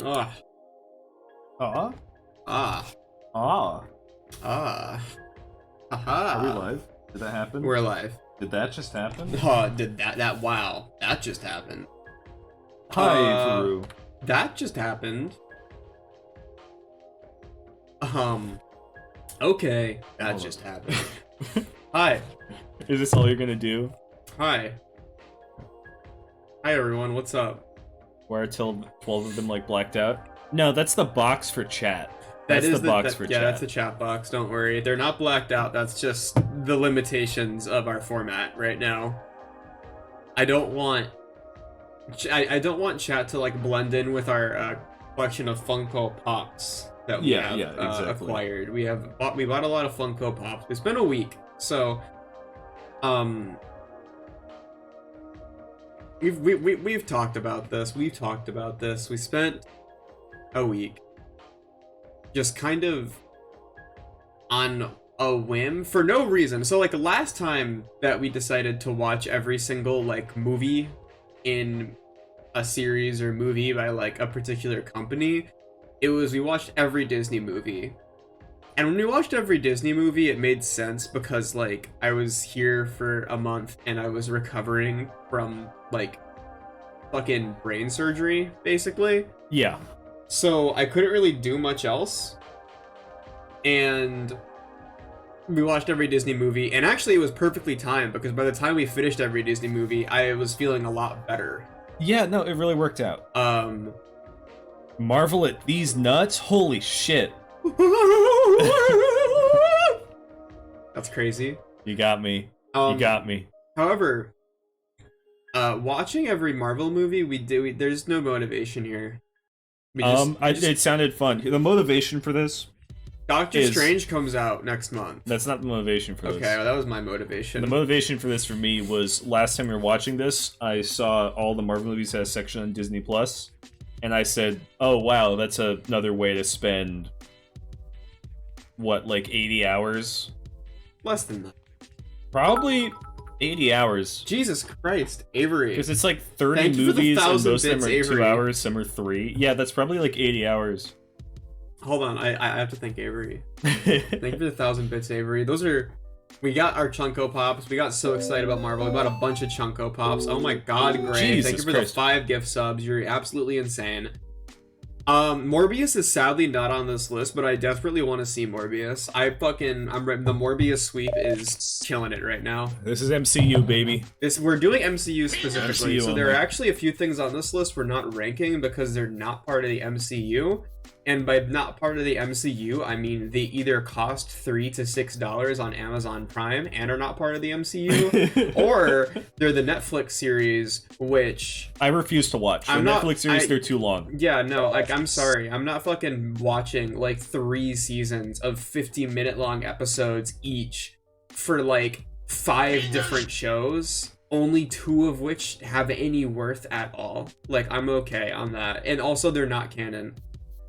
Ah. Ah. Ah. Ah. Ah. Are we Aha. live? Did that happen? We're live. Did that just happen? Oh, did wow. That just happened. Hi, Faru. That just happened. Okay. That Hold just happened. Hi. Is this all you're gonna do? Hi. Hi, everyone. What's up? Where till 12 of them like blacked out? No, that's the box for chat. That's That is the box for yeah, chat. that's the chat box. Don't worry. They're not blacked out. That's just the limitations of our format right now. I don't want chat to like blend in with our collection of Funko Pops that we have exactly. acquired. We bought a lot of Funko Pops. It's been a week, so we've talked about this. We spent a week just kind of on a whim for no reason. So like last time that we decided to watch every single like movie in a series or movie by like a particular company, we watched every Disney movie. And when we watched every Disney movie, it made sense because like I was here for a month and I was recovering from like fucking brain surgery basically. Yeah. So I couldn't really do much else. And we watched every Disney movie, and actually it was perfectly timed because by the time we finished every Disney movie, I was feeling a lot better. Yeah, no, it really worked out. Marvel at these nuts? Holy shit. That's crazy. You got me. You got me. However, watching every Marvel movie, there's no motivation here. It sounded fun. The motivation for this Doctor Strange comes out next month. That's not the motivation for this. Okay, well, that was my motivation. The motivation for this for me was last time we were watching this, I saw all the Marvel movies had a section on Disney Plus, and I said, "Oh wow, that's another way to spend what, like 80 hours? Less than that. Probably 80 hours. Jesus Christ, Avery. Because it's like 30 Thank you for the movies, and 1,000 most of them bits, are Avery. 2 hours, some are 3. Yeah, that's probably like 80 hours. Hold on, I have to thank Avery. Thank you for the 1,000 bits, Avery. We got our Chunko Pops. We got so excited about Marvel. We bought a bunch of Chunko Pops. Oh my god, Gray. Jesus Thank you for Christ. the 5 gift subs. You're absolutely insane. Morbius is sadly not on this list, but I desperately want to see Morbius. The Morbius sweep is killing it right now. This is MCU, baby. We're doing MCU specifically, MCU so there are only. actually a few things on this list we're not ranking because they're not part of the MCU. And by not part of the MCU, I mean they either cost $3 to $6 on Amazon Prime and are not part of the MCU, or they're the Netflix series, which I refuse to watch. The Netflix series, they're too long. yeah, no, like I'm sorry, I'm not fucking watching like 3 seasons of 50-minute long episodes each for like 5 different shows. Only 2 of which have any worth at all. Like I'm okay on that, and also they're not canon.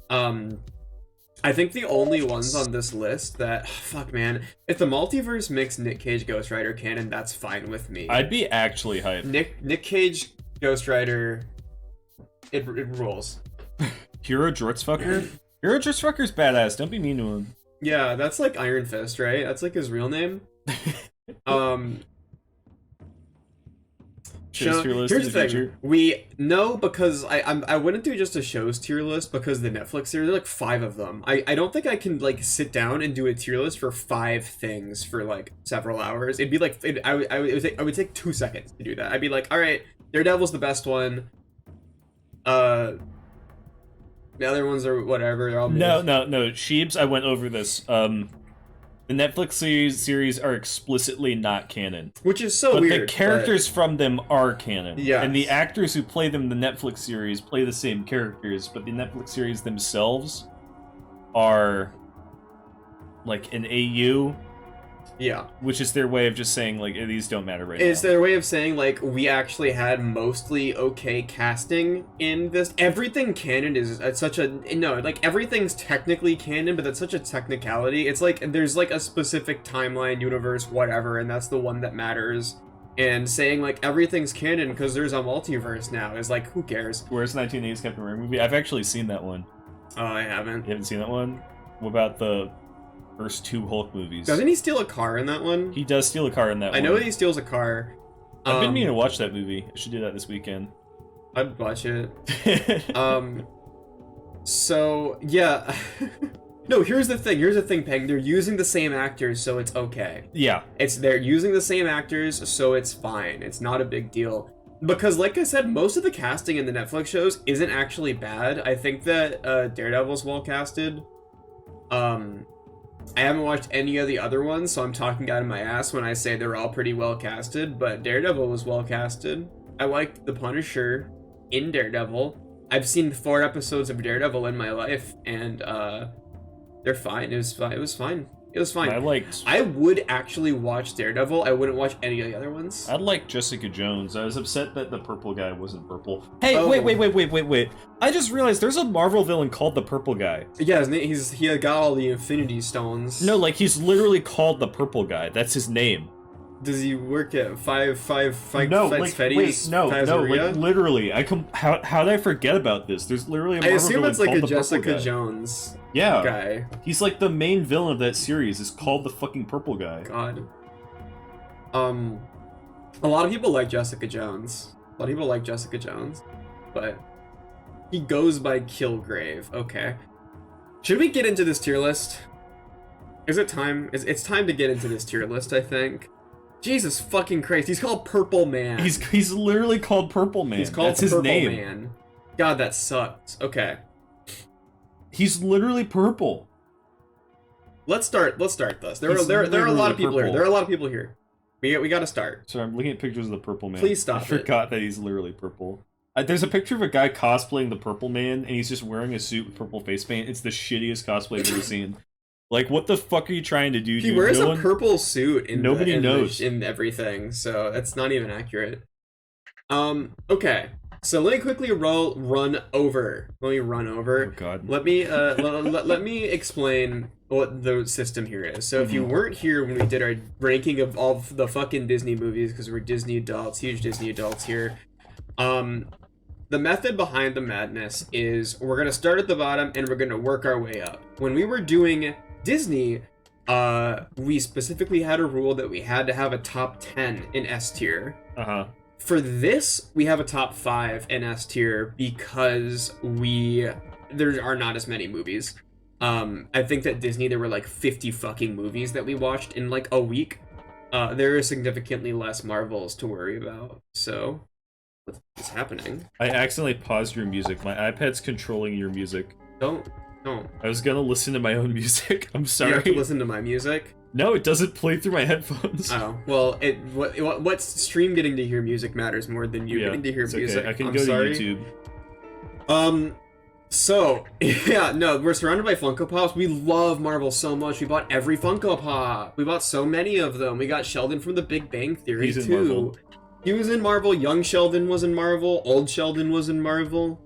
I think the only ones on this list that fuck man, if the multiverse makes Nick Cage Ghost Rider canon, that's fine with me. I'd be actually hyped. Nick Cage Ghost Rider, it rules. Hero Jortsfucker? Hero Jortsfucker's badass. Don't be mean to him. Yeah, that's like Iron Fist, right? That's like his real name. Shows tier list Here's in the the thing. future. We know because I wouldn't do just a shows tier list because the Netflix series, there are like 5 of them. I don't think I can like sit down and do a tier list for 5 things for like several hours. It'd be like I would take 2 seconds to do that. I'd be like, all right, Daredevil's the best one. The other ones are whatever. They're all No. Sheebs, I went over this. The Netflix series are explicitly not canon. which is so But weird. the characters from them are canon. Yes. And the actors who play them in the Netflix series play the same characters, but the Netflix series themselves are like an AU, yeah. which is their way of just saying, like, these don't matter right It's now. their way of saying, like, we actually had mostly okay casting in this. Everything canon is at such a... No, like, everything's technically canon, but that's such a technicality. It's like, there's, like, a specific timeline, universe, whatever, and that's the one that matters. and saying like everything's canon because there's a multiverse now is like, who cares? Where's 1980s Captain America movie? I've actually seen that one. Oh, I haven't. You haven't seen that one? What about the first 2 Hulk movies? Doesn't he steal a car in that one? He does steal a car in that one. I know he steals a car. I've been meaning to watch that movie. I should do that this weekend. I'd watch it. So yeah. No, here's the thing, Peng. They're using the same actors, so it's okay. Yeah. They're using the same actors, so it's fine. It's not a big deal. Because, like I said, most of the casting in the Netflix shows isn't actually bad. I think that Daredevil's well casted. I haven't watched any of the other ones, so I'm talking out of my ass when I say they're all pretty well casted, but Daredevil was well casted. I liked the Punisher in Daredevil. I've seen 4 episodes of Daredevil in my life, and they're fine. It was fine. I would actually watch Daredevil. I wouldn't watch any of the other ones. I'd like Jessica Jones. I was upset that the purple guy wasn't purple. Hey, Oh. wait. I just realized there's a Marvel villain called the purple guy. Yeah, he got all the Infinity Stones. No, like he's literally called the purple guy. That's his name. Does he work at Five No, Fights like, Fetties? no, Pizzeria? like literally. How did I forget about this? There's literally a I Marvel assume villain it's like called a the purple Jessica guy. Jones Yeah, guy. he's like the main villain of that series. Is called the fucking purple guy. God. A lot of people like Jessica Jones. But he goes by Killgrave. Okay. Should we get into this tier list? Is it time? It's time to get into this tier list, I think. Jesus fucking Christ, he's called Purple Man. He's literally called Purple Man. He's called That's his Purple name. Man. God, that sucks. Okay. He's literally purple. Let's start this. There are a literally lot of people here. purple. There are a lot of people here. We got to start. Sorry, I'm looking at pictures of the Purple Man. Please stop I it. forgot that he's literally purple. There's a picture of a guy cosplaying the Purple Man, and he's just wearing a suit with purple face paint. It's the shittiest cosplay I've ever seen. Like, what the fuck are you trying to do, dude? He wears a purple suit in Nobody knows. in everything, so that's not even accurate. Okay. So let me quickly run over. Oh god. Let me let me explain what the system here is. So if you weren't here when we did our ranking of all the fucking Disney movies, because we're Disney adults, huge Disney adults here, the method behind the madness is we're gonna start at the bottom and we're gonna work our way up. When we were doing Disney, we specifically had a rule that we had to have a top 10 in S tier. For this, we have a top 5 in S tier because there are not as many movies. I think that Disney, there were like 50 fucking movies that we watched in like a week. There are significantly less Marvels to worry about. So, what's happening? I accidentally paused your music. My iPad's controlling your music. Don't. I was gonna listen to my own music. I'm sorry. You have to listen to my music? No, it doesn't play through my headphones. Oh, well, what's stream getting to hear music matters more than you getting to hear it's music. Okay. I can I'm go sorry. to YouTube. So, yeah, no, we're surrounded by Funko Pops. We love Marvel so much. We bought every Funko Pop. We bought so many of them. We got Sheldon from The Big Bang Theory, He's in too. Marvel. He was in Marvel. Young Sheldon was in Marvel. Old Sheldon was in Marvel.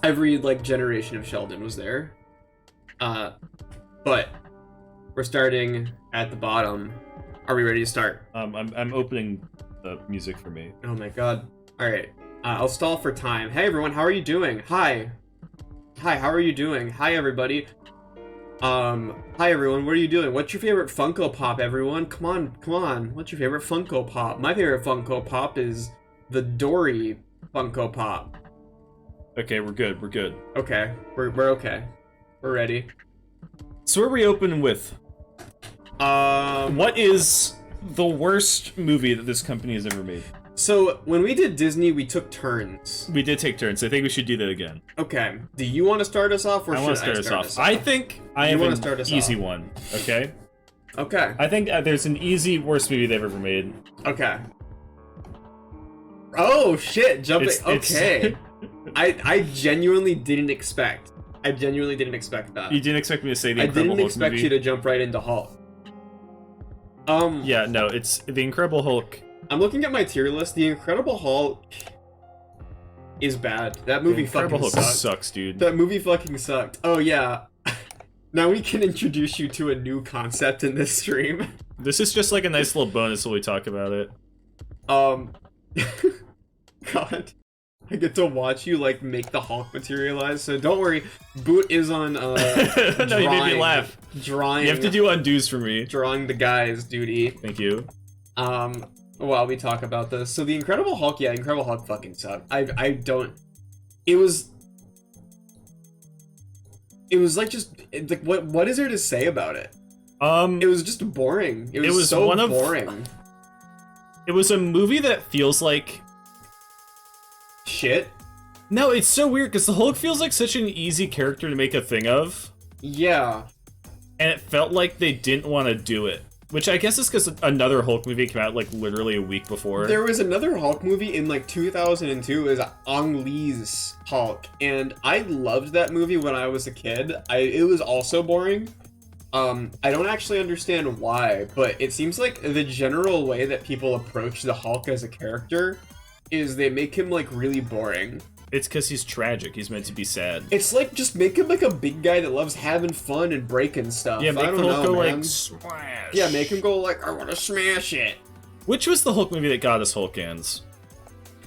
Every, like, generation of Sheldon was there. But we're starting at the bottom. Are we ready to start? I'm opening the music for me. Oh my god. Alright. I'll stall for time. Hey everyone, how are you doing? Hi, how are you doing? Hi everybody. Hi everyone, what are you doing? What's your favorite Funko Pop, everyone? Come on. What's your favorite Funko Pop? My favorite Funko Pop is the Dory Funko Pop. Okay, we're good. Okay, we're okay. We're ready. So where are we opening with? What is the worst movie that this company has ever made? So, when we did Disney, we took turns. We did take turns. I think we should do that again. Okay. Do you want to start us off, or I should want to start us off. I think I have an easy one, okay? Okay. I think there's an easy worst movie they've ever made. Okay. Oh, shit. Jumping. Okay. I genuinely didn't expect. that. You didn't expect me to say the I Incredible didn't Hulk expect movie? you to jump right into Hulk. Yeah, no, it's the Incredible Hulk. I'm looking at my tier list. The Incredible Hulk is bad. That movie Incredible fucking Hulk sucked. sucks, dude. That movie fucking sucked. Oh yeah. Now we can introduce you to a new concept in this stream. This is just like a nice little bonus while we talk about it. God. I get to watch you, like, make the Hulk materialize, so don't worry. Boot is on, No, you made me laugh. Drawing. You have to do undos for me. Drawing the guy's duty. Thank you. While we talk about this. So the Incredible Hulk, yeah, Incredible Hulk fucking sucked. I don't... It was like, just, like, what is there to say about it? It was just boring. It was so boring. It was a movie that feels like... shit. No, it's so weird, because the Hulk feels like such an easy character to make a thing of. Yeah. And it felt like they didn't want to do it. Which I guess is because another Hulk movie came out, like, literally a week before. There was another Hulk movie in, like, 2002, is Ang Lee's Hulk, and I loved that movie when I was a kid. It was also boring. I don't actually understand why, but it seems like the general way that people approach the Hulk as a character is they make him, like, really boring. It's because he's tragic. He's meant to be sad. It's like, just make him like a big guy that loves having fun and breaking stuff. Yeah, make I the don't Hulk know, go man. like, smash. Yeah, make him go like, I want to smash it. Which was the Hulk movie that got us Hulk hands?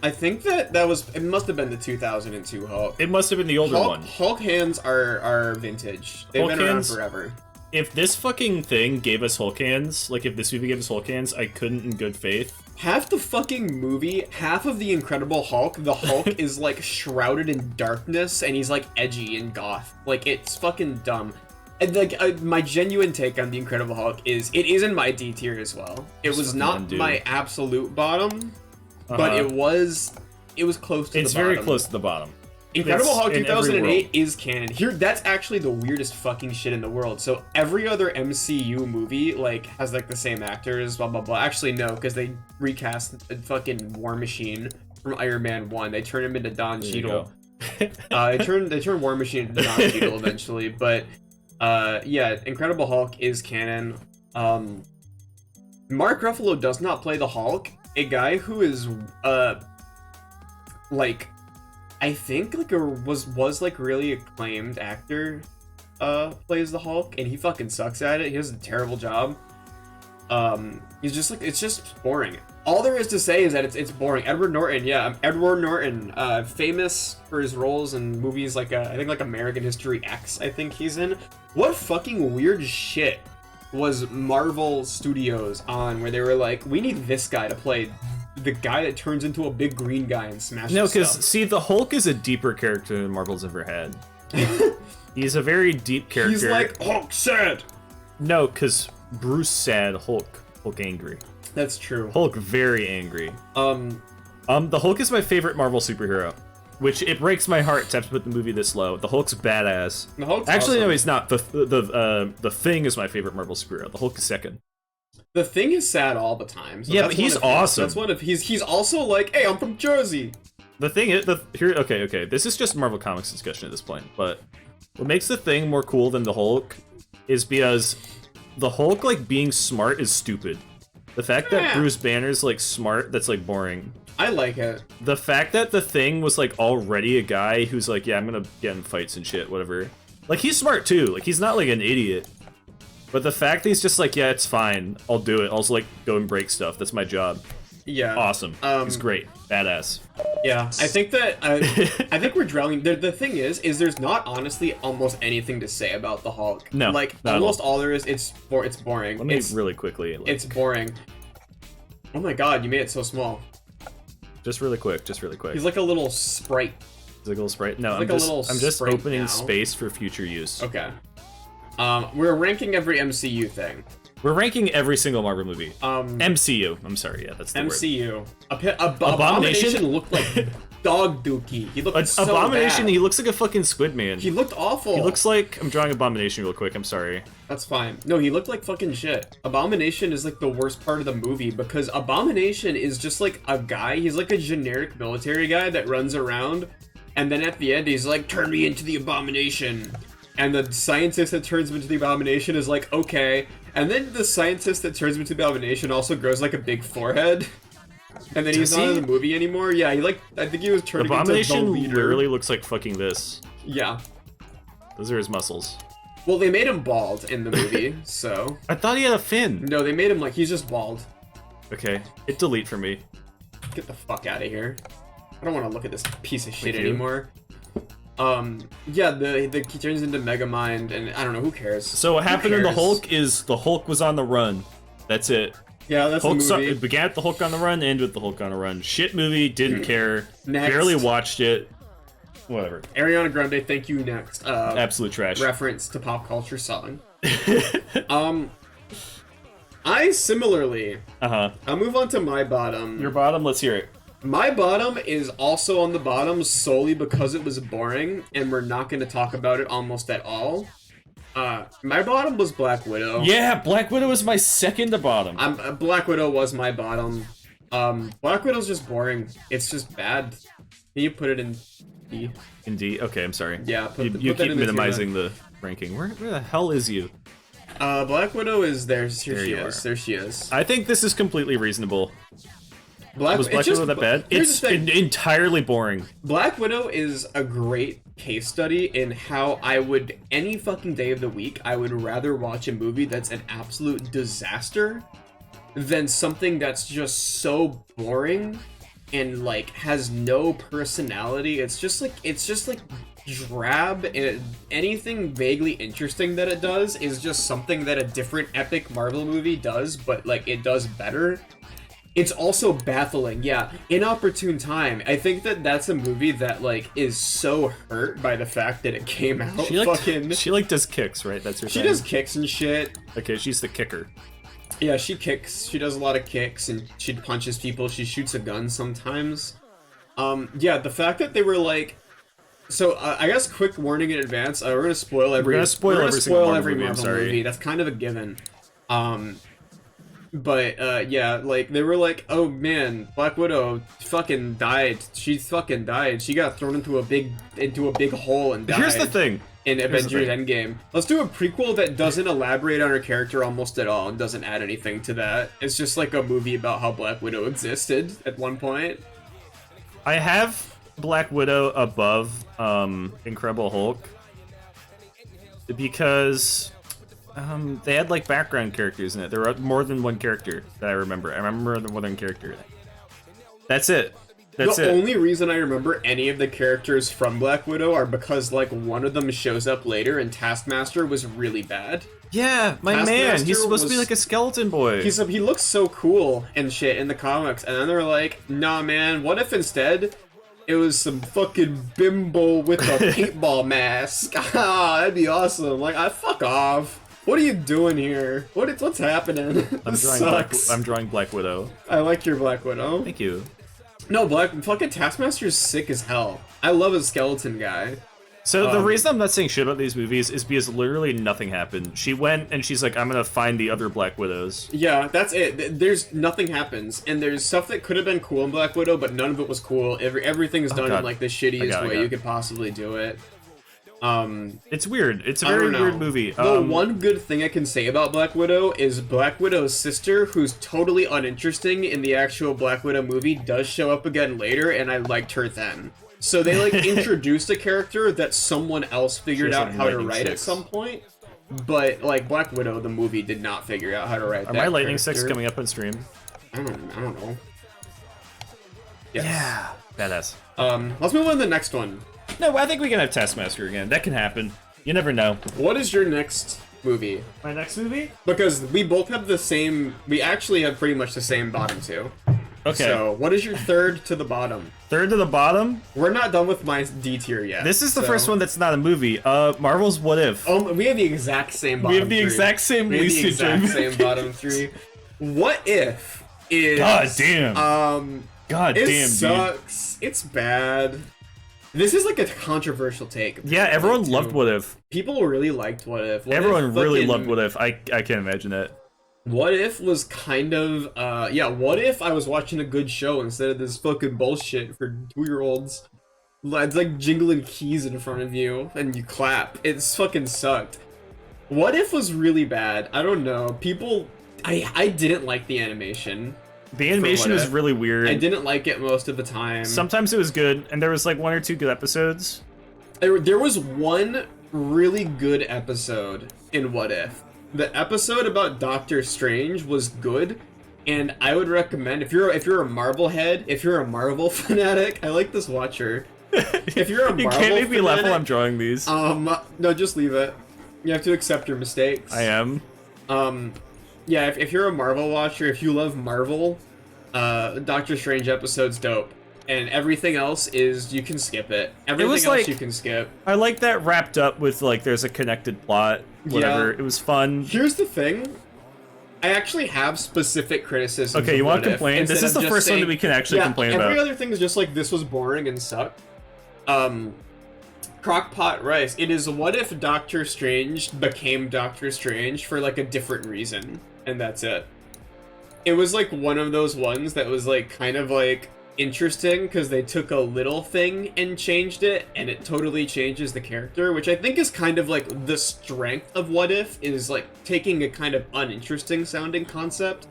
I think it must have been the 2002 Hulk. It must have been the older one. Hulk hands are vintage. They've Hulk been around hands? forever. If this fucking thing gave us Hulk hands, like if this movie gave us Hulk hands, I couldn't in good faith. Half the fucking movie, half of the Incredible Hulk, the Hulk is like shrouded in darkness and he's like edgy and goth. Like, it's fucking dumb. And like, my genuine take on the Incredible Hulk is it is in my D tier as well. It was not my absolute bottom, but it was close to the bottom. It's very close to the bottom. Incredible Hulk 2008 is canon. Here, that's actually the weirdest fucking shit in the world. So every other MCU movie, like, has, like, the same actors, blah, blah, blah. Actually, no, because they recast fucking War Machine from Iron Man 1. They turned him into Don Cheadle. They turned War Machine into Don Cheadle eventually. But, yeah, Incredible Hulk is canon. Mark Ruffalo does not play the Hulk. A guy who is, like... I think like was like really acclaimed actor plays the Hulk, and he fucking sucks at it. He does a terrible job. He's just like, it's just boring. All there is to say is that it's boring. Edward Norton, yeah, Edward Norton, famous for his roles in movies like I think like American History X. I think he's in. What fucking weird shit was Marvel Studios on where they were like, we need this guy to play the guy that turns into a big green guy and smashes No, because, stuff. see, the Hulk is a deeper character than Marvel's ever had. He's a very deep character. He's like, Hulk sad! No, because Bruce sad, Hulk angry. That's true. Hulk very angry. The Hulk is my favorite Marvel superhero, which it breaks my heart to have to put the movie this low. The Hulk's badass. The Hulk's Actually, awesome. no, he's not. The Thing is my favorite Marvel superhero. The Hulk is second. The Thing is sad all the time. So yeah, that's but he's one of his. awesome. That's one of he's also like, hey, I'm from Jersey. The Thing is okay. This is just Marvel Comics discussion at this point, but what makes the Thing more cool than the Hulk is because the Hulk, like, being smart is stupid. The fact that Bruce Banner's like smart, that's like boring. I like it. The fact that the Thing was like already a guy who's like, yeah, I'm gonna get in fights and shit, whatever. Like, he's smart too. Like, he's not like an idiot. But the fact that he's just like, yeah, it's fine, I'll do it. I'll just like go and break stuff. That's my job. Yeah. Awesome. He's great. Badass. Yeah. I think that I think we're dwelling. The thing is there's not honestly almost anything to say about the Hulk. No. Like, not almost all there is, it's boring. Let me really quickly. Like, It's boring. Oh my god, you made it so small. just really quick. He's like a little sprite. He's like a little sprite. No, He's like I'm just sprite opening now. space for future use. Okay. We're ranking every MCU thing. We're ranking every single Marvel movie. MCU. I'm sorry, yeah, that's the word. MCU. Abomination looked like dog dookie. He looked so Abomination, bad. he looks like a fucking squid man. He looked awful. He looks like... I'm drawing Abomination real quick, I'm sorry. That's fine. No, he looked like fucking shit. Abomination is like the worst part of the movie because Abomination is just like a guy. He's like a generic military guy that runs around, and then at the end he's like, turn me into the Abomination. And the scientist that turns him into the Abomination is like, okay. And then the scientist that turns him into the Abomination also grows like a big forehead. And then he's not in the movie anymore. Yeah, I think he was turning into the Abomination leader. literally looks like fucking this. Yeah. Those are his muscles. Well, they made him bald in the movie, so... I thought he had a fin. No, they made him like, he's just bald. Okay, hit delete for me. Get the fuck out of here. I don't want to look at this piece of shit Thank you. anymore. Yeah, he turns into Megamind, and I don't know, who cares? So what happened in the Hulk is the Hulk was on the run. That's it. Yeah, that's Hulk the movie. it began with the Hulk on the run, ended with the Hulk on the run. Shit movie, didn't care. Next. Barely watched it. Whatever. Ariana Grande, thank you, next. Absolute trash. Reference to pop culture song. I similarly... I'll move on to my bottom. Your bottom, let's hear it. My bottom is also on the bottom solely because it was boring, and we're not going to talk about it almost at all. My bottom was Black Widow. Yeah, Black Widow was my second to bottom. Black Widow was my bottom. Black Widow's just boring. It's just bad. Can you put it in D? In D? Okay, I'm sorry. Yeah, you that keep in the minimizing the ranking. Where the hell is you? Black Widow is there. Here There she you is. are. There she is. I think this is completely reasonable. Was Black Widow that bad? It's entirely boring. Black Widow is a great case study in how I would, any fucking day of the week, I would rather watch a movie that's an absolute disaster than something that's just so boring and like has no personality. It's just like drab, and anything vaguely interesting that it does is just something that a different epic Marvel movie does, but like it does better. It's also baffling, yeah. Inopportune time. I think that's a movie that like is so hurt by the fact that it came out. She like does kicks, right? That's her She thing. does kicks and shit. Okay, she's the kicker. Yeah, she kicks. She does a lot of kicks, and she punches people. She shoots a gun sometimes. Yeah, the fact that they were like, so I guess quick warning in advance. We're gonna spoil every. We're gonna spoil every Marvel movie. That's kind of a given. But yeah, like they were like, oh man, Black Widow fucking died. She fucking died. She got thrown into a big hole and died. Here's the thing. In Avengers Endgame. Let's do a prequel that doesn't elaborate on her character almost at all and doesn't add anything to that. It's just like a movie about how Black Widow existed at one point. I have Black Widow above Incredible Hulk because they had like background characters in it. There were more than one character that I remember. I remember the one character. That's it. The only reason I remember any of the characters from Black Widow are because like one of them shows up later and Taskmaster was really bad. Yeah, my man. He's supposed to be like a skeleton boy. He looks so cool and shit in the comics, and then they're like, nah man, what if instead it was some fucking bimbo with a paintball mask? Ah, that'd be awesome. Like, fuck off. What are you doing here? What's happening? I'm drawing Black Widow. I like your Black Widow. Thank you. No, fucking Taskmaster's sick as hell. I love a skeleton guy. So the reason I'm not saying shit about these movies is because literally nothing happened. She went and she's like, I'm gonna find the other Black Widows. Yeah, that's it. There's nothing happens, and there's stuff that could have been cool in Black Widow, but none of it was cool. Everything's done in like the shittiest way you could possibly do it. It's weird. It's a very weird movie. The one good thing I can say about Black Widow is Black Widow's sister, who's totally uninteresting in the actual Black Widow movie, does show up again later, and I liked her then. So they like introduced a character that someone else figured out how to write at some point, but like Black Widow, the movie, did not figure out how to write. Are my Lightning Sticks coming up on stream? I don't know. Yes. Yeah, badass. Let's move on to the next one. No, I think we can have Taskmaster again. That can happen. You never know. What is your next movie? My next movie? Because we both have the same... We actually have pretty much the same bottom two. Okay. So, what is your third to the bottom? Third to the bottom? We're not done with my D tier yet. This is the first one that's not a movie. Marvel's What If. Oh, we have the exact same bottom We have the exact same least exact same bottom three. What If is... God damn. God damn, it sucks. Dude. It's bad. This is like a controversial take. Yeah, everyone loved What If. People really liked What If. Everyone really loved What If. I can't imagine that. What If was kind of, what if I was watching a good show instead of this fucking bullshit for 2-year-olds? It's like jingling keys in front of you, and you clap. It's fucking sucked. What If was really bad. I don't know. I didn't like the animation. The animation was really weird. I didn't like it most of the time. Sometimes it was good, and there was like 1 or 2 good episodes. There was one really good episode in What If. The episode about Doctor Strange was good, and I would recommend if you're a Marvel head, if you're a Marvel fanatic, I like this watcher. If you're a Marvel You can't make me laugh fanatic, while I'm drawing these. no, just leave it. You have to accept your mistakes. I am. Yeah, if you're a Marvel watcher, if you love Marvel, Doctor Strange episode's dope. And everything else is, you can skip it. Everything else like, you can skip. I like that wrapped up with, like, there's a connected plot, whatever. Yeah. It was fun. Here's the thing. I actually have specific criticisms. Okay, you want to What If, complain? This is the first one that we can actually complain about. Every other thing is just like, this was boring and sucked. Crockpot Rice. It is what if Doctor Strange became Doctor Strange for, like, a different reason. And that's it. It was, like, one of those ones that was, like, kind of, like, interesting because they took a little thing and changed it, and it totally changes the character, which I think is kind of like the strength of What If, is like taking a kind of uninteresting sounding concept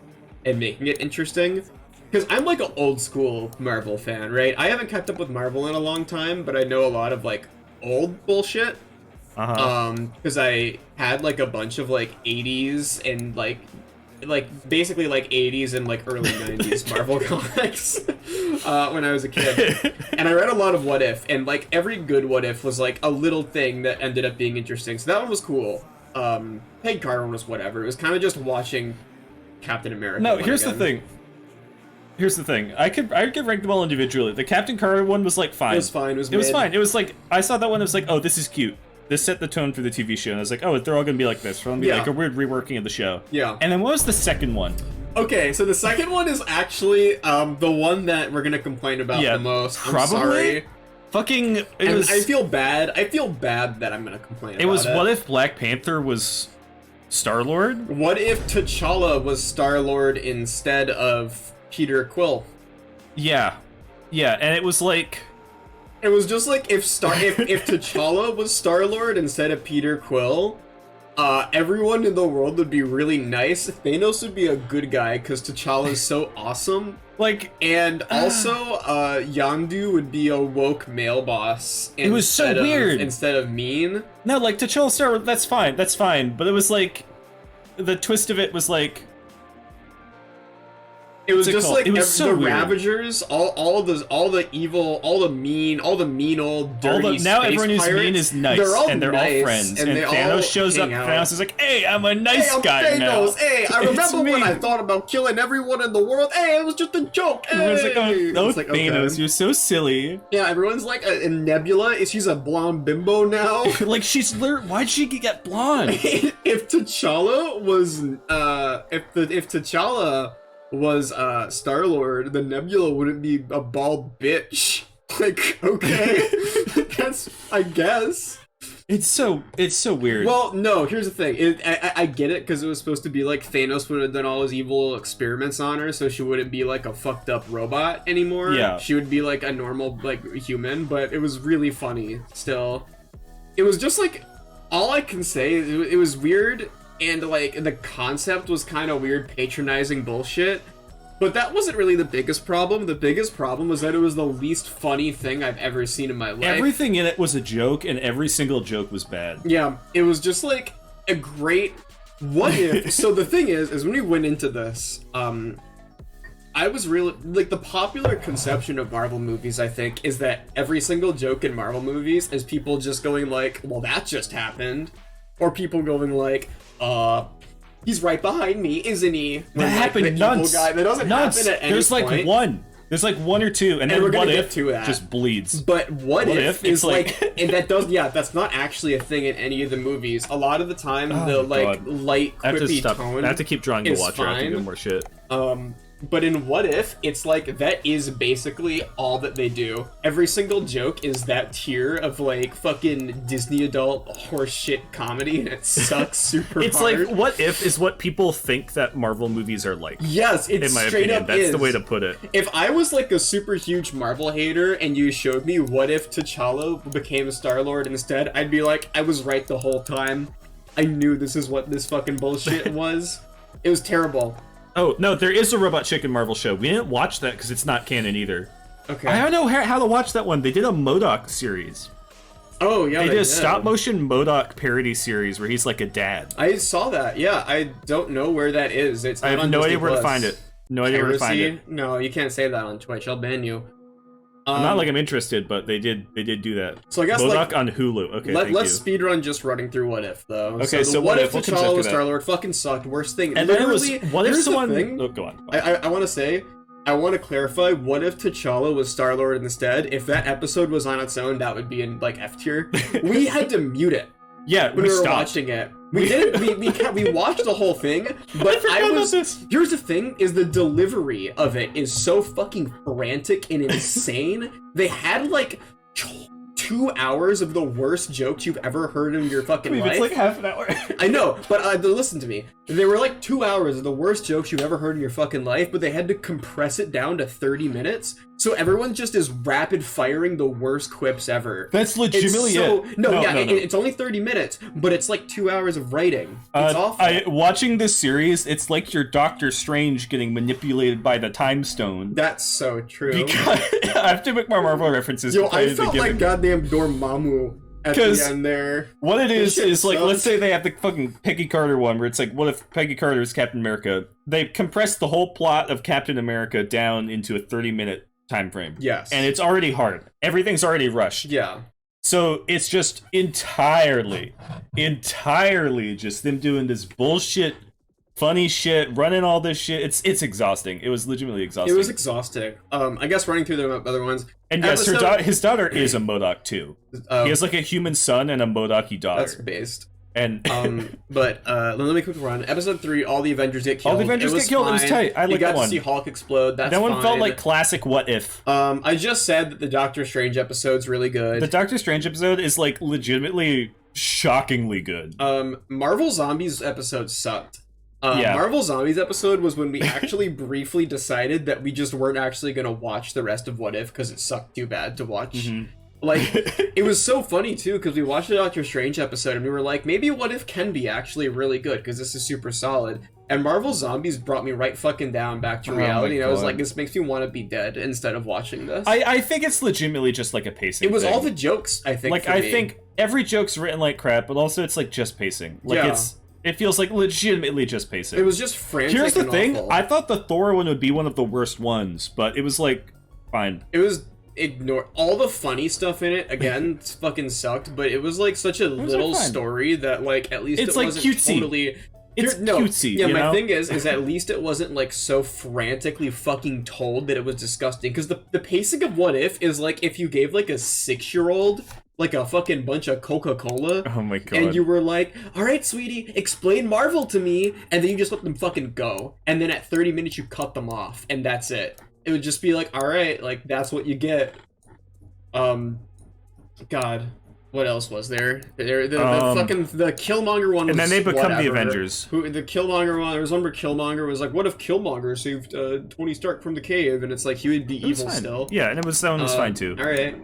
and making it interesting. Because I'm like an old school Marvel fan, right? I haven't kept up with Marvel in a long time, but I know a lot of like old bullshit. Because I had like a bunch of like 80s and like basically like 80s and like early 90s Marvel comics when I was a kid. And I read a lot of What If, and like every good What If was like a little thing that ended up being interesting. So that one was cool. Peg Carter one was whatever. It was kind of just watching Captain America. No, here's the thing. Here's the thing. I could rank them all individually. The Captain Carter one was like fine. It was fine. It was fine. It was like, I saw that one, I was like, oh, this is cute. This set the tone for the TV show, and I was like, oh, they're all gonna be like this. They're gonna be like a weird reworking of the show. Yeah. And then what was the second one? Okay, so the second one is actually the one that we're gonna complain about the most. I'm probably. sorry. Fucking. I feel bad. I feel bad that I'm gonna complain about it. It was what if Black Panther was Star-Lord? What if T'Challa was Star-Lord instead of Peter Quill? Yeah. Yeah, and it was like... It was just like if T'Challa was Star-Lord instead of Peter Quill, everyone in the world would be really nice. Thanos would be a good guy because T'Challa is so awesome. Like, and also, Yondu would be a woke male boss. It was so weird. Instead of mean. No, like, T'Challa Star, that's fine. But it was like, the twist of it was like... It was just like it was so the weird. Ravagers, all the evil, all the mean old dirty now space everyone who's pirates, mean is nice, and they're all friends. And Thanos shows up. Thanos is like, "Hey, I'm a nice guy Thanos. now." Hey, I remember when I thought about killing everyone in the world. Hey, it was just a joke. Hey. Everyone's like, "Oh, no, like, Thanos, okay. You're so silly." Yeah, everyone's like, and Nebula, she's a blonde bimbo now. Like, why'd she get blonde? If T'Challa was, if T'Challa was Star-Lord, the Nebula wouldn't be a bald bitch. Like, okay. That's, I guess. It's so weird. Well, no, here's the thing. I get it, because it was supposed to be like Thanos would have done all his evil experiments on her, so she wouldn't be like a fucked up robot anymore. Yeah. She would be like a normal, like, human, but it was really funny still. It was just like, all I can say is it was weird. And, like, the concept was kind of weird, patronizing bullshit. But that wasn't really the biggest problem. The biggest problem was that it was the least funny thing I've ever seen in my life. Everything in it was a joke, and every single joke was bad. Yeah, it was just, like, a great... What if... So the thing is when we went into this, I was really... Like, the popular conception of Marvel movies, I think, is that every single joke in Marvel movies is people just going, like, well, that just happened. Or people going, like... he's right behind me, isn't he? That happened nuts. That doesn't happen at any There's point. like one. There's like one or two, and then we're gonna what get if to that. just bleeds. But what if is like, and that does, that's not actually a thing in any of the movies. A lot of the time, the like light, quippy tone. I have to keep drawing the watcher. I have to do more shit. But in What If, it's like, that is basically all that they do. Every single joke is that tier of, like, fucking Disney adult horseshit comedy, and it sucks super It's hard. like, What If is what people think that Marvel movies are like. Yes, it's in my straight opinion. up That's is. the way to put it. If I was, like, a super huge Marvel hater, and you showed me What If T'Challa became Star-Lord instead, I'd be like, I was right the whole time. I knew this is what this fucking bullshit was. It was terrible. Oh, no, there is a Robot Chicken Marvel show. We didn't watch that because it's not canon either. Okay. I don't know how to watch that one. They did a MODOK series. Oh yeah, They did a stop motion MODOK parody series where he's like a dad. I saw that. Yeah, I don't know where that is. It's not I have on no Disney idea where to Plus. find it. No idea where to find it. No, you can't say that on Twitch. I'll ban you. Not like I'm interested, but they did do that. So I guess MODOK on Hulu. Okay, let's speedrun just running through What If though. Okay, so What If we'll T'Challa was that. Star-Lord fucking sucked. Worst thing. And then it was What If here's the someone? thing. Oh, go on. I want to say. I want to clarify. What if T'Challa was Star-Lord instead? If that episode was on its own, that would be in like F tier. We had to mute it. Yeah, when we were watching it. We didn't. We watched the whole thing, but I was. Here's the thing: is the delivery of it is so fucking frantic and insane. They had like 2 hours of the worst jokes you've ever heard in your fucking life. It's like half an hour. I know, but listen to me. They were like 2 hours of the worst jokes you've ever heard in your fucking life, but they had to compress it down to 30 minutes. So everyone just is rapid firing the worst quips ever. That's legitimately it. No, it's only 30 minutes, but it's like 2 hours of writing. It's awful. Watching this series, it's like your Doctor Strange getting manipulated by the Time Stone. That's so true. Because I have to make my Marvel references. Yo, I felt like goddamn Dormammu at the end there. What it is like, let's say they have the fucking Peggy Carter one, where it's like, what if Peggy Carter is Captain America? They compressed the whole plot of Captain America down into a 30-minute time frame. Yes. And it's already hard. Everything's already rushed. Yeah. So it's just entirely just them doing this bullshit, funny shit, running all this shit. It's exhausting. It was legitimately exhausting. It was exhausting. I guess running through the other ones. And yes, his daughter is a MODOK too. He has like a human son and a MODOK-y daughter. That's based. And but let me quick run. Episode 3, all the Avengers get killed. All the Avengers get killed. It was tight. I like that one. You got to see Hulk explode. That's that one fine. felt like classic What If. I just said that the Doctor Strange episode's really good. The Doctor Strange episode is like legitimately shockingly good. Marvel Zombies episode sucked. Marvel Zombies episode was when we actually briefly decided that we just weren't actually going to watch the rest of What If because it sucked too bad to watch. Mm-hmm. Like, it was so funny too because we watched the Doctor Strange episode and we were like, maybe What If can be actually really good because this is super solid. And Marvel Zombies brought me right fucking down back to reality. And I was like, this makes me want to be dead instead of watching this. I think it's legitimately just like a pacing It was thing. all the jokes, I think. Like, I think every joke's written like crap, but also it's like just pacing. Like, it feels like legitimately just pacing. It was just frantic. Here's the and thing: awful. I thought the Thor one would be one of the worst ones, but it was like fine. It was ignore all the funny stuff in it. Again, fucking sucked, but it was like such a little story that like at least it's it like wasn't cutesy. Totally. It's cutesy. Yeah, my know? thing is at least it wasn't like so frantically fucking told that it was disgusting. Because the pacing of What If is like if you gave like a 6-year-old like a fucking bunch of Coca-Cola. Oh my god. And you were like, all right, sweetie, explain Marvel to me. And then you just let them fucking go. And then at 30 minutes, you cut them off. And that's it. It would just be like, all right, like, that's what you get. God. What else was there? The Killmonger one was and then they become whatever. the Avengers. The Killmonger one, there was one where Killmonger was like, what if Killmonger saved Tony Stark from the cave? And it's like, he would be evil still. Yeah, and that one was fine too. All right.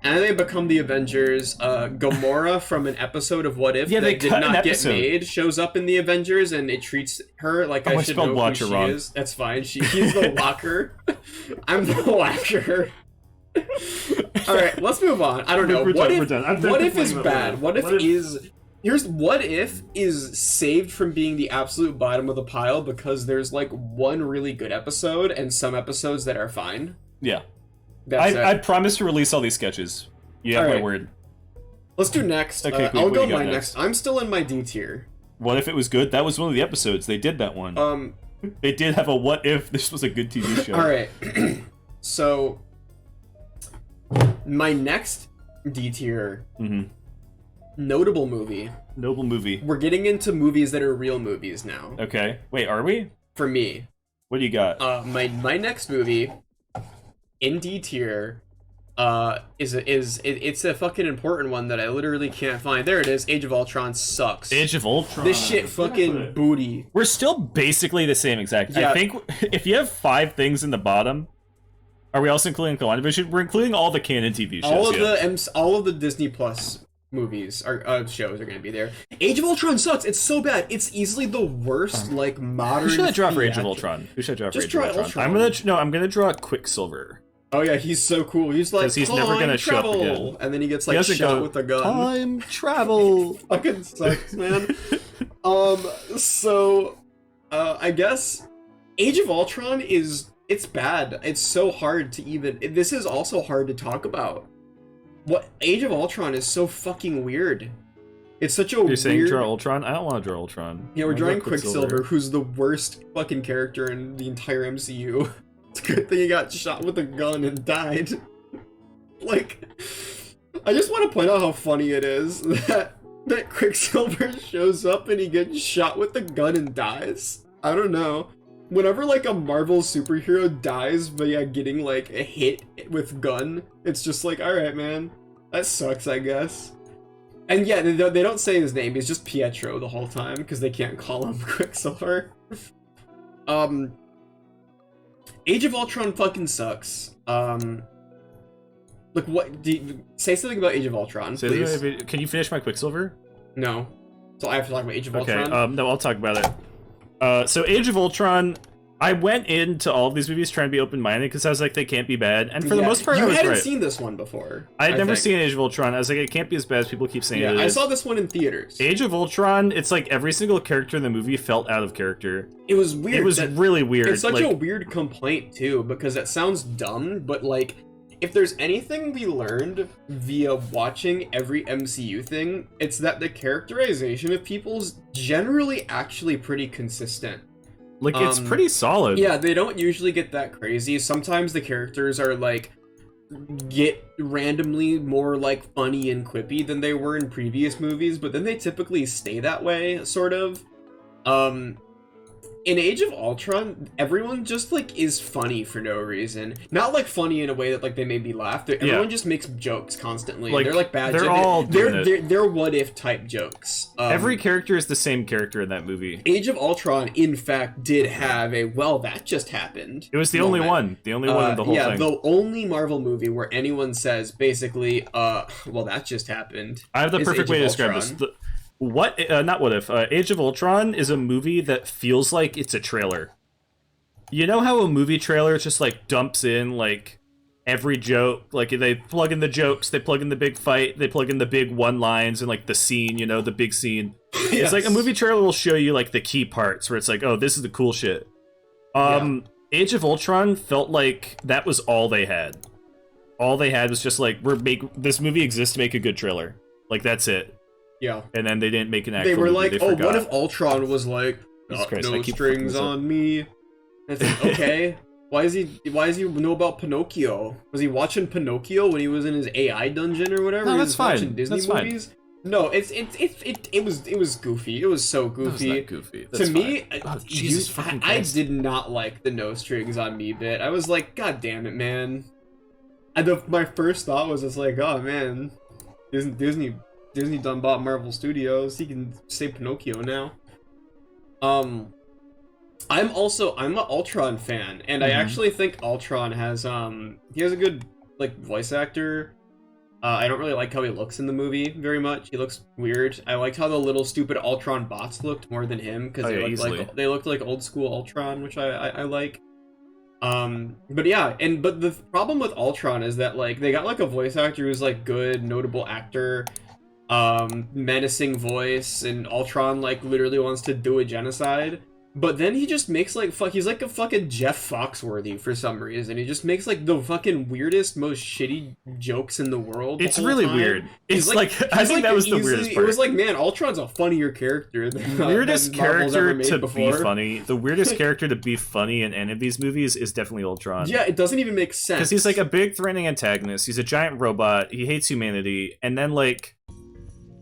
And they become the Avengers. Gamora from an episode of What If that did not get made shows up in the Avengers, and it treats her like I should know who she is. That's fine. He's the Walker. I'm the Walker. All right, let's move on. I don't know. What if is bad? What if is saved from being the absolute bottom of the pile because there's like one really good episode and some episodes that are fine. Yeah. I promise to release all these sketches. You have my word. Let's do next. Okay, I'll go my next. I'm still in my D tier. What if it was good? That was one of the episodes. They did that one. They did have a what if this was a good TV show. All right. So my next D tier. Notable movie. Notable movie. We're getting into movies that are real movies now. Okay. Wait, are we? For me. What do you got? My next movie in D tier it's a fucking important one that I literally can't find. There it is. Age of Ultron sucks. Age of Ultron. This shit fucking booty. We're still basically the same exact. Yeah. I think if you have 5 things in the bottom, are we also including WandaVision? We're including all the canon TV shows. All of the Disney Plus movies or shows are going to be there. Age of Ultron sucks. It's so bad. It's easily the worst like modern. Who should I draw for Age of Ultron? Who should I draw for Age of Ultron? I'm gonna draw Quicksilver. Oh yeah, he's so cool. He's like, 'Cause he's never gonna "Time show up travel," again. and then he gets He like doesn't shot go, with a gun. Time travel. Fucking sucks, man. So, I guess Age of Ultron it's bad. It's so hard to even. This is also hard to talk about. What Age of Ultron is so fucking weird. It's such a You're weird. saying draw Ultron? I don't want to draw Ultron. Yeah, we're I drawing draw Quicksilver, who's the worst fucking character in the entire MCU. It's a good thing he got shot with a gun and died. Like, I just want to point out how funny it is that Quicksilver shows up and he gets shot with a gun and dies. I don't know. Whenever like a Marvel superhero dies via getting like a hit with gun, it's just like, all right, man, that sucks, I guess. And yeah, they don't say his name. He's just Pietro the whole time because they can't call him Quicksilver. Age of Ultron fucking sucks. Like, what? Say something about Age of Ultron, please. Can you finish my Quicksilver? No. So I have to talk about Age of Ultron? Okay, no, I'll talk about it. So Age of Ultron, I went into all of these movies trying to be open-minded because I was like, they can't be bad. And for the most part, I was right. You hadn't seen this one before. I had never seen Age of Ultron. I was like, it can't be as bad as people keep saying it is. I saw this one in theaters. Age of Ultron, it's like every single character in the movie felt out of character. It was weird. It was really weird. It's such a weird complaint, too, because it sounds dumb, but like, if there's anything we learned via watching every MCU thing, it's that the characterization of people's generally actually pretty consistent. Like, it's pretty solid. Yeah, they don't usually get that crazy. Sometimes the characters are like, get randomly more like funny and quippy than they were in previous movies, but then they typically stay that way, sort of. In Age of Ultron, everyone just like is funny for no reason. Not like funny in a way that like they made me laugh. Everyone just makes jokes constantly. Like, they're like bad jokes. They're what if type jokes. Every character is the same character in that movie. Age of Ultron, in fact, did have a well, that just happened. It was the only one. The only one in the whole thing. Yeah, the only Marvel movie where anyone says basically, well, that just happened. I have the perfect way to describe this. Age of Ultron is a movie that feels like it's a trailer. You know how a movie trailer just like dumps in like every joke, like they plug in the jokes, they plug in the big fight, they plug in the big one lines and like the scene, you know, the big scene. Yes. It's like a movie trailer will show you like the key parts where it's like, oh, this is the cool shit. Age of Ultron felt like that was all they had. All they had was just like, this movie exists to make a good trailer. Like, that's it. Yeah. And then they didn't make an actual movie. They were like, oh, what if Ultron was like, no strings on me? And it's like, okay. Why does he know about Pinocchio? Was he watching Pinocchio when he was in his AI dungeon or whatever? No, that's fine. Watching Disney movies? Fine. No, it was goofy. It was so goofy. That was not goofy. That's to me, Jesus fucking Christ. I did not like the no strings on me bit. I was like, God damn it, man. My first thought was just like, oh man, Disney done bought Marvel Studios. He can say Pinocchio now. I'm an Ultron fan, and I actually think Ultron has he has a good like voice actor. I don't really like how he looks in the movie very much. He looks weird. I liked how the little stupid Ultron bots looked more than him because they looked like old school Ultron, which I like. But the problem with Ultron is that like they got like a voice actor who's like good, notable actor, menacing voice, and Ultron like literally wants to do a genocide. But then he just makes like he's like a fucking Jeff Foxworthy for some reason. He just makes like the fucking weirdest, most shitty jokes in the world. It's really weird. It's like I think that was the weirdest part. It was like, man, Ultron's a funnier character than weirdest character to before. Be funny. The weirdest character to be funny in any of these movies is definitely Ultron. Yeah, it doesn't even make sense. Because he's like a big threatening antagonist. He's a giant robot. He hates humanity, and then like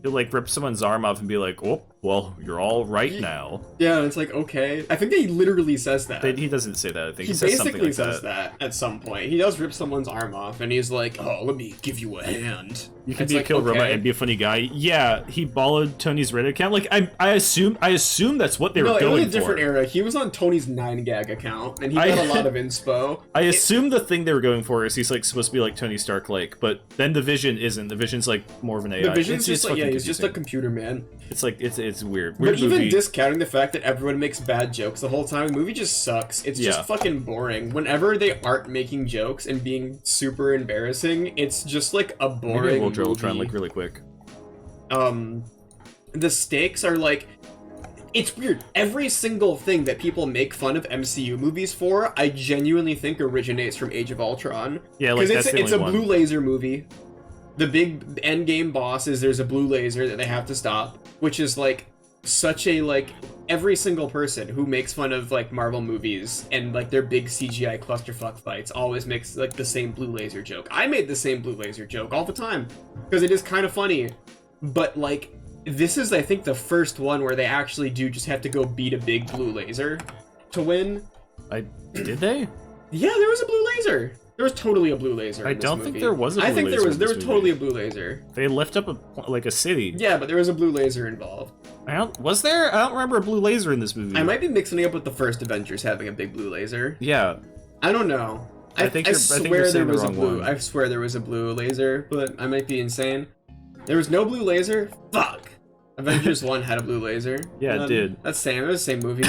he'll like rip someone's arm off and be like, oh, well, you're all right now. Yeah, it's like, okay. I think he literally says that. But he doesn't say that. I think he says something like says that at some point. He does rip someone's arm off, and he's like, oh, let me give you a hand. You can be a kill robot and be a funny guy. Yeah, he followed Tony's Reddit account. Like, I assume that's what they were going for. No, it was a different era. He was on Tony's 9gag account, and he got a lot of inspo. I assume the thing they were going for is he's like supposed to be like Tony Stark-like, but then the Vision isn't. The Vision's like more of an AI. The Vision's just like, yeah, he's just a computer man. It's like it's it's weird. But even discounting the fact that everyone makes bad jokes the whole time, the movie just sucks. It's just fucking boring. Whenever they aren't making jokes and being super embarrassing, it's just like a boring Maybe we'll movie. try like really quick. The stakes are like, it's weird. Every single thing that people make fun of MCU movies for, I genuinely think originates from Age of Ultron. Yeah, like that's it's a blue laser movie. The big end game boss is there's a blue laser that they have to stop, which is like such a like every single person who makes fun of like Marvel movies and like their big CGI clusterfuck fights always makes like the same blue laser joke. I made the same blue laser joke all the time because it is kind of funny, but like this is I think the first one where they actually do just have to go beat a big blue laser to win. Did they? Yeah, there was a blue laser. There was totally a blue laser. I don't think there was a blue laser. I think there was totally a blue laser. They lift up a city. Yeah, but there was a blue laser involved. Was there? I don't remember a blue laser in this movie. I might be mixing it up with the first Avengers having a big blue laser. Yeah. I don't know. I swear there was a blue. I swear there was a blue laser, but I might be insane. There was no blue laser? Fuck. Avengers 1 had a blue laser. Yeah, it did. That's same. It was the same movie.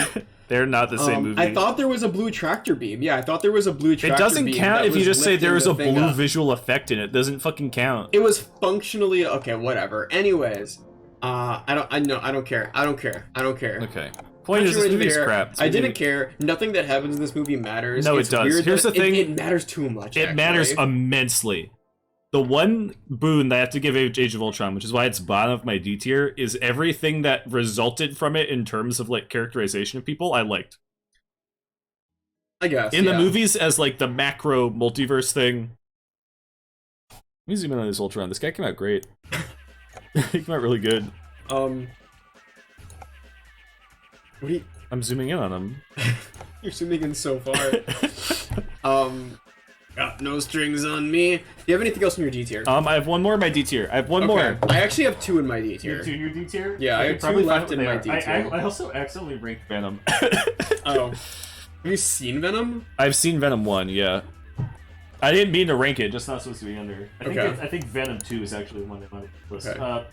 They're not the same movie. I thought there was a blue tractor beam. Yeah, I thought there was a blue tractor beam. It doesn't count if you just say there was a blue visual effect in it. It doesn't fucking count. It was functionally okay. Whatever. Anyways, I don't care. Okay. Point is, this movie is crap. I didn't care. Nothing that happens in this movie matters. No, it does. Here's the thing. It matters too much. It matters immensely. The one boon that I have to give Age of Ultron, which is why it's bottom of my D tier, is everything that resulted from it in terms of like characterization of people I liked. I guess. In the movies as like the macro multiverse thing. Let me zoom in on this Ultron. This guy came out great. He came out really good. What do you... I'm zooming in on him. You're zooming in so far. Got no strings on me. Do you have anything else in your D tier? I have one more in my D tier. I have one more. I actually have two in my D tier. You have two in your D tier? Yeah, I have two left in my D tier. I also accidentally ranked Venom. Oh. Have you seen Venom? I've seen Venom 1, yeah. I didn't mean to rank it, just not supposed to be under. I think Venom 2 is actually the one that might list. Okay.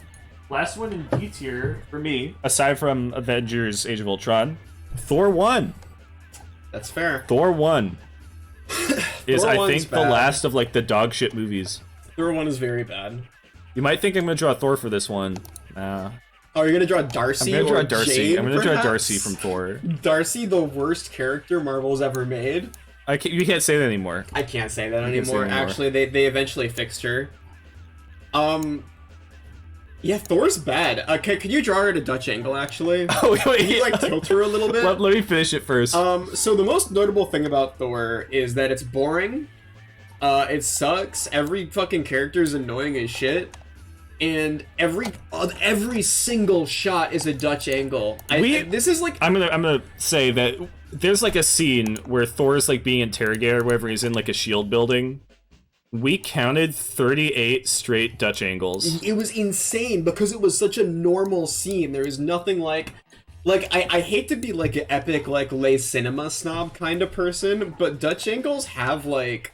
Last one in D tier for me, aside from Avengers Age of Ultron, Thor 1. That's fair. Thor 1. Is I think the last of like the dog shit movies. Thor 1 is very bad. You might think I'm gonna draw Thor for this one. Nah. Oh, you're gonna draw Darcy? I'm gonna draw Darcy. Jane, I'm gonna draw Darcy from Thor. Darcy, the worst character Marvel's ever made. You can't say that anymore. I can't say that anymore. Actually, they eventually fixed her. Yeah, Thor's bad. Could you draw her at a Dutch angle, actually? Oh, wait. Can you, like, tilt her a little bit? Let me finish it first. So the most notable thing about Thor is that it's boring. It sucks. Every fucking character is annoying as shit. And every single shot is a Dutch angle. This is like... I'm gonna say that there's, like, a scene where Thor's, like, being interrogated or whatever. He's in, like, a shield building. We counted 38 straight Dutch angles. It was insane because it was such a normal scene. There is nothing like I hate to be like an epic like lay cinema snob kind of person, but Dutch angles have like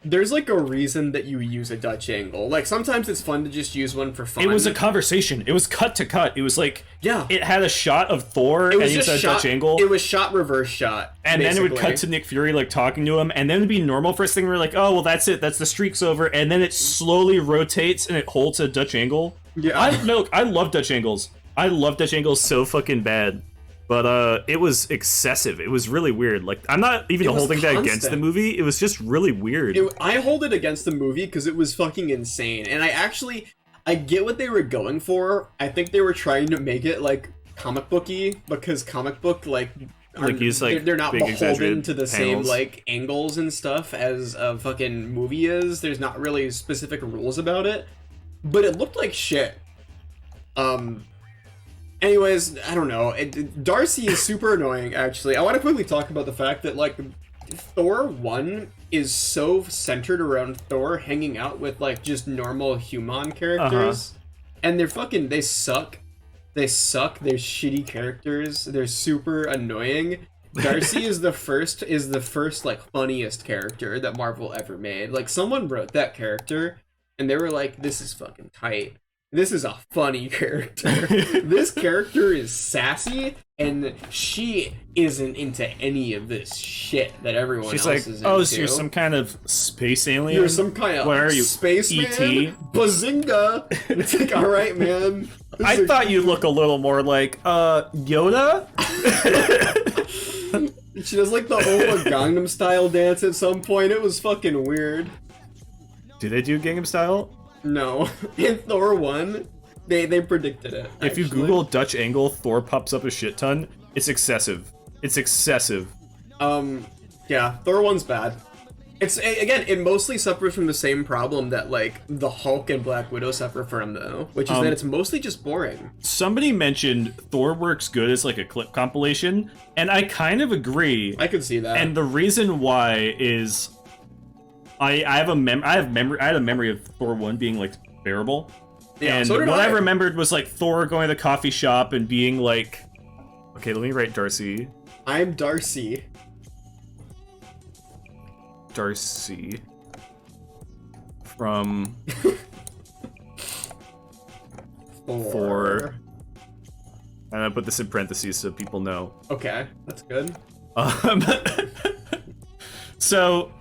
there's like a reason that you use a Dutch angle. Like sometimes it's fun to just use one for fun. It was a conversation. It was cut to cut. It was like it had a shot of Thor and it's a Dutch angle. It was shot reverse shot. And basically. Then it would cut to Nick Fury like talking to him, and then it'd be normal first thing we're like, oh well that's it, that's the streak's over, and then it slowly rotates and it holds a Dutch angle. Yeah. I love Dutch angles. I love Dutch angles so fucking bad. But it was excessive. It was really weird. Like I'm not even holding that against the movie. It was just really weird. I hold it against the movie because it was fucking insane. And I get what they were going for. I think they were trying to make it like comic booky because comic book they're not beholden to the same like angles and stuff as a fucking movie is. There's not really specific rules about it. But it looked like shit. Anyways, I don't know. Darcy is super annoying, actually. I want to quickly talk about the fact that, like, Thor 1 is so centered around Thor hanging out with, like, just normal human characters. And they suck. They suck. They're shitty characters. They're super annoying. Darcy is the first, like, funniest character that Marvel ever made. Like, someone wrote that character, and they were like, this is fucking tight. this is a funny character. This character is sassy, and she isn't into any of this shit that everyone She's else like, is into. oh, so you're some kind of space alien? You're some kind of what are you, spaceman? E.T.? Bazinga! It's like, all right, man. I thought you'd look a little more like, Yoda? She does like the Opa Gangnam Style dance at some point. It was fucking weird. Do they do Gangnam Style? No. In Thor 1, they predicted it. If you actually. Google Dutch angle, Thor pops up a shit ton. It's excessive. It's excessive. Yeah, Thor 1's bad. It's, again, it mostly suffers from the same problem that, like, the Hulk and Black Widow suffer from, though, which is that it's mostly just boring. Somebody mentioned Thor works good as, like, a clip compilation, and I kind of agree. I could see that. And the reason why is I had a memory of Thor 1 being, like, bearable. Yeah, and so did what I I remembered was, like, Thor going to the coffee shop and being like, okay, let me write Darcy. I'm Darcy. Darcy from Thor. And I put this in parentheses so people know. Okay, that's good. So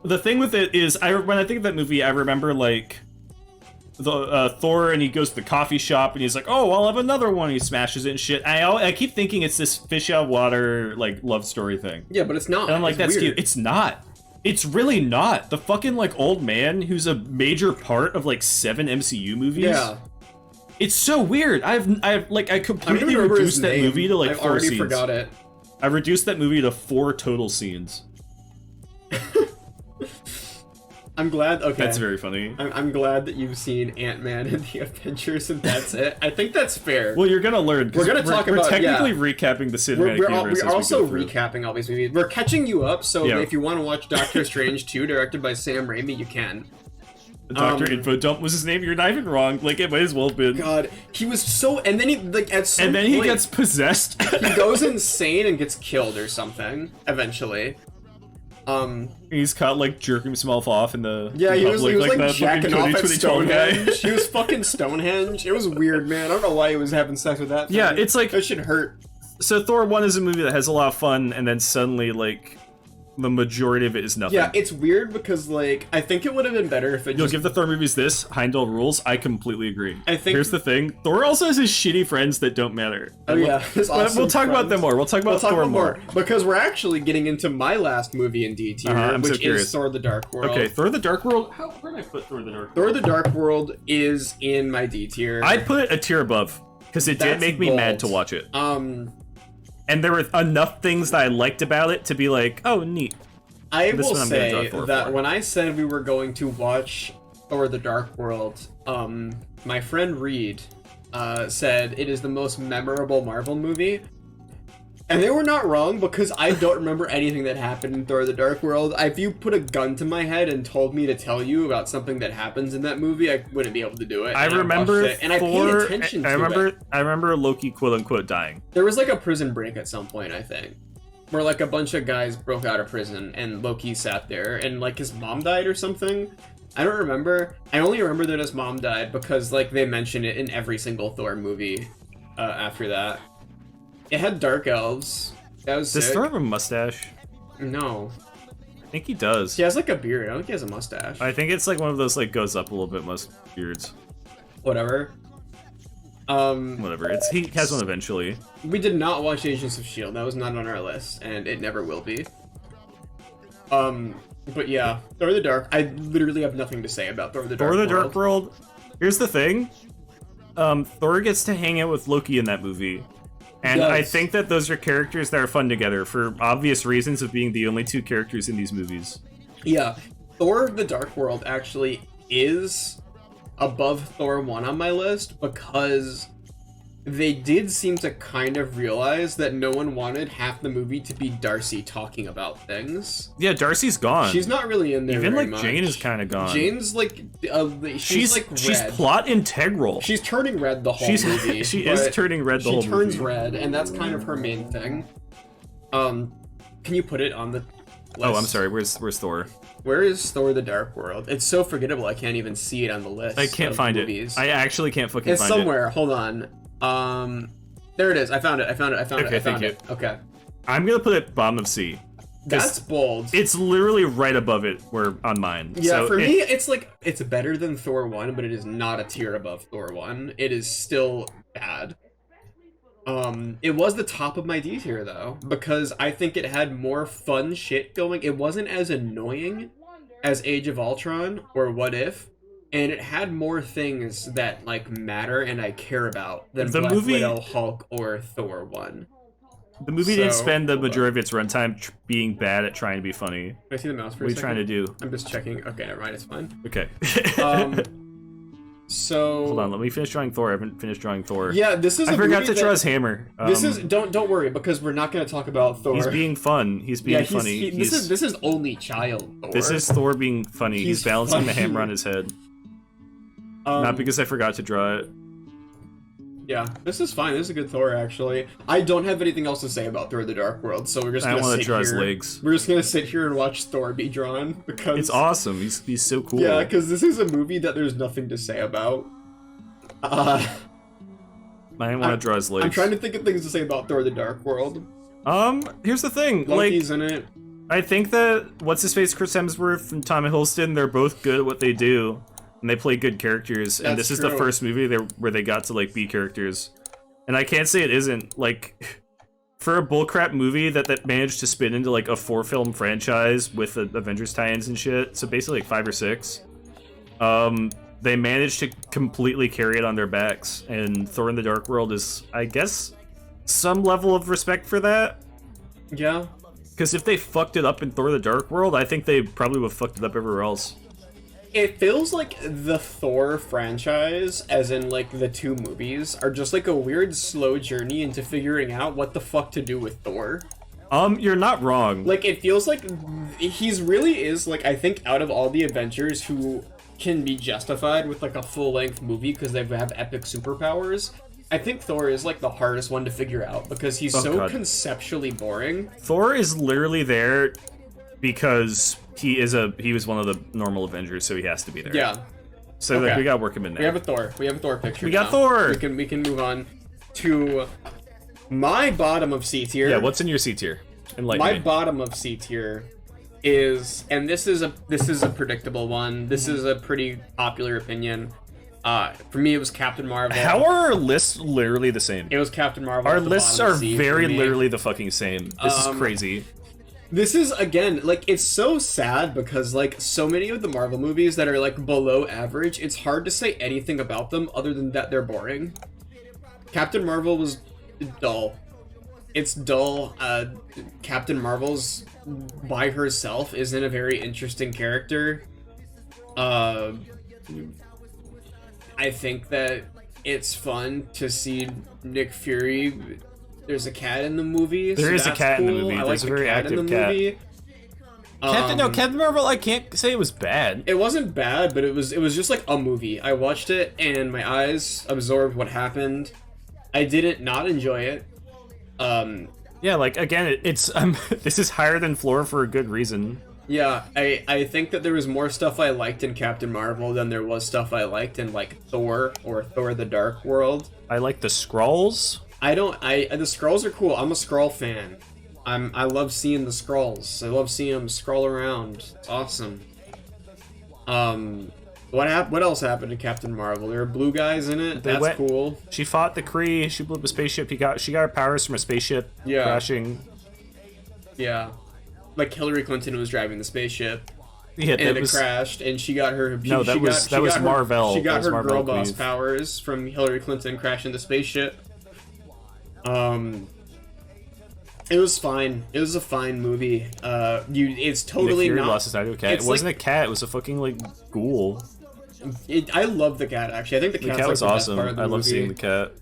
the thing with it is, when I think of that movie, I remember like the Thor, and he goes to the coffee shop, and he's like, "Oh, I'll have another one." He smashes it and shit. I keep thinking it's this fish out of water like love story thing. Yeah, but it's not. And I'm like, it's that's weird. cute. It's not. It's really not. The fucking like old man who's a major part of like 7 MCU movies. Yeah. It's so weird. I completely remember his reduced that name. movie to like I've 4 already scenes. forgot it. I reduced that movie to 4 total scenes. I'm glad. Okay, That's very funny. I'm glad that you've seen Ant-Man and the Avengers, and that's it. I think that's fair. Well, you're gonna learn. We're gonna talk about. We're technically yeah. recapping the cinematic We're universe. we're as also we go through. recapping all these movies. We're catching you up, so Yeah. if you want to watch Doctor Strange 2, directed by Sam Raimi, you can. Dr. Info Dump was his name. You're not even wrong. Like, it might as well have been. God, he was so. And then he like at some And then point, he gets possessed. he goes insane and gets killed or something. Eventually. He's caught like jerking himself off in the Yeah, he was like the jacking fucking off Cody at 2012 guy. Stonehenge. He was fucking Stonehenge. It was weird, man. I don't know why he was having sex with that thing. Yeah, it's like- that should hurt. So Thor 1 is a movie that has a lot of fun, and then suddenly like the majority of it is nothing. Yeah, it's weird because like I think it would have been better if it You'll just give the Thor movies this Heimdall rules. I completely agree. I think- Here's the thing: Thor also has his shitty friends that don't matter. Oh yeah, his But awesome we'll talk about friends. them more. We'll talk about Thor more. because we're actually getting into my last movie in D tier, I'm so which curious. is Thor: The Dark World. Okay, Thor: The Dark World. Where did I put Thor: The Dark World? Thor: The Dark World is in my D tier. I put it a tier above because it did That's make me mad to bold. watch it, um and there were enough things that I liked about it to be like, oh, neat. I This will one I'm gonna draw say Thor that for. when I said we were going to watch Thor: The Dark World, my friend Reed said it is the most memorable Marvel movie. And they were not wrong, because I don't remember anything that happened in Thor: The Dark World. If you put a gun to my head and told me to tell you about something that happens in that movie, I wouldn't be able to do it. I And remember watched it, and I paid Thor. attention I to remember. it. I remember Loki, quote unquote, dying. There was like a prison break at some point, I think, where like a bunch of guys broke out of prison and Loki sat there and like his mom died or something. I don't remember. I only remember that his mom died because like they mention it in every single Thor movie after that. It had dark elves. That was Does sick. Thor have a mustache? No. I think he does. He has like a beard. I don't think he has a mustache. I think it's like one of those like goes up a little bit beards. Whatever. Whatever. He has one eventually. We did not watch Agents of S.H.I.E.L.D. That was not on our list, and it never will be. But yeah, Thor: The Dark. I literally have nothing to say about Thor: The Dark Thor: The World. Dark World. Here's the thing. Thor gets to hang out with Loki in that movie. And I Yes. think that those are characters that are fun together for obvious reasons of being the only 2 characters in these movies. Yeah, Thor: The Dark World actually is above Thor 1 on my list because they did seem to kind of realize that no one wanted half the movie to be Darcy talking about things. Yeah, Darcy's gone. She's not really in there Even very like much. Jane is kind of gone. Jane's like she's like red. she's plot integral. She's turning red the whole She's movie. she is but turning red the whole She movie. turns red, and that's kind of her main thing. Can you put it on the Oh, I'm sorry. Where's Thor? Where is Thor: The Dark World? It's so forgettable. I can't even see it on the list. I can't find movies. it. I actually can't fucking it's find it. It's somewhere. Hold on. There it is. I found it. Okay, thank you. Okay. I'm gonna put it bottom of C. That's bold. It's literally right above it. Where on mine. Yeah, so for me, it's like it's better than Thor 1, but it is not a tier above Thor 1. It is still bad. It was the top of my D tier though, because I think it had more fun shit going. It wasn't as annoying as Age of Ultron or What If, and it had more things that like matter and I care about than the Black movie, Widow, Hulk, or Thor 1. The movie didn't spend the majority of its runtime being bad at trying to be funny. Can I see the mouse for a second? What are you trying to do? I'm just checking. Okay, never mind. It's fine. Okay. So hold on, let me finish drawing Thor. I haven't finished drawing Thor. Yeah, this is. I forgot to draw his hammer. This is don't worry because we're not going to talk about Thor. He's being fun. He's being funny. This is only child Thor. This is Thor being funny. He's balancing funny. The hammer on his head. Not because I forgot to draw it. Yeah, this is fine. This is a good Thor, actually. I don't have anything else to say about Thor: The Dark World, so we're just gonna sit here. His legs. We're just gonna sit here and watch Thor be drawn because it's awesome. He's so cool. Yeah, because this is a movie that there's nothing to say about. I want to draw his legs. I'm trying to think of things to say about Thor: The Dark World. Here's the thing. Loki's in it. I think that what's his face, Chris Hemsworth and Tom Hiddleston, they're both good at what they do. And they play good characters, and this is the first movie where they got to like be characters, and I can't say it isn't like for a bullcrap movie that managed to spin into like a 4-film franchise with the Avengers tie-ins and shit. So basically like 5 or 6. They managed to completely carry it on their backs, and Thor: In the Dark World is, I guess, some level of respect for that. Yeah. Because if they fucked it up in Thor: The Dark World, I think they probably would have fucked it up everywhere else. It feels like the Thor franchise, as in like the 2 movies, are just like a weird slow journey into figuring out what the fuck to do with Thor. You're not wrong. Like, it feels like he's really is, like, I think out of all the Avengers who can be justified with like a full-length movie because they have epic superpowers, I think Thor is like the hardest one to figure out because he's conceptually boring. Thor is literally there because he was one of the normal Avengers, so he has to be there. Yeah. So like we gotta work him in there. We have a Thor picture. We got Thor. We can move on to my bottom of C tier. Yeah, what's in your C tier? Enlighten me. Bottom of C tier is, and this is a predictable one. This is a pretty popular opinion. For me, it was Captain Marvel. How are our lists literally the same? It was Captain Marvel. Our lists are very literally the fucking same. This is crazy. This is, again, like, it's so sad because, like, so many of the Marvel movies that are, like, below average, it's hard to say anything about them other than that they're boring. Captain Marvel was dull. It's dull. Captain Marvel's, by herself, isn't a very interesting character. I think that it's fun to see Nick Fury. There's a cat in the movie. There is a cat in the movie. There's a very active cat. Captain Marvel, I can't say it was bad. It wasn't bad, but it was just like a movie. I watched it and my eyes absorbed what happened. I didn't not enjoy it. Yeah, like again, it's this is higher than Floor for a good reason. Yeah, I think that there was more stuff I liked in Captain Marvel than there was stuff I liked in like Thor or Thor: The Dark World. I like the Skrulls. The Skrulls are cool. I'm a Skrull fan. I love seeing the Skrulls. I love seeing them scroll around. It's awesome. What else happened to Captain Marvel? There were blue guys in it. That's cool. She fought the Kree. She blew up a spaceship. She got her powers from a spaceship crashing. Yeah. Like Hillary Clinton was driving the spaceship. Yeah, and it crashed, and she got her. That was Marvel. She got her girl boss powers from Hillary Clinton crashing the spaceship. It was fine. It was a fine movie. It's totally Nick Fury not. Lost his eye to a cat. It wasn't a cat. It was a fucking like ghoul. I love the cat actually. I think the cat was awesome. I love seeing the cat.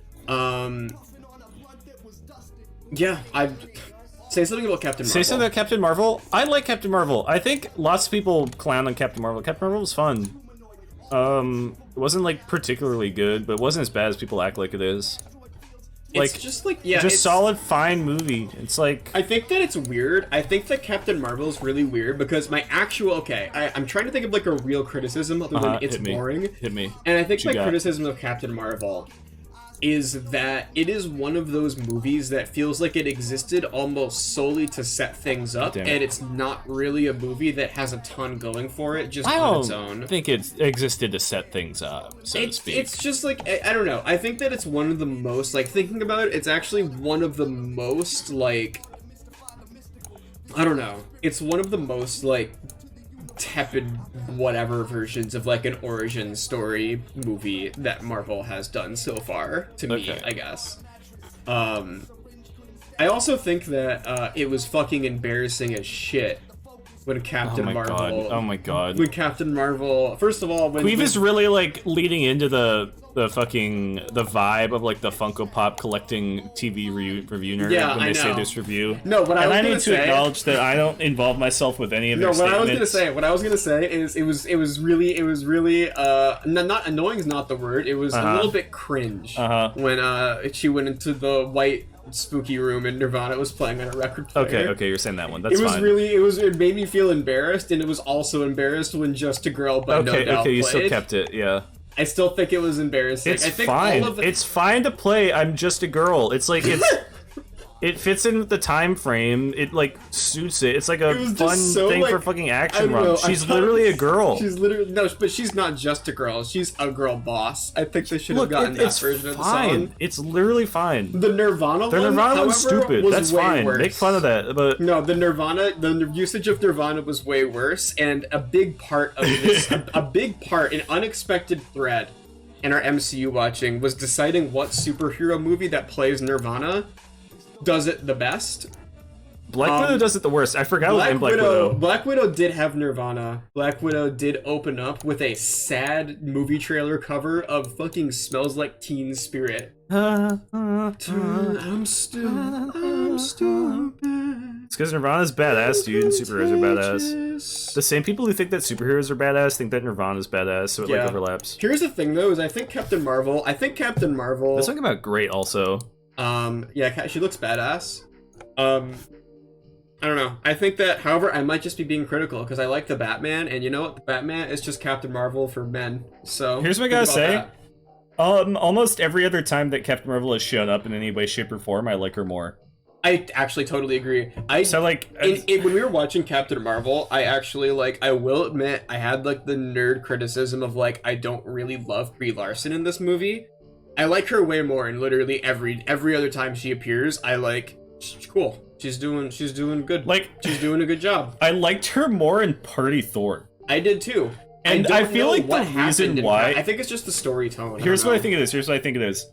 Yeah, say something about Captain Marvel. Say something about Captain Marvel. I like Captain Marvel. I think lots of people clown on Captain Marvel. Captain Marvel was fun. It wasn't like particularly good, but it wasn't as bad as people act like it is. It's just like, yeah, just it's solid, fine movie. It's like, I think that it's weird. I think that Captain Marvel is really weird because my actual I'm trying to think of like a real criticism other than it's boring. Hit me. And I think What my you got? criticism of Captain Marvel is that it is one of those movies that feels like it existed almost solely to set things up, Damn it. and it's not really a movie that has a ton going for it just I on don't its own. think it existed to set things up, so to speak. It's just like, I don't know. I think that it's one of the most, like, thinking about it, it's actually one of the most, like, I don't know. It's one of the most, like, tepid whatever versions of, like, an origin story movie that Marvel has done so far, to me, I guess. I also think that it was fucking embarrassing as shit when Captain Marvel... Oh my god. When Captain Marvel... First of all, when... Qweave is really, like, leading into the vibe of, like, the Funko Pop collecting TV review nerd when they say this review. No, what I was and I gonna need say, to acknowledge that I don't involve myself with any of their what statements. I was gonna say is it was really not annoying is not the word. It was a little bit cringe when she went into the white spooky room and Nirvana was playing on a record player. Okay, you're saying that one. That's fine. It made me feel embarrassed, and it was also embarrassed when Just a Girl by No Doubt you played. still kept it, yeah. I still think it was embarrassing. It's I think fine. All of It's fine to play I'm Just a Girl. It's like, it fits in with the time frame. It, like, suits it. It's like a fun thing for fucking action run. She's literally a girl. She's literally... No, but she's not just a girl. She's a girl boss. I think they should have gotten that version of the song. It's literally fine. The Nirvana one's however, stupid. was That's way fine. worse. Make fun of that. But no, the usage of Nirvana was way worse, and a big part of this, an unexpected thread in our MCU watching was deciding what superhero movie that plays Nirvana does it the best. Black Widow does it the worst. I forgot what Black Widow. Black Widow did have Nirvana. Black Widow did open up with a sad movie trailer cover of fucking Smells Like Teen Spirit. I'm still It's because Nirvana's badass, dude, and superheroes are badass. The same people who think that superheroes are badass think that Nirvana's badass, so it like overlaps. Here's the thing though, is I think Captain Marvel... Let's talk about great also. Yeah, she looks badass. I don't know. I think that, however, I might just be being critical because I like the Batman, and you know what? The Batman is just Captain Marvel for men. So here's what I gotta say. Almost every other time that Captain Marvel has shown up in any way, shape, or form, I like her more. I actually totally agree. When we were watching Captain Marvel, I actually, like, I will admit, I had, like, the nerd criticism of, like, I don't really love Brie Larson in this movie. I like her way more, and literally every other time she appears, I like, she's cool. She's doing good. Like, she's doing a good job. I liked her more in Party Thor. I did too. And I feel like the reason why... I think it's just the story tone. Here's what I think it is.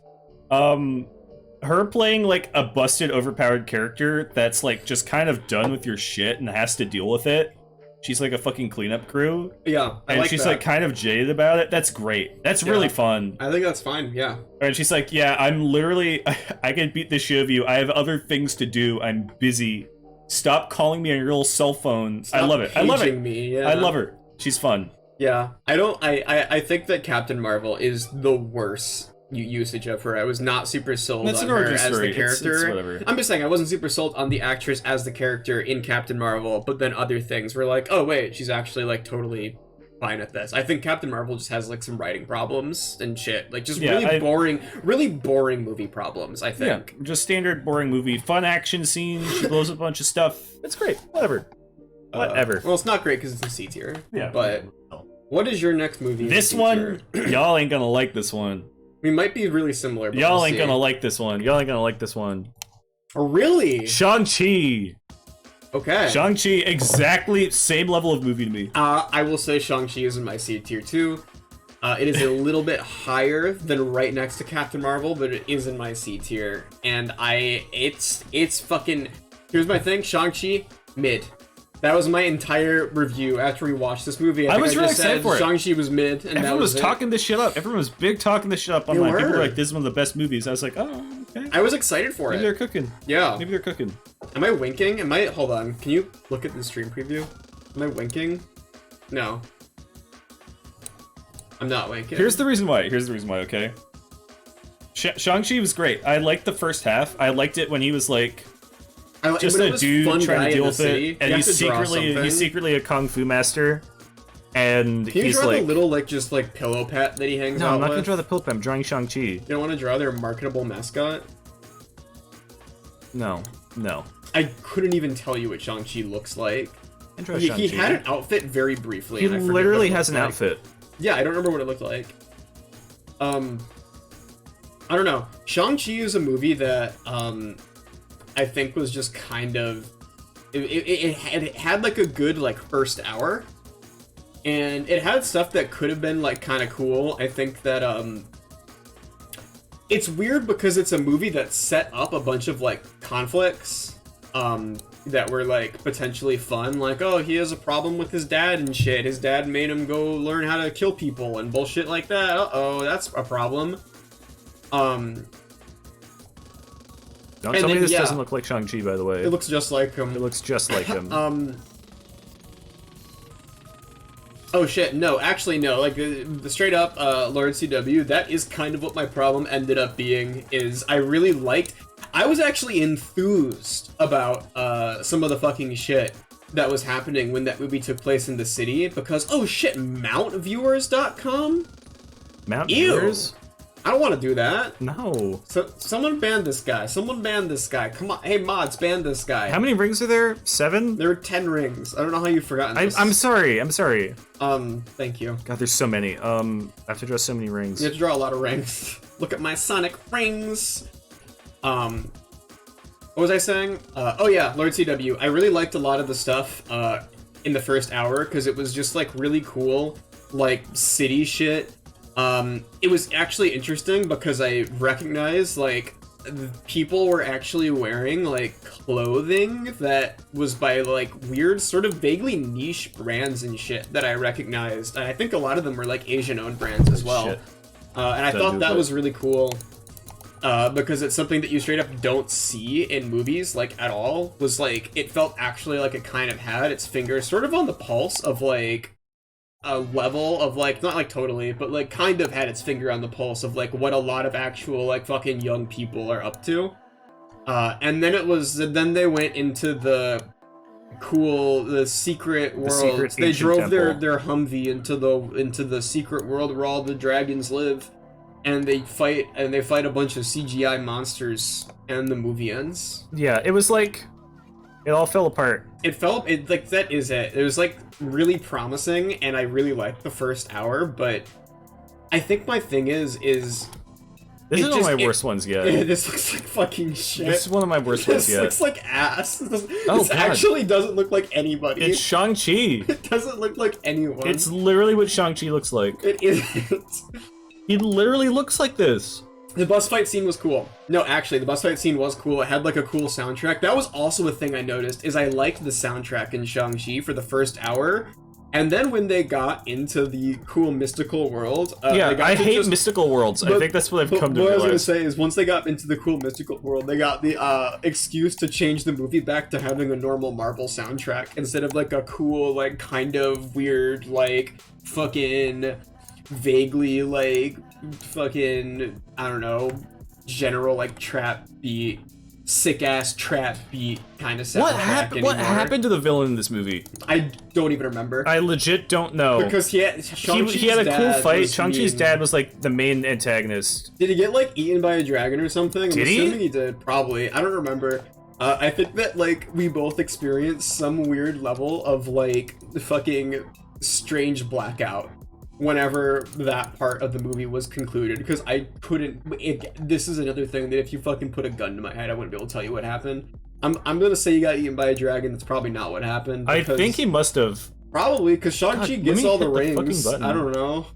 Her playing, like, a busted, overpowered character that's, like, just kind of done with your shit and has to deal with it. She's like a fucking cleanup crew. Yeah, and she's like kind of jaded about it. That's great. That's really fun. I think that's fine, yeah. And she's like, yeah, I'm literally... I can beat the shit of you. I have other things to do. I'm busy. Stop calling me on your little cell phone. I love it. I love it. I love her. She's fun. Yeah. I think that Captain Marvel is the worst usage of her. I was not super sold on her as the character. It's whatever. I'm just saying I wasn't super sold on the actress as the character in Captain Marvel, but then other things were like, oh wait, she's actually like totally fine at this. I think Captain Marvel just has like some writing problems and shit. Like just really boring movie problems, I think. Yeah, just standard boring movie. Fun action scenes, she blows up a bunch of stuff. It's great. Whatever. Well, it's not great because it's in C tier. Yeah. But what is your next movie? This one, y'all ain't gonna like this one. We might be really similar, but y'all ain't gonna like this one. Y'all ain't gonna like this one. Oh, really? Shang-Chi. Okay. Shang-Chi, exactly same level of movie to me. I will say Shang-Chi is in my C tier too. It is a little bit higher than right next to Captain Marvel, but it is in my C tier. And it's fucking... Here's my thing, Shang-Chi, mid. That was my entire review after we watched this movie. I was really excited for it. Shang-Chi was mid, and everyone was talking this shit up. Everyone was big talking this shit up online. People were like, this is one of the best movies. I was like, oh, okay. I was excited for it. Maybe they're cooking. Yeah. Maybe they're cooking. Am I winking? Hold on. Can you look at the stream preview? Am I winking? No. I'm not winking. Here's the reason why, okay? Shang-Chi was great. I liked the first half. I liked it when he was like just when it a was dude fun trying guy to in deal the with city. it, and You have to draw something. he's secretly a kung fu master, and Can you he's draw like, the little like just like pillow pet that he hangs no, out I'm not with? gonna draw the Pilp. I'm drawing Shang-Chi. You don't want to draw their marketable mascot? No. I couldn't even tell you what Shang-Chi looks like. I draw He Shang-Chi. had an outfit very briefly. He and I forget literally what it has an looked like. outfit. Yeah, I don't remember what it looked like. I don't know. Shang-Chi is a movie that I think was just kind of it had like a good like first hour, and it had stuff that could have been like kind of cool. I think that it's weird because it's a movie that set up a bunch of like conflicts that were like potentially fun, like, oh, he has a problem with his dad and shit, his dad made him go learn how to kill people and bullshit like that. Uh-oh, that's a problem. Don't tell me this doesn't look like Shang-Chi, by the way. It looks just like him. It looks just like him. Oh shit, no, actually no, like, the straight up, Lord CW, that is kind of what my problem ended up being, is I really liked, I was actually enthused about, some of the fucking shit that was happening when that movie took place in the city, because, oh shit, mountviewers.com? Mount Ew. Viewers? I don't want to do that. No. So, someone ban this guy. Someone ban this guy. Come on. Hey, mods, ban this guy. How many rings are there? 7? There are 10 rings. I don't know how you've forgotten this. I'm sorry. Thank you. God, there's so many. I have to draw so many rings. You have to draw a lot of rings. Look at my Sonic rings. What was I saying? Oh yeah, Lord CW. I really liked a lot of the stuff, in the first hour, because it was just, like, really cool, like, city shit. It was actually interesting because I recognized, like, people were actually wearing, like, clothing that was by, like, weird, sort of vaguely niche brands and shit that I recognized. And I think a lot of them were, like, Asian-owned brands as well. Shit. And I thought that was really cool. Because it's something that you straight up don't see in movies, like, at all. Was, like, it felt actually like it kind of had its fingers sort of on the pulse of, like, a level of, like, not like totally, but like kind of had its finger on the pulse of like what a lot of actual like fucking young people are up to. And then they went into the secret world. They drove their Humvee into the secret world where all the dragons live, and they fight a bunch of CGI monsters, and the movie ends. Yeah, it was like it all fell apart. That is it. It was like really promising, and I really liked the first hour, but I think my thing is this is one of my worst ones yet. This looks like fucking shit. This is one of my worst ones yet. This looks like ass. This God. actually doesn't look like anybody. It's Shang-Chi. It doesn't look like anyone. It's literally what Shang-Chi looks like. It isn't. He literally looks like this. The bus fight scene was cool. No, actually, the bus fight scene was cool. It had, like, a cool soundtrack. That was also a thing I noticed, is I liked the soundtrack in Shang-Chi for the first hour. And then when they got into the cool mystical world... I hate mystical worlds. I think that's what I've come to realize. What I was going to say is, once they got into the cool mystical world, they got the excuse to change the movie back to having a normal Marvel soundtrack, instead of, like, a cool, like, kind of weird, like, fucking... vaguely, like, fucking, I don't know, general, like, trap beat, sick-ass trap beat kind of soundtrack. What happened to the villain in this movie? I don't even remember. I legit don't know. Because he had a cool fight. Shang-Chi's dad was, like, the main antagonist. Did he get, like, eaten by a dragon or something? Did I'm assuming he did, probably. I don't remember. I think that, like, we both experienced some weird level of, like, fucking strange blackout whenever that part of the movie was concluded, because I couldn't... this is another thing that if you fucking put a gun to my head, I wouldn't be able to tell you what happened. I'm gonna say he got eaten by a dragon. That's probably not what happened. I think he must have. Probably, because Shang-Chi gets all the rings. I don't know.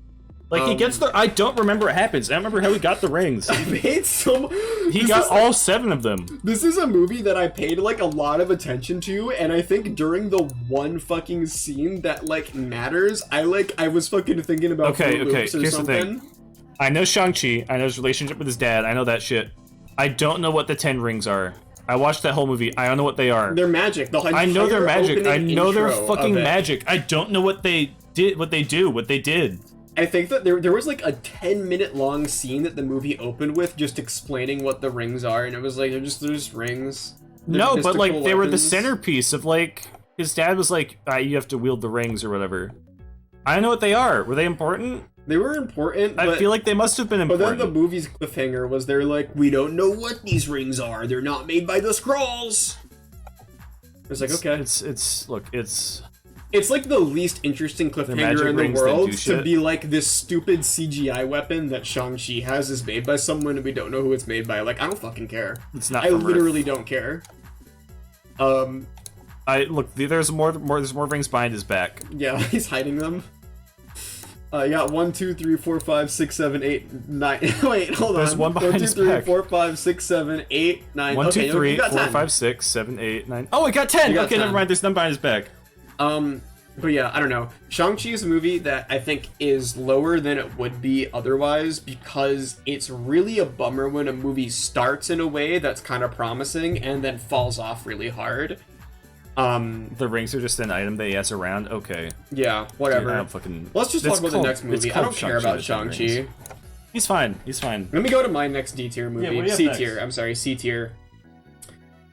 Like, he gets the... I don't remember what happens. I don't remember how he got the rings. He got all 7 of them. This is a movie that I paid, like, a lot of attention to, and I think during the one fucking scene that, like, matters, I was fucking thinking about Okay, here's something. the thing. I know Shang-Chi. I know his relationship with his dad. I know that shit. I don't know what the 10 rings are. I watched that whole movie. I don't know what they are. They're magic. I know they're magic. I know they're fucking magic. I don't know what they did. What they did. I think that there was like a 10-minute long scene that the movie opened with just explaining what the rings are, and it was like they're just rings. They're No, but like mystical they were the weapons. centerpiece of like his dad was like, you have to wield the rings or whatever. I don't know what they are. Were they important? They were important. I feel like they must have been But important. then the movie's cliffhanger was they're like, we don't know what these rings are. They're not made by the Skrulls. It's like, okay. It's like the least interesting cliffhanger in the world to be like this stupid CGI weapon that Shang-Chi has is made by someone and we don't know who it's made by. Like, I don't fucking care. It's not. I literally don't care. There's more rings behind his back. Yeah, he's hiding them. You got 1, 2, 3, 4, 5, 6, 7, 8, 9. Wait, hold on. There's one behind his back. 1, 2, 3, 4, 5, 6, 7, 8, 9. 1, 2, 3, 4, 10. 5, 6, 7, 8, 9. Oh, I got 10! Okay, 10. never mind. There's none behind his back. But yeah, I don't know. Shang-Chi is a movie that I think is lower than it would be otherwise because it's really a bummer when a movie starts in a way that's kind of promising and then falls off really hard. The rings are just an item that he has around. Okay. Yeah, whatever. Dude, I don't fucking... Let's just talk about the next movie. I don't care about Shang-Chi. He's fine. He's fine. Let me go to my next D tier movie. Yeah, what do you have C next? tier. I'm sorry, C tier.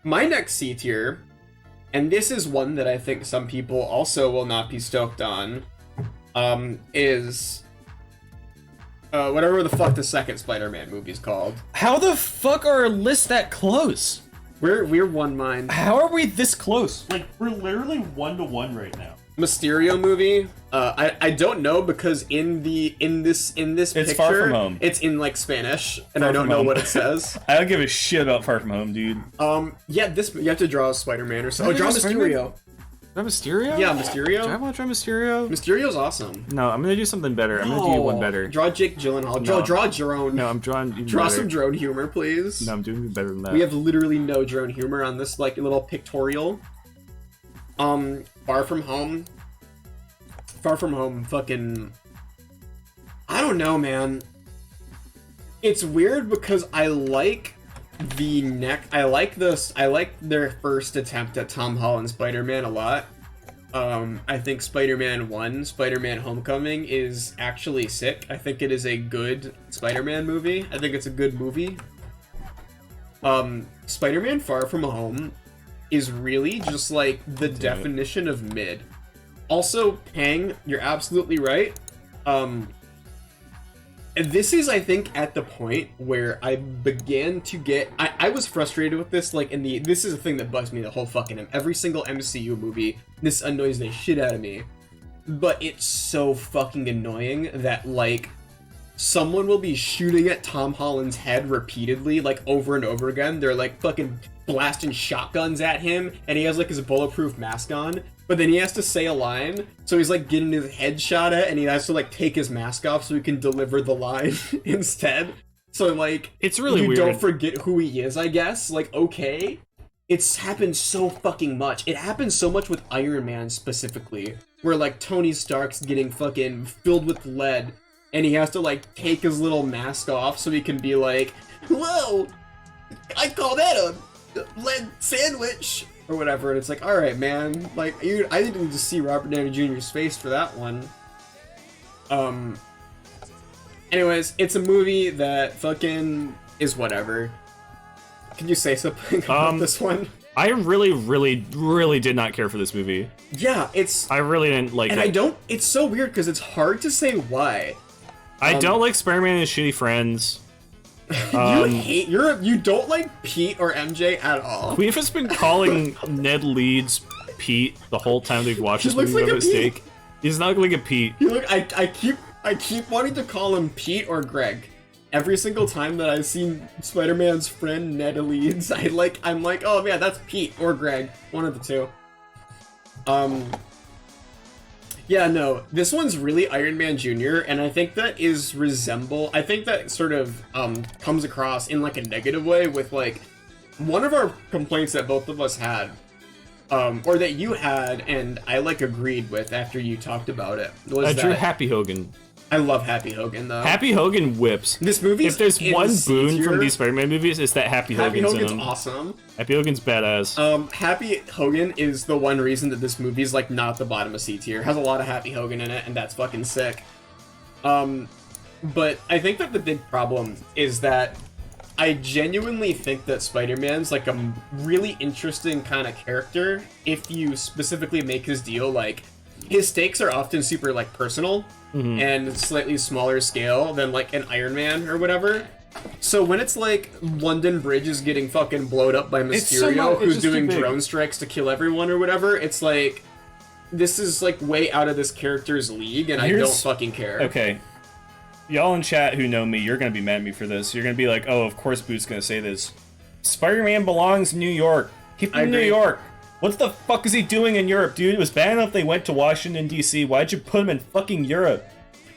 My next C tier, and this is one that I think some people also will not be stoked on, is whatever the fuck the second Spider-Man movie's called. How the fuck are our lists that close? We're one mind. How are we this close? Like, we're literally 1-1 right now. Mysterio movie. I don't know because in this It's picture, Far From Home. it's in like Spanish, and Far I don't From know Home. what it says. I don't give a shit about Far From Home, dude. Yeah, this you have to draw a Spider-Man or so. Can I Oh, draw draw Spider-Man? Mysterio. Draw Mysterio? Yeah, Do I Mysterio. want to draw Mysterio? Mysterio's awesome. No, I'm gonna do something better. I'm gonna do one better. Draw Jake Gyllenhaal. No. Draw drone. No, I'm drawing even Draw better. some drone humor, please. No, I'm doing better than that. We have literally no drone humor on this like little pictorial. Far From Home. Far From Home, fucking. I don't know, man. It's weird because I like I like their first attempt at Tom Holland Spider-Man a lot. I think Spider-Man 1, Spider-Man Homecoming is actually sick. I think it is a good Spider-Man movie. I think it's a good movie. Spider-Man Far From Home is really just like the definition of mid. Also, Pang, you're absolutely right. And this is, I think, at the point where I began to get... I was frustrated with this, like, this is a thing that bugs me the whole fucking... Every single MCU movie, this annoys the shit out of me. But it's so fucking annoying that, like, someone will be shooting at Tom Holland's head repeatedly, like, over and over again. They're, like, fucking blasting shotguns at him, and he has, like, his bulletproof mask on. But then he has to say a line, so he's like getting his head shot at, and he has to like take his mask off so he can deliver the line instead. So like, it's really weird. You don't forget who he is, I guess. Like, okay, it's happened so fucking much. It happens so much with Iron Man specifically, where like Tony Stark's getting fucking filled with lead, and he has to like take his little mask off so he can be like, "Whoa, I call that a lead sandwich." Or whatever, and it's like, all right, man. Like, I didn't just see Robert Downey Jr.'s face for that one. Anyways, it's a movie that fucking is whatever. Can you say something about this one? I really, really, really did not care for this movie. Yeah, it's. I really didn't like it. And I don't. It's so weird because it's hard to say why. I don't like Spider-Man and his shitty friends. You don't like Pete or MJ at all. Qweave has been calling Ned Leeds Pete the whole time they've watched this movie like by a mistake. Pete. He's not like a Pete. I keep wanting to call him Pete or Greg. Every single time that I've seen Spider-Man's friend Ned Leeds, I'm like, oh yeah, that's Pete or Greg, one of the two. Yeah, no, this one's really Iron Man Jr., and I think that I think that sort of comes across in like a negative way with like one of our complaints that both of us had, or that you had, and I like agreed with after you talked about it. Was Drew that Happy Hogan. I love Happy Hogan though. Happy Hogan whips. This movie. If there's one boon tier. from these Spider-Man movies, it's that Happy Hogan's in them. Awesome. Happy Hogan's badass. Happy Hogan is the one reason that this movie's like not at the bottom of C tier. Has a lot of Happy Hogan in it, and that's fucking sick. But I think that the big problem is that I genuinely think that Spider-Man's like a really interesting kind of character if you specifically make his deal like his stakes are often super like personal and slightly smaller scale than like an Iron Man or whatever. So when it's like London Bridge is getting fucking blowed up by Mysterio, who's doing drone strikes to kill everyone or whatever, it's like this is like way out of this character's league, and I don't fucking care. Okay. Y'all in chat who know me, you're gonna be mad at me for this. You're gonna be like, oh, of course Boot's gonna say this. Spider-Man belongs in New York. Keep him in New York. What the fuck is he doing in Europe, dude? It was bad enough they went to Washington, D.C. Why'd you put him in fucking Europe?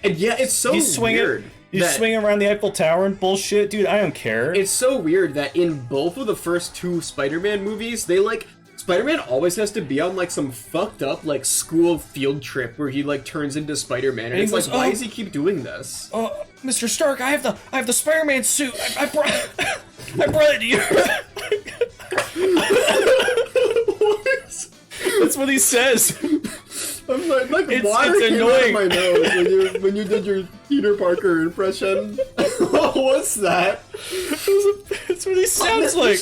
And yeah, it's so weird. He's swinging around the Eiffel Tower and bullshit, dude. I don't care. It's so weird that in both of the first two Spider-Man movies, they like... Spider-Man always has to be on like some fucked up like school field trip where he like turns into Spider-Man, and it's like, why does he keep doing this? Oh, Mr. Stark, I have the Spider-Man suit. I brought it to you. What? That's what he says. I'm like water came out of my nose when you did your Peter Parker impression. What's that? That's what he sounds like.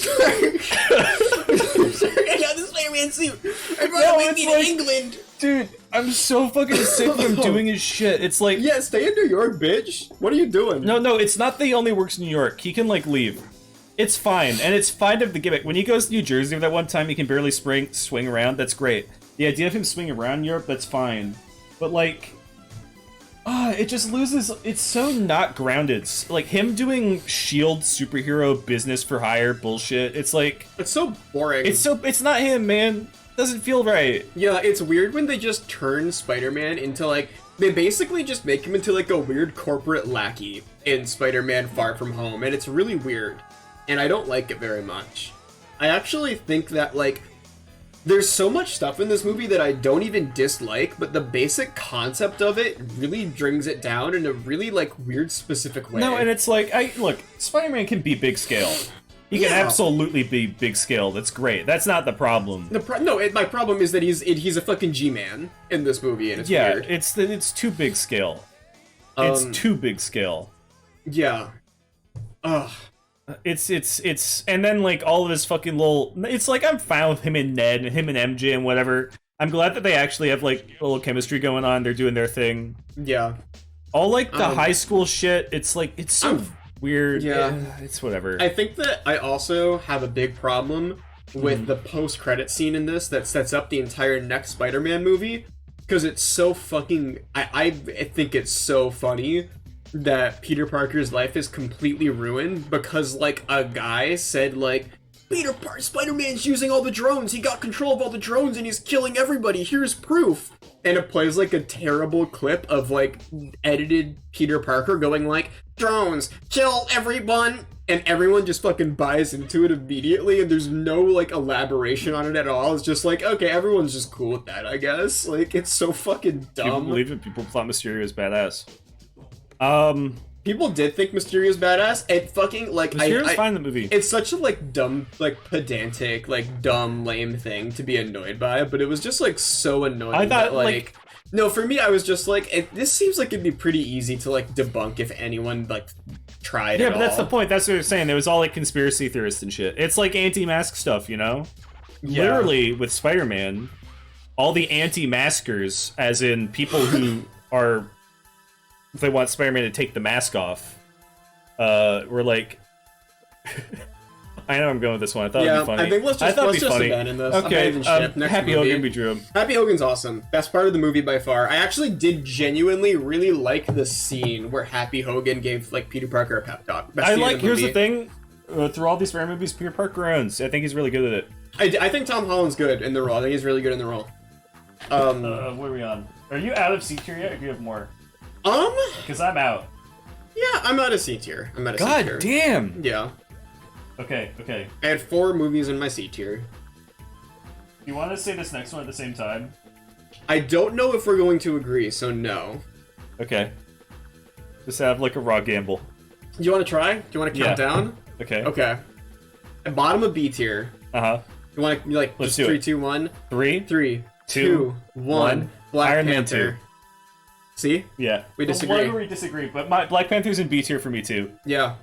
I got the Spider-Man suit. I brought it with me to England. Dude, I'm so fucking sick of him doing his shit. It's like... Yeah, stay in New York, bitch. What are you doing? No, it's not that he only works in New York. He can, like, leave. It's fine, and it's fine of the gimmick. When he goes to New Jersey that one time, he can barely swing around. That's great. The idea of him swinging around Europe, that's fine. But, like... it just loses... It's so not grounded. Like, him doing S.H.I.E.L.D. superhero business for hire bullshit, it's like... It's so boring. It's not him, man. Doesn't feel right. Yeah, it's weird when they just turn Spider-Man into, like... They basically just make him into, like, a weird corporate lackey in Spider-Man Far From Home, and it's really weird. And I don't like it very much. I actually think that, like... There's so much stuff in this movie that I don't even dislike, but the basic concept of it really brings it down in a really, like, weird, specific way. No, and it's like, look, Spider-Man can be big scale. He can absolutely be big scale. That's great. That's not the problem. My problem is that he's a fucking G-Man in this movie, and it's weird. It's too big scale. It's too big scale. Yeah. Ugh. It's and then like all of his fucking little, it's like I'm fine with him and Ned and him and MJ and whatever. I'm glad that they actually have like a little chemistry going on. They're doing their thing. Yeah. All like the high school shit. It's like it's so weird. Yeah. It's whatever. I think that I also have a big problem with the post-credit scene in this that sets up the entire next Spider-Man movie, because it's so fucking... I think it's so funny that Peter Parker's life is completely ruined because, like, a guy said, like, Spider-Man's using all the drones. He got control of all the drones and he's killing everybody. Here's proof. And it plays, like, a terrible clip of, like, edited Peter Parker going, like, drones, kill everyone. And everyone just fucking buys into it immediately, and there's no, like, elaboration on it at all. It's just like, okay, everyone's just cool with that, I guess. Like, it's so fucking dumb. People believe it. People thought Mysterio was badass. People did think Mysterio's badass. It fucking, like, Mysterio's fine in the movie. It's such a, like, dumb, like, pedantic, like, dumb, lame thing to be annoyed by, but it was just, like, so annoying. I thought, that, like... No, for me, I was just like, this seems like it'd be pretty easy to, like, debunk if anyone, like, tried Yeah, at but all. that's the point. That's what you're saying. It was all, like, conspiracy theorists and shit. It's like anti-mask stuff, you know? Yeah. Literally, with Spider-Man, all the anti-maskers, as in people who are... They want Spider-Man to take the mask off, were like... I know I'm going with this one. I thought it'd be funny. I think let's just abandon this. Okay, Happy Hogan, we drew him. Happy Hogan's awesome. Best part of the movie by far. I actually did genuinely really like the scene where Happy Hogan gave, like, Peter Parker a pep talk. Here's the thing, through all these Spider movies, Peter Parker owns. I think he's really good at it. I think Tom Holland's good in the role. I think he's really good in the role. What are we on? Are you out of C tier yet, or do you have more? Because I'm out. Yeah, I'm out of C tier. C tier. God damn! Yeah. Okay. I had 4 movies in my C tier. You want to say this next one at the same time? I don't know if we're going to agree, so no. Okay. Just have, like, a raw gamble. Do you want to try? Do you want to count down? Okay. Okay. At bottom of B tier. Uh-huh. You want to, like, Let's just do 3, it. 2, 1? 3, 3, 2, 1. Black Iron Man Panther. 2. See? Yeah. We disagree. Why do we disagree? But my Black Panther's in B tier for me too. Yeah.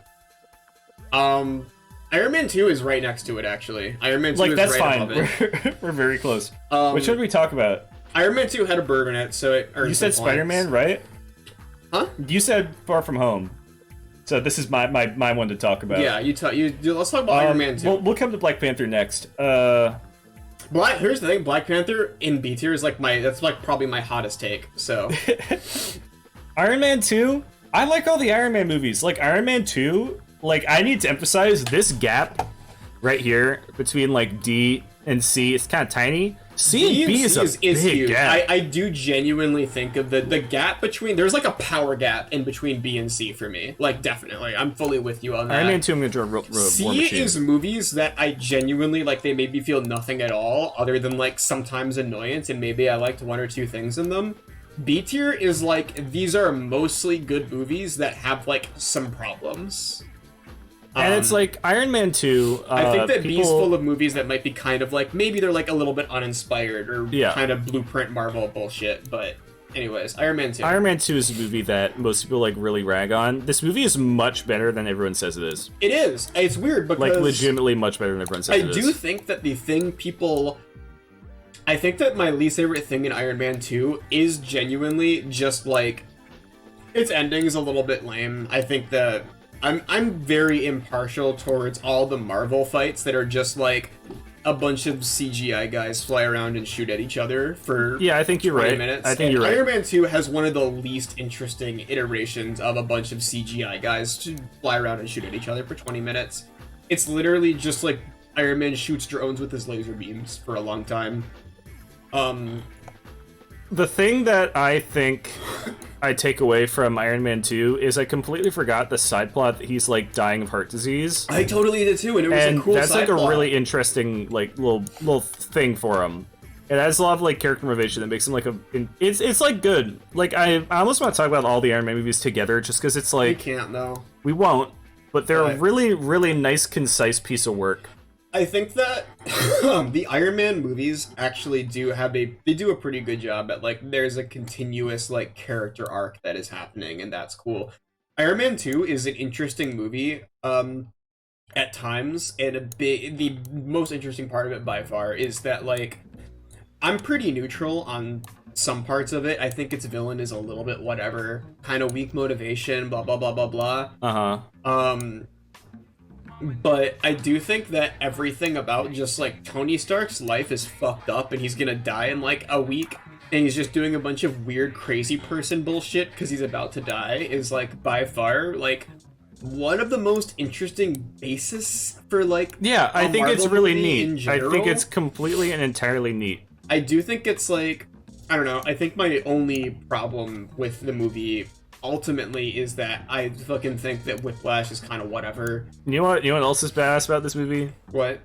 Iron Man 2 is right next to it, actually. Iron Man 2 Like, is that's right fine. above it. We're very close. Which one did we talk about? Iron Man 2 had a bird in it, so it earned You said some points. Spider-Man, right? Huh? You said Far From Home. So this is my one to talk about. Yeah, let's talk about Iron Man 2. We'll come to Black Panther next. Here's the thing, Black Panther in B tier is like that's like probably my hottest take, so. Iron Man 2, I like all the Iron Man movies. Like, Iron Man 2, like, I need to emphasize this gap right here between, like, D and C. It's kind of tiny. C and B is a big huge. gap. I do genuinely think of the gap between, there's like a power gap in between B and C for me. Like, definitely. I'm fully with you on that. Iron Man 2, I'm going to draw C War Machine. is movies that I genuinely, like, they made me feel nothing at all, other than, like, sometimes annoyance, and maybe I liked one or two things in them. B tier is, like, these are mostly good movies that have, like, some problems. And it's like Iron Man 2. I think that B's full of movies that might be kind of like, maybe they're like a little bit uninspired or kind of blueprint Marvel bullshit, but anyways, Iron Man 2. Iron Man 2 is a movie that most people like really rag on. This movie is much better than everyone says it is. It is. It's weird because like legitimately much better than everyone says it is. I do think that I think that my least favorite thing in Iron Man 2 is genuinely just like its ending is a little bit lame. I think that I'm very impartial towards all the Marvel fights that are just like a bunch of CGI guys fly around and shoot at each other for I think you're 20 right. minutes. I think you're right. Iron Man 2 has one of the least interesting iterations of a bunch of CGI guys to fly around and shoot at each other for 20 minutes. It's literally just like Iron Man shoots drones with his laser beams for a long time. The thing that I think I take away from Iron Man 2 is I completely forgot the side plot that he's like dying of heart disease. I totally did too, and it was a cool that's side like a plot. really interesting like little thing for him. It has a lot of like character motivation that makes him like it's like good. Like I almost want to talk about all the Iron Man movies together just because it's like We can't though. We won't, but they're a really nice concise piece of work. I think that the Iron Man movies actually do a pretty good job at like there's a continuous like character arc that is happening, and that's cool. Iron Man 2 is an interesting movie at times, and the most interesting part of it by far is that like I'm pretty neutral on some parts of it. I think its villain is a little bit whatever, kind of weak motivation, blah blah blah blah blah. But I do think that everything about just like Tony Stark's life is fucked up, and he's gonna die in like a week, and he's just doing a bunch of weird crazy person bullshit because he's about to die is like by far like one of the most interesting basis for like I think it's really neat. in I general. think it's completely and entirely neat. I do think it's like, I don't know, I think my only problem with the movie ultimately is that I fucking think that Whiplash is kind of whatever. You know what else is badass about this movie? What?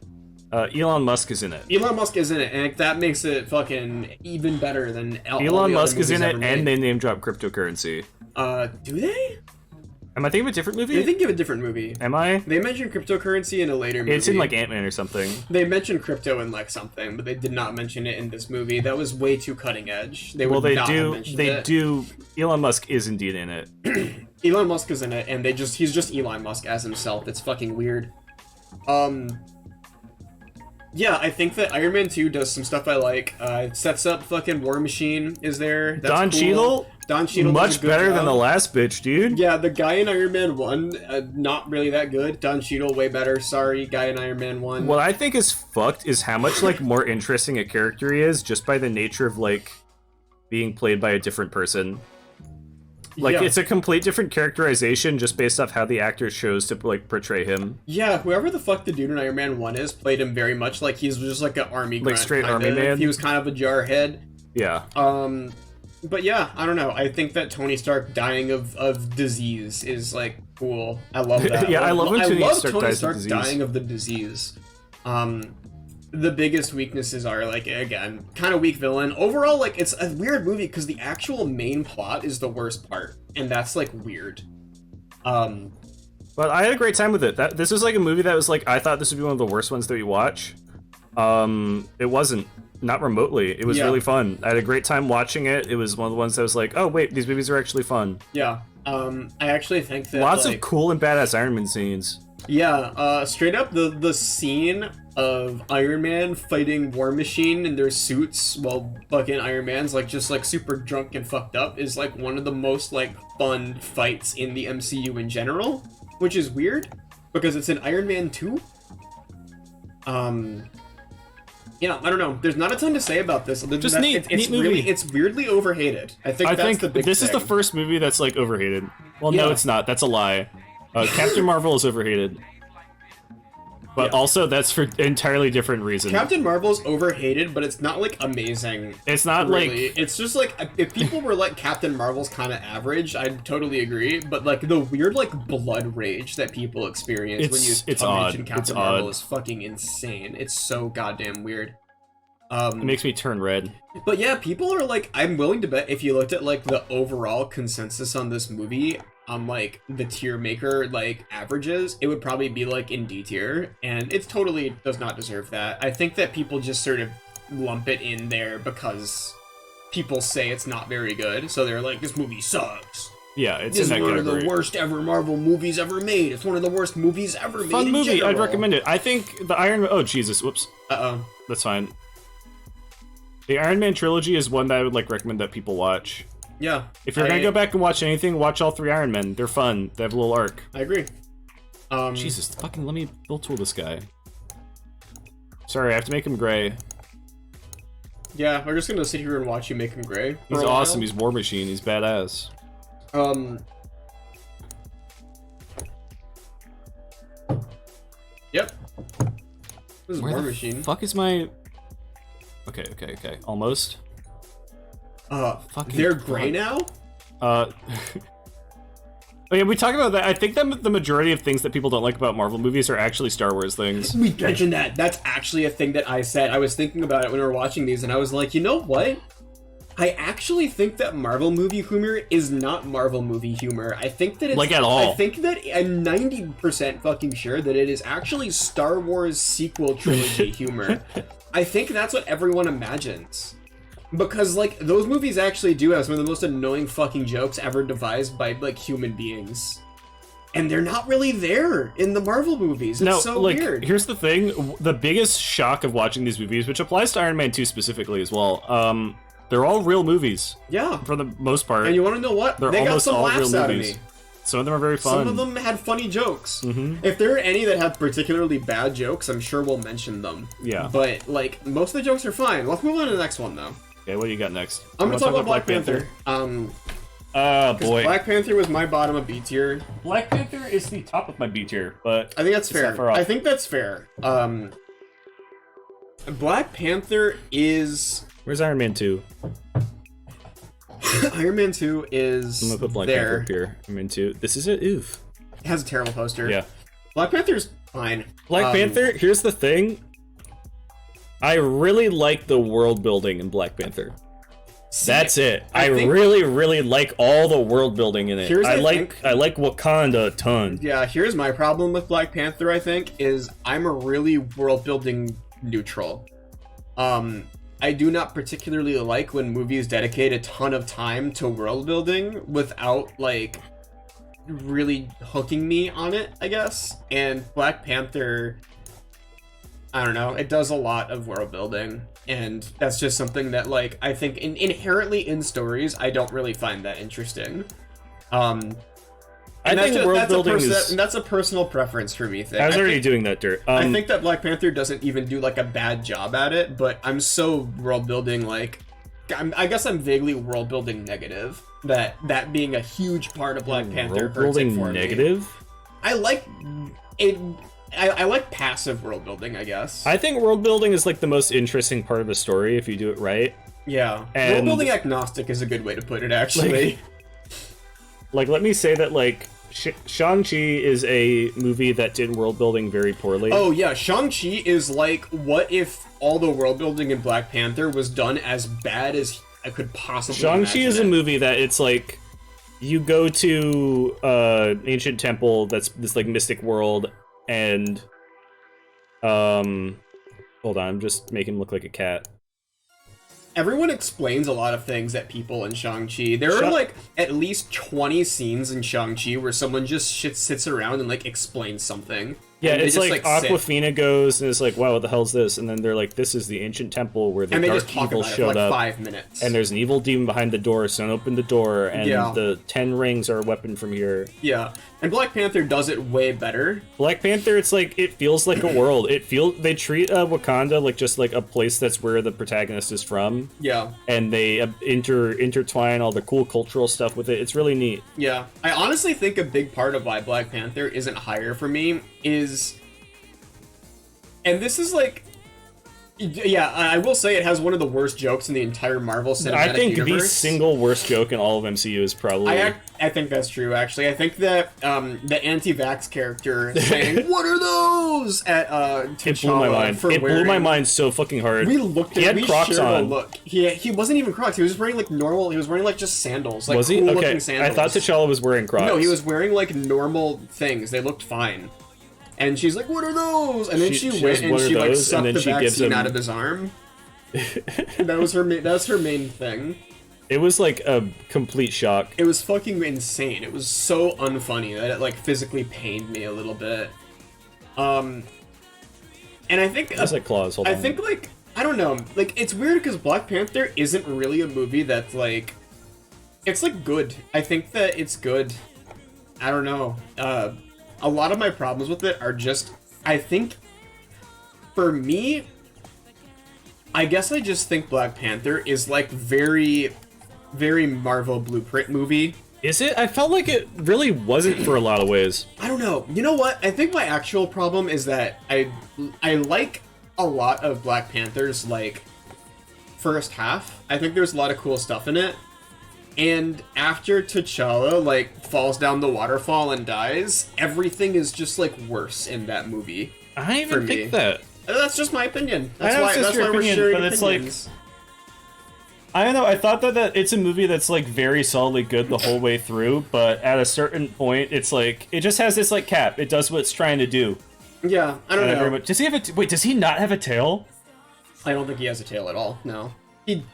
Elon Musk is in it. Elon Musk is in it, and that makes it fucking even better than Elon Musk is in it, and they name drop cryptocurrency. Do they? Am I thinking of a different movie? They think of a different movie. Am I? They mentioned cryptocurrency in a later movie. It's in like Ant-Man or something. They mentioned crypto in like something, but they did not mention it in this movie. That was way too cutting edge. They do. Elon Musk is indeed in it. Elon Musk is in it, and he's just Elon Musk as himself. It's fucking weird. Yeah, I think that Iron Man 2 does some stuff I like. It sets up fucking War Machine is there. That's Don cool. Cheadle? Don Cheadle much better than the last bitch, dude. Yeah, the guy in Iron Man 1, not really that good. Don Cheadle, way better. Sorry, guy in Iron Man 1. What I think is fucked is how much like more interesting a character he is just by the nature of like being played by a different person. Like, it's a complete different characterization just based off how the actor chose to, like, portray him. Yeah, whoever the fuck the dude in Iron Man 1 is played him very much like he's just like an army grunt. Like, straight kinda. army man? He was kind of a jarhead. Yeah. But yeah, I don't know. I think that Tony Stark dying of disease is, like, cool. I love that. Yeah, I love when Tony Stark dying of the disease. The biggest weaknesses are, like, again, kind of weak villain. Overall, like, it's a weird movie because the actual main plot is the worst part, and that's, like, weird. But I had a great time with it. This was, like, a movie that was, like, I thought this would be one of the worst ones that we watch. It wasn't. not remotely. It was Yeah. really fun. I had a great time watching it. It was one of the ones that was like, oh wait, these movies are actually fun. Yeah. I actually think that Lots like, of cool and badass Iron Man scenes. Yeah, straight up the scene of Iron Man fighting War Machine in their suits while fucking Iron Man's like just like super drunk and fucked up is like one of the most like fun fights in the MCU in general, which is weird because it's in Iron Man 2. Yeah, I don't know. There's not a ton to say about this. Other than Just that, neat it's movie. really, it's weirdly overhated. I think the big this is the thing. first movie that's like overhated. Well, no, Yeah. it's not. That's a lie. Captain Marvel is overhated, but Yeah. also that's for entirely different reasons. Captain Marvel's overhated, but it's not like amazing. It's not Really, like it's just like if people were like Captain Marvel's kind of average, I'd totally agree. But like the weird like blood rage that people experience when you It's mention odd. Captain It's Marvel odd. is fucking insane. It's so goddamn weird. it makes me turn red. But yeah, people are like, I'm willing to bet if you looked at like the overall consensus on this movie, on like the tier maker like averages, it would probably be like in D tier, and it totally does not deserve that. I think that people just sort of lump it in there because people say it's not very good, so they're like, this movie sucks. Yeah, it's This is in that one of category. the worst ever Marvel movies ever made. It's one of the worst movies ever made. Fun in movie. I'd general. recommend it. I think the Oh Jesus! Whoops. Uh-oh. That's fine. The Iron Man trilogy is one that I would like recommend that people watch. Yeah. If you're gonna go back and watch anything, watch all 3 Iron Men. They're fun. They have a little arc. I agree. Jesus, fucking let me build tool this guy. Sorry, I have to make him gray. Yeah, we're just gonna sit here and watch you make him gray. He's for a awesome. while. He's War Machine. He's badass. Yep. This is Where War the Machine. fuck is my? Okay. Almost. Fucking They're gray now? Oh yeah, we talked about that. I think that the majority of things that people don't like about Marvel movies are actually Star Wars things. We mentioned that. That's actually a thing that I said. I was thinking about it when we were watching these, and I was like, you know what? I actually think that Marvel movie humor is not Marvel movie humor. I think that it's... Like, at all. I think that I'm 90% fucking sure that it is actually Star Wars sequel trilogy humor. I think that's what everyone imagines. Because, like, those movies actually do have some of the most annoying fucking jokes ever devised by, like, human beings. And they're not really there in the Marvel movies. It's so like, weird. here's the thing. The biggest shock of watching these movies, which applies to Iron Man 2 specifically as well, they're all real movies, Yeah. for the most part. And you want to know what? They're They got almost some all laughs real out of movies. me. Some of them are very fun. Some of them had funny jokes. Mm-hmm. If there are any that have particularly bad jokes, I'm sure we'll mention them. Yeah. But, like, most of the jokes are fine. Let's move on to the next one, though. Okay, what do you got next? I'm You gonna wanna talk about Black Panther. Oh boy. Black Panther was my bottom of B tier. Black Panther is the top of my B tier, but I think that's It's not fair. far off. I think that's fair. Black Panther is... where's Iron Man 2? Iron Man 2 is I'm gonna put Black there. Panther up here. Iron Man 2. This is it. Oof. It has a terrible poster. Yeah. Black Panther's fine. Black Panther, here's the thing. I really like the world building in Black Panther. See, That's it. I think- really like all the world building in it. Here's I the like Wakanda a ton. Yeah, here's my problem with Black Panther, I think, is I'm a really world-building neutral. I do not particularly like when movies dedicate a ton of time to world building without, like, really hooking me on it, I guess. And Black Panther, I don't know, it does a lot of world building. And that's just something that, like, I think inherently in stories, I don't really find that interesting. I think world building is. That's a personal preference for me thing. I was I already think- doing that, Dirt. I think that Black Panther doesn't even do like a bad job at it, but I'm so world building like, I guess I'm vaguely world building negative. That being a huge part of Black Panther. world building for me. negative. I like it. I like passive world building, I guess. I think world building is like the most interesting part of a story if you do it right. Yeah, And- world building agnostic is a good way to put it. Actually, Like, let me say that like Shang-Chi is a movie that did world building very poorly. oh yeah, Shang-Chi is like, what if all the world building in Black Panther was done as bad as I could possibly. Shang-Chi is a imagine it. movie that it's like you go to ancient temple that's this like mystic world and hold on, I'm just making him look like a cat. everyone explains a lot of things at people in Shang-Chi. There are like at least 20 scenes in Shang-Chi where someone just sits around and like explains something. Yeah, it's just, like Aquafina goes and it's like, wow, what the hell's this? And then they're like, this is the ancient temple where the dark evil showed up. 5 minutes. And there's an evil demon behind the door, so open the door, and the 10 rings are a weapon from here. Yeah, and Black Panther does it way better. Black Panther, it's like, it feels like a world. They treat Wakanda like just like a place that's where the protagonist is from. Yeah. And they intertwine all the cool cultural stuff with it. It's really neat. Yeah. I honestly think a big part of why Black Panther isn't higher for me is... And this is like... Yeah, I will say it has one of the worst jokes in the entire Marvel Cinematic Universe. The single worst joke in all of MCU is probably... I think that's true, actually. I think that the anti-vax character saying, "What are those?" at T'Challa. It blew my mind. It blew my mind so fucking hard. We looked at He had Crocs on. Look. He wasn't even Crocs. He was wearing like normal... He was wearing like just sandals. Like, was he? cool Okay, sandals. I thought T'Challa was wearing Crocs. No, he was wearing like normal things. They looked fine. And she's like, "What are those?" And then she went and she like sucked the vaccine out of his arm. That was her main thing. It was like a complete shock. It was fucking insane. It was so unfunny that it like physically pained me a little bit. And I think it's like claws. Hold on. I think like I don't know. Like it's weird because Black Panther isn't really a movie that's like it's like good. I think that it's good. I don't know. A lot of my problems with it are just I think for me I guess I just think Black Panther is like very Marvel blueprint movie. Is it? I felt like it really wasn't for a lot of ways. I don't know. You know what? I think my actual problem is that I like a lot of Black Panther's like first half. I think there's a lot of cool stuff in it. And after T'Challa like falls down the waterfall and dies, everything is just like worse in that movie. I don't even think that. That's just my opinion. That's why we're sharing opinions. It's like I don't know. I thought that it's a movie that's like very solidly good the whole way through, but at a certain point, it's like it just has this like cap. It does what it's trying to do. Yeah, I don't know. Does he have wait? Does he not have a tail? I don't think he has a tail at all. No,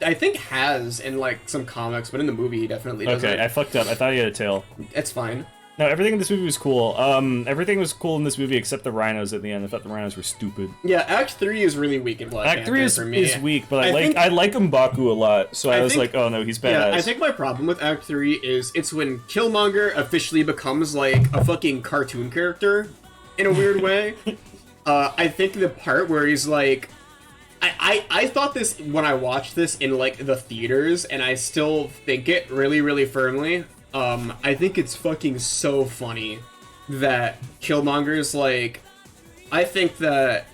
I think has in like some comics, but in the movie he definitely doesn't. Okay, I fucked up. I thought he had a tail. It's fine. No, everything in this movie was cool. Everything was cool in this movie except the rhinos at the end. I thought the rhinos were stupid. Yeah, Act 3 is really weak in Black Panther for me. Act 3 is weak, but I like M'Baku a lot, so I was like, oh no, he's badass. Yeah, I think my problem with Act 3 is it's when Killmonger officially becomes like a fucking cartoon character in a weird way. I think the part where he's like... I thought this when I watched this in like the theaters, and I still think it really firmly. I think it's fucking so funny that Killmonger's like, I think that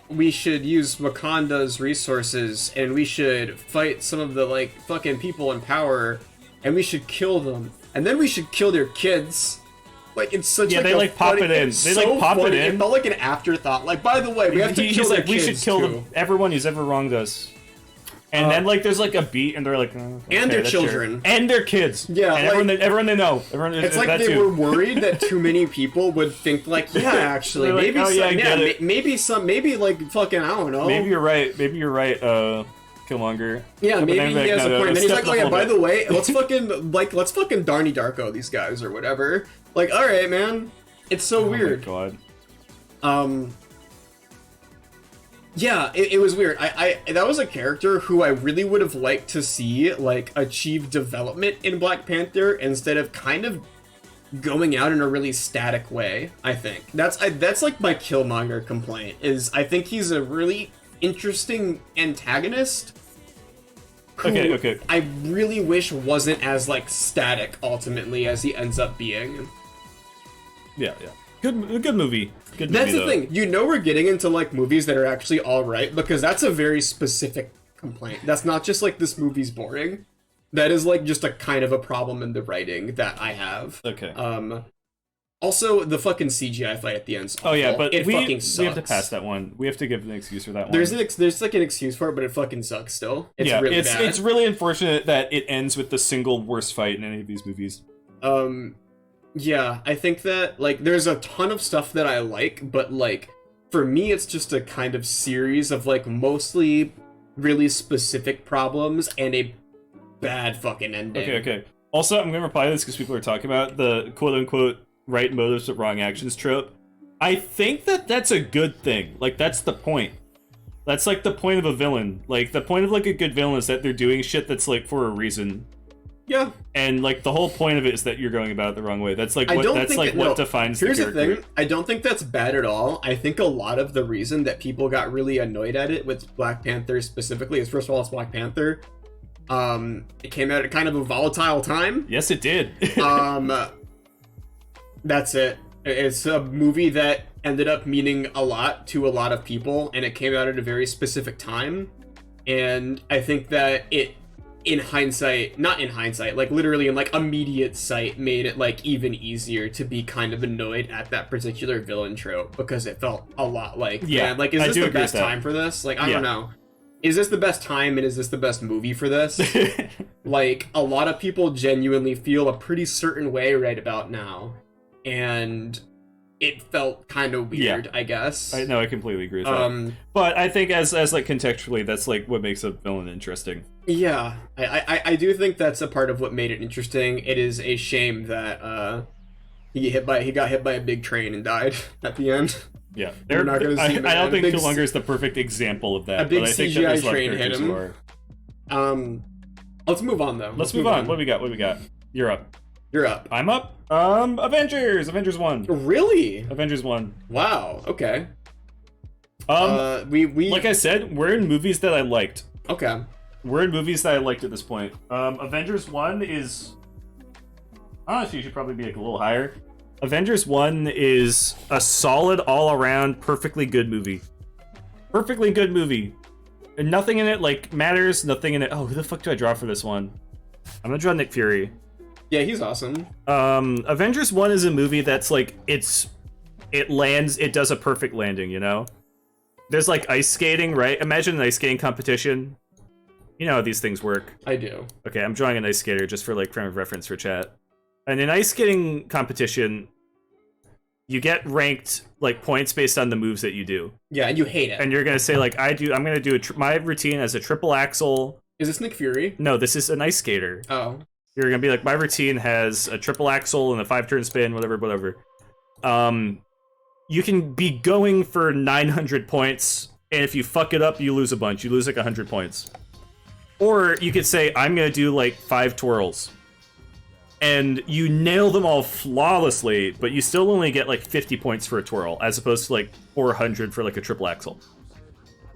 we should use Wakanda's resources and we should fight some of the like fucking people in power and we should kill them and then we should kill their kids. Like it's such they like pop it in. They like pop it in. It felt like an afterthought. Like by the way, we have to kill their kids. We should kill everyone who's ever wronged us. And then, like, there's, like, a beat, and they're like... okay, and their children. And their kids. Yeah, and like, everyone they know. It's like they were worried that too many people would think, like, yeah, actually, like, maybe oh, maybe, like, fucking, I don't know. Maybe you're right, Killmonger. Yeah, maybe he has a point. And then he's like, oh, yeah, by the way, let's fucking Darnie Darko these guys, or whatever. Like, alright, man. It's so weird. Oh, my God. Yeah, it was weird. I that was a character who I really would have liked to see like achieve development in Black Panther instead of kind of going out in a really static way. I think that's like my Killmonger complaint is I think he's a really interesting antagonist. Okay. I really wish wasn't as like static ultimately as he ends up being. Yeah. Good movie. That's the thing. You know we're getting into like movies that are actually alright because that's a very specific complaint. That's not just like this movie's boring. That is like just a kind of a problem in the writing that I have. Okay. Also, the fucking CGI fight at the end. Oh yeah, but it fucking sucks. We have to pass that one. We have to give an excuse for that one. There's like an excuse for it, but it fucking sucks still. It's really bad. It's really unfortunate that it ends with the single worst fight in any of these movies. Yeah, I think that, like, there's a ton of stuff that I like, but, like, for me, it's just a kind of series of, like, mostly really specific problems and a bad fucking ending. Okay. Also, I'm gonna reply to this because people are talking about the quote-unquote right motives but wrong actions trope. I think that that's a good thing. Like, that's the point. That's, like, the point of a villain. Like, the point of, like, a good villain is that they're doing shit that's, like, for a reason. Yeah. And, like, the whole point of it is that you're going about it the wrong way. That's, like, what defines the character. Here's the thing. I don't think that's bad at all. I think a lot of the reason that people got really annoyed at it with Black Panther specifically is, first of all, it's Black Panther. It came out at kind of a volatile time. Yes, it did. That's it. It's a movie that ended up meaning a lot to a lot of people, and it came out at a very specific time. And I think that it, not in hindsight, like literally in like immediate sight, made it like even easier to be kind of annoyed at that particular villain trope, because it felt a lot like, man, like, is this the best time for this? Like, I don't know. Is this the best time, and is this the best movie for this? Like, a lot of people genuinely feel a pretty certain way right about now. And it felt kind of weird, I guess. I completely agree with that. But I think as like contextually, that's like what makes a villain interesting. Yeah, I do think that's a part of what made it interesting. It is a shame that he got hit by a big train and died at the end. Yeah, I don't think Killmonger is the perfect example of that. A big but I think CGI train hit him. Let's move on though. Let's move on. What we got? You're up. You're up. I'm up. Avengers 1. Really? Avengers 1. Wow. Okay. We like I said, we're in movies that I liked. Okay. We're in movies that I liked at this point. Avengers 1 is, honestly, you should probably be like a little higher. Avengers 1 is a solid, all-around, perfectly good movie. Perfectly good movie. And nothing in it like matters. Nothing in it. Oh, who the fuck do I draw for this one? I'm gonna draw Nick Fury. Yeah, he's awesome. Avengers 1 is a movie that's like, it does a perfect landing, you know? There's like ice skating, right? Imagine an ice skating competition. You know how these things work. I do. Okay, I'm drawing an ice skater just for like frame of reference for chat. And in ice skating competition, you get ranked like points based on the moves that you do. Yeah, and you hate it. And you're gonna say like, I'm gonna do my routine as a triple axel. Is this Nick Fury? No, this is an ice skater. Oh. You're gonna be like, my routine has a triple axel and a 5-turn spin, whatever. You can be going for 900 points, and if you fuck it up, you lose a bunch. You lose like 100 points. Or you could say, I'm gonna do like 5 twirls. And you nail them all flawlessly, but you still only get like 50 points for a twirl, as opposed to like 400 for like a triple axel.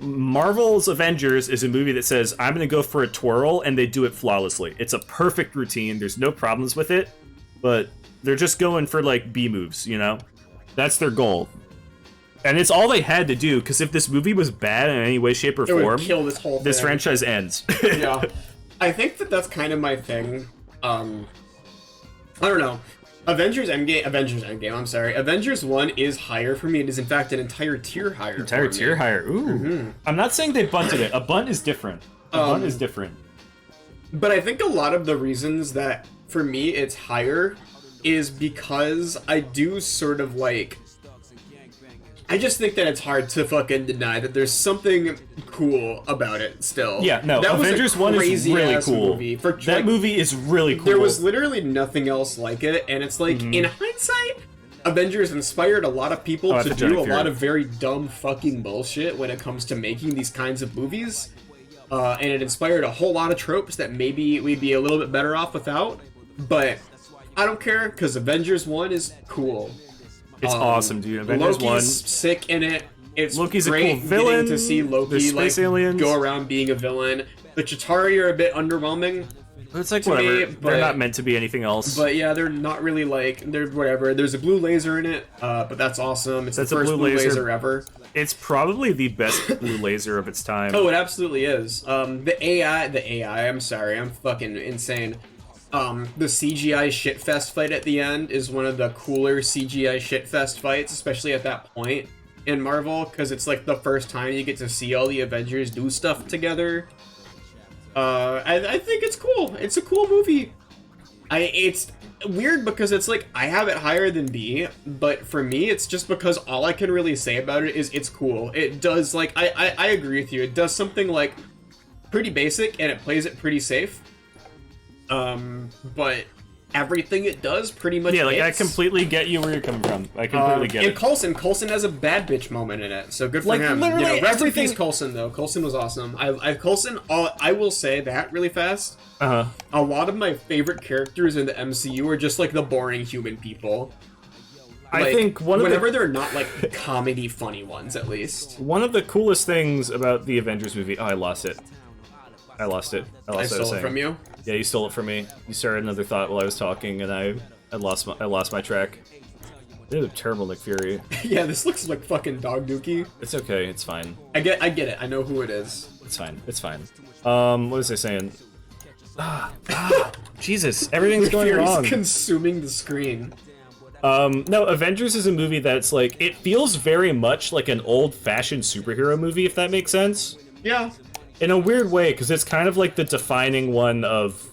Marvel's Avengers is a movie that says, I'm going to go for a twirl, and they do it flawlessly. It's a perfect routine. There's no problems with it, but they're just going for, like, B moves, you know? That's their goal. And it's all they had to do, because if this movie was bad in any way, shape, or form, would kill this whole thing. This franchise ends. Yeah. I think that's kind of my thing. I don't know. Avengers 1 is higher for me. It is, in fact, an entire tier higher. Ooh. Mm-hmm. I'm not saying they bunted it. A bunt is different. Bunt is different. But I think a lot of the reasons that, for me, it's higher is because I do sort of, like... I just think that it's hard to fucking deny that there's something cool about it still. Yeah, no, that Avengers 1 is really cool. That movie is really cool. There was literally nothing else like it, and it's like, in hindsight, Avengers inspired a lot of people to do a lot of very dumb fucking bullshit when it comes to making these kinds of movies. And it inspired a whole lot of tropes that maybe we'd be a little bit better off without. But I don't care, because Avengers 1 is cool. It's awesome, dude. Avengers Loki's 1. Sick in it. It's Loki's great a cool villain. To see Loki like aliens. go around being a villain. The Chitauri are a bit underwhelming. It's like whatever. They're not meant to be anything else. But yeah, they're not really like they're whatever. There's a blue laser in it, but that's awesome. It's the first blue laser ever. It's probably the best blue laser of its time. Oh, it absolutely is. The AI. I'm sorry, I'm fucking insane. The CGI shitfest fight at the end is one of the cooler CGI shitfest fights, especially at that point in Marvel, because it's like the first time you get to see all the Avengers do stuff together. I think it's cool. It's a cool movie. It's weird because it's like, I have it higher than B, but for me, it's just because all I can really say about it is it's cool. It does, like, I agree with you. It does something, like, pretty basic and it plays it pretty safe. But everything it does pretty much like, hits. I completely get you where you're coming from. I completely get and it. Coulson has a bad bitch moment in it, so good for Like, him. literally Rest in everything- peace, Coulson, though. Coulson was awesome. I will say that really fast. Uh-huh. A lot of my favorite characters in the MCU are just, like, the boring human people. I Like, think whenever they're not, like, comedy funny ones, at least. one of the coolest things about the Avengers movie... Oh, I lost it. I lost I what I was stole it saying. from you. Yeah, you stole it from me. You started another thought while I was talking, and I lost my track. They have terrible Nick Fury. Yeah, this looks like fucking dog dookie. It's okay. It's fine. I get it. I know who it is. It's fine. It's fine. What was I saying? Jesus, everything's going Fury's wrong. consuming the screen. No, Avengers is a movie that's like, it feels very much like an old-fashioned superhero movie, if that makes sense. Yeah. In a weird way, because it's kind of like the defining one of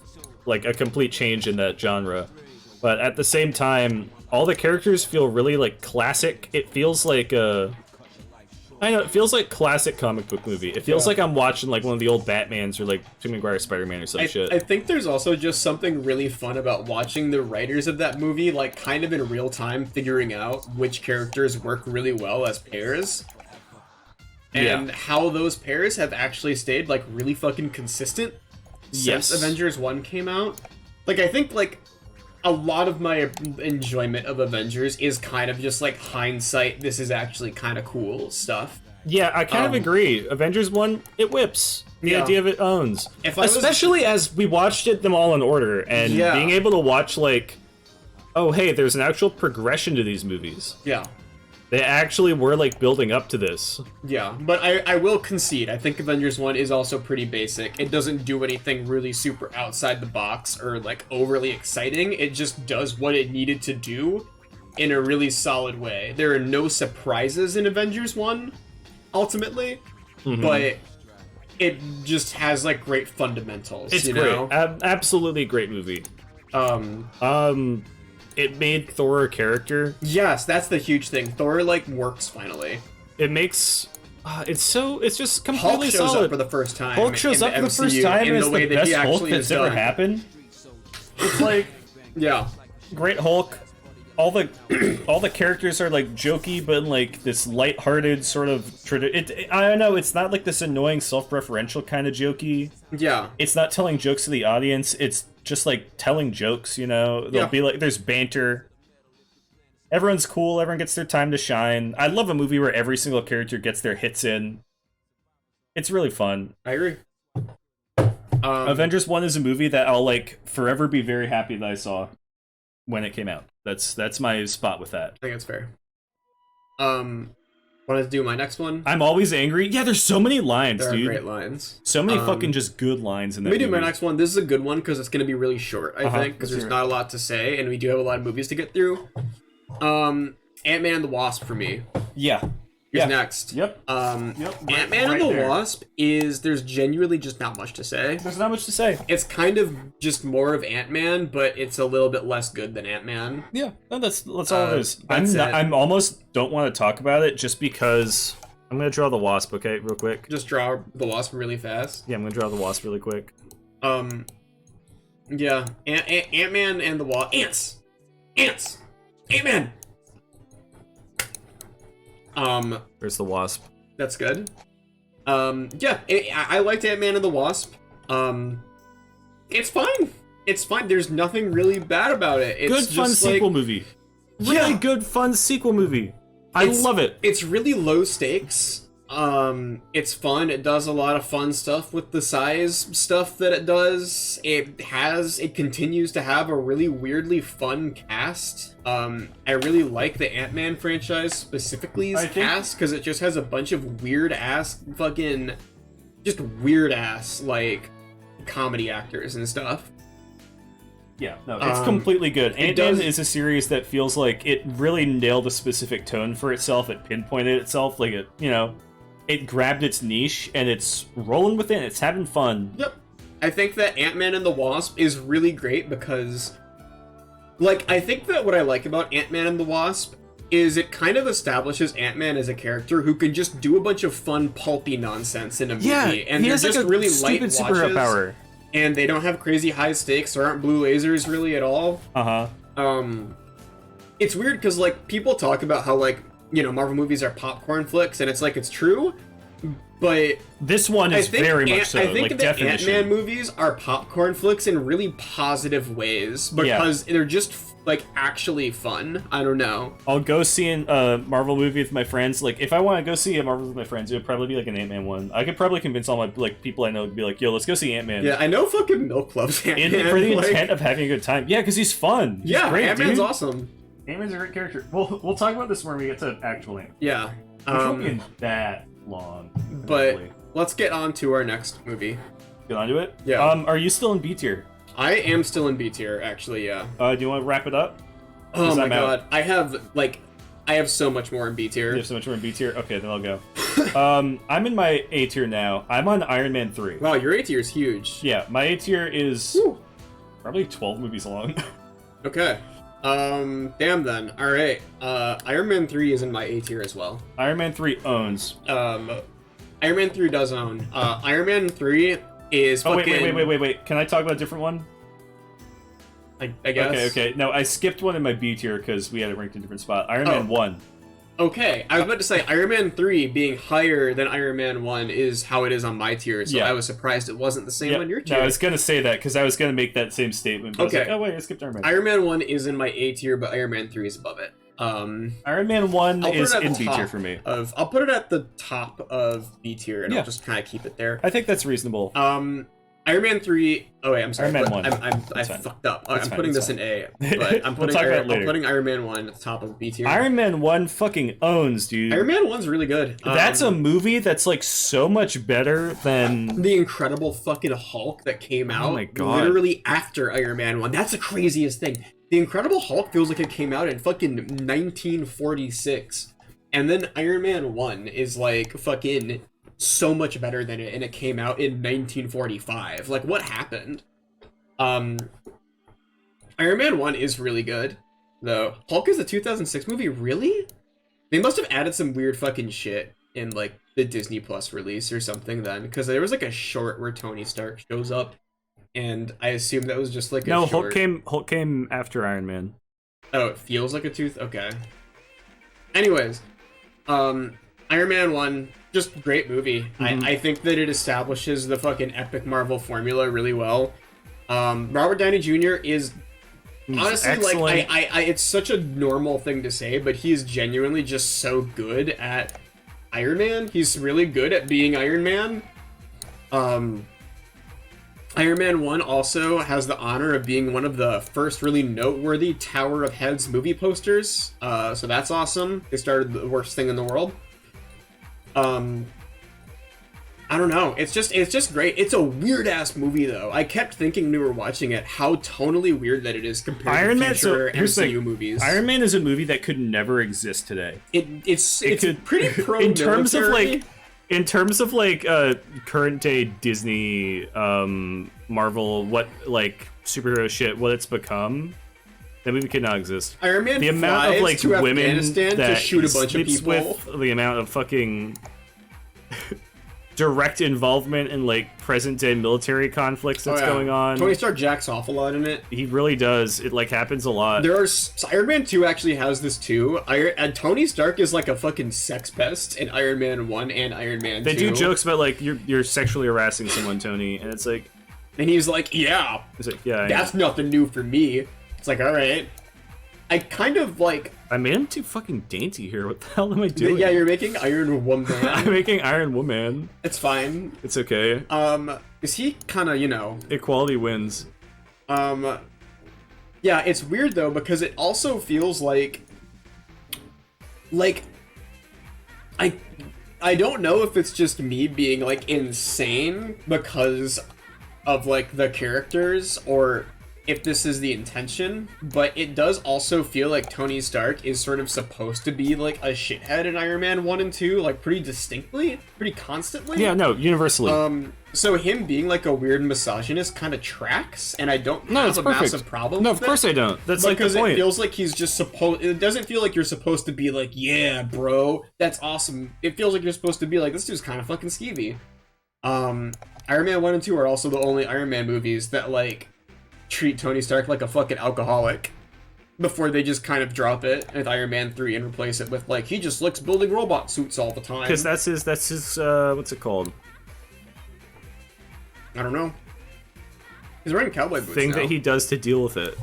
like a complete change in that genre. But at the same time, all the characters feel really like classic. It feels like it feels like classic comic book movie. It feels like I'm watching like one of the old Batmans or like Tobey Maguire Spider-Man or some shit. I think there's also just something really fun about watching the writers of that movie, like, kind of in real time, figuring out which characters work really well as pairs. And how those pairs have actually stayed, like, really fucking consistent since Avengers 1 came out. Like, I think, like, a lot of my enjoyment of Avengers is kind of just, like, hindsight, this is actually kind of cool stuff. Yeah, I kind of agree. Avengers 1, it whips. The idea of it owns. Especially as we watched them all in order, and being able to watch, like, oh, hey, there's an actual progression to these movies. Yeah. They actually were, like, building up to this. Yeah, but I will concede. I think Avengers 1 is also pretty basic. It doesn't do anything really super outside the box or, like, overly exciting. It just does what it needed to do in a really solid way. There are no surprises in Avengers 1, ultimately, but it just has, like, great fundamentals, It's you great. know? Absolutely great movie. It made Thor a character. Yes, that's the huge thing. Thor, like, works finally. It makes... it's just Hulk completely shows solid. up for the first time. Hulk shows in up the for the first MCU time in and the it's way the that he best Hulk actually that's has ever done. happened. It's like... Yeah. Great Hulk. All the characters are like jokey, but in like this lighthearted sort of I don't know. It's not like this annoying self-referential kind of jokey. Yeah. It's not telling jokes to the audience. It's just like telling jokes. You know, there'll be like there's banter. Everyone's cool. Everyone gets their time to shine. I love a movie where every single character gets their hits in. It's really fun. I agree. Avengers 1 is a movie that I'll like forever be very happy that I saw when it came out. That's my spot with that. I think it's fair. Want to do my next one? I'm always angry. Yeah, there's so many lines, There dude. are great lines. So many fucking just good lines in that Let me do movie. my next one. This is a good one because it's going to be really short, I think, because there's not a lot to say, and we do have a lot of movies to get through. Ant-Man and the Wasp for me Yeah. is next. Yep. Ant-Man and the Wasp is, there's genuinely just not much to say. There's not much to say. It's kind of just more of Ant-Man, but it's a little bit less good than Ant-Man. Yeah. No, that's all it is. that's it. I'm almost don't want to talk about it just because I'm gonna draw the Wasp. Okay, real quick. Just draw the Wasp really fast. Yeah, I'm gonna draw the Wasp really quick. Yeah, Ant-Man and the Wasp. Ants! Ant-Man! There's the Wasp. That's good. Yeah, I liked Ant-Man and the Wasp. It's fine. It's fine. There's nothing really bad about it. It's Good just fun like, sequel movie. Really good fun sequel movie. I love it. It's really low stakes. It's fun. It does a lot of fun stuff with the size stuff that it does. It continues to have a really weirdly fun cast. I really like the Ant-Man franchise specifically's cast because it just has a bunch of weird ass like comedy actors and stuff. Yeah, no, it's completely good. Ant-Man is a series that feels like it really nailed a specific tone for itself. It pinpointed itself, like it grabbed its niche and it's rolling with it. It's having fun. Yep. I think that Ant-Man and the Wasp is really great because, like, I think that what I like about Ant-Man and the Wasp is it kind of establishes Ant-Man as a character who can just do a bunch of fun, pulpy nonsense in a movie, and he they're has just like a really light stupid superhero watches, power. and they don't have crazy high stakes. There aren't blue lasers really at all. It's weird because like people talk about how like Marvel movies are popcorn flicks, and it's like it's true, but this one is very much so. I think like, the definition. Ant-Man movies are popcorn flicks in really positive ways because they're just like actually fun. I don't know. I'll go see a Marvel movie with my friends. Like if I want to go see a Marvel with my friends, it would probably be like an Ant-Man one. I could probably convince all my like people I know to be like, "Yo, let's go see Ant-Man." Yeah, I know fucking Milk loves Ant-Man. For the intent of having a good time. Yeah, because he's fun. He's great, Ant-Man's dude. awesome. Ant-Man's a great character. We'll talk about this when we get to actual Ant-Man. Yeah. Which won't be that long. But hopefully. let's get on to our next movie. Get onto it? Yeah. Are you still in B tier? I am still in B tier, actually, yeah. Do you want to wrap it up? Oh my I'm god. out. I have so much more in B tier. You have so much more in B tier? Okay, then I'll go. I'm in my A tier now. I'm on Iron Man 3. Wow, your A tier is huge. Yeah, my A tier is probably 12 movies long. Okay. Damn then. Alright. Iron Man 3 is in my A tier as well. Iron Man 3 owns. Iron Man 3 does own. Iron Man 3 is fucking... Wait. Can I talk about a different one? I guess. Okay. No, I skipped one in my B tier because we had it ranked in a different spot. Iron Man 1. Okay, I was about to say Iron Man 3 being higher than Iron Man 1 is how it is on my tier, so I was surprised it wasn't the same on your tier. No, I was going to say that because I was going to make that same statement. But okay. I was like, oh wait, I skipped Iron Man. Iron Man 1 is in my A tier, but Iron Man 3 is above it. Iron Man 1 is in B tier for me. I'll put it at the top of B tier, and I'll just kind of keep it there. I think that's reasonable. Iron Man 3... Oh, wait, I'm sorry. Iron Man 1. I fucked up. I'm fine, putting this in A, but I'm putting, I'm putting Iron Man 1 at the top of B tier. Iron Man 1 fucking owns, dude. Iron Man 1's really good. That's a movie that's, like, so much better than... The Incredible fucking Hulk that came out literally after Iron Man 1. That's the craziest thing. The Incredible Hulk feels like it came out in fucking 1946. And then Iron Man 1 is, like, fucking... so much better than it, and it came out in 1945. Like, what happened? Iron Man 1 is really good, though. Hulk is a 2006 movie? Really? They must have added some weird fucking shit in, like, the Disney Plus release or something then, because there was, like, a short where Tony Stark shows up, and I assume that was just, like, a short... Hulk came after Iron Man. Oh, it feels like a tooth? Okay. Anyways, Iron Man 1... just great movie. I think that it establishes the fucking epic Marvel formula really well. Robert Downey Jr. is honestly excellent. Like I it's such a normal thing to say, but he's genuinely just so good at Iron Man. He's really good at being Iron Man. Iron Man 1 also has the honor of being one of the first really noteworthy Tower of Heads movie posters. So that's awesome. They started the worst thing in the world. I don't know. It's just great. It's a weird ass movie though. I kept thinking when we were watching it how tonally weird that it is compared to future MCU movies. Iron Man is a movie that could never exist today. It's pretty pro in terms of like current day Disney Marvel what like superhero shit what it's become. That movie could not exist. Iron Man the amount of like to women Afghanistan that to shoot a bunch of people. With the amount of fucking direct involvement in like present day military conflicts that's going on. Tony Stark jacks off a lot in it. He really does. It like happens a lot. Iron Man 2 actually has this too. And Tony Stark is like a fucking sex pest in Iron Man 1 and Iron Man 2. They do jokes about like you're sexually harassing someone, Tony, and it's like, and he's like, yeah. He's like, yeah. That's nothing new for me. It's like, all right. I kind of like... I made him too fucking dainty here. What the hell am I doing? Yeah, you're making Iron Woman. I'm making Iron Woman. It's fine. It's okay. Is he kind of, Equality wins. Yeah, it's weird though, because it also feels like... I don't know if it's just me being, like, insane because of, like, the characters, or... if this is the intention, but it does also feel like Tony Stark is sort of supposed to be like a shithead in Iron Man 1 and 2, like pretty distinctly, pretty constantly. Yeah, no, universally. So him being like a weird misogynist kind of tracks, and I don't have a massive problem No, with of course it. I don't. That's like the Because point. it feels like he's just supposed... It doesn't feel like you're supposed to be like, yeah, bro, that's awesome. It feels like you're supposed to be like, this dude's kind of fucking skeevy. Iron Man 1 and 2 are also the only Iron Man movies that, like, treat Tony Stark like a fucking alcoholic before they just kind of drop it with Iron Man 3 and replace it with, like, he just likes building robot suits all the time. Because that's his, what's it called? I don't know. He's wearing cowboy boots Thing now. that he does to deal with it.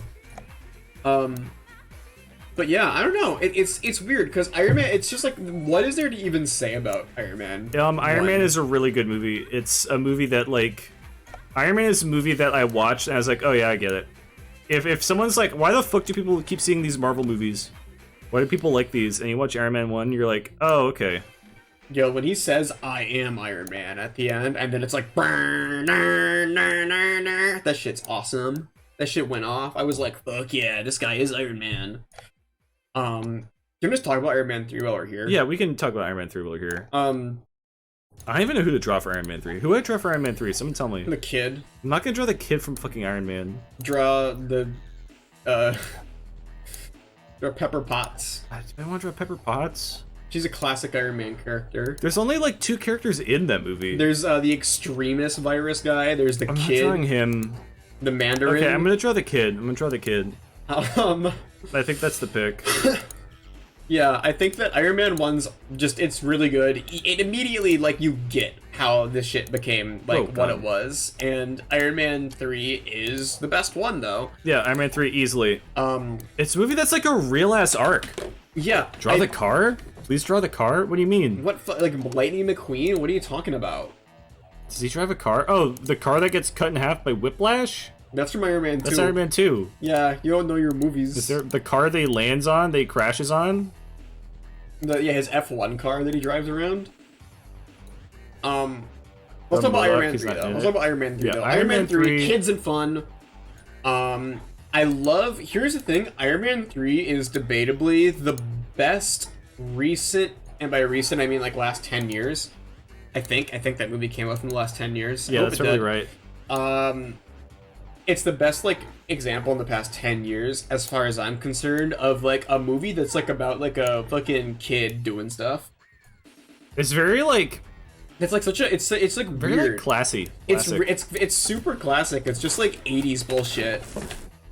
But yeah, I don't know. It's weird because Iron Man. It's just like, what is there to even say about Iron Man? Iron Man is a really good movie. It's a movie that like, Iron Man is a movie that I watched and I was like, oh yeah, I get it. If someone's like, why the fuck do people keep seeing these Marvel movies? Why do people like these? And you watch Iron Man 1, you're like, oh okay. Yo, when he says "I am Iron Man" at the end, and then it's like, that shit's awesome. That shit went off. I was like, fuck yeah, this guy is Iron Man. Can we just talk about Iron Man 3 while we're here? Yeah, we can talk about Iron Man 3 while we're here. I don't even know who to draw for Iron Man 3. Who would I draw for Iron Man 3? Someone tell me. the kid. I'm not gonna draw the kid from fucking Iron Man. Draw the, draw Pepper Potts. Do I want to draw Pepper Potts? She's a classic Iron Man character. There's only like 2 characters in that movie. There's the extremist virus guy. There's the I'm kid. not drawing him. The Mandarin. Okay, I'm gonna draw the kid. Um, I think that's the pick. yeah, I think that Iron Man 1's just, it's really good. It immediately, like, you get how this shit became, like, what it was. And Iron Man 3 is the best one, though. Yeah, Iron Man 3 easily. It's a movie that's like a real-ass arc. Yeah. Draw the car? Please draw the car? What do you mean? Like, Lightning McQueen? What are you talking about? Does he drive a car? Oh, the car that gets cut in half by Whiplash? That's from Iron Man 2. That's Iron Man 2. Yeah, you don't know your movies. Is there the car that he lands on, that he crashes on? Yeah, his F1 car that he drives around. Let's talk about Iron Man 3, though. Let's talk about Iron Man 3, Yeah, though. Iron Man 3, kids and fun. I love... Here's the thing. Iron Man 3 is debatably the best recent... And by recent, I mean, like, last 10 years. I think that movie came out in the last 10 years. Yeah, that's probably right. It's the best, like, example in the past 10 years, as far as I'm concerned, of, like, a movie that's, like, about, like, a fucking kid doing stuff. It's very, like... It's, like, such a... It's like, very, weird. like, classy. It's super classic. It's just, like, 80s bullshit.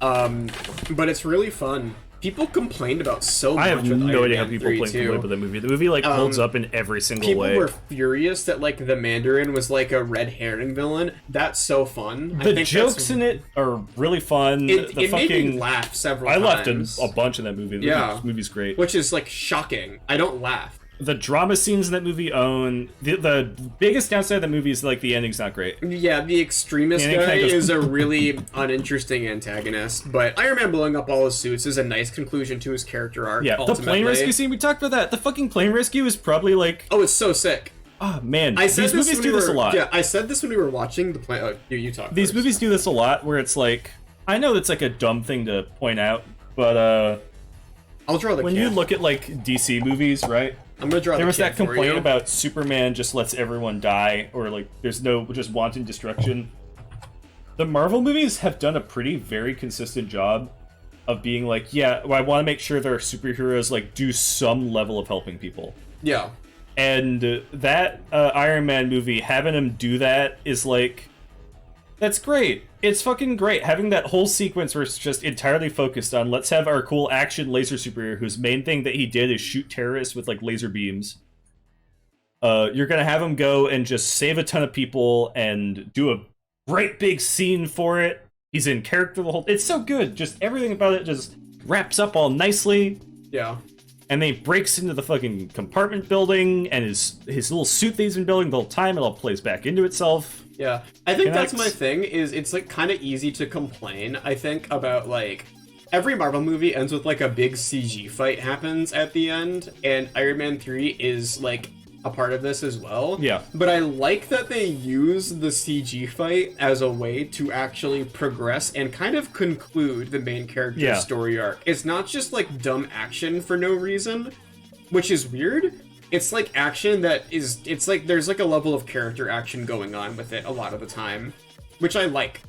But it's really fun. People complained about so much. I have no idea how people complain about the movie. The movie, like, holds up in every single way. People were furious that, like, the Mandarin was, like, a red herring villain. That's so fun. The jokes in it are really fun. It made me laugh several times. I laughed a bunch in that movie. The movie's great. Which is, like, shocking. I don't laugh. The drama scenes in that movie own... The biggest downside of the movie is, like, the ending's not great. Yeah, the extremist guy is a really uninteresting antagonist, but Iron Man blowing up all his suits is a nice conclusion to his character arc, Yeah, ultimately. the plane rescue scene, we talked about that. The fucking plane rescue is probably, like... Oh, it's so sick. Oh, man. These movies do this a lot. Yeah, I said this when we were watching the plane... Oh, you talk These first. movies do this a lot, where it's like... I know that's, like, a dumb thing to point out, but, I'll draw the when you look at, like, DC movies, right? I'm gonna draw There the was kid that for complaint you. about Superman just lets everyone die, or, like, there's no just wanton destruction. The Marvel movies have done a very consistent job of being like, yeah, well, I want to make sure their superheroes, like, do some level of helping people. Yeah. And that Iron Man movie, having him do that is, like, that's great. It's fucking great. Having that whole sequence where it's just entirely focused on, let's have our cool action laser superhero whose main thing that he did is shoot terrorists with, like, laser beams. You're gonna have him go and just save a ton of people and do a great big scene for it. He's in character the whole... It's so good. Just everything about it just wraps up all nicely. Yeah. And then he breaks into the fucking compartment building, and his little suit that he's been building the whole time, it all plays back into itself. Yeah, I think that's my thing, is it's, like, kind of easy to complain, I think, about, like, every Marvel movie ends with, like, a big CG fight happens at the end, and Iron Man 3 is, like, a part of this as well. Yeah. But I like that they use the CG fight as a way to actually progress and kind of conclude the main character's story arc. It's not just like dumb action for no reason, which is weird. It's like action that is, it's like there's like a level of character action going on with it a lot of the time, which I like.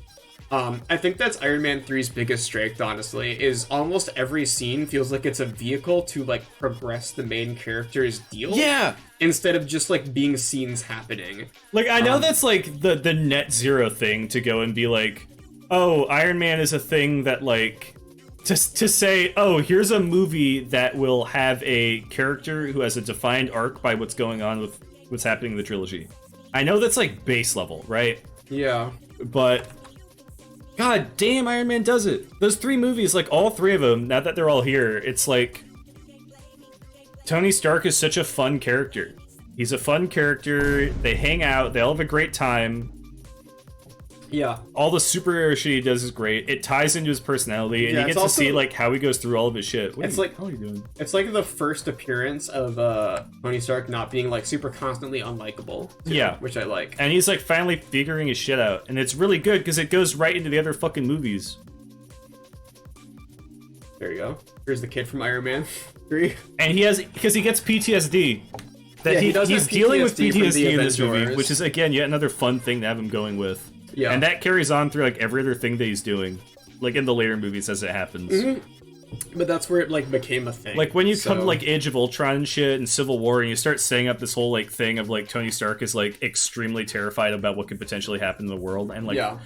I think that's Iron Man 3's biggest strength, honestly, is almost every scene feels like it's a vehicle to, like, progress the main character's deal. Yeah! Instead of just, like, being scenes happening. Like, I know that's, like, the net zero thing to go and be like, oh, Iron Man is a thing that, like, to say, oh, here's a movie that will have a character who has a defined arc by what's going on with what's happening in the trilogy. I know that's, like, base level, right? Yeah. But... God damn, Iron Man does it. Those 3 movies, like, all 3 of them, now that they're all here, it's like... Tony Stark is such a fun character. He's a fun character, they hang out, they all have a great time. Yeah. All the superhero shit he does is great. It ties into his personality, and you get to see, like, how he goes through all of his shit. What are you doing? It's like the first appearance of Tony Stark not being, like, super constantly unlikable. Yeah. Which I like. And he's, like, finally figuring his shit out. And it's really good, because it goes right into the other fucking movies. There you go. Here's the kid from Iron Man 3. And he has, because he gets PTSD. That he's dealing with PTSD in this movie, which is, again, yet another fun thing to have him going with. Yeah. And that carries on through, like, every other thing that he's doing. Like, in the later movies as it happens. Mm-hmm. But that's where it, like, became a thing. Like, when you come to, like, Age of Ultron and shit, and Civil War, and you start setting up this whole, like, thing of, like, Tony Stark is, like, extremely terrified about what could potentially happen in the world. And, like,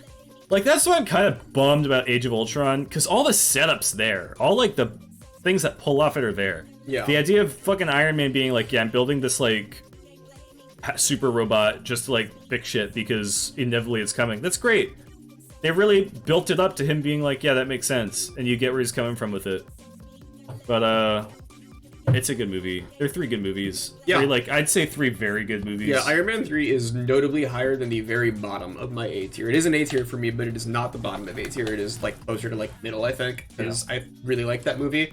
like, that's why I'm kind of bummed about Age of Ultron, because all the setup's there. All, like, the things that pull off it are there. Yeah. The idea of fucking Iron Man being like, yeah, I'm building this, like... super robot just to, like, fix shit because inevitably it's coming. That's great. They really built it up to him being like, yeah, that makes sense, and you get where he's coming from with it. But it's a good movie. They're 3 good movies. Yeah, 3, like, I'd say 3 very good movies. Yeah, Iron Man 3 is notably higher than the very bottom of my A tier. It is an A tier for me, but it is not the bottom of A tier. It is, like, closer to, like, middle, I think, because I really like that movie.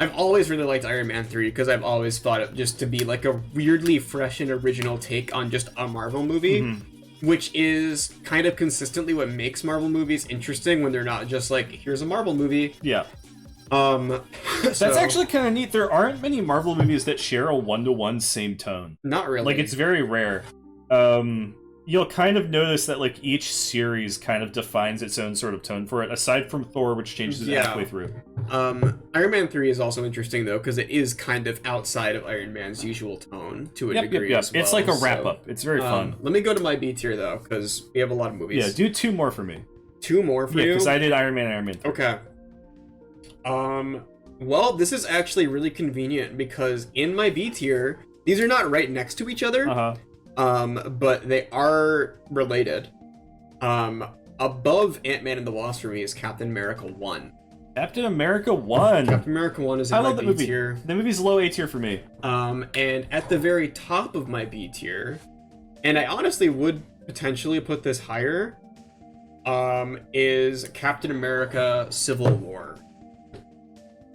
I've always really liked Iron Man 3 because I've always thought it just to be like a weirdly fresh and original take on just a Marvel movie, which is kind of consistently what makes Marvel movies interesting when they're not just like, here's a Marvel movie. Yeah. That's actually kind of neat. There aren't many Marvel movies that share a one-to-one same tone. Not really. Like, it's very rare. You'll kind of notice that, like, each series kind of defines its own sort of tone for it, aside from Thor, which changes it halfway through. Iron Man 3 is also interesting, though, because it is kind of outside of Iron Man's usual tone to a degree as well. It's like a wrap-up. It's very fun. Let me go to my B tier, though, because we have a lot of movies. Yeah, do 2 more for me. 2 more for you? Yeah, because I did Iron Man and Iron Man 3. Okay. Well, this is actually really convenient, because in my B tier, these are not right next to each other. But they are related. Above Ant-Man and the Wasp for me is Captain America 1. Captain America 1? Captain America 1 is in my B tier. The movie's low A tier for me. And at the very top of my B tier, and I honestly would potentially put this higher, is Captain America Civil War.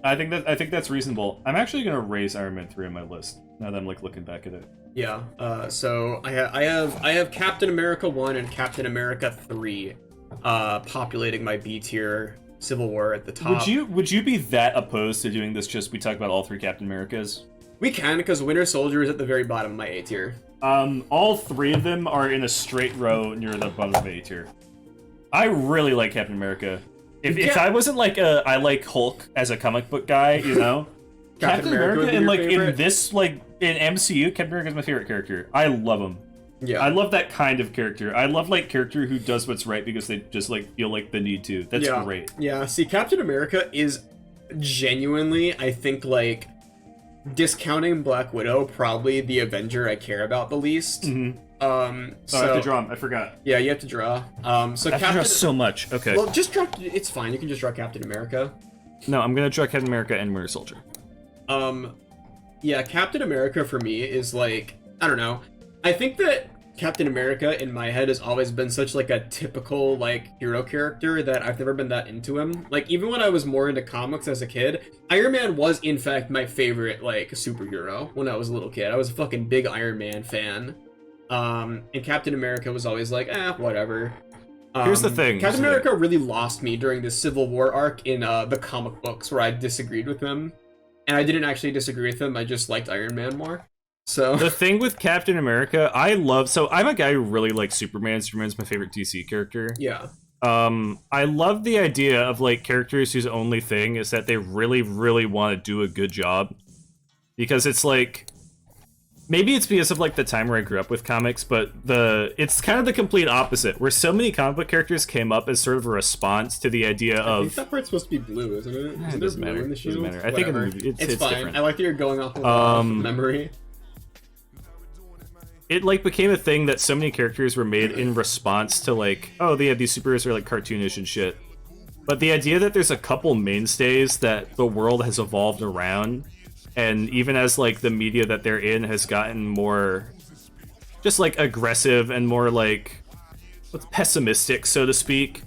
I think that's reasonable. I'm actually gonna raise Iron Man 3 on my list now that I'm, like, looking back at it. Yeah, so I have Captain America 1 and Captain America 3 populating my B tier, Civil War at the top. Would you be that opposed to doing this just we talk about all 3 Captain Americas? We can, because Winter Soldier is at the very bottom of my A tier. All 3 of them are in a straight row near the bottom of A tier. I really like Captain America. If I wasn't like I like Hulk as a comic book guy, you know, Captain America and, like, in this, like, in MCU, Captain America is my favorite character. I love him. Yeah, I love that kind of character. I love, like, character who does what's right because they just, like, feel like the need to. That's great. Yeah, see, Captain America is genuinely, I think, like, discounting Black Widow, probably the Avenger I care about the least. So I have to draw him. I forgot. Yeah, you have to draw. So I have to draw so much. Okay. Well, just draw. It's fine. You can just draw Captain America. No, I'm gonna draw Captain America and Winter Soldier. Yeah, Captain America for me is, like, I don't know. I think that Captain America in my head has always been such like a typical like hero character that I've never been that into him. Like even when I was more into comics as a kid, Iron Man was in fact my favorite like superhero when I was a little kid. I was a fucking big Iron Man fan. And Captain America was always like, whatever. Here's the thing. Captain America really lost me during the Civil War arc in the comic books where I disagreed with him. And I didn't actually disagree with him, I just liked Iron Man more. So the thing with Captain America, I'm a guy who really likes Superman. Superman's my favorite DC character. Yeah. I love the idea of like characters whose only thing is that they really, really want to do a good job. Because it's like, maybe it's because of like the time where I grew up with comics, but it's kind of the complete opposite, where so many comic book characters came up as sort of a response to the idea of. I think that part's supposed to be blue, isn't it? It doesn't matter. In the shield? Doesn't matter. I think in the movie it's fine. different. I like that you're going off of memory. It like became a thing that so many characters were made in response to like, oh, they have these superheroes are like cartoonish and shit. But the idea that there's a couple mainstays that the world has evolved around, and even as like the media that they're in has gotten more just like aggressive and more like pessimistic, so to speak,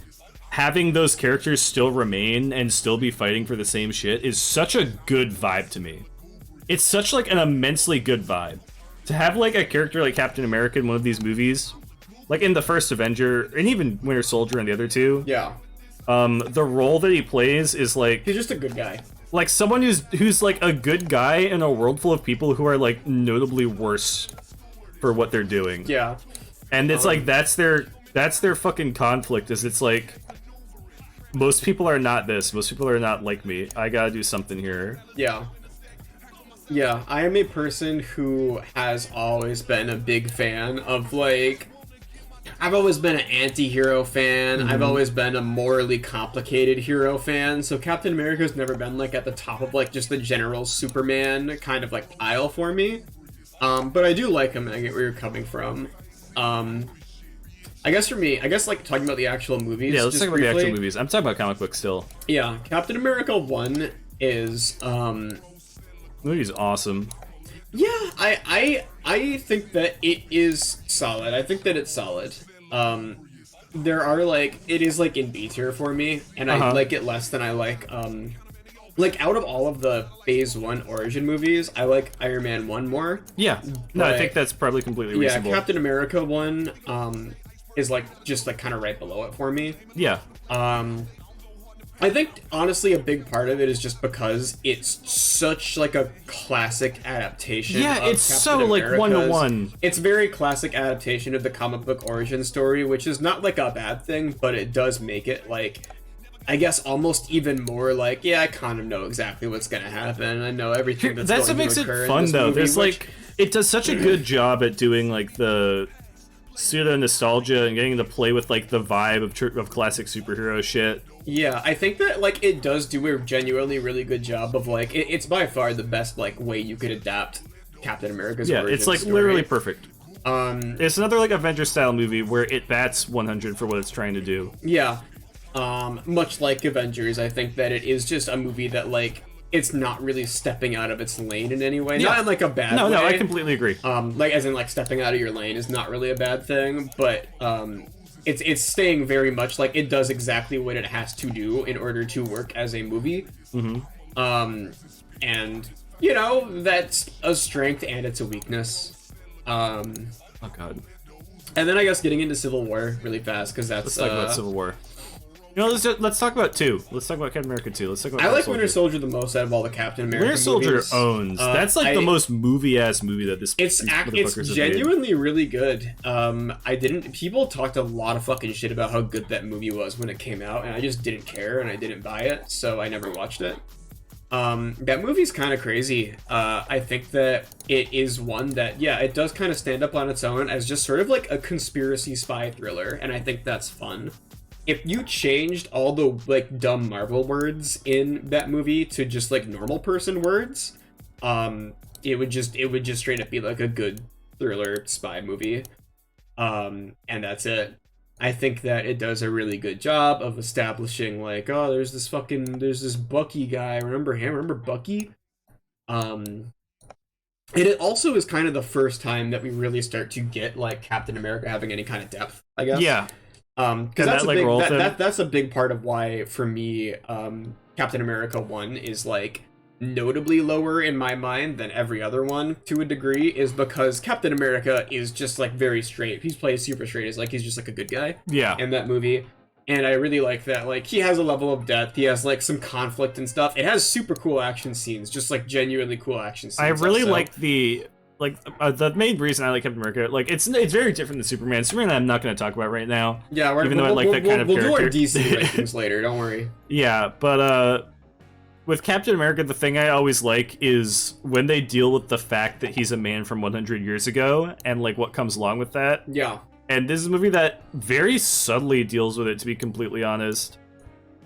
having those characters still remain and still be fighting for the same shit is such a good vibe to me. It's such like an immensely good vibe. To have like a character like Captain America in one of these movies, like in the first Avenger, and even Winter Soldier and the other two. Yeah. The role that he plays is like he's just a good guy. Like someone who's like a good guy in a world full of people who are like notably worse for what they're doing. Yeah. And it's like that's their fucking conflict, is it's like most people are not this, most people are not like me. I gotta do something here. Yeah. Yeah, I am a person who has always been a big fan of, like, I've always been an anti-hero fan. I've always been a morally complicated hero fan. So Captain America's never been, like, at the top of, like, just the general Superman kind of, like, pile for me. But I do like him, and I get where you're coming from. I guess for me, like, talking about the actual movies. Yeah, let's talk about the actual movies. I'm talking about comic books still. Yeah, Captain America 1 is, The movie's awesome. Yeah, I think that it is solid. I think that it's solid. There are like it is like in B tier for me, and I like it less than I like out of all of the Phase 1 origin movies, I like Iron Man 1 more. Yeah. No, I think that's probably completely reasonable. Yeah, Captain America 1 is like just like kind of right below it for me. Yeah. I think, honestly, a big part of it is just because it's such, like, a classic adaptation yeah, of it's Captain so, like, America's. one-to-one. It's very classic adaptation of the comic book origin story, which is not, like, a bad thing, but it does make it, like, I guess almost even more like, yeah, I kind of know exactly what's gonna happen. I know everything that's going to occur in this movie. That's what makes it fun, though. There's, like, it does such a good job at doing, like, the pseudo-nostalgia and getting to play with, like, the vibe of classic superhero shit. Yeah, I think that, like, it does do a genuinely really good job of, like, it's by far the best, like, way you could adapt Captain America's origin it's, like, story. literally perfect. It's another, like, Avengers-style movie where it bats 100 for what it's trying to do. Yeah. Much like Avengers, I think that it is just a movie that, like, it's not really stepping out of its lane in any way. Yeah. Not in, like, a bad way. No, I completely agree. Like, as in, like, stepping out of your lane is not really a bad thing, but, it's staying very much like it does exactly what it has to do in order to work as a movie. And you know, that's a strength and it's a weakness. Oh god. And then I guess getting into Civil War really fast, because that's let's talk about Civil War. You know, let's talk about 2. Let's talk about Captain America 2. Let's talk about. I like Winter Soldier the most out of all the Captain America Winter Soldier movies. owns. That's like the most movie-ass movie that this. It's genuinely really good. People talked a lot of fucking shit about how good that movie was when it came out, and I just didn't care and I didn't buy it, so I never watched it. That movie's kind of crazy. I think that it is one that, yeah, it does kind of stand up on its own as just sort of like a conspiracy spy thriller, and I think that's fun. If you changed all the, like, dumb Marvel words in that movie to just, like, normal person words, it would just straight up be, like, a good thriller spy movie. And that's it. I think that it does a really good job of establishing, like, oh, there's this Bucky guy. Remember him? Remember Bucky? And it also is kind of the first time that we really start to get like Captain America having any kind of depth, I guess. Yeah. Because that's a big that's a big part of why for me, Captain America 1 is like notably lower in my mind than every other one to a degree, is because Captain America is just like very straight. He's played super straight, is like he's just like a good guy. Yeah. In that movie. And I really like that. Like, he has a level of depth. He has, like, some conflict and stuff. It has super cool action scenes. Just, like, genuinely cool action scenes. I really like the main reason I like Captain America. Like, it's very different than Superman. Superman I'm not going to talk about right now. Yeah, even though I like that kind of character. We'll do our DC rankings later, don't worry. Yeah, but, with Captain America, the thing I always like is when they deal with the fact that he's a man from 100 years ago and, like, what comes along with that. Yeah. And this is a movie that very subtly deals with it, to be completely honest.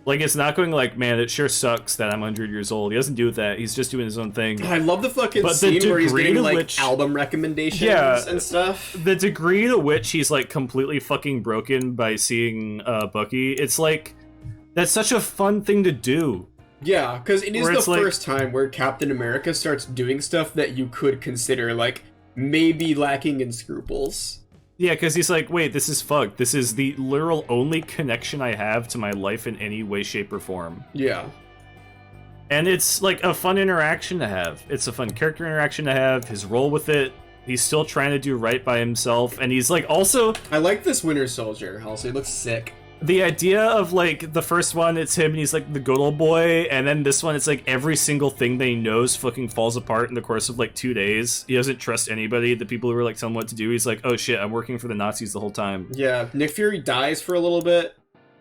Like, it's not going like, man, it sure sucks that I'm 100 years old. He doesn't do that. He's just doing his own thing. I love the fucking scene where he's getting, like, album recommendations and stuff. The degree to which he's, like, completely fucking broken by seeing Bucky, it's like, that's such a fun thing to do. Yeah, because it is the first time where Captain America starts doing stuff that you could consider, like, maybe lacking in scruples. Yeah, because he's like, wait, this is fucked. This is the literal only connection I have to my life in any way, shape, or form. Yeah. And it's, like, a fun interaction to have. It's a fun character interaction to have. His role with it, he's still trying to do right by himself. And he's, like, also... I like this Winter Soldier, also. He looks sick. The idea of, like, the first one, it's him and he's, like, the good old boy, and then this one, it's, like, every single thing that he knows fucking falls apart in the course of, like, 2 days. He doesn't trust anybody. The people who are, like, telling him what to do, he's like, oh shit, I'm working for the Nazis the whole time. Yeah, Nick Fury dies for a little bit.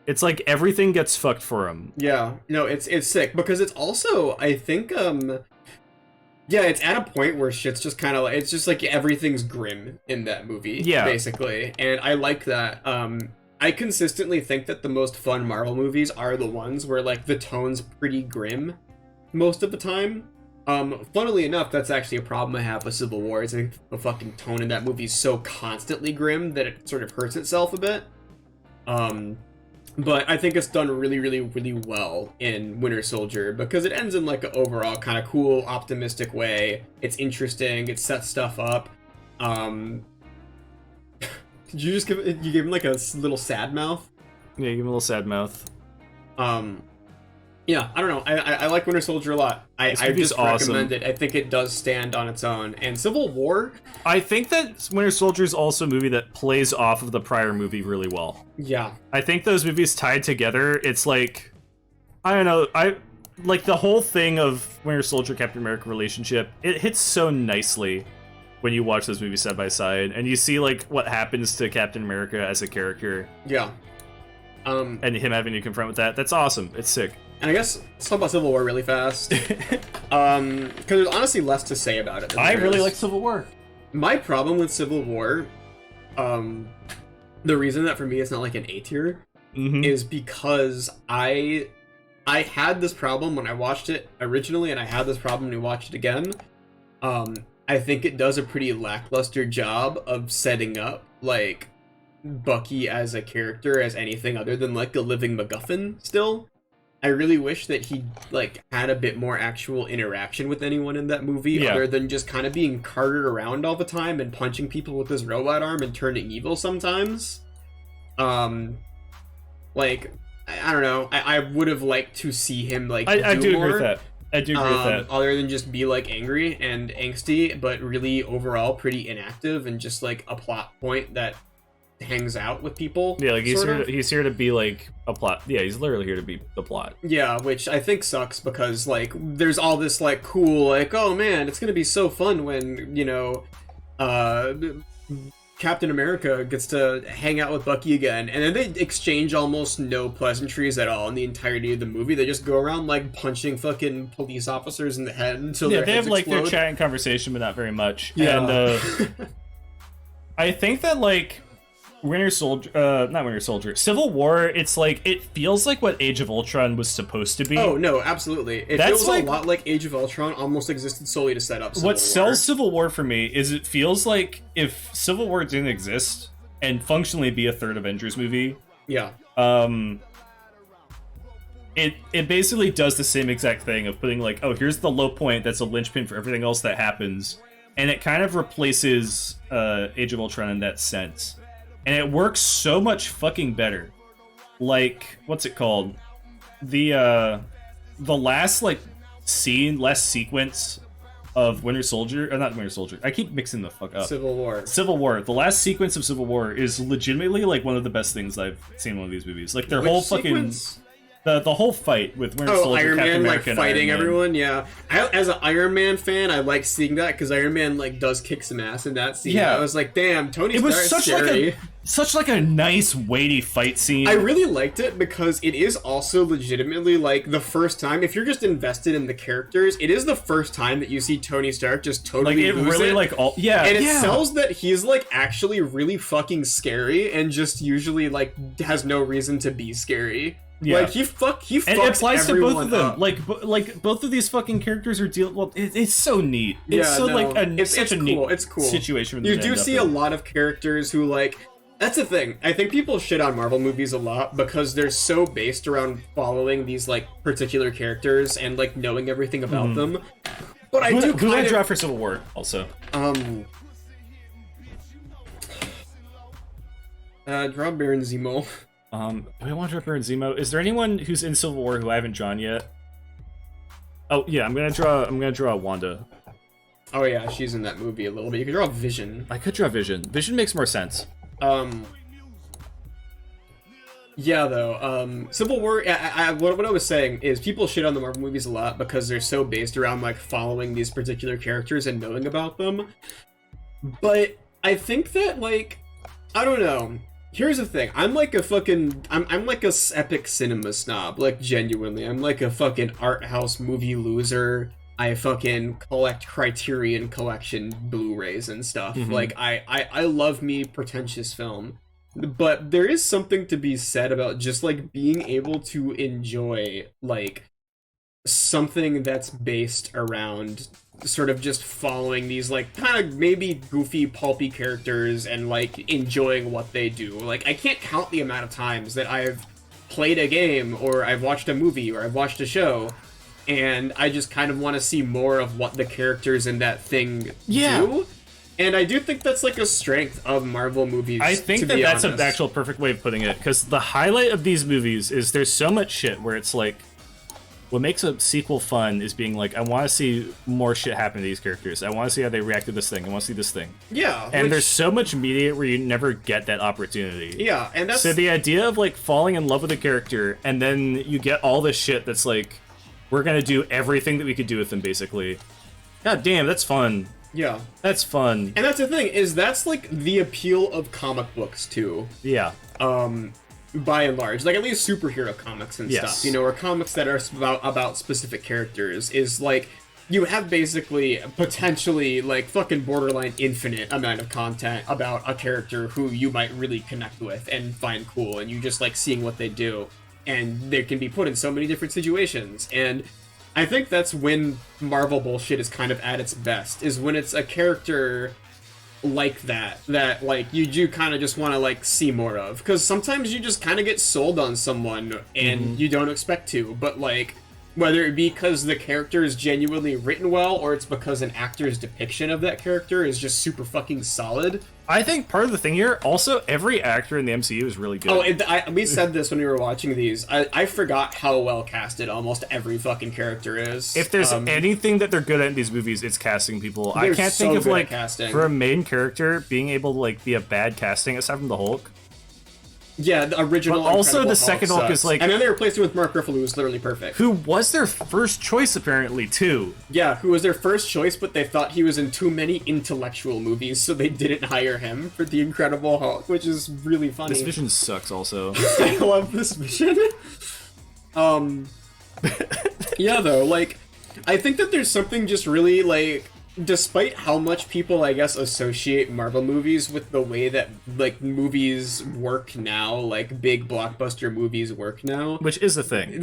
It's like everything gets fucked for him. Yeah, no, it's sick, because it's also, I think, yeah, it's at a point where shit's just kind of, like, it's just, like, everything's grim in that movie, yeah, basically, and I like that. I consistently think that the most fun Marvel movies are the ones where, like, the tone's pretty grim most of the time. Funnily enough, that's actually a problem I have with Civil War. Is I think the fucking tone in that movie is so constantly grim that it sort of hurts itself a bit. But I think it's done really, really, really well in Winter Soldier because it ends in, like, an overall kind of cool, optimistic way. It's interesting. It sets stuff up. Did you just give him like a little sad mouth? Yeah, you give him a little sad mouth. Yeah, I don't know. I like Winter Soldier a lot. I just awesome. recommend it. I think it does stand on its own. And Civil War, I think that Winter Soldier is also a movie that plays off of the prior movie really well. Yeah. I think those movies tied together, it's like, I don't know, like the whole thing of Winter Soldier Captain America relationship, it hits so nicely when you watch those movies side by side, and you see, like, what happens to Captain America as a character. Yeah. And him having to confront with that. That's awesome. It's sick. And I guess let's talk about Civil War really fast. Because there's honestly less to say about it. I really like Civil War. My problem with Civil War, the reason that for me it's not like an A tier, is because I had this problem when I watched it originally, and I had this problem when we watched it again. I think it does a pretty lackluster job of setting up, like, Bucky as a character as anything other than, like, a living MacGuffin still. I really wish that he, like, had a bit more actual interaction with anyone in that movie, other than just kind of being carted around all the time and punching people with his robot arm and turning evil sometimes. Like, I don't know. I would have liked to see him, like, I do more. Agree with that. I do agree with that. Other than just be, like, angry and angsty, but really overall pretty inactive and just, like, a plot point that hangs out with people. Yeah, like, he's here to be, like, a plot. Yeah, he's literally here to be the plot. Yeah, which I think sucks because, like, there's all this, like, cool, like, oh man, it's gonna be so fun when, you know, Captain America gets to hang out with Bucky again, and then they exchange almost no pleasantries at all in the entirety of the movie. They just go around, like, punching fucking police officers in the head until their they heads have, like, explode. their chatting conversation, but not very much. Yeah. And I think that, like, not Winter Soldier, Civil War, it's like, it feels like what Age of Ultron was supposed to be. Oh, no, absolutely. It feels like, a lot like Age of Ultron almost existed solely to set up Civil War. What sells Civil War for me is it feels like if Civil War didn't exist and functionally be a third Avengers movie, yeah, it basically does the same exact thing of putting, like, oh, here's the low point that's a linchpin for everything else that happens, and it kind of replaces Age of Ultron in that sense, and it works so much fucking better. Like, what's it called? The last like last sequence of Winter Soldier, or not Winter Soldier. I keep mixing the fuck up. Civil War. Civil War. The last sequence of Civil War is legitimately like one of the best things I've seen in one of these movies. Like their whole sequence? fucking the whole fight with Winter Soldier, Iron Captain Man, America, like fighting everyone. Yeah, as an Iron Man fan, I like seeing that because Iron Man like does kick some ass in that scene. Yeah, I was like, damn, Tony Stark. It was Stark's scary. such like a nice weighty fight scene. I really liked it because it is also legitimately like the first time, if you're just invested in the characters, it is the first time that you see Tony Stark just totally like it lose really it. like all yeah, and it yeah. sells that he's like actually really fucking scary and just usually like has no reason to be scary. Yeah. Like he fucks and it applies to both of them. up. Like both of these fucking characters are dealing. Well, it's so neat. It's yeah, so no, like it's such a cool. neat It's cool situation. You do see a lot of characters who like. That's the thing. I think people shit on Marvel movies a lot because they're so based around following these like particular characters and like knowing everything about them. But I do. Who I draw for Civil War also? Draw Baron Zemo. Do I want to draw Baron Zemo? Is there anyone who's in Civil War who I haven't drawn yet? Oh yeah, I'm gonna draw Wanda. Oh yeah, she's in that movie a little bit. You could draw Vision. I could draw Vision. Vision makes more sense. Yeah, though, Civil War, what I was saying is people shit on the Marvel movies a lot because they're so based around, like, following these particular characters and knowing about them. But I think that, like, I don't know. Here's the thing. I'm like a fucking... I'm like a epic cinema snob, like, genuinely. I'm like a fucking art house movie loser. I fucking collect Criterion Collection Blu-rays and stuff. Like, I love me pretentious film. But there is something to be said about just, like, being able to enjoy, like, something that's based around sort of just following these, like, kind of maybe goofy, pulpy characters and, like, enjoying what they do. Like, I can't count the amount of times that I've played a game, or I've watched a movie, or I've watched a show, and I just kind of want to see more of what the characters in that thing do. And I do think that's like a strength of Marvel movies. I think that's an actual perfect way of putting it, because the highlight of these movies is there's so much shit where it's like, what makes a sequel fun is being like, I want to see more shit happen to these characters. I want to see how they react to this thing. I want to see this thing. Yeah. And there's so much media where you never get that opportunity. Yeah, and that's... So the idea of like falling in love with a character, and then you get all this shit that's like, we're gonna do everything that we could do with them, basically. God damn, that's fun. Yeah. That's fun. And that's the thing, is that's like the appeal of comic books too. Yeah. By and large. Like at least superhero comics and stuff, you know, or comics that are about specific characters, is like, you have basically potentially like fucking borderline infinite amount of content about a character who you might really connect with and find cool, and you just like seeing what they do. And they can be put in so many different situations. And I think that's when Marvel bullshit is kind of at its best, is when it's a character like that like you do kind of just want to like see more of, because sometimes you just kind of get sold on someone and you don't expect to, but like whether it be because the character is genuinely written well, or it's because an actor's depiction of that character is just super fucking solid. I think part of the thing here, also, every actor in the MCU is really good. Oh, we said this when we were watching these. I forgot how well casted almost every fucking character is. If there's anything that they're good at in these movies, it's casting people. I can't so think of, like, casting. For a main character, being able to, like, be a bad casting, aside from the Hulk. Yeah, the original. But also, the second Hulk is like, and then they replaced it with Mark Ruffalo, who was literally perfect. Who was their first choice, apparently, too. Yeah, who was their first choice, but they thought he was in too many intellectual movies, so they didn't hire him for the Incredible Hulk, which is really funny. This Vision sucks, also. I love this Vision. Yeah, though, like, I think that there's something just really, like, despite how much people, I guess, associate Marvel movies with the way that, like, movies work now, like, big blockbuster movies work now. Which is a thing.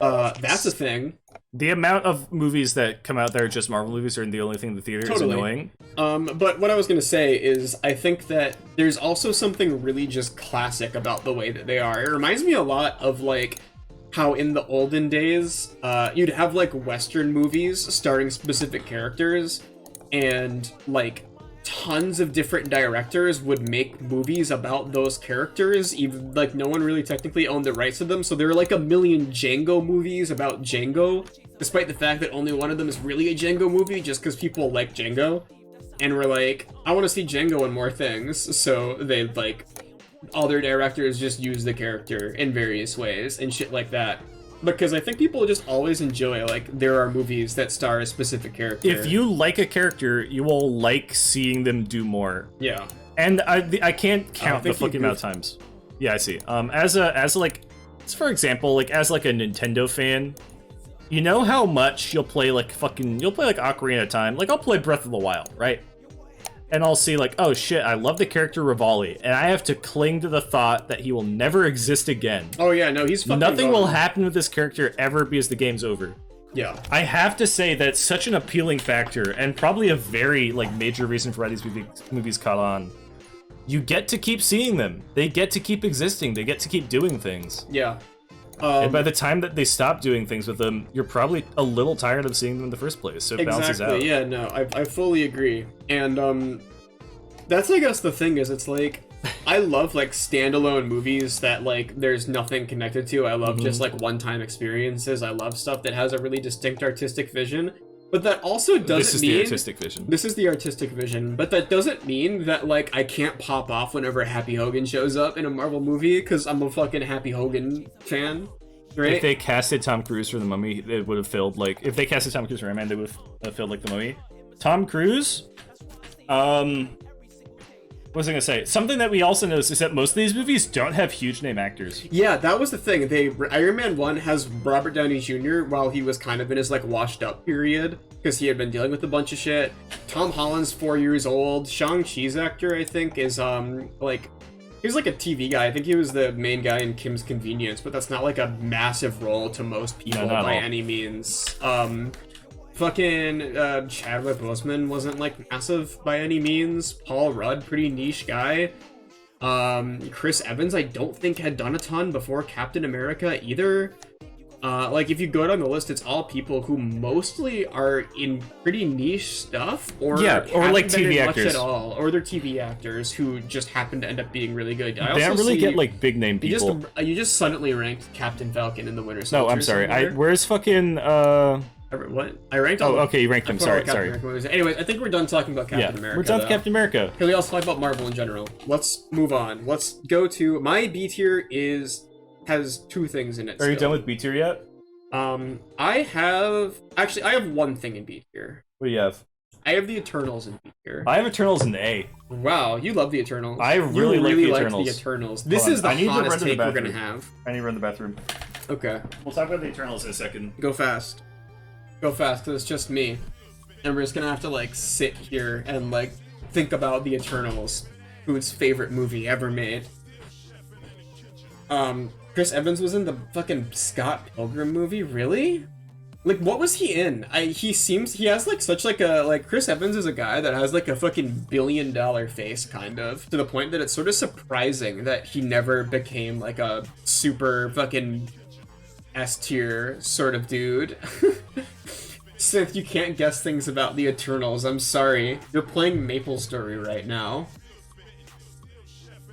That's a thing. The amount of movies that come out that are just Marvel movies are the only thing in the theater is annoying. But what I was gonna say is, I think that there's also something really just classic about the way that they are. It reminds me a lot of, like, how in the olden days, you'd have, like, Western movies starring specific characters, and like tons of different directors would make movies about those characters, even like no one really technically owned the rights to them. So there are like a million Django movies about Django, despite the fact that only one of them is really a Django movie, just because people like Django. And we're like, I want to see Django in more things. So they like, all their directors just use the character in various ways and shit like that. Because I think people just always enjoy, like, there are movies that star a specific character. If you like a character, you will like seeing them do more. Yeah. And I can't count the fucking amount of times. Yeah, I see. As for example, like as like a Nintendo fan, you know how much you'll play like Ocarina of Time. Like I'll play Breath of the Wild, right? And I'll see like, oh shit, I love the character Rivali, and I have to cling to the thought that he will never exist again. Oh yeah, no, he's fucking Nothing gone. will happen with this character ever because the game's over. Yeah. I have to say that's such an appealing factor, and probably a very like major reason for why these movies caught on. You get to keep seeing them. They get to keep existing. They get to keep doing things. Yeah. And by the time that they stop doing things with them, you're probably a little tired of seeing them in the first place, so it balances out. Yeah, no, I fully agree. And that's I guess the thing is, it's like I love like standalone movies that like there's nothing connected to. I love just like one-time experiences. I love stuff that has a really distinct artistic vision. But that also doesn't mean... This is the artistic vision. This is the artistic vision. But that doesn't mean that, like, I can't pop off whenever Happy Hogan shows up in a Marvel movie, because I'm a fucking Happy Hogan fan, right? If they casted Tom Cruise for The Mummy, it would have filled, like... If they casted Tom Cruise for Iron Man, they would have filled, like, The Mummy. Tom Cruise? What was I gonna say? Something that we also noticed is that most of these movies don't have huge name actors. Yeah, that was the thing. Iron Man 1 has Robert Downey Jr. while he was kind of in his like washed up period because he had been dealing with a bunch of shit. Tom Holland's 4 years old. Shang-Chi's actor, I think, is like he was like a TV guy. I think he was the main guy in Kim's Convenience, but that's not like a massive role to most people by any means. Fucking Chadwick Boseman wasn't like massive by any means. Paul Rudd, pretty niche guy. Chris Evans, I don't think had done a ton before Captain America either. Like if you go down the list, it's all people who mostly are in pretty niche stuff, or like TV actors at all, or they're TV actors who just happen to end up being really good. They don't really get like big name people. You just suddenly ranked Captain Falcon in the Winter Soldier. No, I'm sorry. Where's fucking What? I ranked all. Oh, okay, you ranked them. Sorry. Anyways, I think we're done talking about Captain America. We're done with Captain America. Because we also talk about Marvel in general. Let's move on. Let's go to my B tier has two things in it. Are you done with B tier yet? I have one thing in B tier. What do you have? I have the Eternals in B tier. I have Eternals in A. Wow, you love the Eternals. I really like the Eternals. This is the hottest take we're gonna have. I need to run to the bathroom. Okay. We'll talk about the Eternals in a second. Go fast, because it's just me, and we're just gonna have to like sit here and like think about the Eternals, whose favorite movie ever made. Chris Evans was in the fucking Scott Pilgrim movie, really? Like, what was he in? He has like such like a, like, Chris Evans is a guy that has like a fucking $1 billion face, kind of, to the point that it's sort of surprising that he never became like a super fucking S tier sort of dude. Sith, you can't guess things about the Eternals, I'm sorry. You're playing Maple Story right now.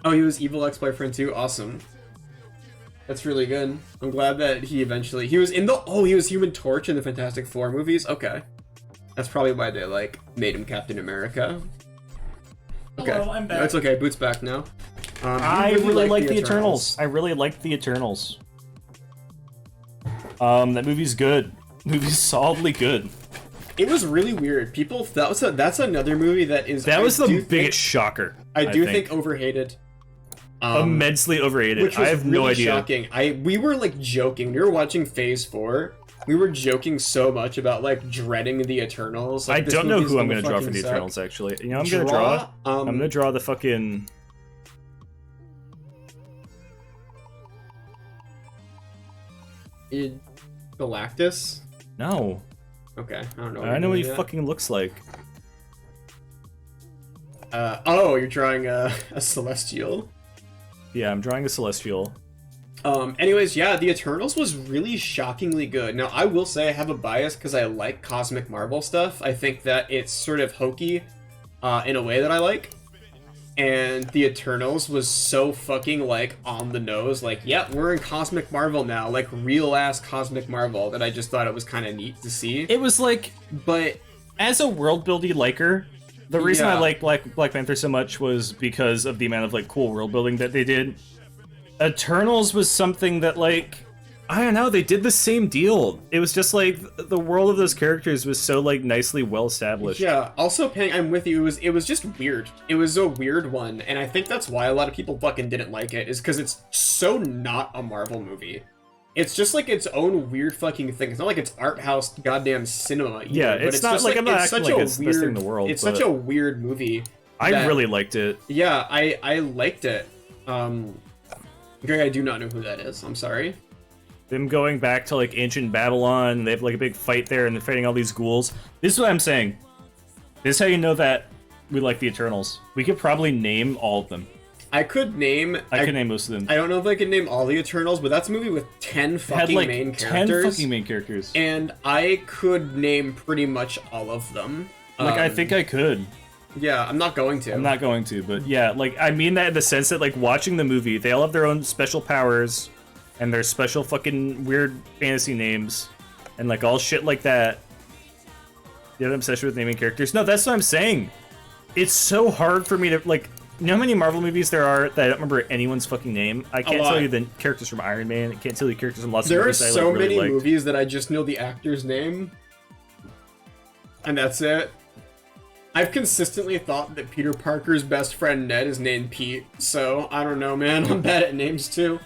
Oh, he was Evil Ex-Boyfriend too? Awesome. That's really good. I'm glad that he was Human Torch in the Fantastic Four movies? Okay. That's probably why they, like, made him Captain America. Okay. Hello, I'm back. That's okay, Boot's back now. I really like the Eternals. I really like the Eternals. That movie's good. Movie's solidly good. It was really weird. People, that's another movie that is... That was the biggest shocker. I do think overhated. Immensely overrated. Which was I have really no idea. Shocking. We were like joking. We were watching Phase 4. We were joking so much about like dreading the Eternals. Like, I don't know who I'm gonna draw for the Eternals. Actually, you know, I'm gonna draw the fucking. Galactus? No. Okay, I don't know. I know what he fucking looks like. Oh, you're drawing a Celestial? Yeah, I'm drawing a Celestial. Anyways, yeah, the Eternals was really shockingly good. Now, I will say I have a bias because I like Cosmic Marvel stuff. I think that it's sort of hokey in a way that I like. And the Eternals was so fucking, like, on the nose. Like, yeah, we're in Cosmic Marvel now. Like, real-ass Cosmic Marvel that I just thought it was kind of neat to see. It was like... But... As a world-building liker, the reason I like Black Panther so much was because of the amount of, like, cool world-building that they did. Eternals was something that, like... I don't know, they did the same deal. It was just like the world of those characters was so like nicely well established. Yeah, also I'm with you, it was just weird. It was a weird one, and I think that's why a lot of people fucking didn't like it, is because it's so not a Marvel movie. It's just like its own weird fucking thing. It's not like it's art house goddamn cinema either, yeah, it's not just like I'm not it's acting such like a it's the weird, best thing in the world. It's but such a weird movie. I really liked it. Yeah, I liked it. Greg, I do not know who that is. I'm sorry. Them going back to like ancient Babylon, they have like a big fight there, and they're fighting all these ghouls. This is what I'm saying. This is how you know that we like the Eternals. We could probably name all of them. I could name most of them. I don't know if I can name all the Eternals, but that's a movie with 10 fucking main characters. 10 fucking main characters. And I could name pretty much all of them. Like, I think I could. Yeah, I'm not going to. I'm not going to, but yeah, like, I mean that in the sense that, like, watching the movie, they all have their own special powers, and their special fucking weird fantasy names, and, like, all shit like that. You have an obsession with naming characters? No, that's what I'm saying. It's so hard for me to, like, you know how many Marvel movies there are that I don't remember anyone's fucking name? I can't tell you the characters from Iron Man. I can't tell you characters from lots of movies I There are so really many movies that I just know the actor's name, and that's it. I've consistently thought that Peter Parker's best friend Ned is named Pete, so I don't know, man. I'm bad at names too.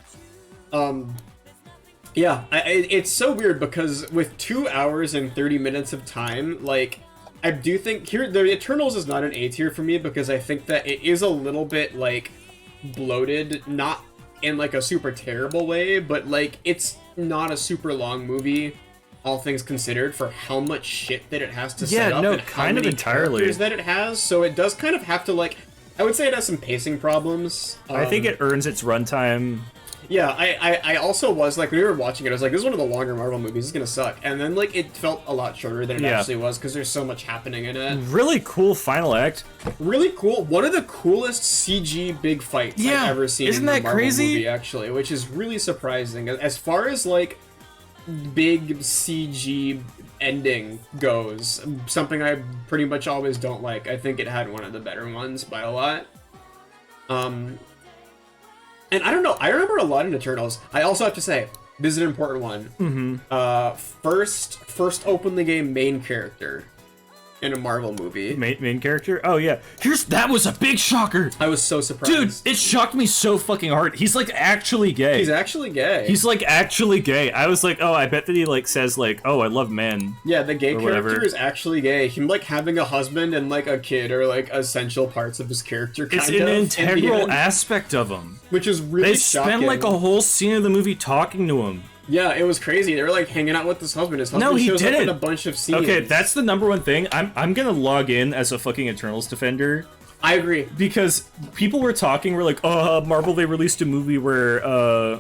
Yeah, it's so weird because with 2 hours and 30 minutes of time, like, I do think the Eternals is not an A tier for me because I think that it is a little bit, like, bloated, not in, like, a super terrible way, but, like, it's not a super long movie, all things considered, for how much shit that it has to set up and how many characters that it has, so it does kind of have to, like, I would say it has some pacing problems. I think it earns its runtime. Yeah, I also was, like, when we were watching it, I was like, this is one of the longer Marvel movies, it's gonna suck. And then, like, it felt a lot shorter than it actually was, because there's so much happening in it. Really cool final act. Really cool. One of the coolest CG big fights I've ever seen in a Marvel movie, actually, which is really surprising. As far as, like, big CG ending goes, something I pretty much always don't like. I think it had one of the better ones by a lot. And I don't know, I remember a lot in Eternals. I also have to say, this is an important one. First open the game main character in a Marvel movie. Main character? Oh, yeah. That was a big shocker! I was so surprised. Dude, it shocked me so fucking hard. He's, like, actually gay. He's actually gay. He's, like, actually gay. I was like, oh, I bet that he, like, says, like, oh, I love men. Yeah, the gay character is actually gay. Him, like, having a husband and, like, a kid are, like, essential parts of his character, kind of. It's an integral aspect of him. Which is really shocking. They spend, like, a whole scene of the movie talking to him. Yeah, it was crazy. They were, like, hanging out with his husband. His husband shows up in a bunch of scenes. Okay, that's the number one thing. I'm gonna log in as a fucking Eternals defender. I agree. Because people were like, oh, Marvel, they released a movie where,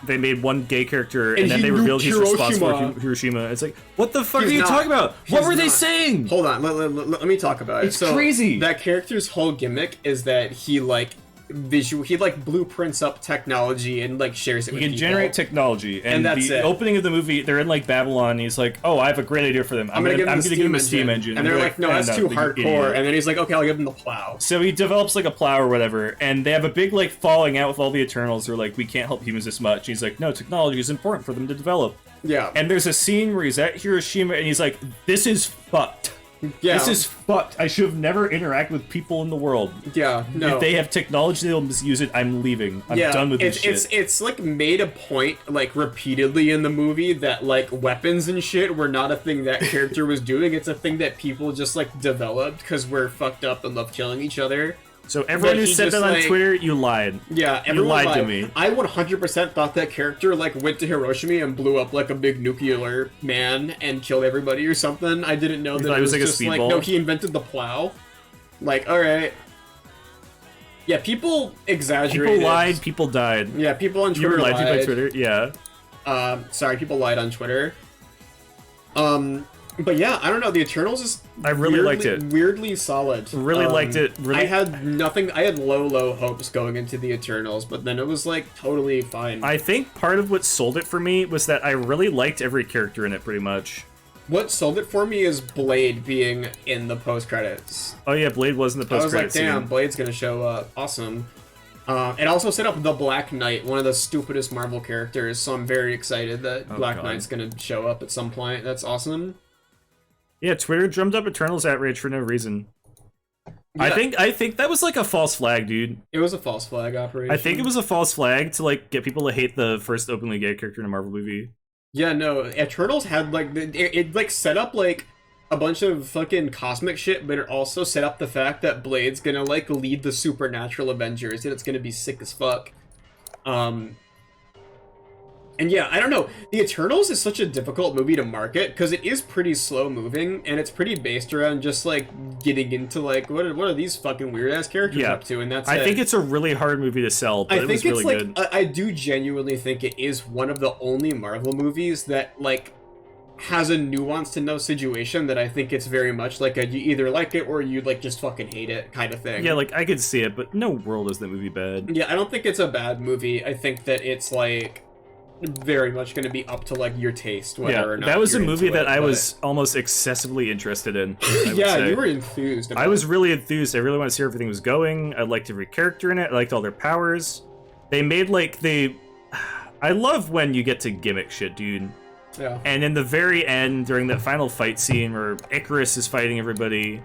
they made one gay character and then they revealed he's responsible for Hiroshima. It's like, what the fuck are you talking about? What were they saying? Hold on, let me talk about it. It's crazy. That character's whole gimmick is that he, like, he like blueprints up technology and like shares it with people. He can generate technology, and that's the opening of the movie, they're in like Babylon, and he's like, oh, I have a great idea for them. I'm gonna give him a steam engine. And they're like, no, that's too hardcore. And then he's like, okay, I'll give him the plow. So he develops like a plow or whatever, and they have a big like falling out with all the Eternals. They're like, we can't help humans this much. And he's like, no, technology is important for them to develop. Yeah. And there's a scene where he's at Hiroshima, and he's like, this is fucked. Yeah. This is fucked. I should have never interacted with people in the world. Yeah, no. If they have technology, they'll misuse it. I'm leaving. I'm done with this shit. It's like made a point, like, repeatedly in the movie that, like, weapons and shit were not a thing that character was doing. It's a thing that people just, like, developed because we're fucked up and love killing each other. So everyone who said that on Twitter, you lied. Yeah, you lied to me. I 100% thought that character, like, went to Hiroshima and blew up, like, a big nuclear man and killed everybody or something. I didn't know that it was like just, like, no, he invented the plow. Like, alright. Yeah, people exaggerated. People lied, people died. Yeah, people on Twitter You were lied to by lied. Twitter, yeah. Sorry, people lied on Twitter. But yeah, I don't know. The Eternals is I really liked it. Weirdly solid. Really liked it. Really... I had nothing. I had low hopes going into the Eternals, but then it was like totally fine. I think part of what sold it for me was that I really liked every character in it, pretty much. What sold it for me is Blade being in the post credits. Oh yeah, Blade was in the post credits. I was like, damn, Blade's gonna show up. Awesome. It also set up the Black Knight, one of the stupidest Marvel characters, so I'm very excited that Black Knight's gonna show up at some point. That's awesome. Yeah, Twitter drummed up Eternals outrage for no reason. Yeah. I think that was like a false flag, dude. It was a false flag operation. I think it was a false flag to like get people to hate the first openly gay character in a Marvel movie. Yeah, no, Eternals had like it like set up like a bunch of fucking cosmic shit, but it also set up the fact that Blade's gonna like lead the supernatural Avengers, and it's gonna be sick as fuck. And yeah, I don't know. The Eternals is such a difficult movie to market because it is pretty slow moving, and it's pretty based around just like getting into like what are these fucking weird ass characters up to, and that's I think it's a really hard movie to sell, but it was really good. I do genuinely think it is one of the only Marvel movies that like has a nuance to no situation that I think it's very much like a you either like it or you like just fucking hate it kind of thing. Yeah, like I could see it, but no world is that movie bad. Yeah, I don't think it's a bad movie. I think that it's like very much going to be up to like your taste whether or not that was a movie that I but... was almost excessively interested in. Yeah, you were enthused about I was really enthused. I really want to see where everything was going. I liked every character in it. I liked all their powers. They made like I love when you get to gimmick shit, dude. Yeah. And in the very end, during that final fight scene where Icarus is fighting everybody,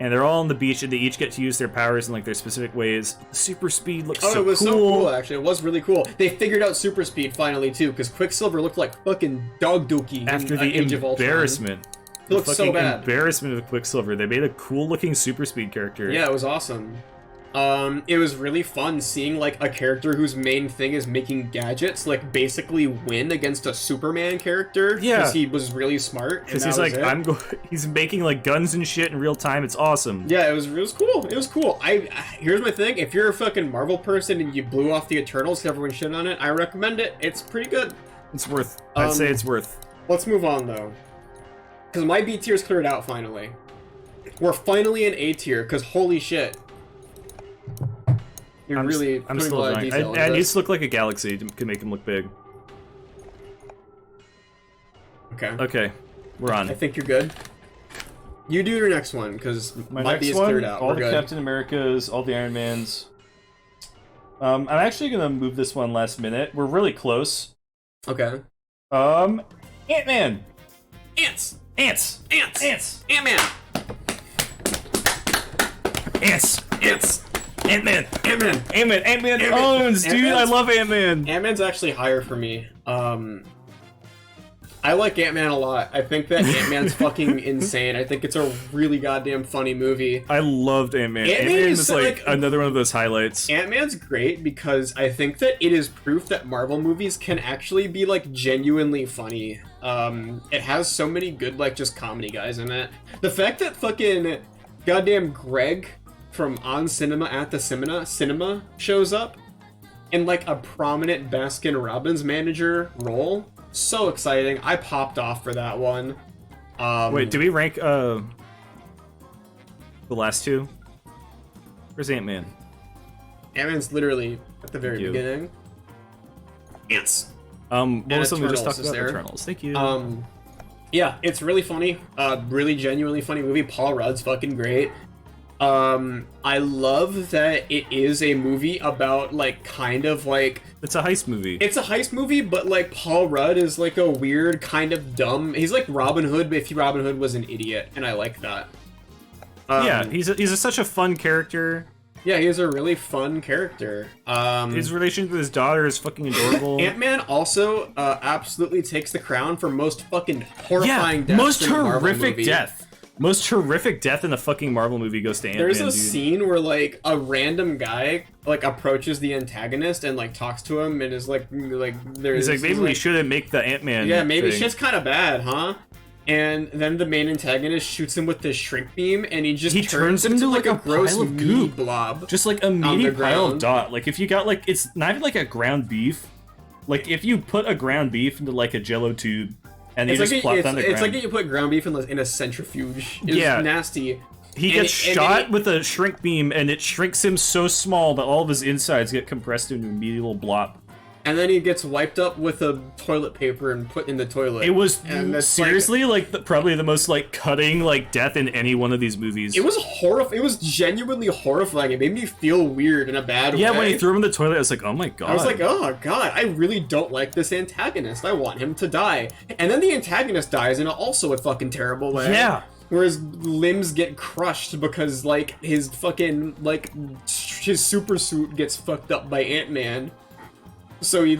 and they're all on the beach, and they each get to use their powers in like their specific ways. The super speed looks so cool. Oh, it was so cool, actually. It was really cool. They figured out super speed finally too, because Quicksilver looked like fucking dog dookie after the embarrassment. It looked so bad. Embarrassment of Quicksilver. They made a cool looking super speed character. Yeah, it was awesome. It was really fun seeing like a character whose main thing is making gadgets like basically win against a Superman character. Yeah, because he was really smart. Because he's like, he's making like guns and shit in real time. It's awesome. Yeah, it was cool. It was cool. Here's my thing: if you're a fucking Marvel person and you blew off the Eternals, everyone shit on it, I recommend it. It's pretty good. It's worth. I'd say it's worth. Let's move on though, because my B tier's cleared out finally. We're finally in A tier. Because holy shit. I'm still drawing. I need to look like a galaxy to make him look big. Okay, we're on. I think you're good. You do your next one, because my B is cleared out. All the Captain Americas, all the Iron Mans. I'm actually gonna move this one last minute. We're really close. Okay. Ant-Man. Ants. Ants. Ants. Ants. Ant-Man. Ants. Ants. Ant-Man. Ant-Man. Ant-Man. Ant-Man owns, dude. I love Ant-Man. Ant-Man's actually higher for me. I like Ant-Man a lot. I think that Ant-Man's fucking insane. I think it's a really goddamn funny movie. I loved Ant-Man. Ant-Man is like another one of those highlights. Ant-Man's great because I think that it is proof that Marvel movies can actually be like genuinely funny. It has so many good like just comedy guys in it. The fact that fucking goddamn Greg from On Cinema at the Cinema shows up in like a prominent Baskin Robbins manager role. So exciting. I popped off for that one. Wait, do we rank the last two? Where's Ant-Man? Ant-Man's literally at the very beginning. Ants. What was something we just talked about? Eternals. Thank you. Yeah, it's really funny. Really genuinely funny movie. Paul Rudd's fucking great. I love that it is a movie about like kind of like it's a heist movie. It's a heist movie, but like Paul Rudd is like a weird kind of dumb. He's like Robin Hood, but if Robin Hood was an idiot, and I like that. Yeah, he's such a fun character. Yeah, he is a really fun character. His relationship with his daughter is fucking adorable. Ant-Man also absolutely takes the crown for most fucking horrifying death. Most horrific death. Most horrific death in a fucking Marvel movie goes to Ant-Man. There's a scene where like a random guy like approaches the antagonist and like talks to him and is like there's. He's like, maybe we shouldn't make the Ant-Man. Yeah, maybe thing. Shit's kind of bad, huh? And then the main antagonist shoots him with this shrink beam, and he turns him into like a gross pile of meaty goop. blob. Just like a meaty pile of dot. Like if you got like, it's not even like a ground beef. Like if you put a ground beef into like a Jello tube, and you just plop it on the ground. It's like you put ground beef in a centrifuge. It's nasty. He gets shot with a shrink beam, and it shrinks him so small that all of his insides get compressed into a meaty little blob. And then he gets wiped up with a toilet paper and put in the toilet. It was seriously probably the most like cutting like death in any one of these movies. It was horrifying. It was genuinely horrifying. It made me feel weird in a bad way. Yeah, when he threw him in the toilet, I was like, oh my god. I was like, oh god, I really don't like this antagonist. I want him to die. And then the antagonist dies in also a fucking terrible way. Yeah. Where his limbs get crushed because like his fucking his super suit gets fucked up by Ant-Man. So you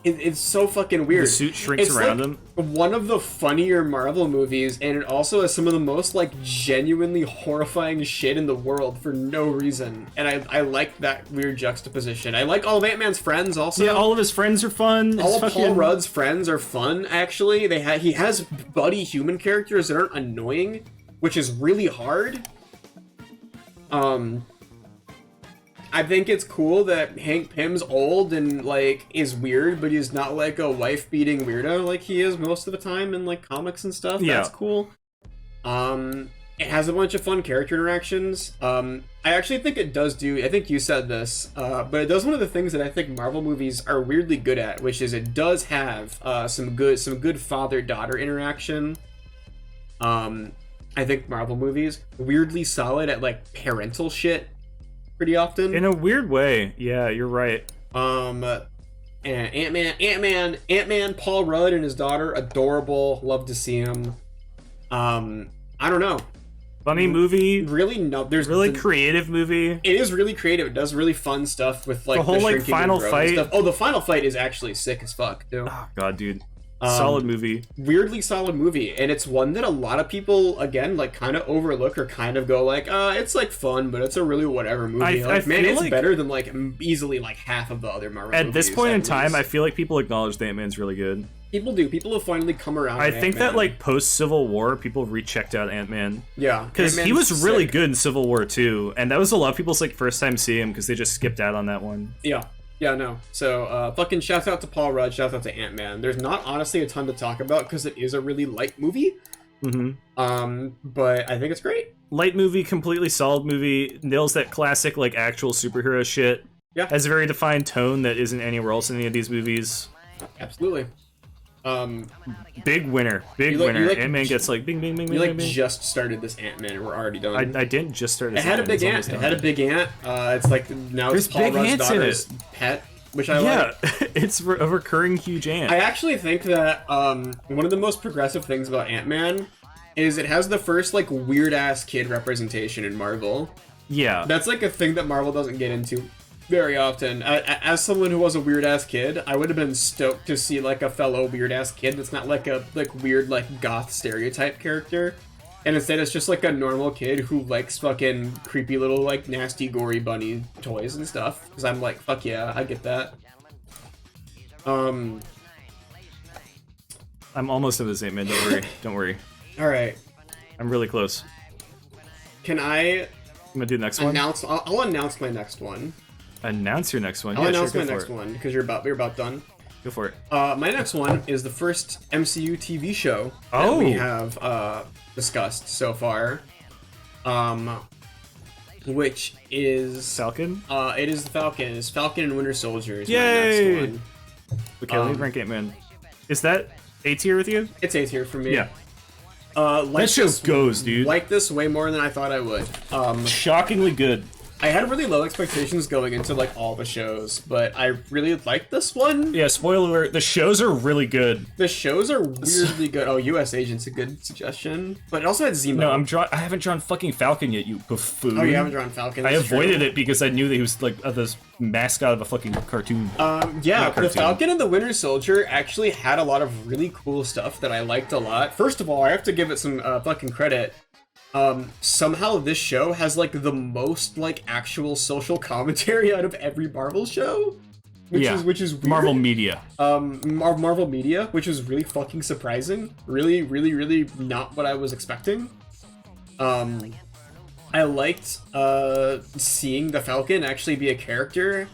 it's so fucking weird. The suit shrinks around him. One of the funnier Marvel movies, and it also has some of the most like genuinely horrifying shit in the world for no reason. And I like that weird juxtaposition. I like all of Ant-Man's friends also. Yeah, all of his friends are fun. All of Paul Rudd's friends are fun. Actually, he has buddy human characters that aren't annoying, which is really hard. I think it's cool that Hank Pym's old and, like, is weird, but he's not, like, a wife-beating weirdo like he is most of the time in, like, comics and stuff. Yeah. That's cool. It has a bunch of fun character interactions. I actually think it does I think you said this, but it does one of the things that I think Marvel movies are weirdly good at, which is it does have some good father-daughter interaction. I think Marvel movies, weirdly solid at, like, parental shit. Pretty often. In a weird way. Yeah, you're right. And Ant-Man, Paul Rudd and his daughter, adorable. Love to see him. I don't know. Funny movie. There's really creative movie. It is really creative. It does really fun stuff with like the whole like final fight. Stuff. Oh, the final fight is actually sick as fuck, too. Oh god, dude. Solid movie. Weirdly solid movie, and it's one that a lot of people again like kind of overlook or kind of go like, it's like fun, but it's a really whatever movie. I man, it's better than like easily like half of the other Marvel movies. At this point in time, I feel like people acknowledge that Ant-Man's really good. People do. People have finally come around. I think that like post Civil War, people rechecked out Ant-Man. Yeah, because he was really good in Civil War too, and that was a lot of people's like first time seeing him because they just skipped out on that one. Yeah, no. So, fucking shouts out to Paul Rudd, shouts out to Ant-Man. There's not honestly a ton to talk about because it is a really light movie. But I think it's great. Light movie, completely solid movie, nails that classic, like, actual superhero shit. Yeah. Has a very defined tone that isn't anywhere else in any of these movies. Absolutely. Big winner. Ant-Man gets like bing, bing, bing, bing, bing. Just started this Ant-Man and we're already done. I didn't just start this. It had a big ant. It had a big ant. It's like now it's Paul Rudd's daughter's pet, which I like. Yeah, it's a recurring huge ant. I actually think that one of the most progressive things about Ant-Man is it has the first like weird ass kid representation in Marvel. Yeah, that's like a thing that Marvel doesn't get into very often. As someone who was a weird ass kid, I would have been stoked to see like a fellow weird ass kid that's not like a weird like goth stereotype character, and instead it's just like a normal kid who likes fucking creepy little like nasty gory bunny toys and stuff. Because I'm like, fuck yeah, I get that. I'm almost at the same man. Don't worry. All right. I'm really close. I'm gonna do the next one. I'll announce my next one. Announce your next one. I'll announce my next one because we're about done. Go for it. My next one is the first MCU TV show that we have discussed so far, which is Falcon. It is the Falcon. It's Falcon and Winter Soldier. Is Yay! my next one. Okay, let me rank Ant-Man. Is that A tier with you? It's A tier for me. Yeah. That show goes, dude. Like this way more than I thought I would. Shockingly good. I had really low expectations going into like all the shows, but I really liked this one. Yeah, spoiler alert, the shows are really good. The shows are weirdly good. Oh, US Agent's a good suggestion. But it also had Zemo. No, I haven't drawn fucking Falcon yet, you buffoon. Oh, you haven't drawn Falcon? I avoided it because I knew that he was like this mascot of a fucking cartoon. Yeah, the Falcon and the Winter Soldier actually had a lot of really cool stuff that I liked a lot. First of all, I have to give it some fucking credit. Somehow this show has like the most like actual social commentary out of every Marvel show. which is weird. Marvel Media. Marvel Media, which was really fucking surprising. Really, really, really not what I was expecting. I liked seeing the Falcon actually be a character.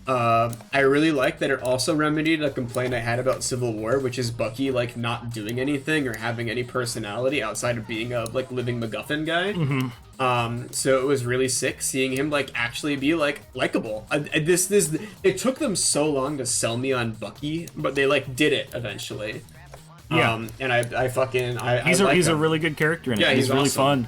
I really like that it also remedied a complaint I had about Civil War, which is Bucky like not doing anything or having any personality outside of being a like living MacGuffin guy. So it was really sick seeing him like actually be like likable. It took them so long to sell me on Bucky, but they like did it eventually. Yeah, and I fucking he's a really good character in it. Yeah, he's really awesome.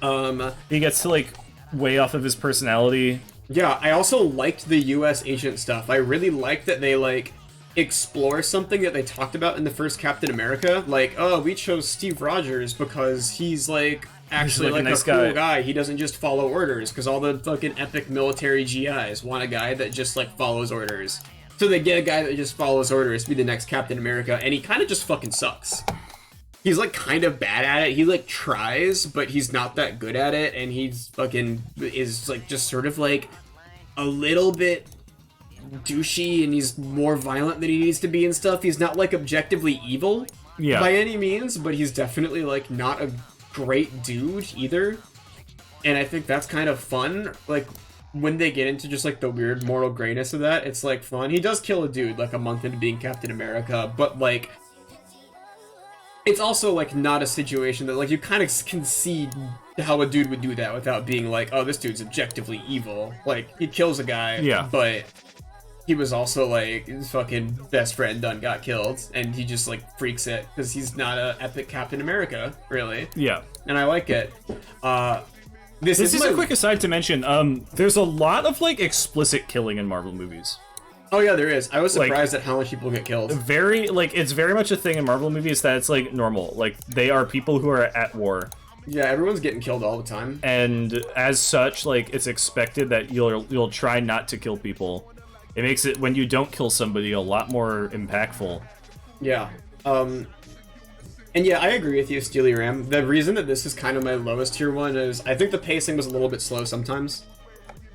fun. He gets to like way off of his personality. Yeah, I also liked the US agent stuff. I really liked that they, like, explore something that they talked about in the first Captain America. Like, oh, we chose Steve Rogers because he's, like, actually, like, a nice cool guy. He doesn't just follow orders, because all the fucking epic military GIs want a guy that just, like, follows orders. So they get a guy that just follows orders to be the next Captain America, and he kind of just fucking sucks. He's, like, kind of bad at it. He, like, tries, but he's not that good at it, and he's fucking is, like, just sort of, like, a little bit douchey, and he's more violent than he needs to be and stuff. He's not, like, objectively evil by any means, but he's definitely, like, not a great dude either. And I think that's kind of fun. Like, when they get into just, like, the weird moral grayness of that, it's, like, fun. He does kill a dude, like, a month into being Captain America, but, like, it's also, like, not a situation that, like, you kind of can see how a dude would do that without being like, oh, this dude's objectively evil. Like, he kills a guy, but he was also, like, his fucking best friend done got killed, and he just, like, freaks it, because he's not a epic Captain America, really. Yeah. And I like it. This is a quick aside to mention, there's a lot of, like, explicit killing in Marvel movies. Oh yeah, there is. I was surprised at how much people get killed. It's very much a thing in Marvel movies that it's like normal. Like they are people who are at war. Yeah, everyone's getting killed all the time. And as such, like it's expected that you'll try not to kill people. It makes it when you don't kill somebody a lot more impactful. Yeah. And yeah, I agree with you, Steely Ram. The reason that this is kind of my lowest tier one is I think the pacing was a little bit slow sometimes.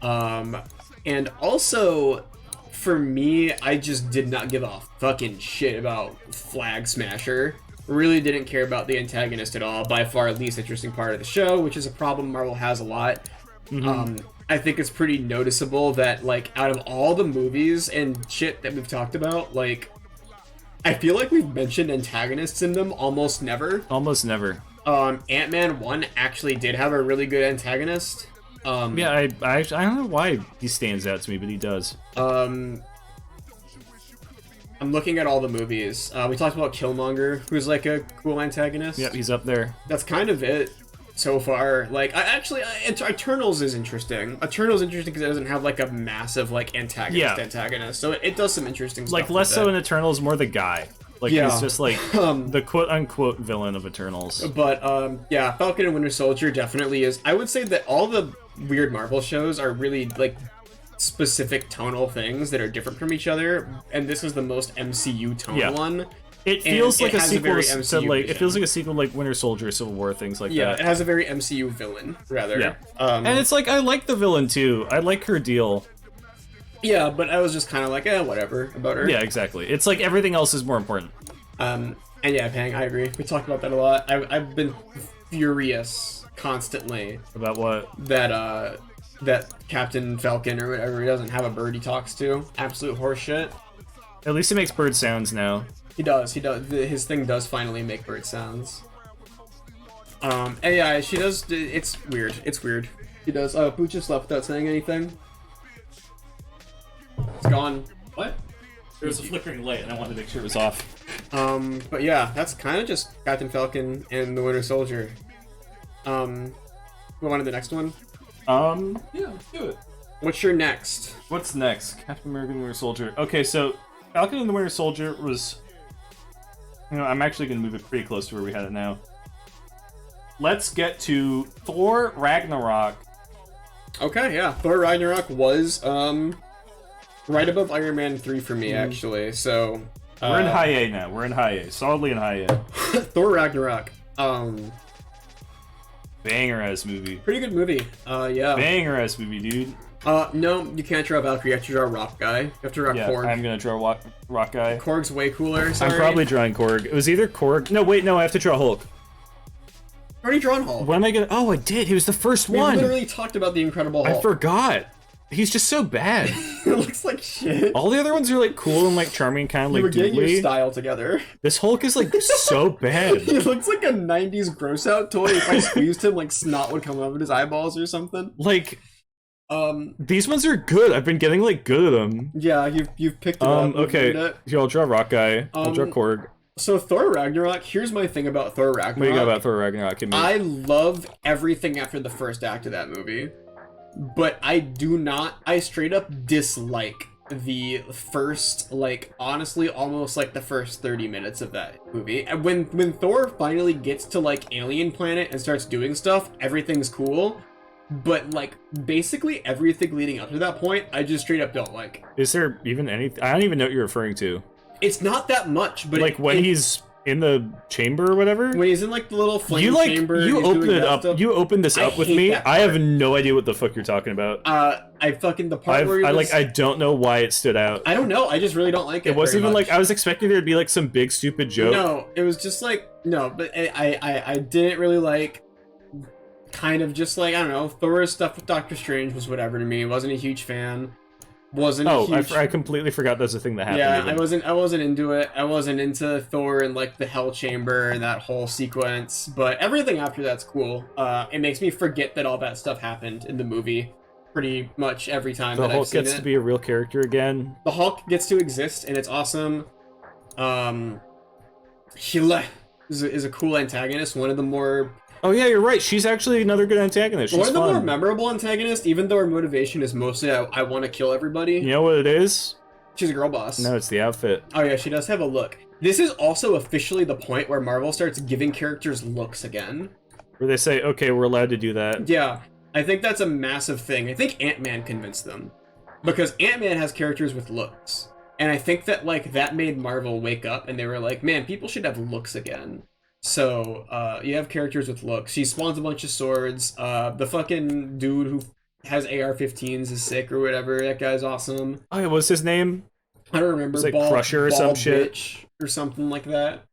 And also, for me, I just did not give a fucking shit about Flag Smasher. Really didn't care about the antagonist at all. By far, least interesting part of the show, which is a problem Marvel has a lot. I think it's pretty noticeable that, like, out of all the movies and shit that we've talked about, like, I feel like we've mentioned antagonists in them almost never. Almost never. Ant-Man 1 actually did have a really good antagonist. Yeah, I don't know why he stands out to me, but he does. I'm looking at all the movies. We talked about Killmonger, who's like a cool antagonist. Yep, he's up there. That's kind of it so far. Like, Eternals is interesting. Eternals is interesting because it doesn't have like a massive like antagonist. So it does some interesting stuff. Like less so in Eternals, more the guy. Like he's just like the quote unquote villain of Eternals. But yeah, Falcon and Winter Soldier definitely is. I would say that all the weird Marvel shows are really like specific tonal things that are different from each other, and this is the most MCU tonal one. It feels like a sequel to like it feels like a sequel like Winter Soldier, Civil War, things like that. Yeah, it has a very MCU villain rather. Yeah, and it's like I like the villain too. I like her deal. Yeah, but I was just kind of like, whatever about her. Yeah, exactly. It's like everything else is more important. And yeah, Pang, I agree. We talked about that a lot. I've been furious constantly about what that Captain Falcon or whatever, he doesn't have a bird he talks to. Absolute horseshit. At least he makes bird sounds now. He does. His thing does finally make bird sounds. And yeah, she does. It's weird. It's weird. He does. Boo just left without saying anything. It's gone. What? There was a flickering light, and I wanted to make sure it was off. But yeah, that's kind of just Captain Falcon and the Winter Soldier. We want to the next one? Yeah, let's do it. What's your next? What's next? Captain America and the Winter Soldier. Okay, so Falcon and the Winter Soldier was... You know, I'm actually going to move it pretty close to where we had it now. Let's get to Thor Ragnarok. Okay, yeah. Thor Ragnarok was, right above Iron Man 3 for me, actually, so... We're in high A now. We're in high A. Solidly in high A. Thor Ragnarok. Banger-ass movie. Pretty good movie. Yeah. Banger-ass movie, dude. No, you can't draw Valkyrie. You have to draw Rock Guy. You have to draw Yeah, Korg. I'm gonna draw Rock Guy. Korg's way cooler. Sorry. I'm probably drawing Korg. It was either Korg. No, wait, no, I have to draw Hulk. Already drawn Hulk. When am I gonna? Oh, I did. He was the first We one. literally talked about the Incredible Hulk. I forgot. He's just so bad. It looks like shit. All the other ones are like cool and like charming, kind of like You were getting your doodly. style together. This Hulk is like so bad. He looks like a 90s gross out toy. If I squeezed him, like snot would come out of his eyeballs or something. Like, these ones are good. I've been getting like good at them. Yeah, you've picked it up. Okay. It. Here, I'll draw Rock Guy. I'll draw Korg. So Thor Ragnarok, here's my thing about Thor Ragnarok. What do you got about Thor Ragnarok? Give me- I love everything after the first act of that movie. But I straight up dislike the first, like, honestly, almost like the first 30 minutes of that movie. And when Thor finally gets to, like, Alien Planet and starts doing stuff, everything's cool. But, like, basically everything leading up to that point, I just straight up don't like. Is there even any? I don't even know what you're referring to. It's not that much, but Like when he's in the chamber or whatever. when he's in, like, the little flame chamber. You and he's open doing it that up. stuff, You opened this I up with hate me. that I have part. no idea what the fuck you're talking about. the part where he was, I don't know why it stood out. I don't know. I just really don't like it. It wasn't very even much. like I was expecting there to be like some big stupid joke. No, it was just like no, but I didn't really like. Kind of just like I don't know. Thor's stuff with Doctor Strange was whatever to me. Wasn't a huge fan. Wasn't. Oh, a huge... I completely forgot that's a thing that happened. Yeah, even. I wasn't into it. I wasn't into Thor and like the Hell Chamber and that whole sequence. But everything after that's cool. It makes me forget that all that stuff happened in the movie. Pretty much every time The that Hulk I've seen gets it. to be a real character again. The Hulk gets to exist and it's awesome. Hila is a cool antagonist. One of the more Oh yeah, you're right. She's actually another good antagonist. She's one of the fun. more memorable antagonists, even though her motivation is mostly I want to kill everybody. You know what it is? She's a girl boss. No, it's the outfit. Oh yeah, she does have a look. This is also officially the point where Marvel starts giving characters looks again. Where they say, okay, we're allowed to do that. Yeah, I think that's a massive thing. I think Ant-Man convinced them. Because Ant-Man has characters with looks. And I think that, like, that made Marvel wake up and they were like, man, people should have looks again. So, you have characters with looks. She spawns a bunch of swords. The fucking dude who has AR-15s is sick or whatever. That guy's awesome. Oh yeah, what's his name? I don't remember. It's like Crusher or some shit. Bitch or something like that.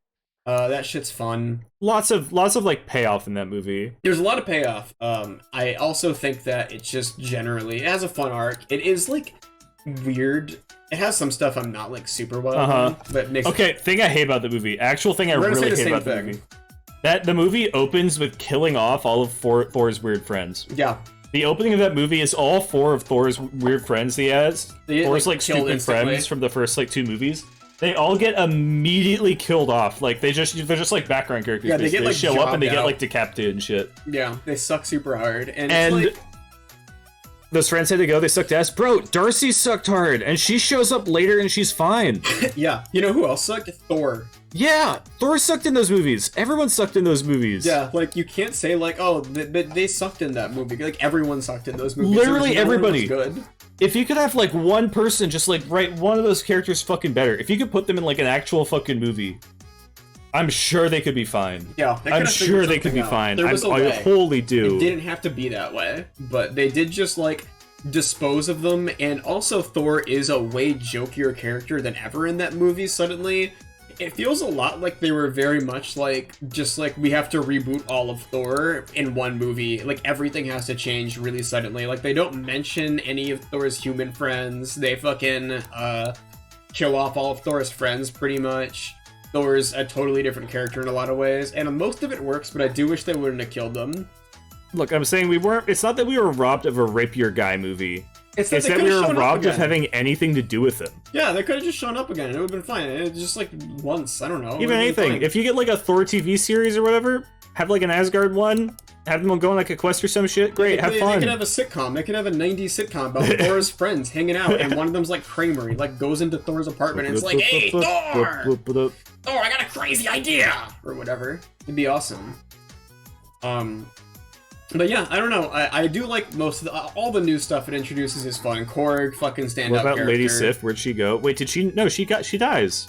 That shit's fun. Lots of like payoff in that movie. There's a lot of payoff. I also think that it's just generally, it has a fun arc. It is like weird. It has some stuff I'm not like super well on, but it makes Okay, thing I hate about the movie. Actual thing I We're gonna say really the hate same about the thing. movie. That the movie opens with killing off all of Thor's weird friends. Yeah. The opening of that movie is all 4 of Thor's weird friends he has. They get, Thor's like, like killed stupid instantly. friends from the first like 2 movies. They all get immediately killed off. Like they're just like background characters. Yeah, they get, like, show up and they jobbed get out. like decapitated and shit. Yeah, they suck super hard. And And it's like, those friends had to go. They sucked ass. Bro, Darcy sucked hard, and she shows up later and she's fine. yeah. You know who else sucked? Thor. Yeah, Thor sucked in those movies. Everyone sucked in those movies. Yeah, like you can't say like, oh, but they sucked in that movie. Like everyone sucked in those movies. Literally There was no one everybody. was good. If you could have like one person just like write one of those characters fucking better, if you could put them in like an actual fucking movie, I'm sure they could be fine. Yeah, they I'm could've sure figured they could be something out. fine. There was a I way. wholly do. It didn't have to be that way, but they did just like dispose of them. And also Thor is a way jokier character than ever in that movie. Suddenly it feels a lot like they were very much like just like we have to reboot all of Thor in one movie. Like everything has to change really suddenly. Like they don't mention any of Thor's human friends. They fucking kill off all of Thor's friends pretty much. Thor's a totally different character in a lot of ways, and most of it works, but I do wish they wouldn't have killed them. Look, I'm saying we weren't. It's not that we were robbed of a rapier guy movie. It's It's they that we could've were shown up robbed of again. having anything to do with him. Yeah, they could have just shown up again. It would have been fine. It just like once. I don't know. It Even would've been anything. fine. If you get like a Thor TV series or whatever, have like an Asgard one, have them go on like a quest or some shit. Great, have They fun. could have a sitcom. They could have a 90s sitcom about Thor's friends hanging out, and one of them's like Kramer. He like goes into Thor's apartment and it's like, "Hey, Thor! Thor, I got a crazy idea!" or whatever. It'd be awesome. But yeah, I don't know. I do like most of all the new stuff it introduces is fun. Korg, fucking standout What about character. Lady Sif? Where'd she go? Wait, did she? No, she dies.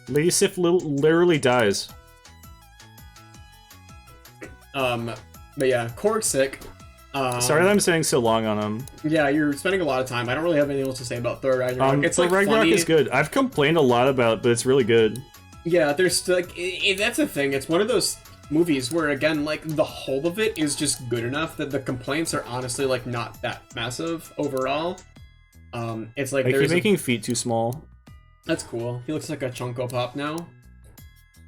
Lady Sif literally dies. But yeah, Korg's sick. Sorry that I'm staying so long on them. Yeah, you're spending a lot of time. I don't really have anything else to say about Thor Ragnarok. It's like Ragnarok funny. is good. I've complained a lot about it, but it's really good. Yeah, there's like that's the thing. It's one of those movies where, again, like the whole of it is just good enough that the complaints are honestly like not that massive overall. It's like I keep making feet too small. That's cool. He looks like a Chunko Pop now.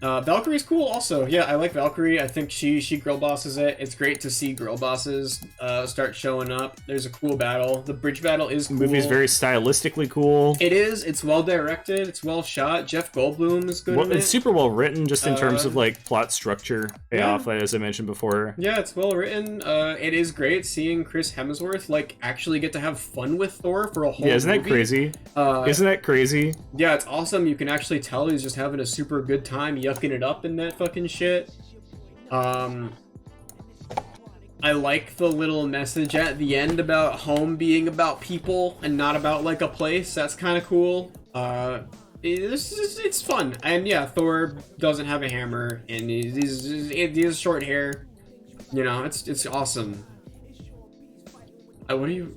Valkyrie's cool also. Yeah, I like Valkyrie. I think she girl bosses it. It's great to see girl bosses start showing up. There's a cool battle. The bridge battle is cool. The movie's very stylistically cool. It is. It's well directed. It's well shot. Jeff Goldblum is good in it. It's super well written just in terms of like plot structure payoff, as I mentioned before. Yeah, it's well written. It is great seeing Chris Hemsworth like actually get to have fun with Thor for a whole isn't movie. That crazy? Isn't that crazy? Yeah, it's awesome. You can actually tell he's just having a super good time yucking it up in that fucking shit. I like the little message at the end about home being about people and not about like a place. That's kind of cool. It's fun. And yeah, Thor doesn't have a hammer and he has short hair. You know, it's awesome. What do you...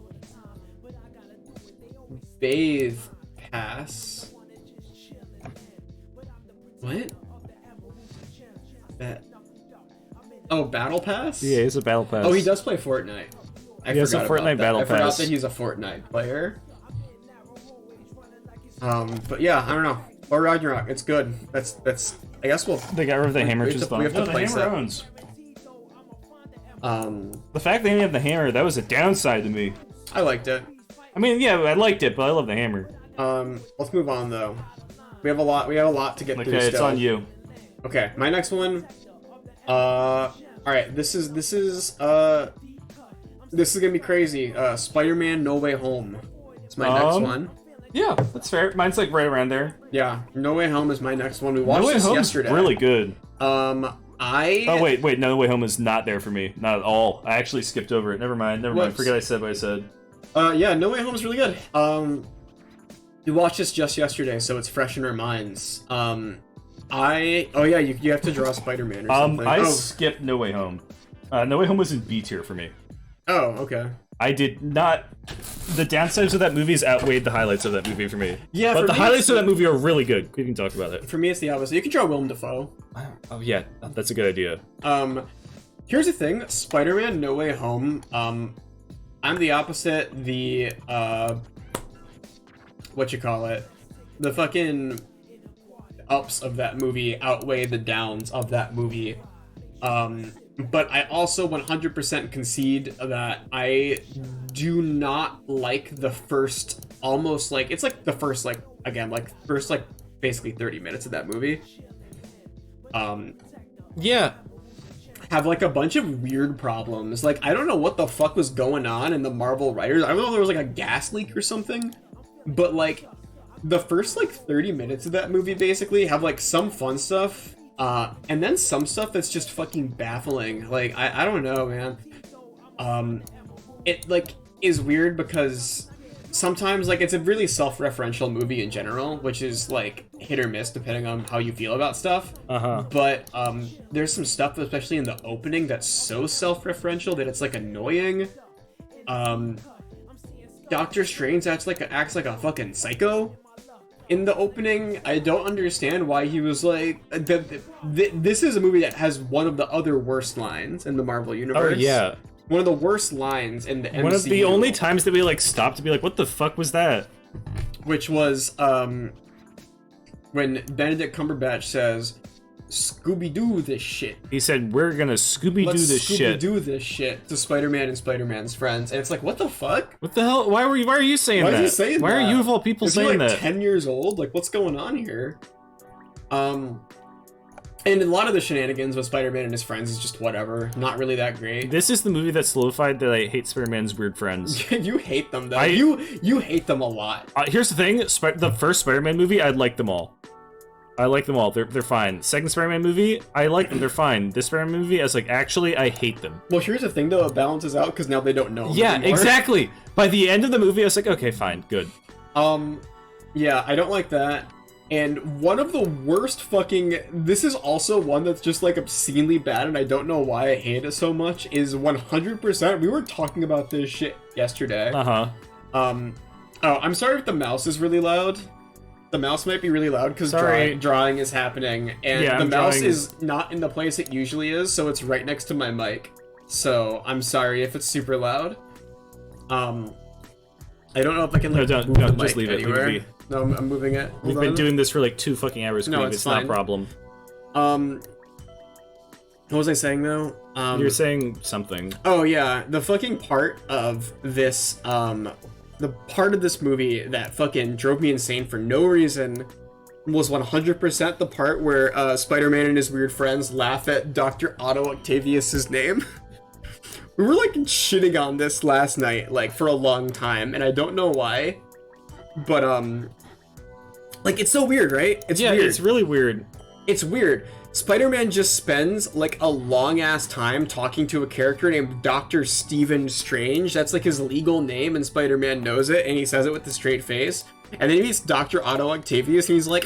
Bathe pass? What? That... Oh, Battle Pass? Yeah, he's a Battle Pass. Oh, he does play Fortnite. He has a Fortnite Battle Pass. I forgot that he's a Fortnite player. But yeah, I don't know. Or Ragnarok, it's good. That's. I guess we'll. They got rid of the hammer, which is fun. We have to place the hammer it. owns. The fact they didn't have the hammer, that was a downside to me. I liked it. I mean, yeah, I liked it, but I love the hammer. Let's move on though. We have a lot to get through. Okay, it's still. on you. Okay, my next one. All right, this is gonna be crazy. Spider-Man: No Way Home. It's my next one. Yeah, that's fair. Mine's like right around there. Yeah, No Way Home is my next one. We watched No Way this Home's yesterday. Really good. Oh wait, No Way Home is not there for me. Not at all. I actually skipped over it. Never mind. Forget I said what I said. Yeah, No Way Home is really good. We watched this just yesterday, so it's fresh in our minds. You have to draw Spider-Man or something. I skipped No Way Home. No Way Home was in B tier for me. Oh, okay. I did not. The downsides of that movie outweighed the highlights of that movie for me. Yeah, but the highlights of that movie are really good. We can talk about it. For me, it's the opposite. You can draw Willem Dafoe. Oh yeah, that's a good idea. Here's the thing: Spider-Man: No Way Home. I'm the opposite. The what you call it? The fucking ups of that movie outweigh the downs of that movie. But I also 100% concede that I do not like the first, almost like, it's like the first, like, again, like, first, like, basically 30 minutes of that movie. Yeah. Have, like, a bunch of weird problems. Like, I don't know what the fuck was going on in the Marvel writers. I don't know if there was, like, a gas leak or something. But, like, the first, like, 30 minutes of that movie, basically, have, like, some fun stuff. And then some stuff that's just fucking baffling. Like, I don't know, man. It, like, is weird because sometimes, like, it's a really self-referential movie in general, which is, like, hit or miss depending on how you feel about stuff. But, there's some stuff, especially in the opening, that's so self-referential that it's, like, annoying. Doctor Strange acts like a fucking psycho. In the opening, I don't understand why he was like... This is a movie that has one of the other worst lines in the Marvel Universe. Oh, yeah. One of the worst lines in the MCU. One of the only times that we, like, stopped to be like, what the fuck was that? Which was, when Benedict Cumberbatch says, Scooby-Doo this shit. He said, we're gonna Scooby-Doo this shit. Let's Scooby-Doo this shit to Spider-Man and Spider-Man's friends. And it's like, what the fuck? What the hell? Why are you saying that? Why is he saying that? Why are you, of all people, saying like that? 10 years old? Like, what's going on here? And a lot of the shenanigans with Spider-Man and his friends is just whatever. Not really that great. This is the movie that solidified that I hate Spider-Man's weird friends. You hate them, though. You hate them a lot. Here's the thing. The first Spider-Man movie, I like them all. I like them all. They're fine. Second Spider-Man movie, I like them. They're fine. This Spider-Man movie, I was like, actually, I hate them. Well, here's the thing, though. It balances out because now they don't know Yeah, anymore. exactly. By the end of the movie, I was like, okay, fine, good. Yeah, I don't like that. And one of the worst fucking... This is also one that's just, like, obscenely bad, and I don't know why I hate it so much, is 100%... We were talking about this shit yesterday. Uh-huh. Oh, I'm sorry if the mouse is really loud. The mouse might be really loud because drawing is happening, and the mouse is not in the place it usually is, so it's right next to my mic. So, I'm sorry if it's super loud. I don't know if I can, like, move the just mic leave anywhere. it. No, I'm moving it. We've been doing this for like 2 fucking hours. No, it's fine. not a problem. What was I saying though? You're saying something. Oh yeah, the fucking part of this, the part of this movie that fucking drove me insane for no reason was 100% the part where Spider-Man and his weird friends laugh at Dr. Otto Octavius's name. We were like shitting on this last night, like for a long time, and I don't know why, but like it's so weird, right? It's weird. It's really weird. It's weird. Spider-Man just spends like a long ass time talking to a character named Dr. Stephen Strange. That's like his legal name, and Spider-Man knows it, and he says it with a straight face. And then he meets Dr. Otto Octavius, and he's like,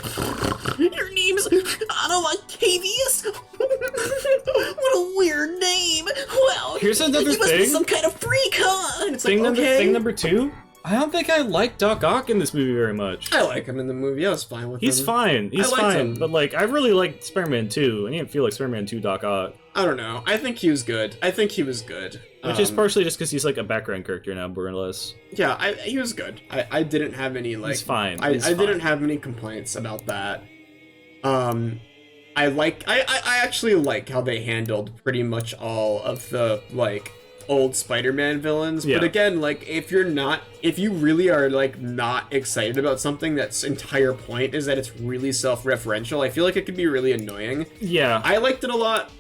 "Your name's Otto Octavius? What a weird name. Well, here's another you must thing. be some kind of freak, huh?" And it's Thing okay. number 2. I don't think I like Doc Ock in this movie very much. I like him in the movie. I was fine with him. He's fine. He's fine. Him. But like, I really liked Spider-Man 2. I didn't feel like Spider-Man 2 Doc Ock. I don't know. I think he was good. Which is partially just because he's like a background character now, more or less. Yeah, he was good. I didn't have any like. He's fine. I didn't have any complaints about that. I actually like how they handled pretty much all of the like old Spider-Man villains. Yeah. But again, like if you really are like not excited about something that's entire point is that it's really self-referential, I feel like it could be really annoying. Yeah. I liked it a lot.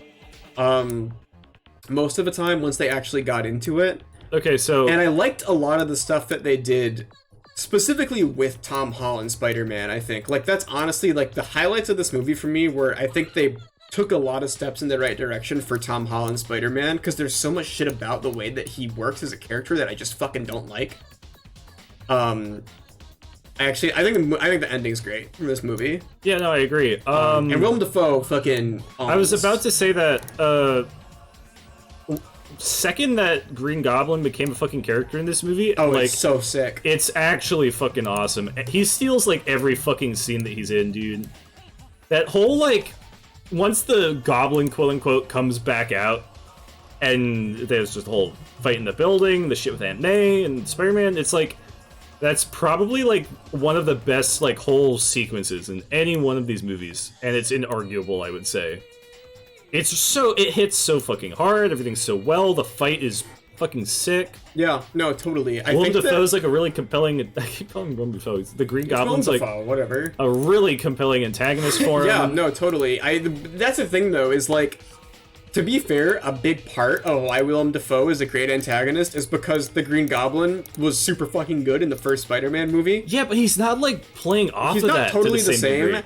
Most of the time once they actually got into it. Okay, so... And I liked a lot of the stuff that they did, specifically with Tom Holland Spider-Man, I think. Like, that's honestly, like, the highlights of this movie for me were, I think they took a lot of steps in the right direction for Tom Holland Spider-Man, because there's so much shit about the way that he works as a character that I just fucking don't like. I think the ending's great from this movie. Yeah, no, I agree. And Willem Dafoe fucking owns. I was about to say that, second that Green Goblin became a fucking character in this movie, like, it's so sick. It's actually fucking awesome. He steals, like, every fucking scene that he's in, dude. That whole, like, once the Goblin, quote-unquote, comes back out, and there's just the whole fight in the building, the shit with Aunt May and Spider-Man, it's like, that's probably, like, one of the best, like, whole sequences in any one of these movies. And it's inarguable, I would say. It hits so fucking hard, everything's so well, the fight is fucking sick. Yeah, no, totally. Willem Dafoe's like a really compelling, I keep calling him Willem Dafoe, the Green Goblin's like whatever. A really compelling antagonist for him. Yeah, no, totally. That's the thing though, is like, to be fair, a big part of why Willem Dafoe is a great antagonist is because the Green Goblin was super fucking good in the first Spider-Man movie. Yeah, but he's not like playing off of that. He's not totally to the same degree.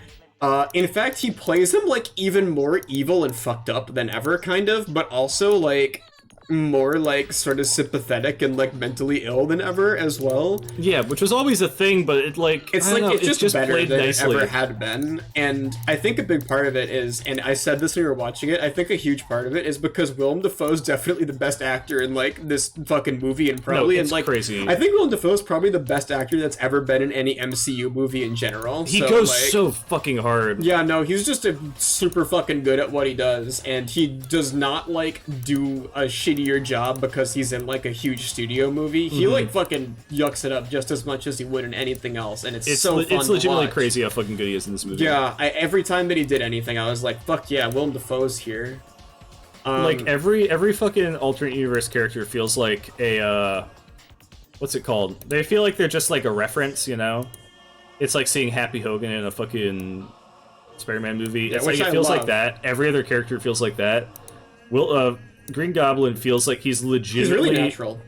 In fact, he plays him like even more evil and fucked up than ever, kind of, but also like more like sort of sympathetic and like mentally ill than ever as well. Yeah, which was always a thing, but it's just better played than nicely. It ever had been. And I think a big part of it is, and I said this when we were watching it, I think a huge part of it is because Willem Dafoe's definitely the best actor in like this fucking movie, and probably it's in like crazy. I think Willem Dafoe's probably the best actor that's ever been in any MCU movie in general. He goes so fucking hard. Yeah, no, he's just super fucking good at what he does, and he does not like do a shittier job because he's in like a huge studio movie. He like fucking yucks it up just as much as he would in anything else, and it's so fun. It's legitimately crazy how fucking good he is in this movie. Yeah, every time that he did anything, I was like, fuck yeah, Willem Dafoe's here. Like every fucking alternate universe character feels like a what's it called? They feel like they're just like a reference, you know? It's like seeing Happy Hogan in a fucking Spider-Man movie. Yeah, it's like it feels like that. Every other character feels like that. Green Goblin feels like he's legitimately... He's really natural.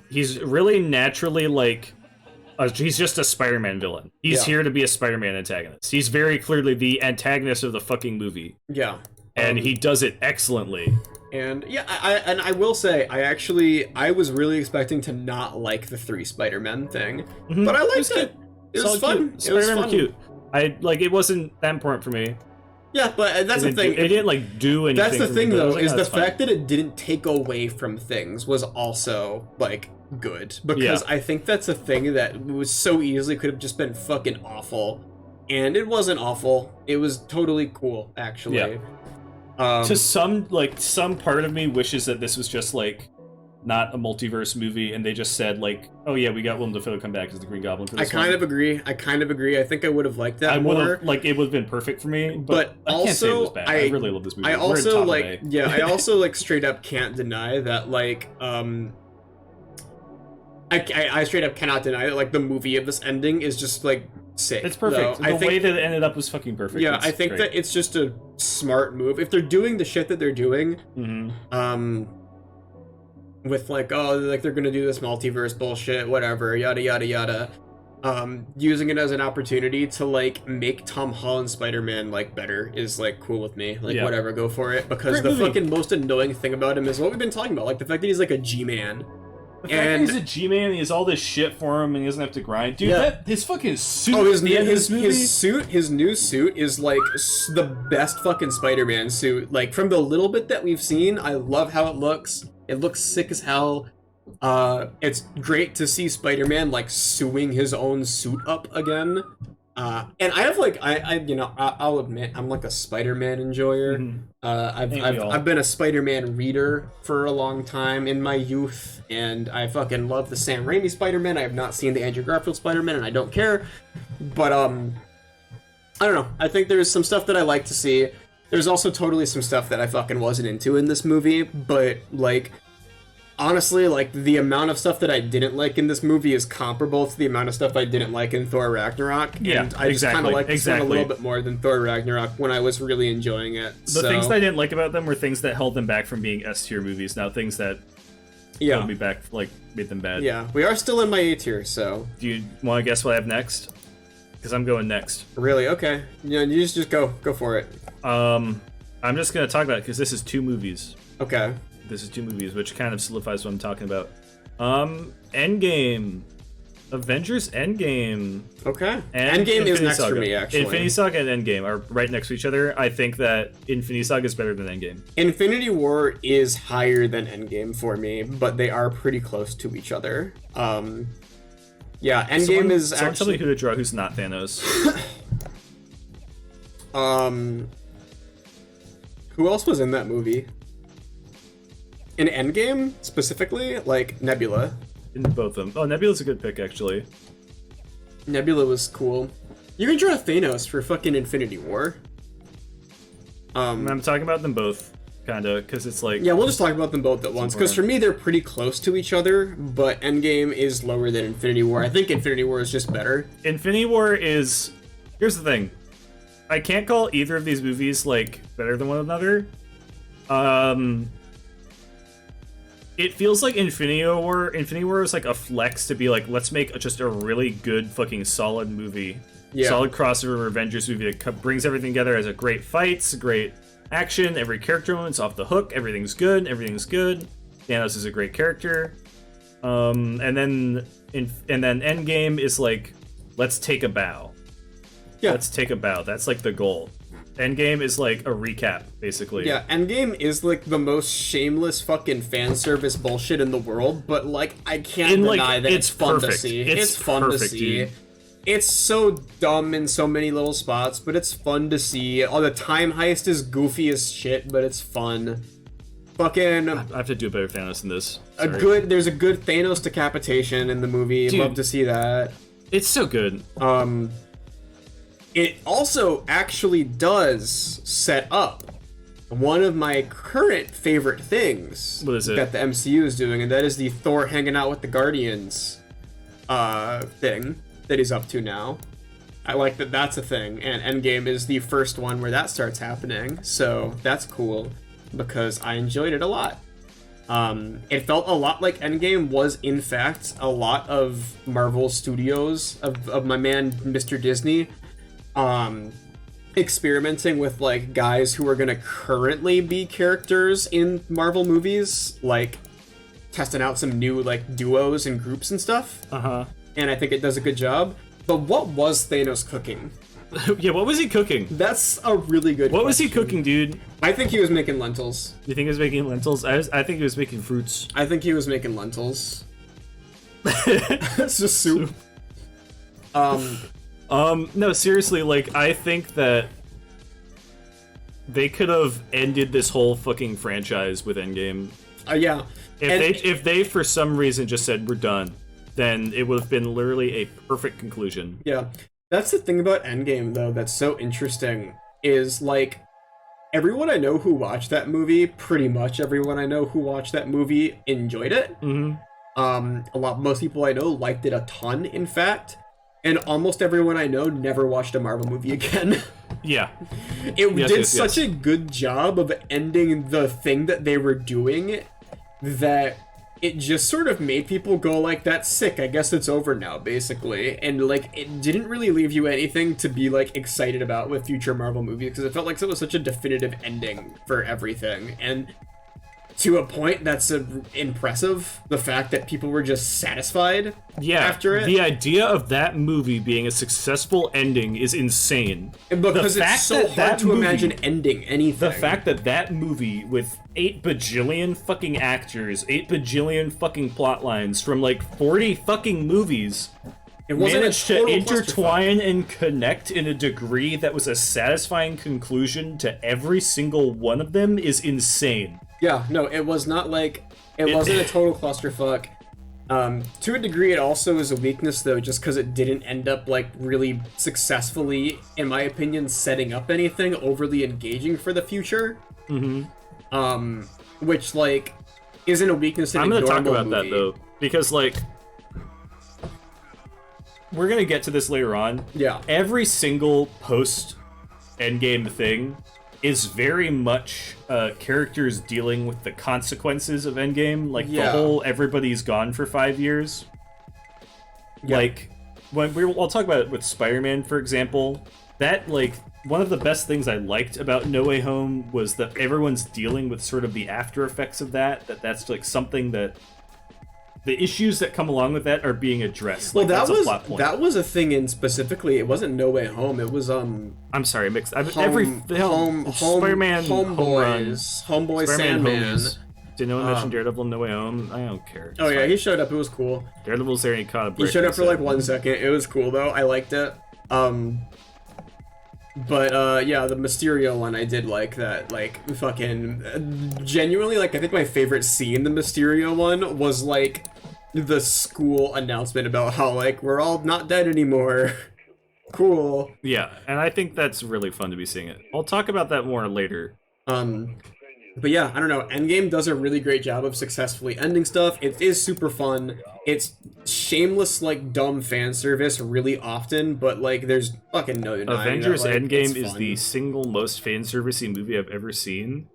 He's really naturally, like... he's just a Spider-Man villain. He's here to be a Spider-Man antagonist. He's very clearly the antagonist of the fucking movie. Yeah. And he does it excellently. And yeah, I will say, I was really expecting to not like the 3 Spider-Men thing. But I liked it. It was fun. Spider-Man were cute. It wasn't that important for me. Yeah, but that's the thing. It didn't like do anything. That's the thing, me, though, like, is oh, the fine. fact that it didn't take away from things was also like good, because I think that's a thing that was so easily could have just been fucking awful, and it wasn't awful. It was totally cool, actually. Yeah. To some part of me wishes that this was just like not a multiverse movie, and they just said like, oh yeah, we got Willem Dafoe to come back as the Green Goblin for this I kind of agree. I think I would have liked that more. Like, it would have been perfect for me, but I also, can't say it was bad. I really love this movie. I also I also like straight up can't deny that like I straight up cannot deny that like the movie of this ending is just like sick. It's perfect. The way that it ended up was fucking perfect. Yeah, I think that it's just a smart move. If they're doing the shit that they're doing, with like, oh, like they're gonna do this multiverse bullshit, whatever, yada yada yada. Using it as an opportunity to like make Tom Holland's Spider-Man like better is like cool with me. Like whatever, go for it. Because the fucking most annoying thing about him is what we've been talking about, like the fact that he's like a G-man. The fact that he's a G-man, he has all this shit for him, and he doesn't have to grind. Dude, his fucking suit. Oh, his new suit is like the best fucking Spider-Man suit. Like from the little bit that we've seen, I love how it looks. It looks sick as hell. It's great to see Spider-Man like sewing his own suit up again. And I have like I'll admit I'm like a Spider-Man enjoyer. I've been a Spider-Man reader for a long time in my youth, and I fucking love the Sam Raimi Spider-Man. I have not seen the Andrew Garfield Spider-Man, and I don't care. But I don't know. I think there's some stuff that I like to see. There's also totally some stuff that I fucking wasn't into in this movie, but like honestly, like the amount of stuff that I didn't like in this movie is comparable to the amount of stuff I didn't like in Thor Ragnarok. Yeah, and I just kind of liked this one a little bit more than Thor Ragnarok when I was really enjoying it. The things that I didn't like about them were things that held them back from being S tier movies. Now things that held me back, like made them bad. Yeah, we are still in my A tier, so. Do you want to guess what I have next? Because I'm going next. Really? Okay. Yeah, you just go for it. I'm just gonna talk about it because this is two movies. Okay. This is two movies, which kind of solidifies what I'm talking about. Endgame. Avengers Endgame. Okay. And Endgame is next Saga. for me, actually. Infinity Saga and Endgame are right next to each other. I think that Infinity Saga is better than Endgame. Infinity War is higher than Endgame for me, but they are pretty close to each other. Yeah, Endgame is actually... Tell me who to draw who's not Thanos. Who else was in that movie? In Endgame, specifically? Like, Nebula. In both of them. Oh, Nebula's a good pick, actually. Nebula was cool. You can draw Thanos for fucking Infinity War. I'm talking about them both, kinda, because it's like... Yeah, we'll just talk about them both at once, because for me, they're pretty close to each other, but Endgame is lower than Infinity War. I think Infinity War is just better. Infinity War is... Here's the thing. I can't call either of these movies, like, better than one another. It feels like Infinity War is like a flex to be like, let's make just a really good fucking solid movie. Yeah. Solid crossover Avengers movie that brings everything together, has a great fights, great action, every character movement's off the hook, everything's good. Thanos is a great character. And then Endgame is like, let's take a bow. Yeah. Let's take a bow. That's like the goal. Endgame is like a recap, basically. Yeah, Endgame is like the most shameless fucking fan service bullshit in the world, but like I can't deny that it's fun to see. It's fun to see. Dude. It's so dumb in so many little spots, but it's fun to see. Oh, the time heist is goofy as shit, but it's fun. Fucking I have to do a better Thanos than this. There's a good Thanos decapitation in the movie. Dude, love to see that. It's so good. It also actually does set up one of my current favorite things that the MCU is doing, and that is the Thor hanging out with the Guardians thing that he's up to now. I like that that's a thing, and Endgame is the first one where that starts happening, so that's cool because I enjoyed it a lot. It felt a lot like Endgame was, in fact, a lot of Marvel Studios, of my man Mr. Disney, experimenting with like guys who are gonna currently be characters in Marvel movies, like testing out some new like duos and groups and stuff. And I think it does a good job. But what was Thanos cooking? Yeah, what was he cooking? That's a really good What question. was he cooking, dude? I think he was making lentils. You think he was making lentils? I think he was making fruits. I think he was making lentils. It's just soup. No, seriously, like, I think that they could have ended this whole fucking franchise with Endgame. Yeah. If they for some reason just said we're done, then it would have been literally a perfect conclusion. Yeah. That's the thing about Endgame, though, that's so interesting, is, like, everyone I know who watched that movie, pretty much everyone I know who watched that movie enjoyed it. Most people I know liked it a ton, in fact. And almost everyone I know never watched a Marvel movie again. Yeah. It did such a good job of ending the thing that they were doing that it just sort of made people go like, that's sick, I guess it's over now, basically. And, like, it didn't really leave you anything to be, like, excited about with future Marvel movies, because it felt like it was such a definitive ending for everything. And to a point, that's impressive. The fact that people were just satisfied after it. The idea of that movie being a successful ending is insane. Because it's so hard to imagine ending anything. The fact that that movie, with 8 bajillion fucking actors, 8 bajillion fucking plot lines from like 40 fucking movies, it managed to intertwine and connect in a degree that was a satisfying conclusion to every single one of them is insane. Yeah, no, it was not like, it wasn't a total clusterfuck. To a degree, it also is a weakness, though, just because it didn't end up, like, really successfully, in my opinion, setting up anything overly engaging for the future. Which, like, isn't a weakness in a normal movie. I'm gonna talk about that, though, because, like, we're gonna get to this later on. Yeah. Every single post-Endgame thing is very much characters dealing with the consequences of Endgame, like the whole everybody's gone for 5 years. Yeah. Like, I'll talk about it with Spider-Man, for example. That, like, one of the best things I liked about No Way Home was that everyone's dealing with sort of the after effects of that's like something that the issues that come along with that are being addressed. Well, like, that was a thing in specifically. It wasn't No Way Home. It was I'm sorry, mixed. Spider-Man, Homeboy, Sandman. Did no one mention Daredevil in No Way Home? I don't care. It's fine. He showed up. It was cool. Daredevil's there and he caught a break. He showed up for like 1 second. It was cool though. I liked it. But yeah, the Mysterio one, I did like that. Like, fucking genuinely, like, I think my favorite scene in the Mysterio one was like the school announcement about how, like, we're all not dead anymore. Cool. Yeah, and I think that's really fun to be seeing it. I'll talk about that more later. But yeah, I don't know. Endgame does a really great job of successfully ending stuff. It is super fun. It's shameless, like, dumb fan service really often, but, like, there's fucking no denying Avengers that, like, Endgame is the single most fan servicey movie I've ever seen.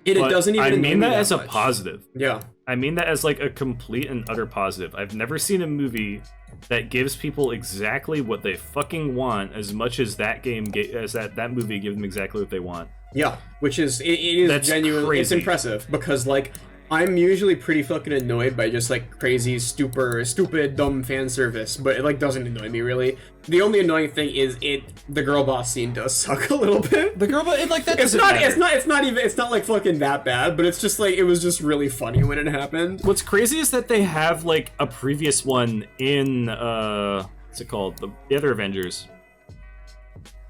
It doesn't even. I mean that as much. a positive. Yeah. I mean that as, like, a complete and utter positive. I've never seen a movie that gives people exactly what they fucking want as much as that movie gives them exactly what they want. Yeah, which is, it is That's genuinely, crazy. It's impressive, because, like, I'm usually pretty fucking annoyed by just, like, crazy, stupid, dumb fan service, but it, like, doesn't annoy me, really. The only annoying thing is the girl boss scene does suck a little bit. The girl boss, like, that it's not like fucking that bad, but it's just, like, it was just really funny when it happened. What's crazy is that they have, like, a previous one in, what's it called? The other Avengers.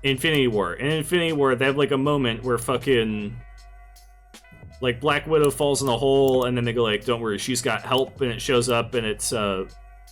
Infinity War. In Infinity War, they have, like, a moment where fucking, like, Black Widow falls in a hole, and then they go, like, don't worry, she's got help, and it shows up, and it's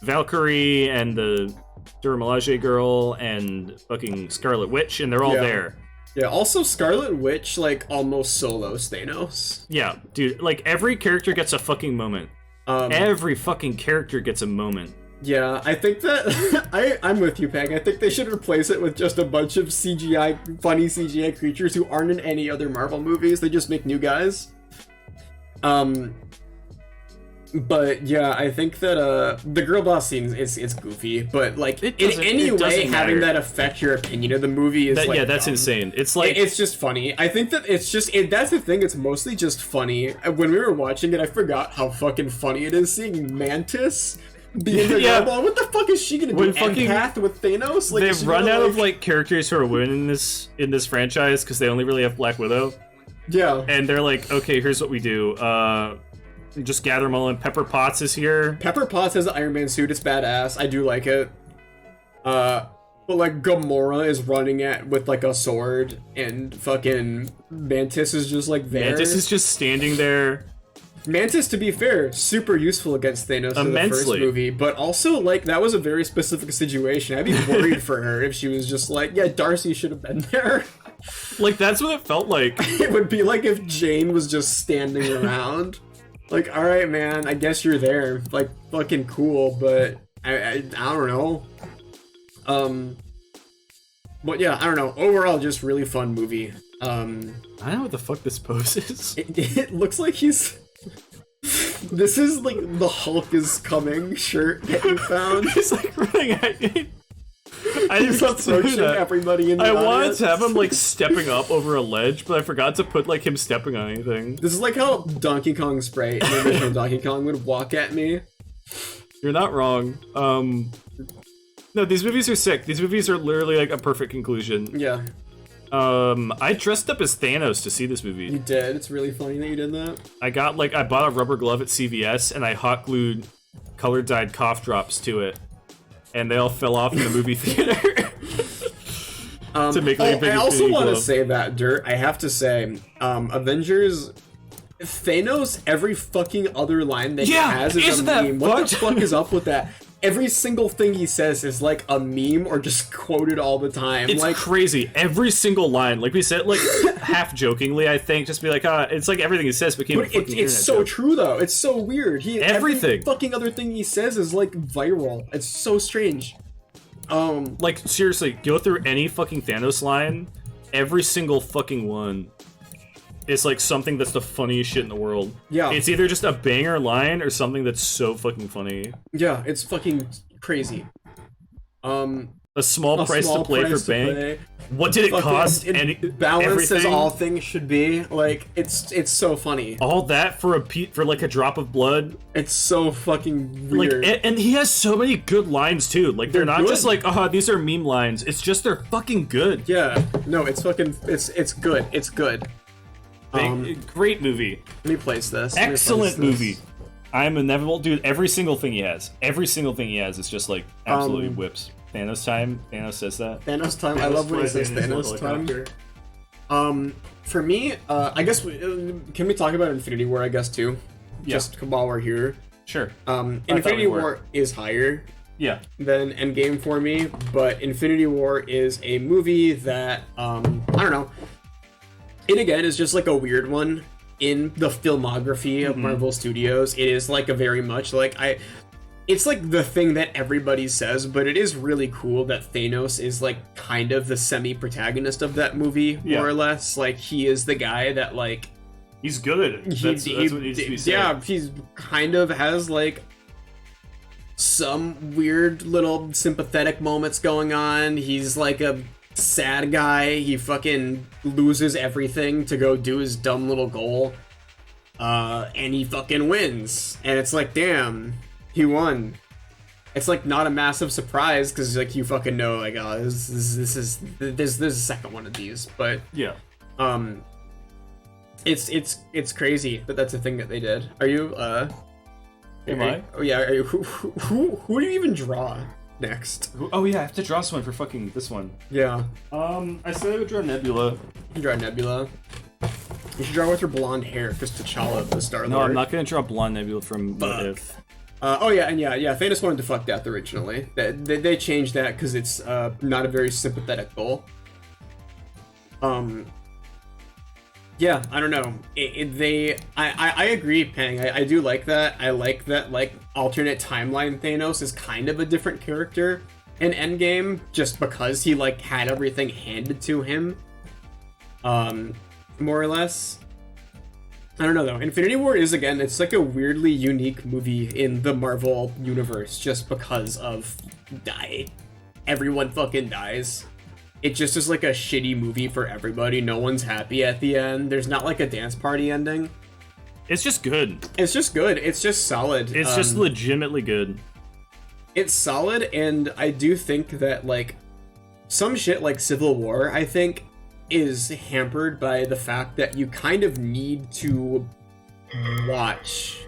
Valkyrie and the Dora Milaje girl and fucking Scarlet Witch, and they're all there. Yeah, also Scarlet Witch, like, almost solos Thanos. Yeah, dude, like, every character gets a fucking moment. Every fucking character gets a moment. Yeah, I think that I'm with you, Peg. I think they should replace it with just a bunch of funny CGI creatures who aren't in any other Marvel movies. They just make new guys. But yeah, I think that the girl boss scene it's goofy, but like in any way having that affect your opinion of the movie is like that's dumb. insane. It's like it's just funny. I think that it's just that's the thing. It's mostly just funny. When we were watching it, I forgot how fucking funny it is seeing Mantis being the Yeah. What the fuck is she gonna do? When fucking- Empath with Thanos? Like, is They've she run gonna, out of like characters who are winning in this franchise because they only really have Black Widow, Yeah. and they're like, okay, here's what we do. Just gather them all in. Pepper Potts is here. Pepper Potts has the Iron Man suit. It's badass. I do like it. But like Gamora is running at with like a sword, and fucking Mantis is just like there. Mantis is just standing there. Mantis, to be fair, super useful against Thanos in the first Immensely. movie, but also like that was a very specific situation. I'd be worried for her if she was just like, yeah, Darcy should have been there. Like that's what it felt like. It would be like if Jane was just standing around. Like, all right, man, I guess you're there. Like, fucking cool, but I don't know. But yeah, I don't know. Overall, just really fun movie. I don't know what the fuck this pose is. It looks like he's. This is like the Hulk is coming shirt that you found. He's like running at you. I He's didn't do approaching that. everybody in the I wanted audience. to have him like stepping up over a ledge, but I forgot to put like him stepping on anything. This is like how Donkey Kong Sprite in the original Donkey Kong would walk at me. You're not wrong. No, these movies are sick. These movies are literally like a perfect conclusion. Yeah, I dressed up as Thanos to see this you movie. did. It's really funny that you did that. I bought a rubber glove at CVS and I hot glued color dyed cough drops to it, and they all fell off in the movie theater. To make like a big I also Infinity want to glove. say that, Dirt. I have to say, Avengers. Thanos, every fucking other line that Yeah, he has is a isn't that meme. What the fucked? fuck is up with that? Every single thing he says is like a meme or just quoted all the time. It's like, crazy. Every single line, like we said, like half jokingly, I think, just be like, it's like everything he says became a but fucking it's internet so joke. true though. It's so weird. Everything. Every fucking other thing he says is like viral. It's so strange. Like seriously, go through any fucking Thanos line, every single fucking one is like something that's the funniest shit in the world. Yeah. It's either just a banger line or something that's so fucking funny. Yeah, it's fucking crazy. A small price to play for bank. What did it Fucking- cost? it balance as everything? all things should be. Like it's so funny. All that for like a drop of blood. It's so fucking Like, weird. and he has so many good lines too. Like they're not good. just like, these are meme lines. It's just they're fucking good. Yeah, no, it's fucking, it's good, it's good. Great movie. Let me place this. Let me place Excellent this. movie. I'm inevitable, dude. Every single thing he has is just like absolutely whips. Thanos time. Thanos says that. Thanos time. I love when he says Thanos time. For me, I guess can we talk about Infinity War? I guess too. Yeah. Just while we're here. Sure. Infinity we were. War is higher Yeah. than Endgame for me, but Infinity War is a movie that I don't know. It again is just like a weird one in the filmography of Marvel Studios. It is like a very much like it's like the thing that everybody says, but it is really cool that Thanos is like kind of the semi-protagonist of that movie, Yeah. more or less. Like he is the guy that like He's good. That's what needs to be said. yeah, he's kind of has like some weird little sympathetic moments going on. He's like a sad guy. He fucking loses everything to go do his dumb little goal. And he fucking wins. And it's like, damn, he won. It's like not a massive surprise because like you fucking know like, oh, this is a second one of these, but Yeah. it's crazy that that's a thing that they did. Are you Am I? Oh yeah. Are you, who do you even draw next? Oh yeah, I have to draw someone for fucking this one. Yeah, I said I would draw Nebula. you draw Nebula. You should draw with her blonde hair, because T'Challa, the Star Lord. No, I'm not gonna draw blonde Nebula from What If. Oh yeah, and yeah. Thanos wanted to fuck Death originally. They changed that because it's not a very sympathetic goal. Yeah, I don't know. I agree, Pang. I do like that. I like that, like, alternate timeline Thanos is kind of a different character in Endgame, just because he, like, had everything handed to him. More or less. I don't know, though. Infinity War is, again, it's like a weirdly unique movie in the Marvel universe, just because of everyone fucking dies. It just is like a shitty movie for everybody. No one's happy at the end. There's not like a dance party ending. It's just good. It's just good. It's just solid. It's just legitimately good. it's solid, and I do think that like some shit like Civil War, I think, is hampered by the fact that you kind of need to watch.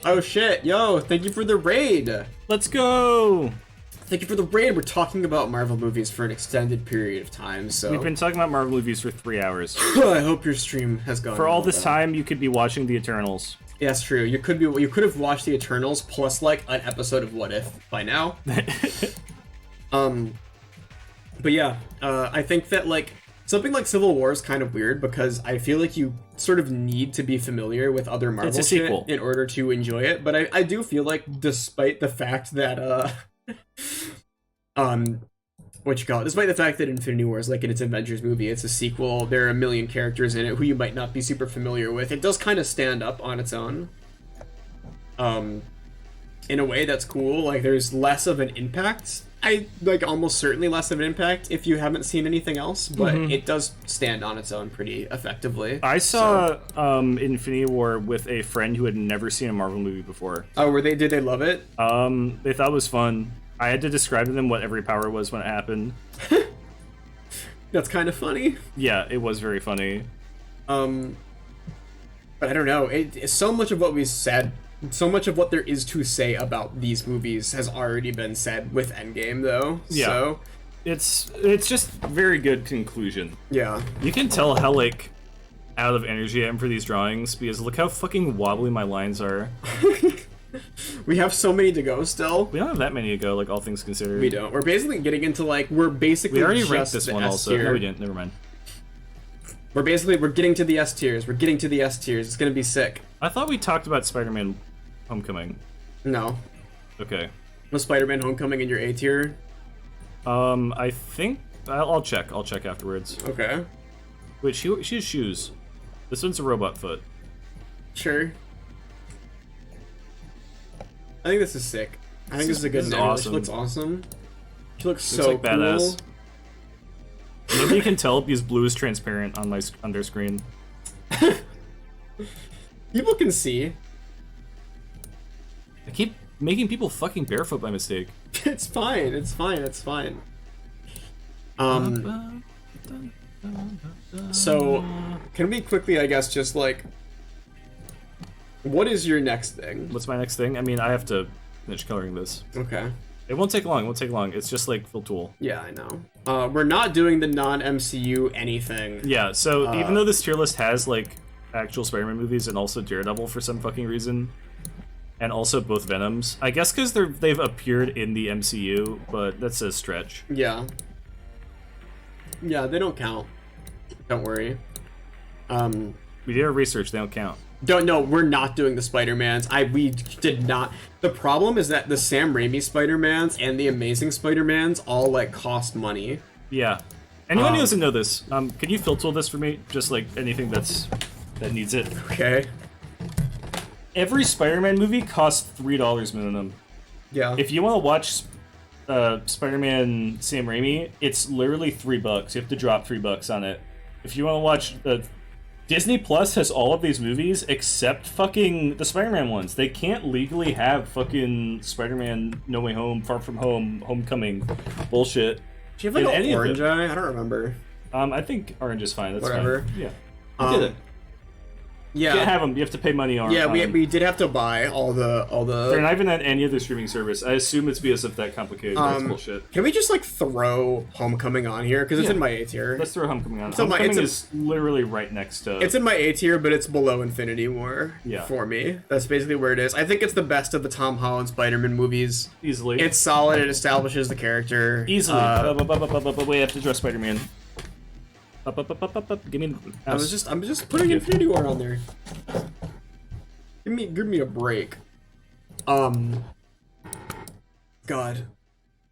Oh shit, yo, thank you for the raid. Let's go. Thank you for the raid. We're talking about Marvel movies for an extended period of time, so We've been talking about Marvel movies for 3 hours. I hope your stream has gone For all well, this though. time, you could be watching The Eternals. Yeah, that's true. You could have watched the Eternals plus like an episode of What If by now. But yeah, I think that like something like Civil War is kind of weird because I feel like you sort of need to be familiar with other Marvel It's a shit sequel. in order to enjoy it. But I do feel like despite the fact that despite the fact that Infinity War is like in its Avengers movie, it's a sequel, there are a million characters in it who you might not be super familiar with. It does kind of stand up on its own. In a way that's cool. Like there's less of an impact. I like almost certainly less of an impact if you haven't seen anything else, but it does stand on its own pretty effectively. I saw Infinity War with a friend who had never seen a Marvel movie before. Oh, did they love it? They thought it was fun. I had to describe to them what every power was when it happened. That's kind of funny. Yeah, it was very funny. But I don't know. So much of what we said, so much of what there is to say about these movies has already been said with Endgame, though. Yeah. So, It's just very good conclusion. yeah. You can tell how like out of energy I am for these drawings because look how fucking wobbly my lines are. We have so many to go still. We don't have that many to go, like all things considered. We don't. We're basically getting into like we We already just ranked this the one S also. tier. No, we didn't. Never mind. We're getting to the S tiers. We're getting to the S tiers. It's gonna be sick. I thought we talked about Spider-Man Homecoming. No. Okay. Was Spider-Man Homecoming in your A tier? I think I'll check. I'll check afterwards. Okay. Wait, she has shoes. This one's a robot foot. Sure. I think this is sick. I think this is a good this is nebula. awesome. She looks awesome. She looks so Looks like cool. badass. Maybe you can tell because blue is transparent on my under screen. People can see. I keep making people fucking barefoot by mistake. It's fine. It's fine. It's fine. So, can we quickly, I guess, just like, what is your next thing? What's my next thing? I mean, I have to finish coloring this. Okay. It won't take long. It won't take long. It's just like fill tool. Yeah, I know. We're not doing the non-MCU anything. Yeah. So even though this tier list has like actual Spider-Man movies and also Daredevil for some fucking reason, and also both Venoms, I guess because they've appeared in the MCU, but that's a stretch. Yeah. Yeah, they don't count. Don't worry. We did our research. They don't count. We're not doing the Spider-Mans. We did not. The problem is that the Sam Raimi Spider-Mans and the Amazing Spider-Mans all like cost money. Yeah. Anyone who doesn't know this, can you fill tool this for me? Just like anything that needs it. Okay. Every Spider-Man movie costs $3 minimum. Yeah. If you want to watch Spider-Man Sam Raimi, it's literally $3. You have to drop $3 on it. If you want to watch Disney Plus has all of these movies except fucking the Spider-Man ones. They can't legally have fucking Spider-Man No Way Home, Far From Home, Homecoming bullshit. Do you have like in an any of orange them. eye? I don't remember. I think orange is fine. That's Whatever. fine. Yeah. We did it. You can't Yeah. have them. You have to pay money on. Yeah, we did have to buy all the. They're not even on any other streaming service. I assume it's because of that complicated. That's bullshit. Can we just like throw Homecoming on here because it's Yeah. in my A tier? Let's throw Homecoming on. So Homecoming is literally right next to. It's in my A tier, but it's below Infinity War. Yeah. For me, that's basically where it is. I think it's the best of the Tom Holland Spider-Man movies. easily. It's solid. It establishes the character easily. Wait, I have to draw Spider-Man. Give me. I'm just putting Infinity War on there. Give me a break. God,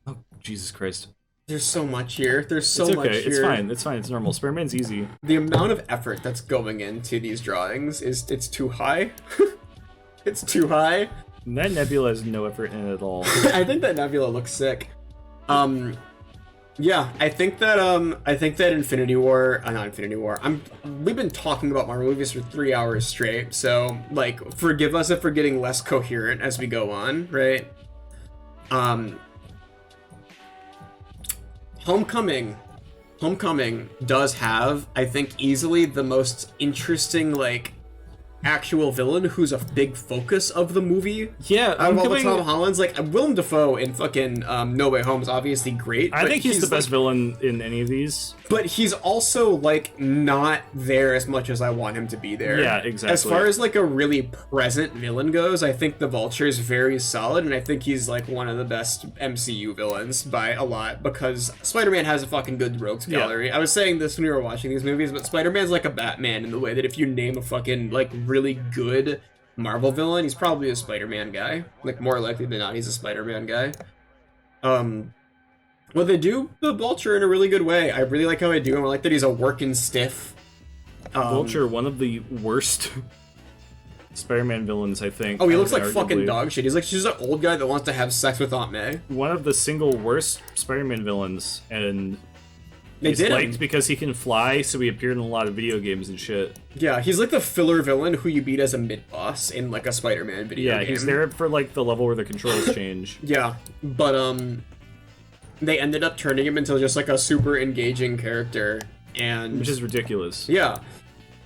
Oh, Jesus Christ. there's so much here. There's so It's much okay. here. It's fine. It's fine. It's normal. Spider-Man's easy. The amount of effort that's going into these drawings it's too high. It's too high. That Nebula has no effort in it at all. I think that Nebula looks sick. Yeah, I think that Infinity War, not Infinity War. We've been talking about Marvel movies for 3 hours straight, so like, forgive us if we're getting less coherent as we go on, right? Homecoming does have, I think, easily the most interesting, like, actual villain who's a big focus of the movie. Yeah, out of all the Tom Hollands, like Willem Dafoe in fucking No Way Home is obviously great. I think he's the best villain in any of these. But he's also like not there as much as I want him to be there. Yeah, exactly. As far as like a really present villain goes, I think the Vulture is very solid, and I think he's like one of the best MCU villains by a lot, because Spider-Man has a fucking good rogues gallery. Yeah. I was saying this when we were watching these movies, but Spider-Man's like a Batman in the way that if you name a fucking like really good Marvel villain, he's probably a Spider-Man guy. Like more likely than not, he's a Spider-Man guy. Well, they do the Vulture in a really good way. I really like how they do him. I like that he's a working stiff. Vulture, one of the worst Spider-Man villains, I think. Oh, he looks like fucking dog shit. He's like she's an old guy that wants to have sex with Aunt May. One of the single worst Spider-Man villains, and they he's liked because he can fly, so he appeared in a lot of video games and shit. Yeah, he's like the filler villain who you beat as a mid-boss in like a Spider-Man video game. Yeah, he's there for like the level where the controls change. Yeah, but they ended up turning him into just like a super engaging character, and which is ridiculous. Yeah.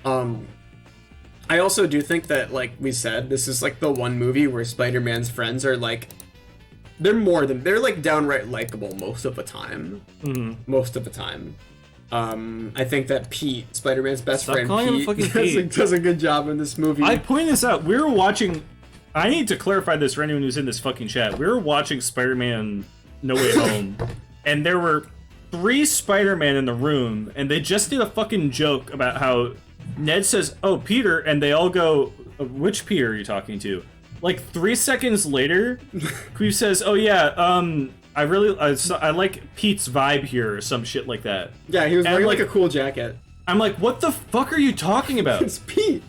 I also do think that, like we said, this is like the one movie where Spider-Man's friends are like they're like downright likable most of the time. Mm-hmm. Most of the time. I think that Pete, Spider-Man's best friend, Pete, does a good job in this movie. I point this out. We were watching. I need to clarify this for anyone who's in this fucking chat. We were watching Spider-Man No Way Home, and there were 3 Spider-Man in the room, and they just did a fucking joke about how Ned says, "Oh, Peter," and they all go, "Which Peter are you talking to?" Like 3 seconds later, Qweave says, "Oh yeah, I like Pete's vibe here," or some shit like that. Yeah, he was wearing like a cool jacket. I'm like, what the fuck are you talking about? It's Pete.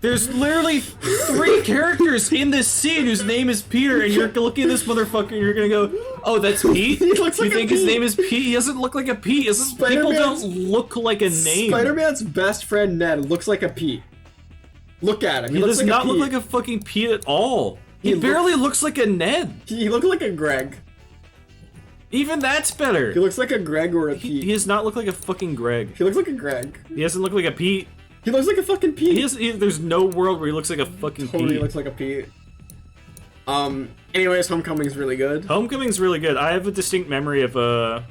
There's literally 3 characters in this scene whose name is Peter, and you're looking at this motherfucker and you're gonna go, "Oh, that's Pete?" He looks like you think his name is Pete? He doesn't look like a Pete. People don't look like a name. Spider-Man's best friend Ned looks like a Pete. Look at him. He does not look like a fucking Pete at all. He barely looks like a Ned. He looks like a Greg. Even that's better. He looks like a Greg or a Pete. He does not look like a fucking Greg. He looks like a Greg. He doesn't look like a Pete. He looks like a fucking Pete. There's no world where he looks like a fucking Pete. Totally looks like a Pete. Anyways, Homecoming's really good. Homecoming's really good. I have a distinct memory of the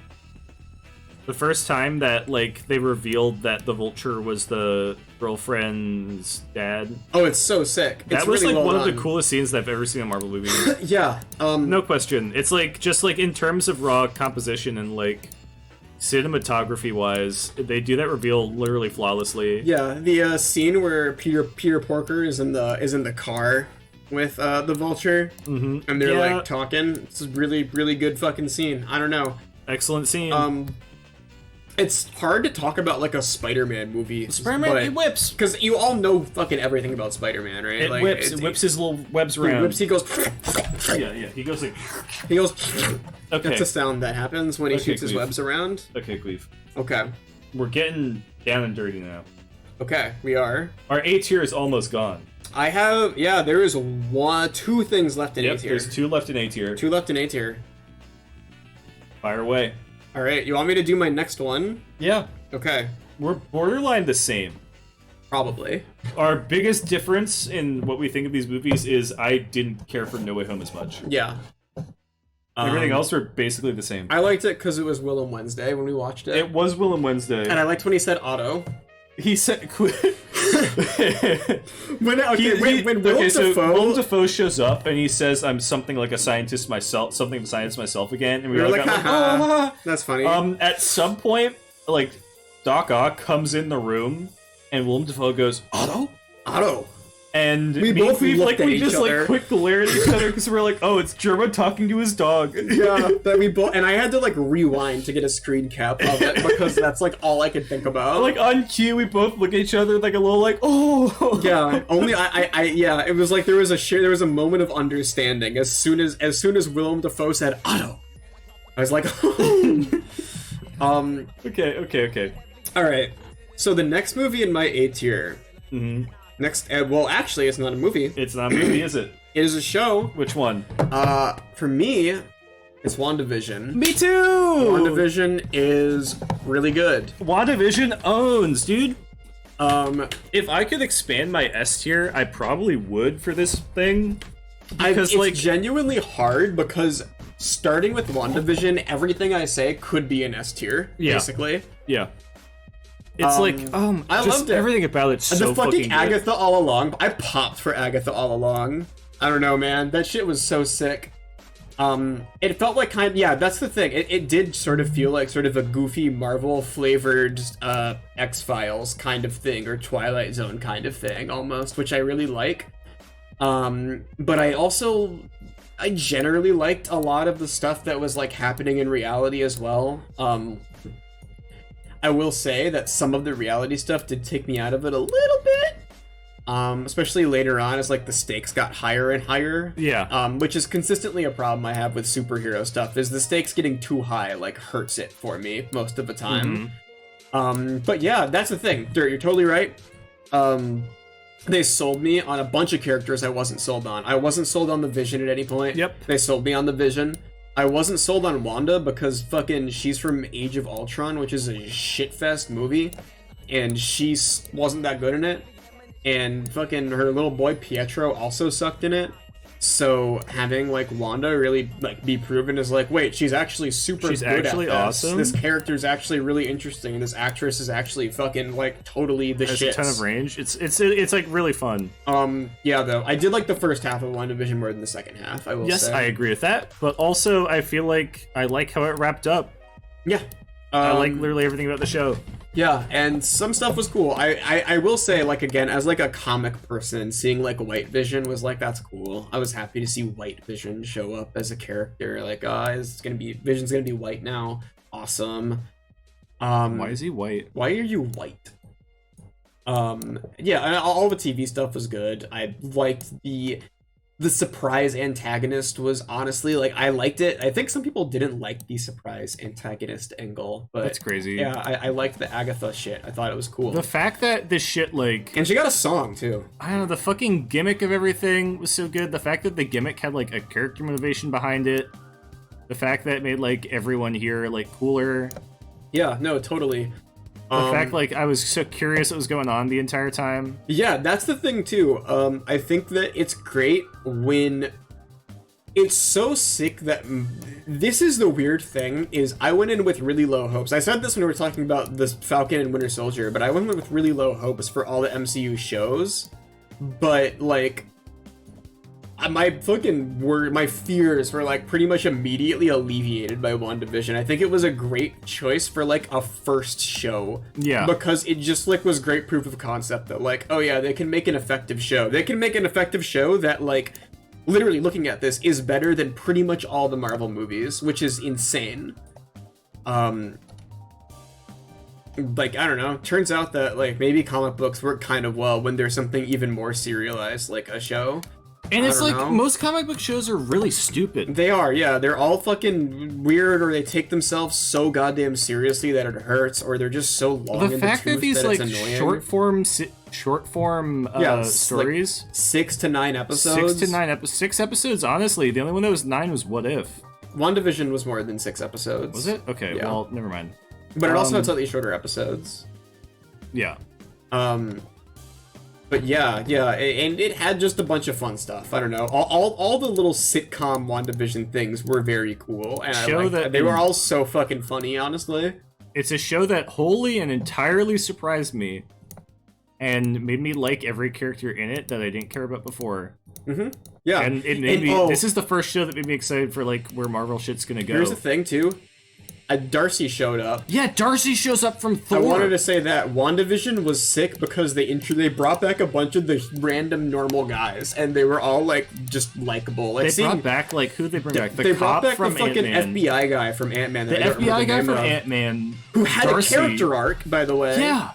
first time that like they revealed that the Vulture was the girlfriend's dad. Oh, it's so sick. That was really like one of the coolest scenes that I've ever seen in a Marvel movie. Yeah. No question. It's like just like in terms of raw composition and like cinematography wise, they do that reveal literally flawlessly. Yeah, the scene where Peter Porker is in the car with the Vulture, and they're like talking. It's a really, really good fucking scene. I don't know. Excellent scene. It's hard to talk about like a Spider-Man movie. Spider-Man, it whips, because you all know fucking everything about Spider-Man, right? It like, whips. It whips his little webs around. He whips. He goes. Yeah. He goes like. He goes. Okay. That's a sound that happens when he shoots his webs around. Okay, Qweave. Okay. We're getting down and dirty now. Okay, we are. Our A tier is almost gone. I have. Yeah, there is 2 things left in A tier. There's 2 left in A tier. 2 left in A tier. Fire away. All right, you want me to do my next one? Yeah. Okay. We're borderline the same. Probably. Our biggest difference in what we think of these movies is I didn't care for No Way Home as much. Yeah. Everything else are basically the same. I liked it because it was Willem Wednesday when we watched it. It was Willem Wednesday. And I liked when he said Otto. He said... when Willem Dafoe shows up and he says, "I'm something like a scientist myself," something to science myself again, and we were like, "Oh, that's funny." At some point, like, Doc Ock comes in the room, and Willem Dafoe goes, "Otto?" And we both looked at each other. Like quick glare at each other because we're like, "Oh, it's Germa talking to his dog." Yeah, that we both, and I had to like rewind to get a screen cap of it because that's like all I could think about. Like on cue, we both look at each other like a little like, "Oh." Yeah, only yeah. It was like there was a moment of understanding as soon as Willem Dafoe said Otto. I was like, Okay. All right. So the next movie in my A tier. Well, actually, it's not a movie. It's not a movie, is it? It is a show. Which one? For me, It's WandaVision. Me too! WandaVision is really good. WandaVision owns, dude. If I could expand my S tier, I probably would for this thing. Because, it's genuinely hard because starting with WandaVision, everything I say could be an S tier, basically. Yeah. It's I loved it. Everything about it's so the fucking good. Agatha all along. I popped for Agatha all along. I don't know, man. That shit was so sick. It felt like that's the thing. It did sort of feel like sort of a goofy Marvel flavored X-Files kind of thing, or Twilight Zone kind of thing almost, which I really like. But I generally liked a lot of the stuff that was like happening in reality as well. I will say that some of the reality stuff did take me out of it a little bit. Especially later on as like the stakes got higher and higher. Yeah. Which is consistently a problem I have with superhero stuff, is the stakes getting too high like hurts it for me most of the time. But yeah, that's the thing. Dirt, you're totally right. They sold me on a bunch of characters I wasn't sold on. I wasn't sold on the Vision at any point. Yep. They sold me on the Vision. I wasn't sold on Wanda because fucking she's from Age of Ultron, which is a shitfest movie, and she wasn't that good in it. And fucking her little boy Pietro also sucked in it. So having like Wanda really like be proven as like, wait, she's actually super good at this. Awesome. This character's actually really interesting. This actress is actually fucking like totally the shit. Has a ton of range. It's like really fun. Yeah, though I did like the first half of WandaVision more than the second half. I will say. Yes, I agree with that. But also, I feel like I like how it wrapped up. Yeah. I like literally everything about the show. Yeah, and some stuff was cool. I will say, like, again, as like a comic person, seeing like White Vision was like, that's cool. I was happy to see White Vision show up as a character. Like, Vision's gonna be white now. Awesome. Why is he white? Why are you white? Yeah, all the TV stuff was good. I liked the surprise antagonist was honestly like, I liked it. I think some people didn't like the surprise antagonist angle, but that's crazy. Yeah, I liked the Agatha shit. I thought it was cool. The fact that this shit like, and she got a song too. I don't know, the fucking gimmick of everything was so good. The fact that the gimmick had like a character motivation behind it. The fact that it made like everyone here like cooler. Yeah, no, totally. The fact, like, I was so curious what was going on the entire time. Yeah, that's the thing, too. I think that it's great when... It's so sick that... This is the weird thing, is I went in with really low hopes. I said this when we were talking about the Falcon and Winter Soldier, but I went in with really low hopes for all the MCU shows. But, like... My fears were like pretty much immediately alleviated by WandaVision. I think it was a great choice for like a first show. Yeah. Because it just like was great proof of concept that like, oh yeah, they can make an effective show. They can make an effective show that like, literally looking at this, is better than pretty much all the Marvel movies, which is insane. Like, I don't know, turns out that like maybe comic books work kind of well when there's something even more serialized like a show. And it's like, most comic book shows are really stupid. They are, yeah. They're all fucking weird, or they take themselves so goddamn seriously that it hurts, or they're just so long in the tooth that it's annoying. The fact that these, like, short form stories... Like 6 to 9 episodes? 6 episodes, honestly. The only one that was 9 was What If. WandaVision was more than 6 episodes. Was it? Okay, yeah. Well, never mind. But it also had slightly shorter episodes. Yeah. But yeah, and it had just a bunch of fun stuff. I don't know. All the little sitcom WandaVision things were very cool, and they were all so fucking funny, honestly. It's a show that wholly and entirely surprised me, and made me like every character in it that I didn't care about before. Mm-hmm. Yeah, and it made me. This is the first show that made me excited for like where Marvel shit's gonna go. Here's the thing, too. Darcy showed up. Yeah, Darcy shows up from Thor. I wanted to say that WandaVision was sick because they brought back a bunch of the random normal guys, and they were all like just likable. Like, they brought back like who they bring back? They brought back the fucking FBI guy from Ant-Man. The FBI guy from Ant-Man, who had Darcy. A character arc, by the way. Yeah.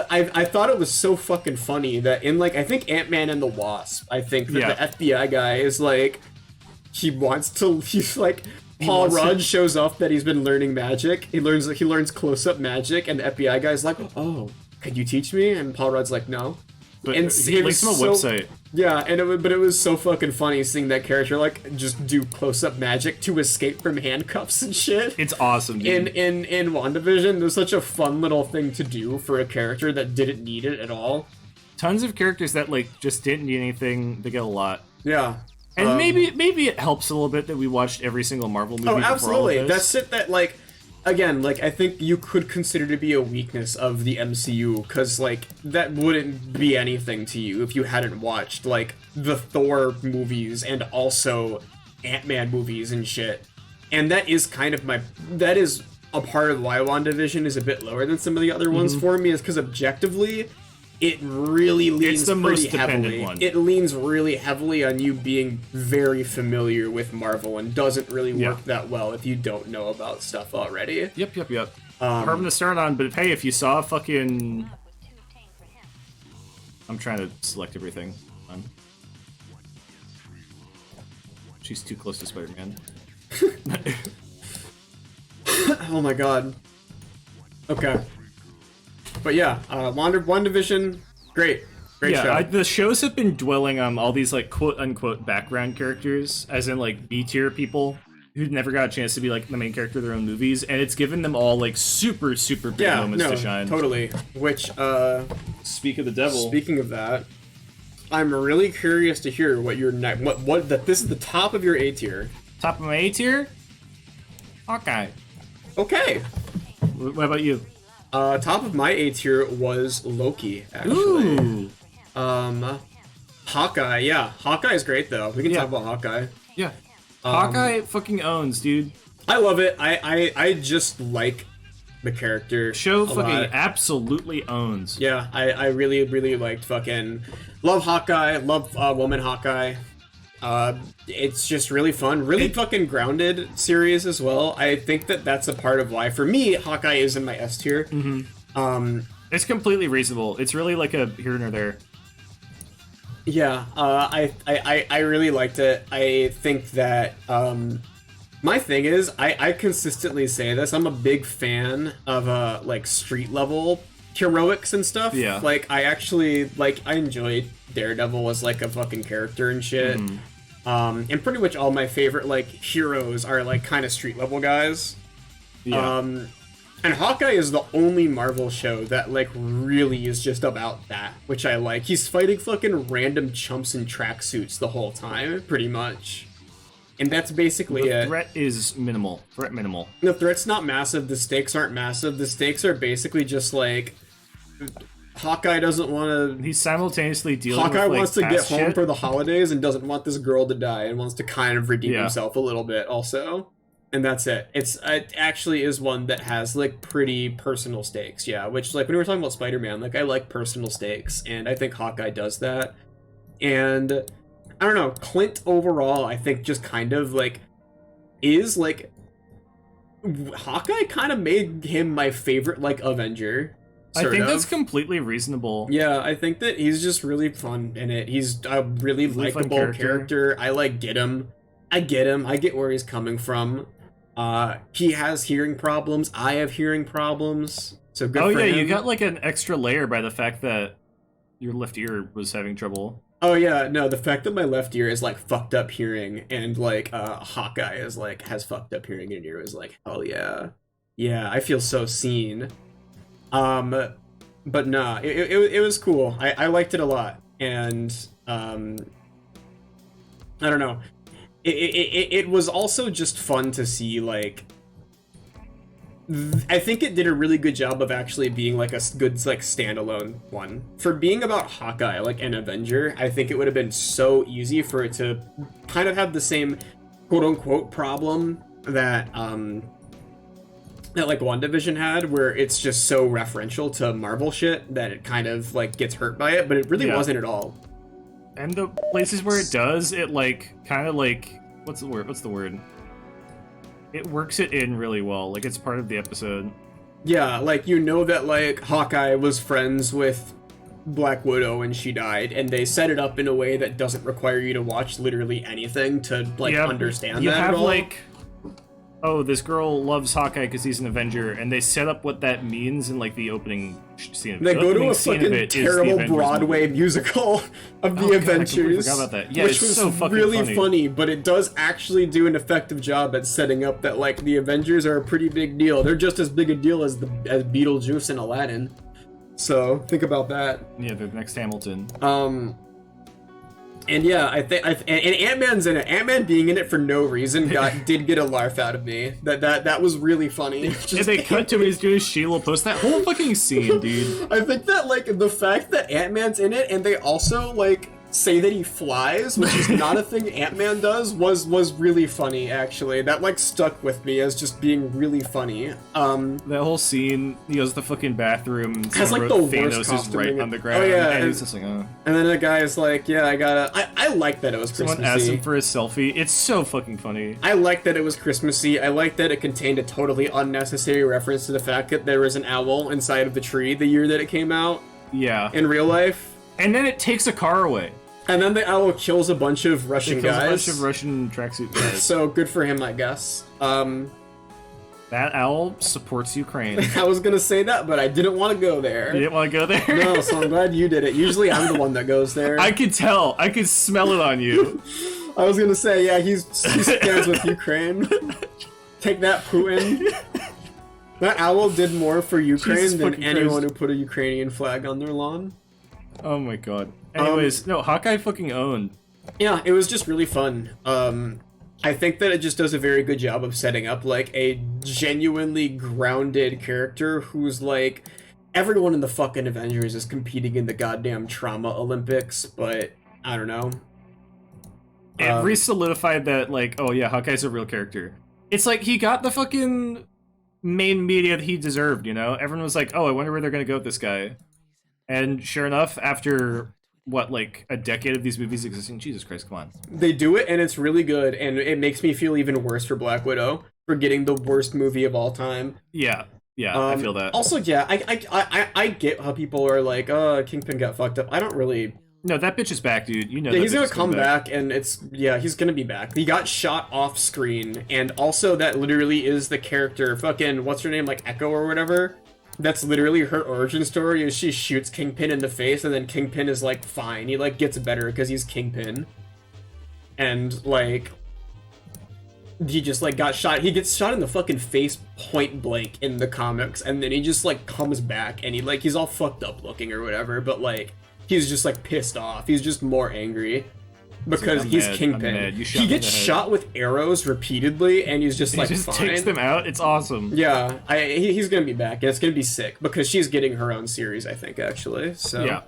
I thought it was so fucking funny that in like I think Ant-Man and the Wasp, I think that the FBI guy is like he's like. Paul Rudd shows up that he's been learning magic. He learns close-up magic, and the FBI guy's like, "Oh, can you teach me?" And Paul Rudd's like, "No." But and links him a website. Yeah, but it was so fucking funny seeing that character like just do close-up magic to escape from handcuffs and shit. It's awesome, dude. In WandaVision, there's such a fun little thing to do for a character that didn't need it at all. Tons of characters that like just didn't need anything. They get a lot. Yeah. And maybe it helps a little bit that we watched every single Marvel movie. Oh, before absolutely. All of this. That's it. That like, again, like I think you could consider to be a weakness of the MCU, because like that wouldn't be anything to you if you hadn't watched like the Thor movies and also Ant-Man movies and shit. And that is kind of that is a part of why WandaVision is a bit lower than some of the other ones for me, is because objectively, it really leans it's the pretty most dependent heavily. one. It leans really heavily on you being very familiar with Marvel, and doesn't really work that well if you don't know about stuff already. Yep. Hard to start on, but hey, if you saw fucking... I'm trying to select everything. She's too close to Spider-Man. Oh my god. Okay. But yeah, WandaVision, great show. The shows have been dwelling on all these like quote-unquote background characters, as in like B-tier people who never got a chance to be like the main character of their own movies, and it's given them all like super big moments to shine. Totally. Which, speak of the devil. Speaking of that, I'm really curious to hear what your this is the top of your A tier. Top of my A tier? Hawkeye. Okay. What about you? Top of my A tier was Loki, actually. Ooh. Hawkeye, yeah. Hawkeye's great, though. We can talk about Hawkeye. Yeah. Hawkeye fucking owns, dude. I love it. I just like the character. Show fucking absolutely owns. Yeah, I really liked fucking... Love Hawkeye. Love Woman Hawkeye. It's just really fun. Really fucking grounded series as well. I think that's a part of why, for me, Hawkeye is in my S tier. It's completely reasonable. It's really like a here nor there. Yeah, I really liked it. I think that, my thing is, I consistently say this, I'm a big fan of, like, street level heroics and stuff. Yeah. Like, I actually, like, I enjoyed Daredevil as, like, a fucking character and shit. And pretty much all my favorite, like, heroes are, like, kind of street level guys. Yeah. And Hawkeye is the only Marvel show that, like, really is just about that, which I like. He's fighting fucking random chumps in tracksuits the whole time, pretty much. And that's basically it. The threat is minimal. The threat's not massive, the stakes aren't massive, the stakes are basically just, like... Hawkeye doesn't want to... He's simultaneously dealing with, Hawkeye like, wants to get past home shit. for the holidays and doesn't want this girl to die and wants to kind of redeem Yeah. himself a little bit also. And that's it. It actually is one that has, like, pretty personal stakes, yeah. Which, like, when we were talking about Spider-Man, like, I like personal stakes, and I think Hawkeye does that. And, I don't know, Clint overall, I think just kind of, like, is, like... Hawkeye kind of made him my favorite, like, Avenger. I think that's completely reasonable. Yeah, I think that he's just really fun in it. He's a really likable character. I get him. I get where he's coming from. He has hearing problems. I have hearing problems. So good for him. You got like an extra layer by the fact that your left ear was having trouble. Oh yeah, no, the fact that my left ear is like fucked up hearing, and like Hawkeye is like has fucked up hearing in your ear is like, hell yeah. Yeah, I feel so seen. But nah, it was cool. I liked it a lot, and I don't know. It was also just fun to see, like, I think it did a really good job of actually being like a good like standalone one. For being about Hawkeye, like an Avenger, I think it would have been so easy for it to kind of have the same quote unquote problem that that like WandaVision had, where it's just so referential to Marvel shit that it kind of like gets hurt by it, but it really wasn't at all. And the places where it does, it like kind of like what's the word? It works it in really well. Like it's part of the episode. Yeah, like you know that like Hawkeye was friends with Black Widow and she died, and they set it up in a way that doesn't require you to watch literally anything to like understand you that have at all. like oh, this girl loves Hawkeye because he's an Avenger, and they set up what that means in like the opening scene of it. They The go to opening a scene of fucking it is the terrible Avengers Broadway movie. musical of the God, I completely Avengers, forgot about that. Yeah, which it's was so fucking really funny. but it does actually do an effective job at setting up that like the Avengers are a pretty big deal. They're just as big a deal as Beetlejuice and Aladdin. So think about that. Yeah, the next Hamilton. And yeah, I think and Ant-Man's in it. Ant-Man being in it for no reason did get a laugh out of me. That was really funny. And they cut to him, he's doing Sheila post that whole fucking scene, dude. I think that like the fact that Ant-Man's in it and they also like say that he flies, which is not a thing Ant-Man does, was really funny actually. That like stuck with me as just being really funny. That whole scene, he goes to the fucking bathroom, and has someone like the wrote worst Thanos is costuming. right on the ground, Oh yeah, and he's just like, oh. And then the guy is like, yeah, I like that it was Christmassy. Someone asked him for a selfie. It's so fucking funny. I like that it was Christmassy. I like that it contained a totally unnecessary reference to the fact that there was an owl inside of the tree the year that it came out Yeah. in real life. And then it takes a car away. And then the owl kills a bunch of Russian It kills guys. a bunch of Russian tracksuit guys. So good for him, I guess. That owl supports Ukraine. I was gonna say that, but I didn't want to go there. You didn't want to go there? No, so I'm glad you did it. Usually I'm the one that goes there. I could tell. I could smell it on you. I was gonna say, yeah, he stands with Ukraine. Take that, Putin. That owl did more for Ukraine Jesus than fucking anyone Christ. who put a Ukrainian flag on their lawn. Oh my god. Anyways, no, Hawkeye fucking owned. Yeah, it was just really fun. I think that it just does a very good job of setting up like a genuinely grounded character who's like everyone in the fucking Avengers is competing in the goddamn trauma Olympics, but I don't know. It re-solidified that, like, oh yeah, Hawkeye's a real character. It's like he got the fucking main media that he deserved, you know? Everyone was like, oh, I wonder where they're gonna go with this guy. And sure enough, after what, like a decade of these movies existing, Jesus Christ, come on. They do it and it's really good, and it makes me feel even worse for Black Widow for getting the worst movie of all time. Yeah, I feel that. Also, yeah, I get how people are like, oh, Kingpin got fucked up. I don't really. No, that bitch is back, dude. You know Yeah, that he's bitch gonna is come back, and he's gonna be back. He got shot off screen, and also that literally is the character, fucking, what's her name, like Echo or whatever? That's literally her origin story, is she shoots Kingpin in the face, and then Kingpin is like, fine. He like gets better because he's Kingpin. And like, he just like got shot. He gets shot in the fucking face point blank in the comics, and then he just like comes back, and he's all fucked up looking or whatever, but like, he's just like pissed off. He's just more angry because I'm he's mad. Kingpin. I'm mad. You shot He me in gets the head. shot with arrows repeatedly, and he's just He like, just fine. takes them out. It's awesome. Yeah, he's gonna be back, and it's gonna be sick because she's getting her own series, I think, actually. So Yeah.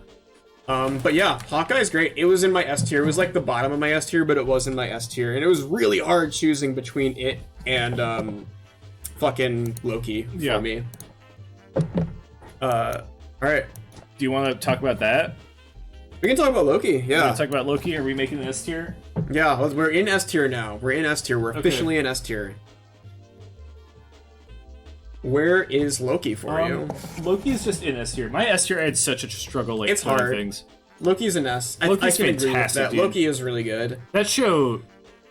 but yeah, Hawkeye's great. It was in my S tier. It was like the bottom of my S tier, but it was in my S tier, and it was really hard choosing between it and fucking Loki for Yeah. me. All right, Do you want to talk about that? we can talk about Loki. You Yeah, want to talk about Loki? Are we making an S tier? yeah. We're in S tier now. We're in S tier. We're Okay. officially in S tier. Where is Loki for you? Loki's just in S tier. My S tier, I had such a struggle like It's other hard. things. Loki's an S. I Loki's can agree with fantastic, that. dude. Loki is really good. That show,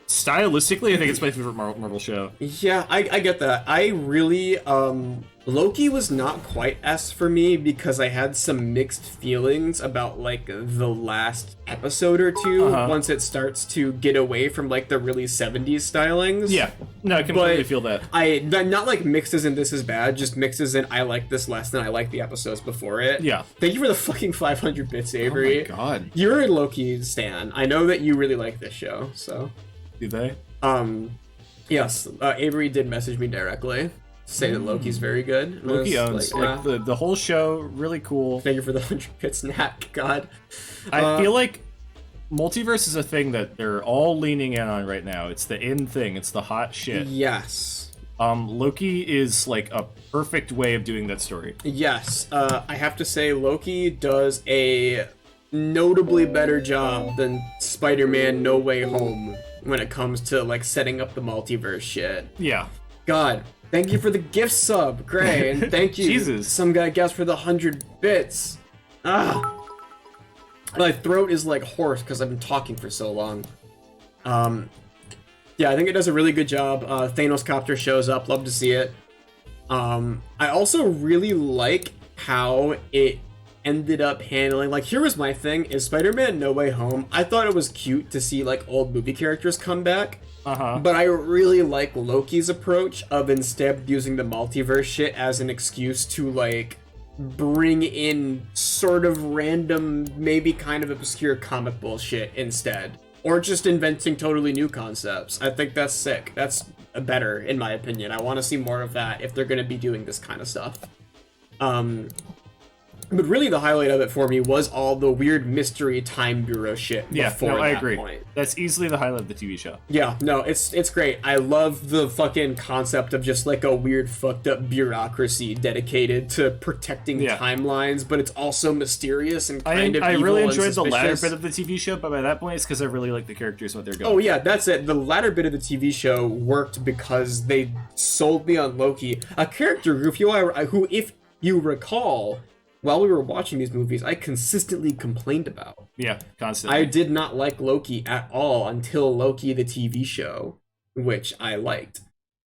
stylistically, I think it's my favorite Marvel show. Yeah, I get that. I really, Loki was not quite S for me because I had some mixed feelings about, like, the last episode or two once it starts to get away from, like, the really 70s stylings. Yeah, no, I completely But feel that. Not like mixed as in this is bad, just mixed as in I like this less than I like the episodes before it. Yeah. Thank you for the fucking 500 bits, Avery. Oh my god. You're a Loki stan. I know that you really like this show, so. Do they? Yes, Avery did message me directly, say that Loki's very good. And I Loki was owns. like, Like, the whole show, really cool. thank you for the 100 bits, Nat. God. I feel like multiverse is a thing that they're all leaning in on right now. It's the in thing. It's the hot shit. Yes. Loki is like a perfect way of doing that story. Yes. I have to say, Loki does a notably better job than Spider-Man No Way Home when it comes to, like, setting up the multiverse shit. Yeah. God. Thank you for the gift sub, Gray, and thank you, Jesus. some guy guessed for the 100 bits. Ah. My throat is like hoarse because I've been talking for so long. Yeah, I think it does a really good job. Thanos Copter shows up. Love to see it. I also really like how it ended up handling, like, here was my thing, is Spider-Man No Way Home. I thought it was cute to see, like, old movie characters come back. But I really like Loki's approach of instead using the multiverse shit as an excuse to, like, bring in sort of random, maybe kind of obscure comic bullshit instead. Or just inventing totally new concepts. I think that's sick. That's better, in my opinion. I want to see more of that if they're going to be doing this kind of stuff. But really the highlight of it for me was all the weird mystery time bureau shit. Yeah, no, I agree. Point. That's easily the highlight of the TV show. Yeah, no, it's great. I love the fucking concept of just like a weird fucked up bureaucracy dedicated to protecting timelines, but it's also mysterious and kind of evil. I really enjoyed the latter bit of the TV show, but by that point it's because I really like the characters, what they're going. Oh yeah, that's it. The latter bit of the TV show worked because they sold me on Loki, a character who, if you recall, while we were watching these movies, I consistently complained about. Yeah, constantly. I did not like Loki at all until Loki the TV show, which I liked.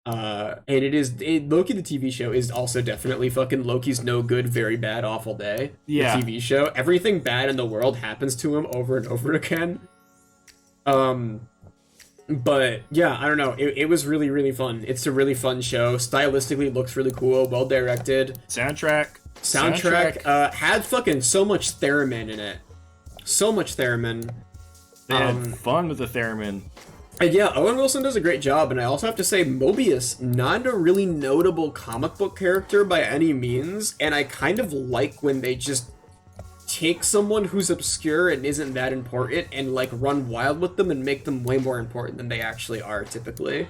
And Loki the TV show is also definitely fucking Loki's no good, very bad, awful day. Yeah. The TV show. Everything bad in the world happens to him over and over again. But yeah, I don't know. It was really, really fun. It's a really fun show. Stylistically, it looks really cool, well directed. Soundtrack had fucking so much theremin in it. So much theremin. They had fun with the theremin. And yeah, Owen Wilson does a great job, and I also have to say Mobius, not a really notable comic book character by any means, and I kind of like when they just take someone who's obscure and isn't that important and like run wild with them and make them way more important than they actually are typically. And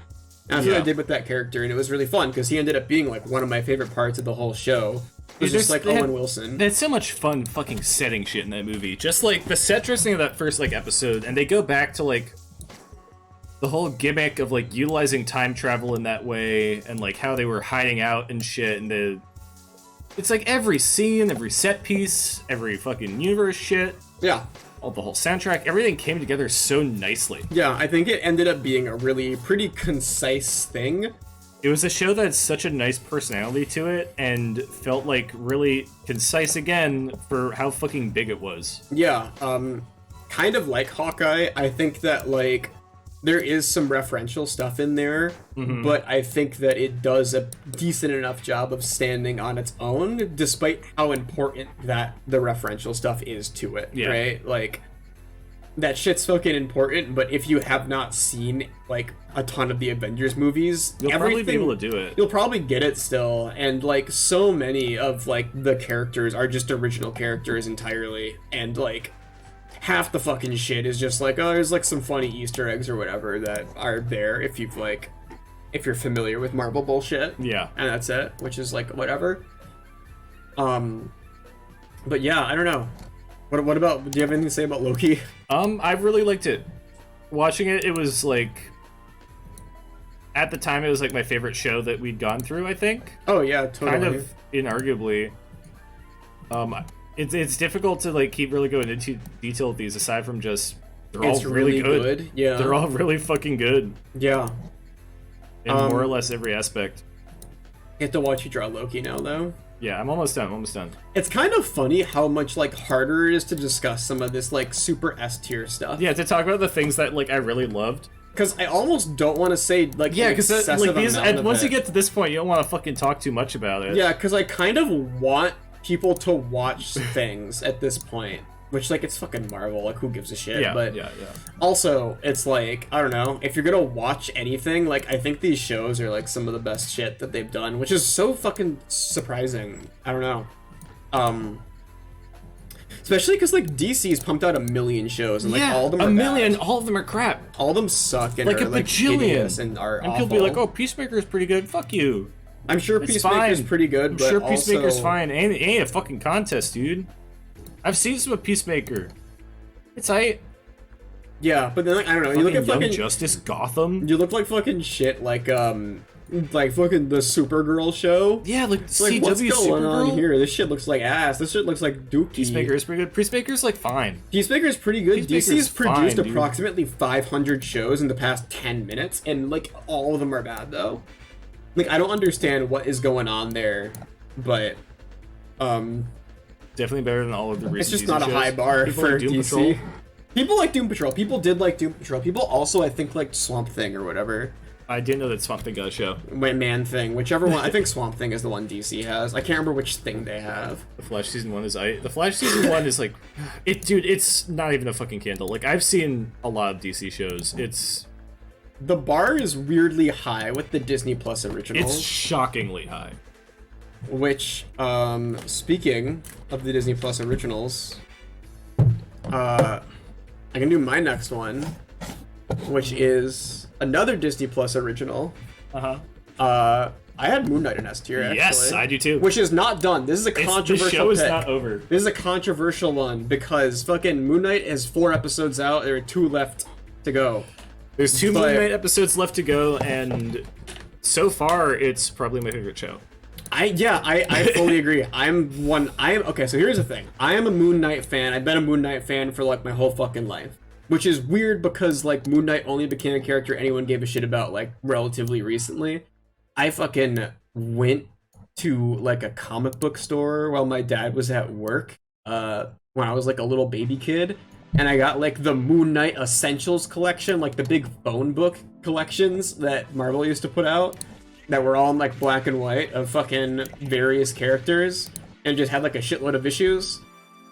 that's what I did with that character, and it was really fun because he ended up being like one of my favorite parts of the whole show. It was just like Owen Wilson. They had so much fun fucking setting shit in that movie. Just like the set dressing of that first like episode, and they go back to like the whole gimmick of like utilizing time travel in that way, and like how they were hiding out and shit, and it's like every scene, every set piece, every fucking universe shit. Yeah. All the whole soundtrack, everything came together so nicely. Yeah, I think it ended up being a really pretty concise thing. It was a show that had such a nice personality to it and felt like really concise again for how fucking big it was. Yeah, kind of like Hawkeye, I think that like there is some referential stuff in there, but I think that it does a decent enough job of standing on its own, despite how important that the referential stuff is to it, right? Like, that shit's fucking important, but if you have not seen, like, a ton of the Avengers movies, you'll probably be able to do it. You'll probably get it still, and, like, so many of, like, the characters are just original characters entirely, and, like, half the fucking shit is just like, oh, there's like some funny Easter eggs or whatever that are there if you're familiar with Marvel bullshit. Yeah. And that's it, which is like whatever. But yeah, I don't know. What about, do you have anything to say about Loki? I really liked it. Watching it, it was like, at the time it was like my favorite show that we'd gone through, I think. Oh yeah, totally. Kind of inarguably. It's difficult to like keep really going into detail with these aside from just they're all really good. Yeah, they're all really fucking good. Yeah, in more or less every aspect. You have to watch you draw Loki now, though. Yeah, I'm almost done. It's kind of funny how much like harder it is to discuss some of this like super S tier stuff. Yeah, to talk about the things that like I really loved. Because I almost don't want to say like because like once you get to this point, you don't want to fucking talk too much about it. Yeah, because I kind of want people to watch things at this point, which like it's fucking Marvel, like who gives a shit. But also it's like, I don't know, if you're gonna watch anything, like I think these shows are like some of the best shit that they've done, which is so fucking surprising. I don't know, especially because like DC's pumped out 1 million shows and like all of them are bad. All of them are crap, all of them suck and like are a like bajillion and are awful. People be like, oh, Peacemaker's pretty good, fuck you. I'm sure Peacemaker's pretty good, but I'm sure Peacemaker's fine. It ain't a fucking contest, dude. I've seen some of Peacemaker. It's aight. Yeah, but then like, I don't know. You look at Young fucking Justice, Gotham. You look like fucking shit. Like like fucking the Supergirl show. Yeah, like CW what's going Supergirl? on here? This shit looks like ass. This shit looks like dookie. Peacemaker is pretty good. Peacemaker's like fine. Peacemaker's pretty good. Peacemaker's DC's produced fine, dude. approximately 500 shows in the past 10 minutes, and like all of them are bad though. Like I don't understand what is going on there, but Definitely better than all of the recent it's just DC not a shows. high bar People for like Doom DC. Patrol. People like Doom Patrol. People did like Doom Patrol. People also, I think, liked Swamp Thing or whatever. I didn't know that Swamp Thing got a show. Man Thing, whichever one. I think Swamp Thing is the one DC has. I can't remember which thing they have. The Flash season 1 is The Flash season 1 is like dude, it's not even a fucking candle. Like I've seen a lot of DC shows. The bar is weirdly high with the Disney Plus originals. It's shockingly high. Which, speaking of the Disney Plus originals, I can do my next one, which is another Disney Plus original. I had Moon Knight in S tier, actually. Yes, I do too. Which is not done. This is a controversial The show is pick. not over. This is a controversial one because fucking Moon Knight is 4 episodes out. There are 2 left to go. There's 2 But- Moon Knight episodes left to go, and so far it's probably my favorite show. I fully agree. Okay, so here's the thing. I am a Moon Knight fan. I've been a Moon Knight fan for like my whole fucking life. Which is weird because like Moon Knight only became a character anyone gave a shit about like relatively recently. I fucking went to like a comic book store while my dad was at work when I was like a little baby kid, and I got like the Moon Knight Essentials collection, like the big phone book collections that Marvel used to put out that were all in like black and white of fucking various characters and just had like a shitload of issues.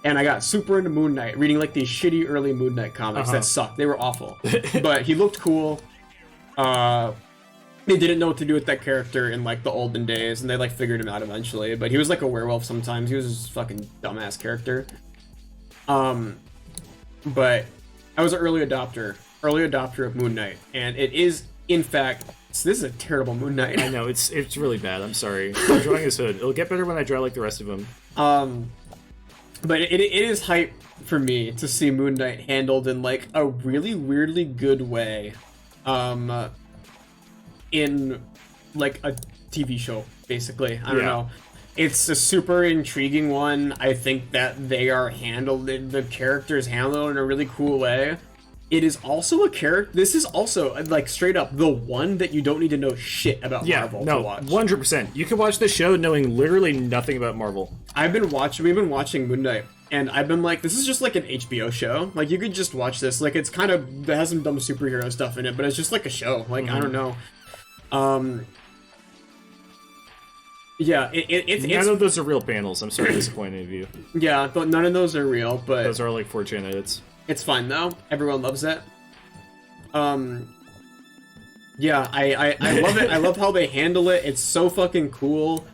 And I got super into Moon Knight, reading like these shitty early Moon Knight comics that sucked. They were awful. But he looked cool. They didn't know what to do with that character in like the olden days, and they like figured him out eventually. But he was like a werewolf sometimes. He was just a fucking dumbass character. But I was an early adopter of Moon Knight, and it is in fact. So this is a terrible Moon Knight. I know, it's really bad. I'm sorry. I'm drawing his hood. It'll get better when I draw like the rest of them. But it is hype for me to see Moon Knight handled in like a really weirdly good way, in like a TV show, basically. I don't know. It's a super intriguing one. I think that they are the characters handled in a really cool way. It is also a character. This is also like straight up the one that you don't need to know shit about Marvel to watch. 100%. You can watch the show knowing literally nothing about Marvel. We've been watching Moon Knight, and I've been like, this is just like an HBO show. Like, you could just watch this. Like, it has some dumb superhero stuff in it, but it's just like a show. Like, I don't know. Yeah, it's None of those are real panels. I'm so disappointed in you. yeah, but none of those are real. But Those are like 4chan edits. it's fine though. Everyone loves it. Yeah, I love it. I love how they handle it. It's so fucking cool.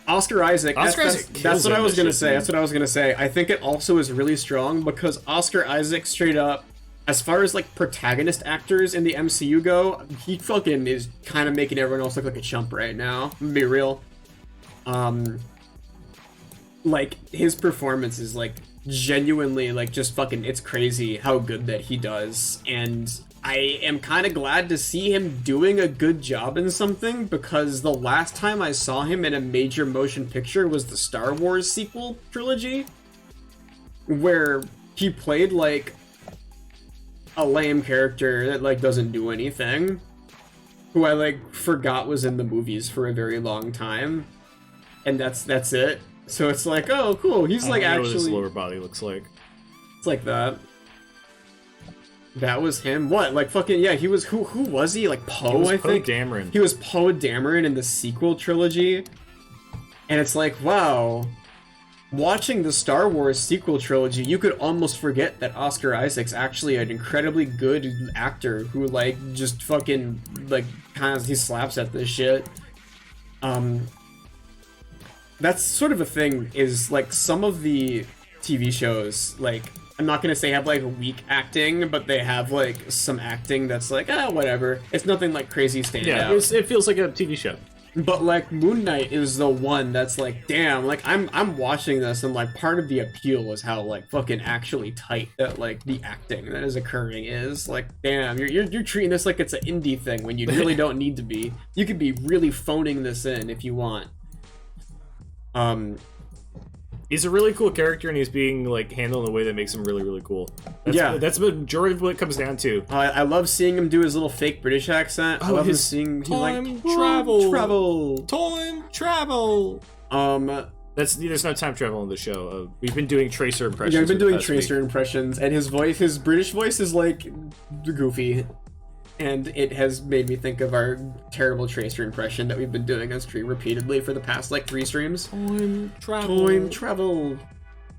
Oscar Isaac. That's what I was gonna say. That's what I was gonna say. I think it also is really strong because Oscar Isaac, straight up, as far as like protagonist actors in the MCU go, he fucking is kind of making everyone else look like a chump right now. I'm gonna be real. Like his performance is like genuinely like just fucking. It's crazy how good that he does, and I am kind of glad to see him doing a good job in something, because the last time I saw him in a major motion picture was the Star Wars sequel trilogy, where he played like a lame character that like doesn't do anything, who I like forgot was in the movies for a very long time, and that's it. So it's like, oh cool, he's like I don't know actually what his lower body looks like. it's like that. That was him. What? Like fucking yeah, he was who was he? Like Poe, I think. Poe Dameron. He was Poe Dameron in the sequel trilogy. And it's like, wow. Watching the Star Wars sequel trilogy, you could almost forget that Oscar Isaac's actually an incredibly good actor who like just fucking like kind of he slaps at this shit. That's sort of a thing, is like some of the TV shows, like I'm not gonna say have like weak acting, but they have like some acting that's like whatever. It's nothing like crazy standout. Yeah, it feels like a TV show. But like Moon Knight is the one that's like, damn, like I'm watching this and like part of the appeal is how like fucking actually tight that like the acting that is occurring is. Like, damn, you're treating this like it's an indie thing when you really don't need to be. You could be really phoning this in if you want. He's a really cool character, and he's being like handled in a way that makes him really, really cool. That's the majority of what it comes down to. I love seeing him do his little fake British accent. I love him seeing time travel. There's no time travel in the show. We've been doing Tracer impressions. Yeah, I've been doing Tracer impressions, and his British voice is like goofy. And it has made me think of our terrible Tracer impression that we've been doing on stream repeatedly for the past like 3 streams. Time travel.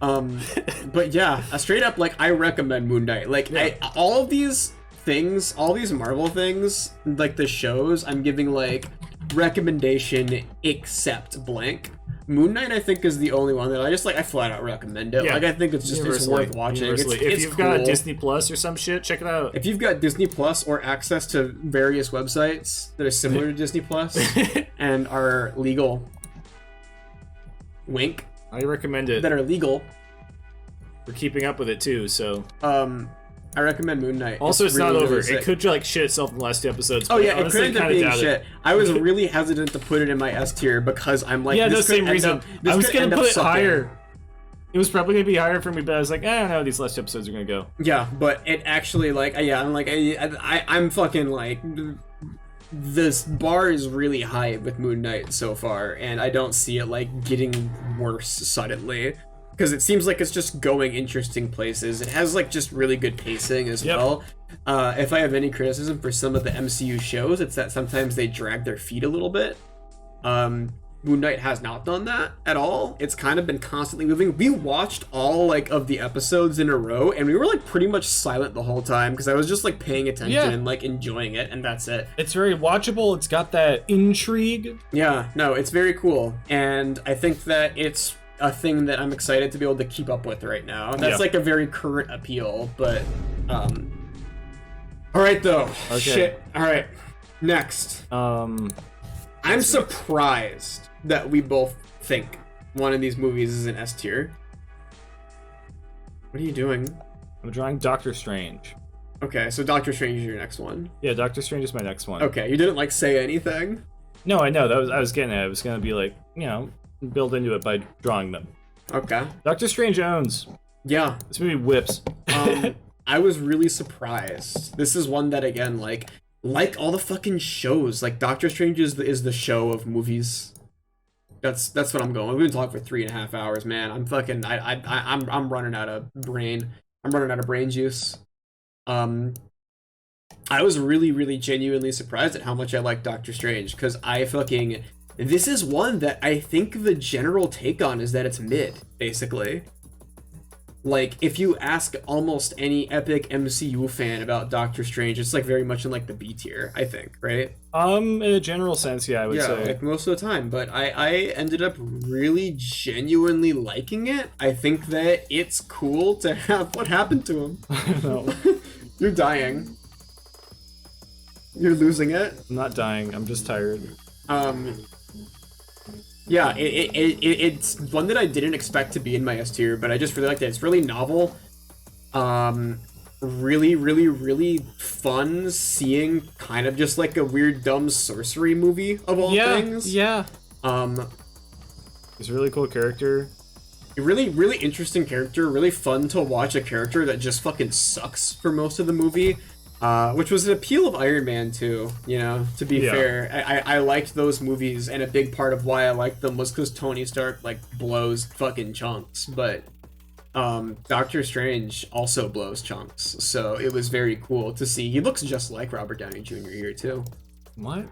But yeah, straight up, like, I recommend Moon Knight. Like, yeah. All of these things, all these Marvel things, like the shows, I'm giving like recommendation except blank. Moon Knight, I think, is the only one that I flat out recommend it. Yeah. Like, I think it's worth watching. If you've got Disney Plus or some shit, check it out. If you've got Disney Plus or access to various websites that are similar to Disney Plus and are legal, wink. I recommend it. That are legal. We're keeping up with it too, so. I recommend Moon Knight. Also, it's really, not over. It could like shit itself in the last 2 episodes. Oh yeah, it could end up being shit. I was really hesitant to put it in my S tier because I'm like, yeah, the same reason. I was gonna put it higher. It was probably gonna be higher for me, but I was like, I don't know how these last 2 episodes are gonna go. Yeah, but it actually like, yeah, I'm like, I'm fucking like, this bar is really high with Moon Knight so far, and I don't see it like getting worse suddenly. Because it seems like it's just going interesting places. It has like just really good pacing as well. If I have any criticism for some of the MCU shows, it's that sometimes they drag their feet a little bit. Moon Knight has not done that at all. It's kind of been constantly moving. We watched all like of the episodes in a row, and we were like pretty much silent the whole time because I was just like paying attention and like enjoying it, and that's it. It's very watchable. It's got that intrigue. Yeah, no, it's very cool, and I think that it's a thing that I'm excited to be able to keep up with right now. That's like a very current appeal, but all right though. Okay. Shit. All right. Next. I'm surprised that we both think one of these movies is an S tier. What are you doing? I'm drawing Doctor Strange. Okay, so Doctor Strange is your next one. Yeah, Doctor Strange is my next one. Okay, you didn't like say anything? No, I know. I was getting at it. I was gonna be like, you know, build into it by drawing them. Okay. Doctor Strange owns. Yeah. This movie whips. I was really surprised. This is one that, again, like all the fucking shows, like Doctor Strange is the show of movies. That's what I'm going. We've been talking for 3.5 hours, man. I'm fucking I'm running out of brain. I'm running out of brain juice. I was really, really genuinely surprised at how much I like Doctor Strange, because this is one that I think the general take on is that it's mid, basically. Like, if you ask almost any epic MCU fan about Doctor Strange, it's like very much in like the B tier, I think, right? In a general sense, yeah, I would say. Like most of the time, but I ended up really genuinely liking it. I think that it's cool to have what happened to him. I don't know. You're dying. You're losing it. I'm not dying, I'm just tired. Yeah, it's one that I didn't expect to be in my S tier, but I just really liked it. It's really novel. Really, really, really fun seeing kind of just like a weird, dumb sorcery movie of all things. Yeah. He's a really cool character. A really, really interesting character. Really fun to watch a character that just fucking sucks for most of the movie. Which was an appeal of Iron Man too, you know, to be fair. I liked those movies, and a big part of why I liked them was because Tony Stark, like, blows fucking chunks, but Doctor Strange also blows chunks, so it was very cool to see. He looks just like Robert Downey Jr. here too. What?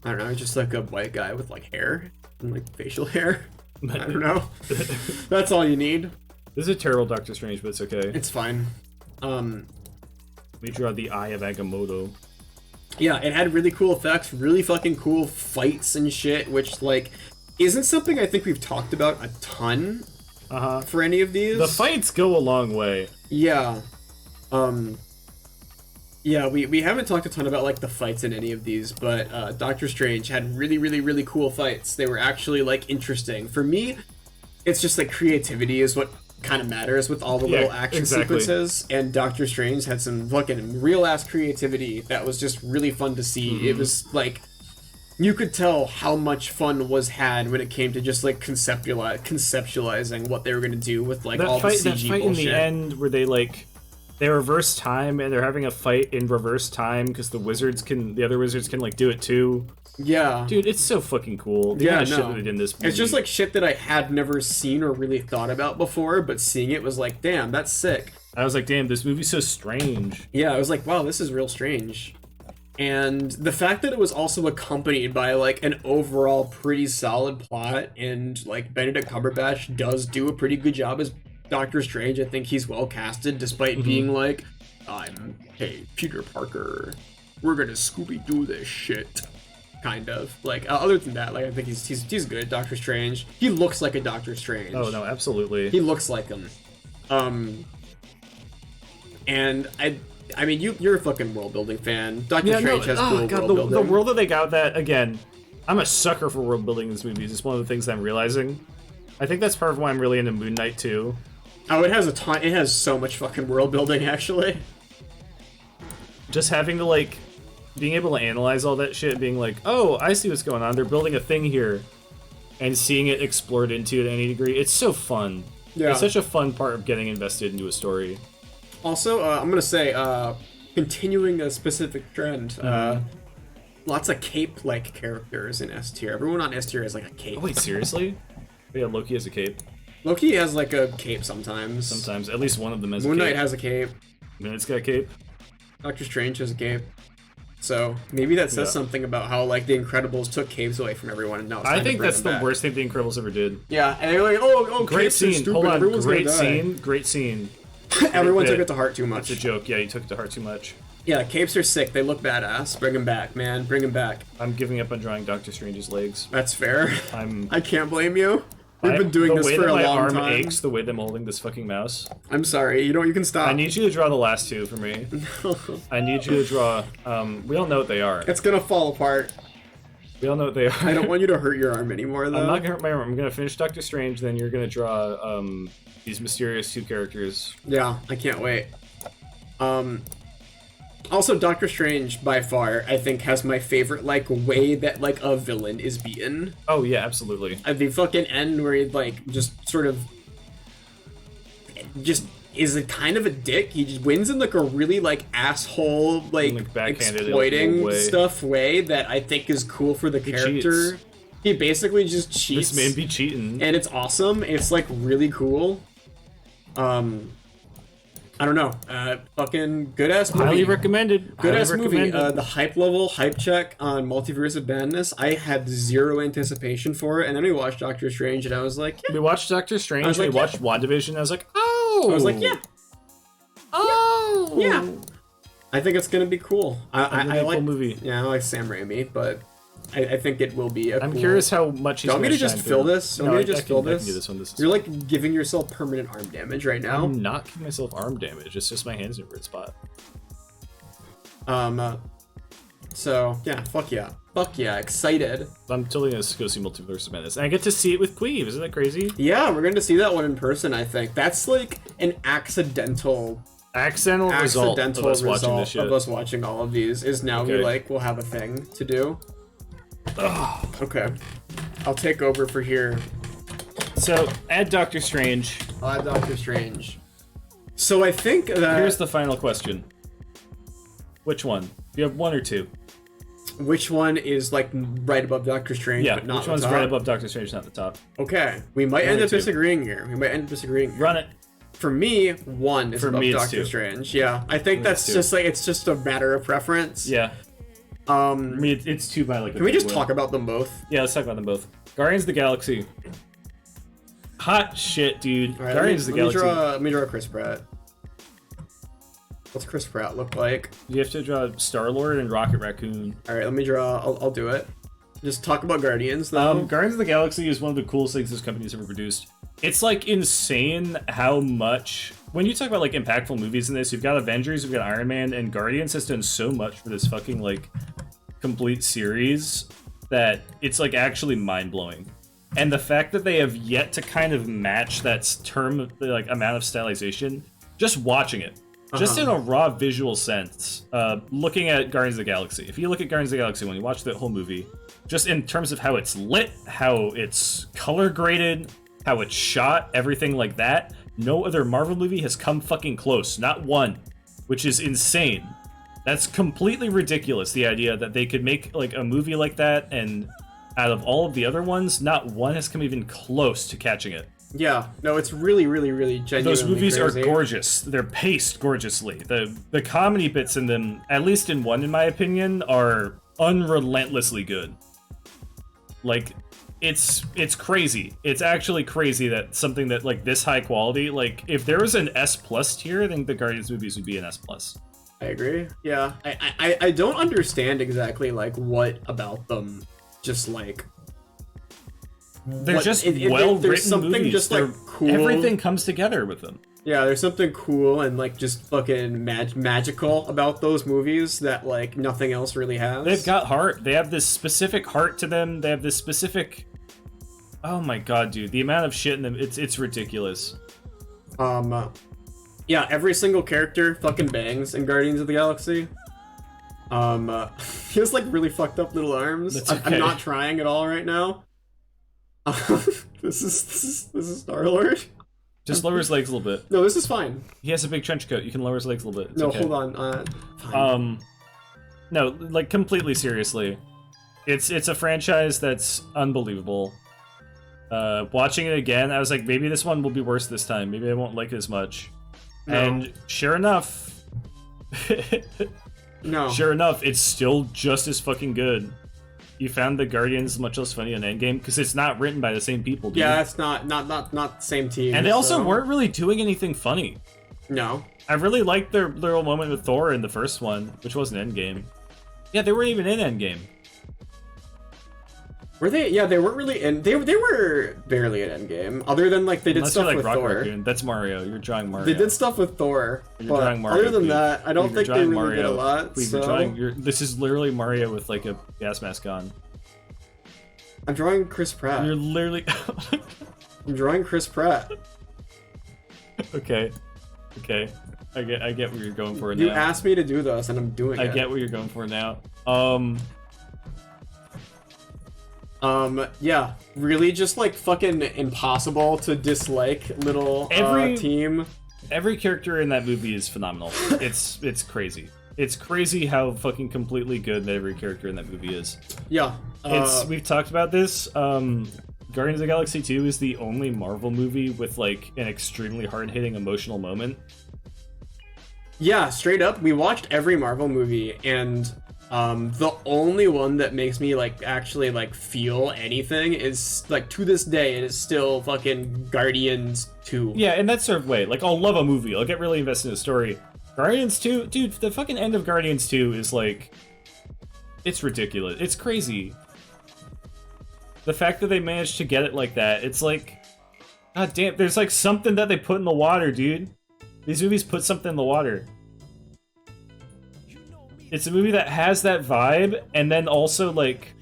I don't know, just like a white guy with, like, hair, and, like, facial hair. I don't know. That's all you need. This is a terrible Doctor Strange, but it's okay. It's fine. We draw the Eye of Agamotto. Yeah, it had really cool effects, really fucking cool fights and shit, which, like, isn't something I think we've talked about a ton for any of these. The fights go a long way. Yeah. Yeah, we haven't talked a ton about like the fights in any of these, but Doctor Strange had really, really, really cool fights. They were actually like interesting. For me, it's just like creativity is what kind of matters with all the little action sequences, and Doctor Strange had some fucking real ass creativity that was just really fun to see. It was like you could tell how much fun was had when it came to just like conceptualizing what they were gonna do with like all the CG that fight bullshit. in the end where they reverse time and they're having a fight in reverse time because the other wizards can like do it too. Yeah, dude, it's so fucking cool. The kind of shit that they did in this movie. It's just like shit that I had never seen or really thought about before, but seeing it was like, damn, that's sick. I was like, damn, this movie's so strange. Yeah, I was like, wow, this is real strange. And the fact that it was also accompanied by like an overall pretty solid plot, and like Benedict Cumberbatch does do a pretty good job as Doctor Strange. I think he's well casted, despite being like, hey, Peter Parker, we're gonna Scooby-Doo this shit. Kind of. Like, other than that, like, I think he's good, Doctor Strange. He looks like a Doctor Strange. Oh, no, absolutely. He looks like him. And I mean, you're a fucking world-building fan. Doctor Strange has cool world-building. The world that they got that, again, I'm a sucker for world-building in this movie. It's one of the things that I'm realizing. I think that's part of why I'm really into Moon Knight, too. Oh, it has it has so much fucking world-building, actually. Just having to, like, being able to analyze all that shit, being like, oh, I see what's going on. They're building a thing here. And seeing it explored into to any degree. It's so fun. Yeah. It's such a fun part of getting invested into a story. Also, I'm going to say, continuing a specific trend, lots of cape-like characters in S tier. Everyone on S tier has, like, a cape. Oh, wait, seriously? Yeah, Loki has a cape. Loki has, like, a cape sometimes. Sometimes. At least one of them has a cape. Moon Knight has a cape. Moon Knight's got a cape. Doctor Strange has a cape. So maybe that says something about how like the Incredibles took capes away from everyone, and now it's time I think to bring that's them the back. worst thing the Incredibles ever did. Yeah, and they're like, oh, great capes are scene. stupid. Hold on, Everyone's great gonna die. scene. Great scene. Everyone Great took bit. it to heart too much. It's a joke. Yeah, you took it to heart too much. Yeah, capes are sick. They look badass. Bring them back, man. Bring them back. I'm giving up on drawing Doctor Strange's legs. That's fair. I can't blame you. We've been doing this for a long time. The way that my arm aches, the way that I'm holding this fucking mouse. I'm sorry. You can stop. I need you to draw the last two for me. I need you to draw. We all know what they are. It's gonna fall apart. We all know what they are. I don't want you to hurt your arm anymore, though. I'm not gonna hurt my arm. I'm gonna finish Doctor Strange, then you're gonna draw these mysterious two characters. Yeah, I can't wait. Also, Doctor Strange, by far, I think, has my favorite, like, way that, like, a villain is beaten. Oh, yeah, absolutely. At the fucking end where he, like, just sort of... just is a kind of a dick. He just wins in, like, a really, like, asshole, like exploiting stuff way that I think is cool for the character. Cheats. He basically just cheats. This man be cheating. And it's awesome. It's, like, really cool. I don't know. Fucking good-ass movie. Highly recommended. Good-ass movie. The hype level, hype check on Multiverse of Madness, I had zero anticipation for it, and then we watched Doctor Strange, and I was like, yeah. We watched Doctor Strange, like, we watched WandaVision, and I was like, oh! I was like, yeah. Oh! Yeah. I think it's gonna be cool. I like cool movie. Yeah, I like Sam Raimi, but I think it will be a I'm cool... curious how much he's Don't want me to just fill this? Don't want me to just fill this? I can do this one. You're like giving yourself permanent arm damage right now. I'm not giving myself arm damage. It's just my hands in a weird spot. So yeah, fuck yeah. Fuck yeah, excited. I'm totally gonna go see Multiverse of Madness. And I get to see it with Qweave. Isn't that crazy? Yeah, we're going to see that one in person, I think. That's like an accidental result of us watching this shit. Of us watching all of these is now we'll have a thing to do. Ugh. Okay. I'll take over for here. So, add Doctor Strange. I'll add Doctor Strange. So I think that... Here's the final question. Which one? Do you have one or two? Which one is, like, right above Doctor Strange, but not which one's right above Doctor Strange, not the top? Okay. We might end up disagreeing here. Run it. For me, one is above Doctor Strange. Yeah. I think that's just, like, it's just a matter of preference. Yeah. I mean, it's two by, like, Can we just talk about them both? Yeah, let's talk about them both. Guardians of the Galaxy. Hot shit, dude. Right, Guardians of the Galaxy. Let me draw Chris Pratt. What's Chris Pratt look like? You have to draw Star-Lord and Rocket Raccoon. Alright, let me draw... I'll do it. Just talk about Guardians, though. Guardians of the Galaxy is one of the coolest things this company's ever produced. It's like insane how much when you talk about like impactful movies in this, you've got Avengers, you've got Iron Man, and Guardians has done so much for this fucking like complete series that it's like actually mind-blowing. And the fact that they have yet to kind of match that term like amount of stylization, just watching it, just in a raw visual sense, looking at Guardians of the Galaxy. If you look at Guardians of the Galaxy when you watch the whole movie, just in terms of how it's lit, how it's color graded, how it's shot, everything like that, no other Marvel movie has come fucking close. Not one, which is insane. That's completely ridiculous, the idea that they could make like a movie like that, and out of all of the other ones, not one has come even close to catching it. Yeah, no, it's really, really, really genuinely Those movies crazy. are gorgeous. They're paced gorgeously. The comedy bits in them, at least in one, in my opinion, are unrelentlessly good. Like, it's crazy. It's actually crazy that something that like this high quality, like if there was an S+ tier, I think the Guardians movies would be an S+. I agree. Yeah, I don't understand exactly like what about them just like. They're just there's well-written something movies. just like cool. Everything comes together with them. Yeah, there's something cool and like just fucking magical about those movies that like nothing else really has. They've got heart. They have this specific heart to them. They have this specific. Oh my god, dude! The amount of shit in them, it's ridiculous. Yeah, every single character fucking bangs in Guardians of the Galaxy. He has like really fucked up little arms. That's okay. I'm not trying at all right now. This is Star-Lord. Just lower his legs a little bit. No, this is fine. He has a big trench coat. You can lower his legs a little bit. It's No, okay. hold on. Fine. No, like completely seriously, it's a franchise that's unbelievable. Watching it again, I was like, maybe this one will be worse this time. Maybe I won't like it as much. No. And sure enough, No. sure enough, it's still just as fucking good. You found the Guardians much less funny on Endgame because it's not written by the same people. Dude. Yeah, it's not the same team. And they also so- weren't really doing anything funny. No. I really liked their little moment with Thor in the first one, which wasn't Endgame. Yeah, they weren't even in Endgame. Were they? Yeah, they weren't really in. They were barely in Endgame. Other than like they did Unless stuff you're like with Rock Thor. Raccoon. That's Mario. You're drawing Mario. They did stuff with Thor. You're But drawing Mario. other than Qweave. that, I don't Qweave, think you're they drawing really did a Mario. lot. Qweave, So this is literally Mario with like a gas mask on. I'm drawing Chris Pratt. You're literally. I'm drawing Chris Pratt. Okay. I get what you're going for You now. asked me to do this, and I'm doing it. I get what you're going for now. Yeah, really just like fucking impossible to dislike little team. Every character in that movie is phenomenal. It's crazy. It's crazy how fucking completely good every character in that movie is. Yeah. We've talked about this. Guardians of the Galaxy 2 is the only Marvel movie with like an extremely hard-hitting emotional moment. Yeah, straight up, we watched every Marvel movie, and the only one that makes me like actually like feel anything is like to this day it is still fucking Guardians 2. Yeah, in that sort of way. Like, I'll love a movie. I'll get really invested in the story. Guardians 2, dude, the fucking end of Guardians 2 is like, it's ridiculous. It's crazy. The fact that they managed to get it like that, it's like, god damn, there's like something that they put in the water, dude. These movies put something in the water. It's a movie that has that vibe, and then also like,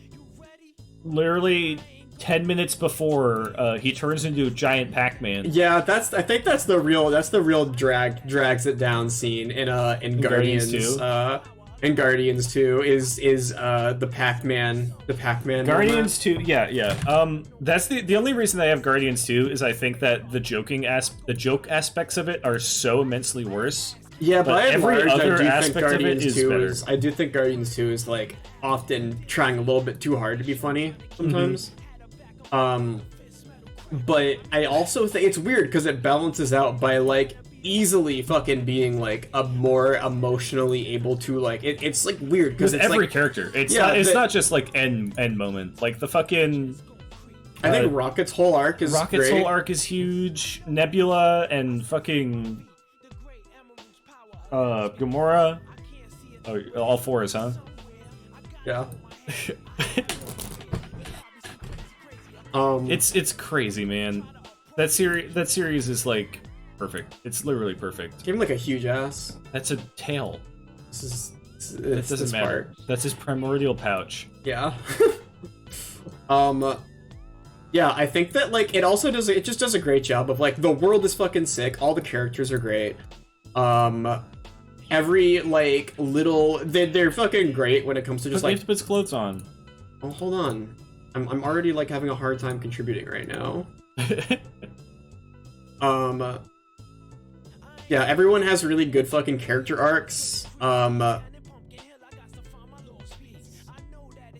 literally 10 minutes before he turns into a giant Pac-Man. Yeah, I think that's the real drags it down scene in Guardians 2? In Guardians 2 is the Pac-Man Guardians 2, yeah. That's the only reason I have Guardians 2 is I think that the joke aspects of it are so immensely worse. Yeah, but every large, other I do aspect think of it Guardians is 2 better. is I do think Guardians 2 is like often trying a little bit too hard to be funny sometimes. But I also think it's weird because it balances out by like easily fucking being like a more emotionally able to like it's like weird because With it's every like character. It's Yeah, not just like end moment. Like the fucking I think Rocket's whole arc is Rocket's great. whole arc is huge. Nebula and fucking Gamora. Oh, all fours, huh? Yeah. It's crazy, man. That series is like perfect. It's literally perfect. Give him like a huge ass. That's a tail. It doesn't matter. That's his primordial pouch. Yeah. Yeah, I think that like it just does a great job of like the world is fucking sick, all the characters are great. Every like little they're fucking great when it comes to just like puts clothes on. Oh, hold on. I'm already like having a hard time contributing right now. Yeah, everyone has really good fucking character arcs.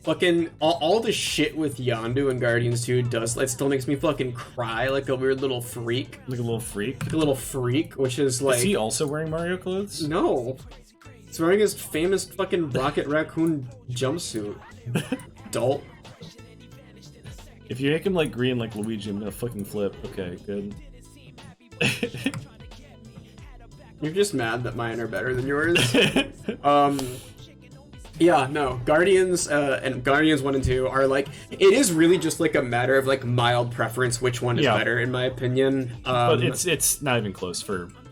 Fucking all the shit with Yondu and Guardians 2 it still makes me fucking cry like a weird little freak. Like a little freak? Which is like... Is he also wearing Mario clothes? No. He's wearing his famous fucking Rocket Raccoon jumpsuit. Dolt. If you make him like green like Luigi, I'm gonna fucking flip. Okay, good. You're just mad that mine are better than yours. Yeah, no, Guardians and Guardians 1 and 2 are like, it is really just like a matter of like mild preference which one is better in my opinion. But it's not even close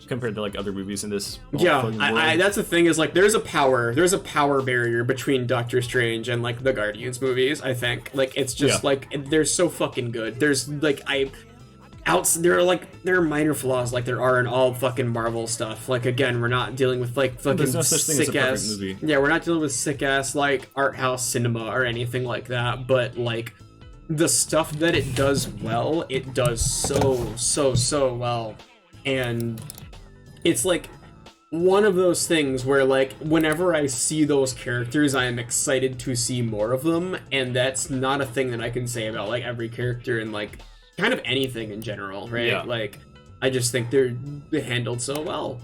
compared to like other movies in this. Yeah, that's the thing is like there's a power barrier between Doctor Strange and like the Guardians movies. I think like it's just like they're so fucking good. There's like there are minor flaws like there are in all fucking Marvel stuff. Like again, we're not dealing with like fucking there's no such thing as a perfect movie. Yeah, we're not dealing with sick ass like art house cinema or anything like that. But like the stuff that it does well, it does so well, and it's like one of those things where like whenever I see those characters, I am excited to see more of them, and that's not a thing that I can say about like every character in like kind of anything in general, right? Yeah. Like I just think they're handled so well.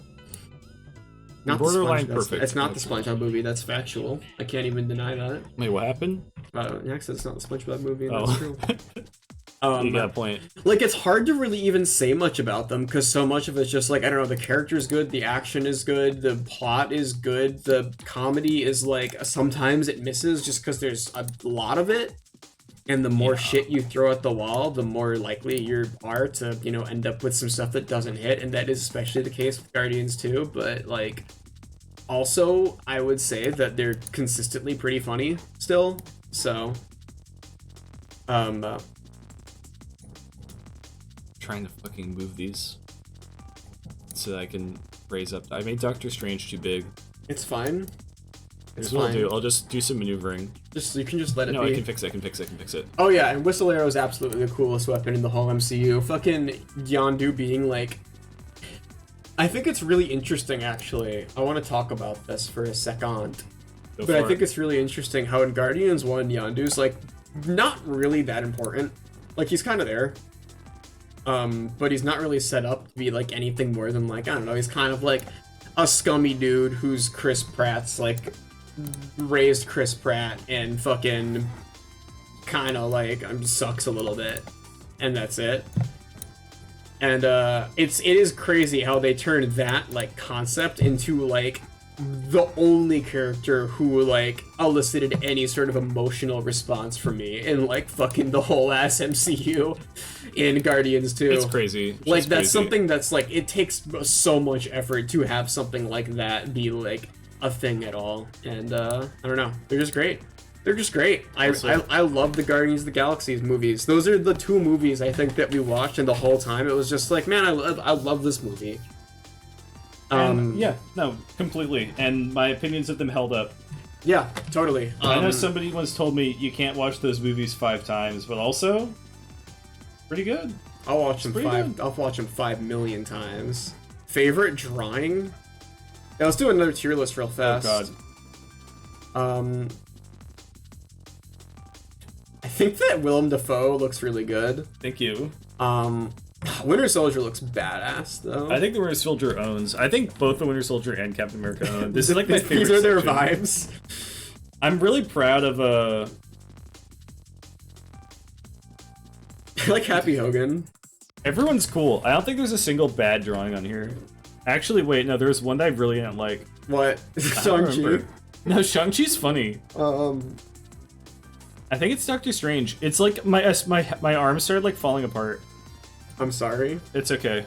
Not borderline the perfect. It's not the SpongeBob movie. That's factual. I can't even deny that. Wait, what happened? Next, it's not the SpongeBob movie. And Oh. That's true. You got a point. Like it's hard to really even say much about them because so much of it's just like I don't know. The character's good, the action is good, the plot is good, the comedy is like sometimes it misses just because there's a lot of it. And the more shit you throw at the wall, the more likely you are to, you know, end up with some stuff that doesn't hit. And that is especially the case with Guardians 2. But, like, also, I would say that they're consistently pretty funny still. So, Trying to fucking move these so that I can raise up. I made Doctor Strange too big. it's fine. Here's what I'll do. I'll just do some maneuvering. You can just let it be. No, I can fix it. Oh yeah, and Whistle Arrow is absolutely the coolest weapon in the whole MCU. Fucking Yondu being like... I think it's really interesting, actually. I want to talk about this for a second. But I think it's really interesting how in Guardians 1, Yondu's like, not really that important. Like, he's kind of there. But he's not really set up to be like anything more than like, I don't know, he's kind of like a scummy dude who's Chris Pratt's like... raised Chris Pratt and fucking kind of like sucks a little bit, and that's it. And it is crazy how they turned that like concept into like the only character who like elicited any sort of emotional response from me in like fucking the whole ass MCU in Guardians 2. It's crazy. Like that's something that's like it takes so much effort to have something like that be like a thing at all, and I don't know, they're just great. I love the Guardians of the Galaxy movies. Those are the two movies I think that we watched, and the whole time it was just like, man, I love this movie. Yeah, no, completely, and my opinions of them held up. Yeah, totally. I know somebody once told me you can't watch those movies 5 times, but also pretty good. I'll watch them 5 million times. Favorite drawing? Yeah, let's do another tier list real fast. Oh god. I think that Willem Dafoe looks really good. Thank you. Winter Soldier looks badass though. I think the Winter Soldier owns. I think both the Winter Soldier and Captain America own. This is like my favorite. These are their section. vibes. I'm really proud of I like Happy Hogan. Everyone's cool. I don't think there's a single bad drawing on here. Actually, wait, no, there's one that I really didn't like. What? I don't remember. No, Shang-Chi's funny. I think it's Doctor Strange. It's like my arms started like falling apart. I'm sorry. It's okay.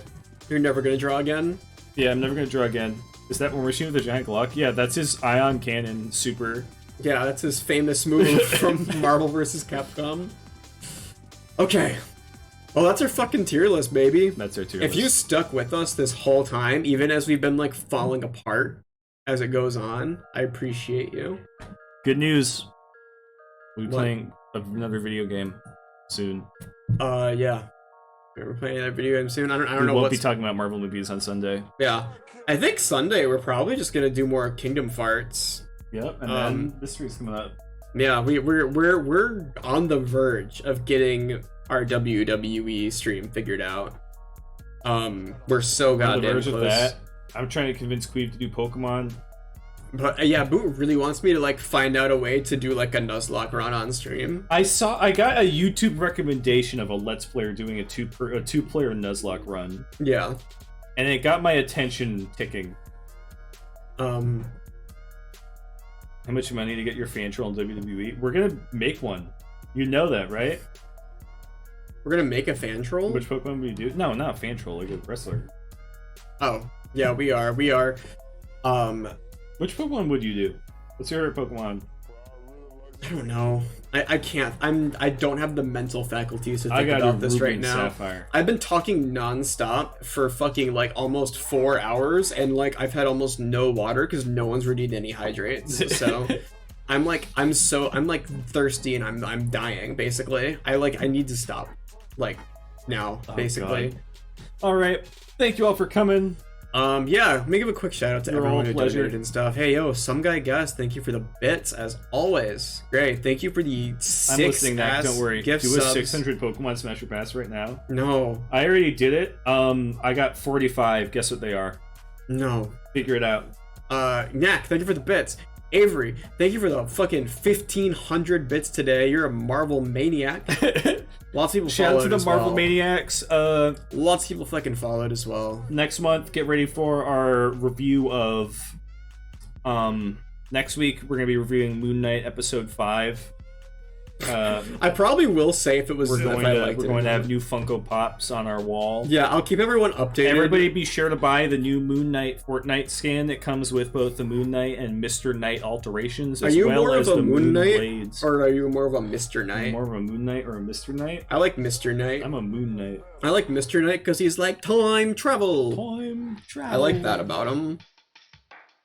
You're never gonna draw again? Yeah, I'm never gonna draw again. Is that when we're shooting with the giant Glock? Yeah, that's his ion cannon super. Yeah, that's his famous move from Marvel vs. Capcom. Okay. Well, that's our fucking tier list, baby. That's our tier If list. you stuck with us this whole time, even as we've been like falling apart as it goes on, I appreciate you. Good news. We'll be What? playing another video game soon. Yeah. We're playing that video game soon. I don't We know won't what's... be talking about Marvel movies on Sunday. Yeah. I think Sunday we're probably just gonna do more Kingdom Farts. Yep, and then this week's coming up. Yeah, we're on the verge of getting our WWE stream figured out. We're so On the goddamn verge close. of that. I'm trying to convince Qweave to do Pokemon. But yeah, Boot really wants me to like find out a way to do like a Nuzlocke run on stream. I got a YouTube recommendation of a Let's Player doing a two-player Nuzlocke run, Yeah. and it got my attention ticking. How much money to get your fan troll in WWE? We're gonna make one. You know that, right? We're gonna make a fan troll? Which Pokemon would you do? No, not a fan troll, like a wrestler. Oh, yeah, we are. Which Pokemon would you do? What's your favorite Pokemon? I don't know. I can't. I don't have the mental faculties to I think got about a this Ruby right and now. Sapphire. I've been talking nonstop for fucking like almost 4 hours, and like I've had almost no water because no one's redeemed any hydrates. So I'm like thirsty and I'm dying basically. I need to stop like now basically. God. All right, thank you all for coming. Yeah, let me give a quick shout out to Your everyone old who pleasure. donated and stuff. Hey, yo, some guy guest, thank you for the bits as always. Great, thank you for the I'm 6 listening back. ass Don't worry. gift Do a subs. 600 Pokemon Smash or Pass right now. No, I already did it. I got 45. Guess what they are? no. Figure it out. Knack, thank you for the bits. Avery, thank you for the fucking 1,500 bits today. You're a Marvel maniac. Lots of people Shout out followed to the as Marvel well. Maniacs. Lots of people fucking followed as well. Next month, get ready for our review of. Next week, we're gonna be reviewing Moon Knight episode 5. I probably will say if it was. We're going if I to liked we're it. going to have new Funko Pops on our wall. Yeah, I'll keep everyone updated. Everybody, be sure to buy the new Moon Knight Fortnite scan that comes with both the Moon Knight and Mr. Knight alterations, Are as you well more as of a the Moon Knight, blades. or are you more of a Mr. Are you Knight? more of a Moon Knight or a Mr. Knight? I like Mr. Knight. I'm a Moon Knight. I like Mr. Knight because he's like time travel. Time travel. I like that about him.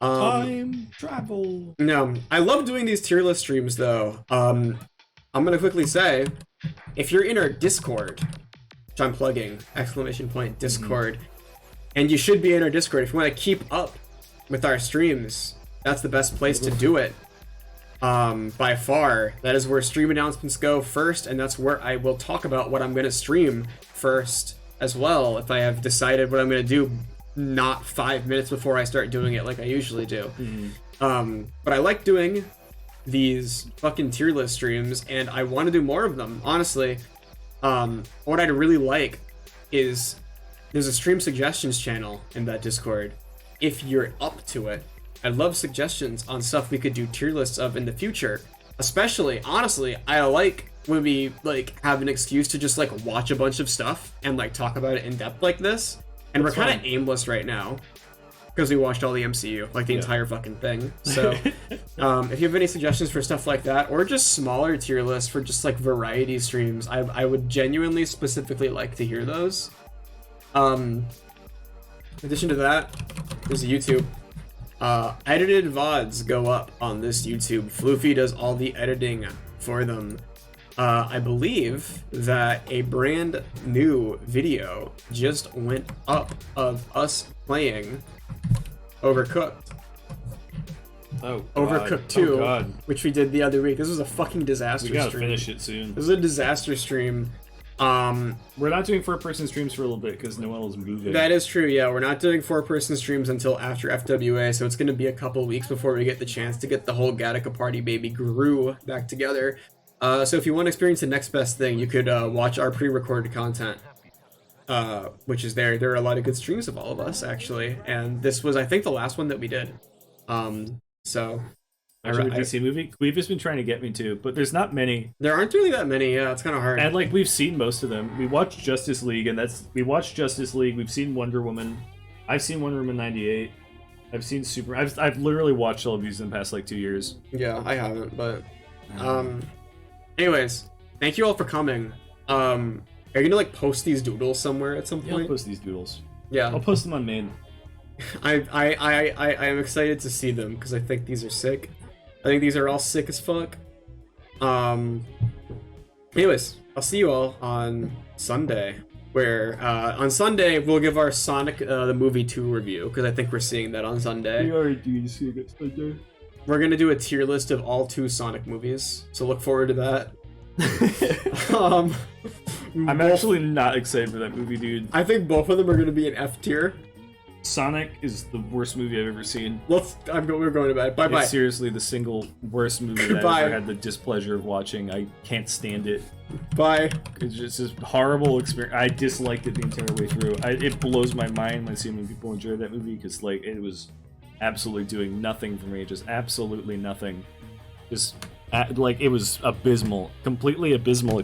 Time travel. No, I love doing these tier list streams though. I'm gonna quickly say, if you're in our Discord, which I'm plugging, exclamation point Discord, and you should be in our Discord if you want to keep up with our streams, that's the best place to do it. By far, that is where stream announcements go first, and that's where I will talk about what I'm gonna stream first as well, if I have decided what I'm gonna do not 5 minutes before I start doing it like I usually do. But I like doing these fucking tier list streams, and I want to do more of them, honestly. What I'd really like is there's a stream suggestions channel in that Discord. If you're up to it, I'd love suggestions on stuff we could do tier lists of in the future. Especially, honestly, I like when we like have an excuse to just like watch a bunch of stuff and like talk about it in depth like this. And That's we're kind of fun. aimless right now because we watched all the MCU, like the entire fucking thing. So, if you have any suggestions for stuff like that, or just smaller tier lists for just like variety streams, I would genuinely specifically like to hear those. In addition to that, there's YouTube. Edited VODs go up on this YouTube. Floofy does all the editing for them. I believe that a brand new video just went up of us playing Overcooked. Oh, God. Overcooked 2, Oh, God. which we did the other week. This was a fucking disaster We gotta stream. finish it soon. This is a disaster stream. We're not doing 4-person streams for a little bit because Noelle is moving. That is true, yeah. We're not doing 4-person streams until after FWA, so it's going to be a couple weeks before we get the chance to get the whole Gattaca Party Baby Gru back together. So if you want to experience the next best thing, you could watch our pre-recorded content, which is there. There are a lot of good streams of all of us, actually, and this was, I think, the last one that we did. So Actually, a DC movie. Qweave has been trying to get me to, but there's not many. There aren't really that many. Yeah, it's kind of hard. And like we've seen most of them. We watched Justice League, and we watched Justice League. We've seen Wonder Woman. I've seen Wonder Woman 98. I've seen I've literally watched all of these in the past like 2 years. Yeah, I haven't, but anyways, thank you all for coming. Are you gonna like post these doodles somewhere at some point? Yeah, I'll post these doodles. Yeah, I'll post them on main. I am excited to see them because I think these are sick. I think these are all sick as fuck. Anyways, I'll see you all on Sunday. Where on Sunday we'll give our Sonic the Movie 2 review because I think we're seeing that on Sunday. We already do see it Sunday. We're gonna do a tier list of all 2 Sonic movies, so look forward to that. I'm actually not excited for that movie, dude. I think both of them are gonna be an F tier. Sonic is the worst movie I've ever seen. We're going to bed. Bye bye. It's seriously the single worst movie that I've ever had the displeasure of watching. I can't stand it. Bye. It's just this horrible experience. I disliked it the entire way through. It blows my mind when I see when people enjoy that movie because like it was absolutely doing nothing for me. Just absolutely nothing. Just like it was abysmal, completely abysmal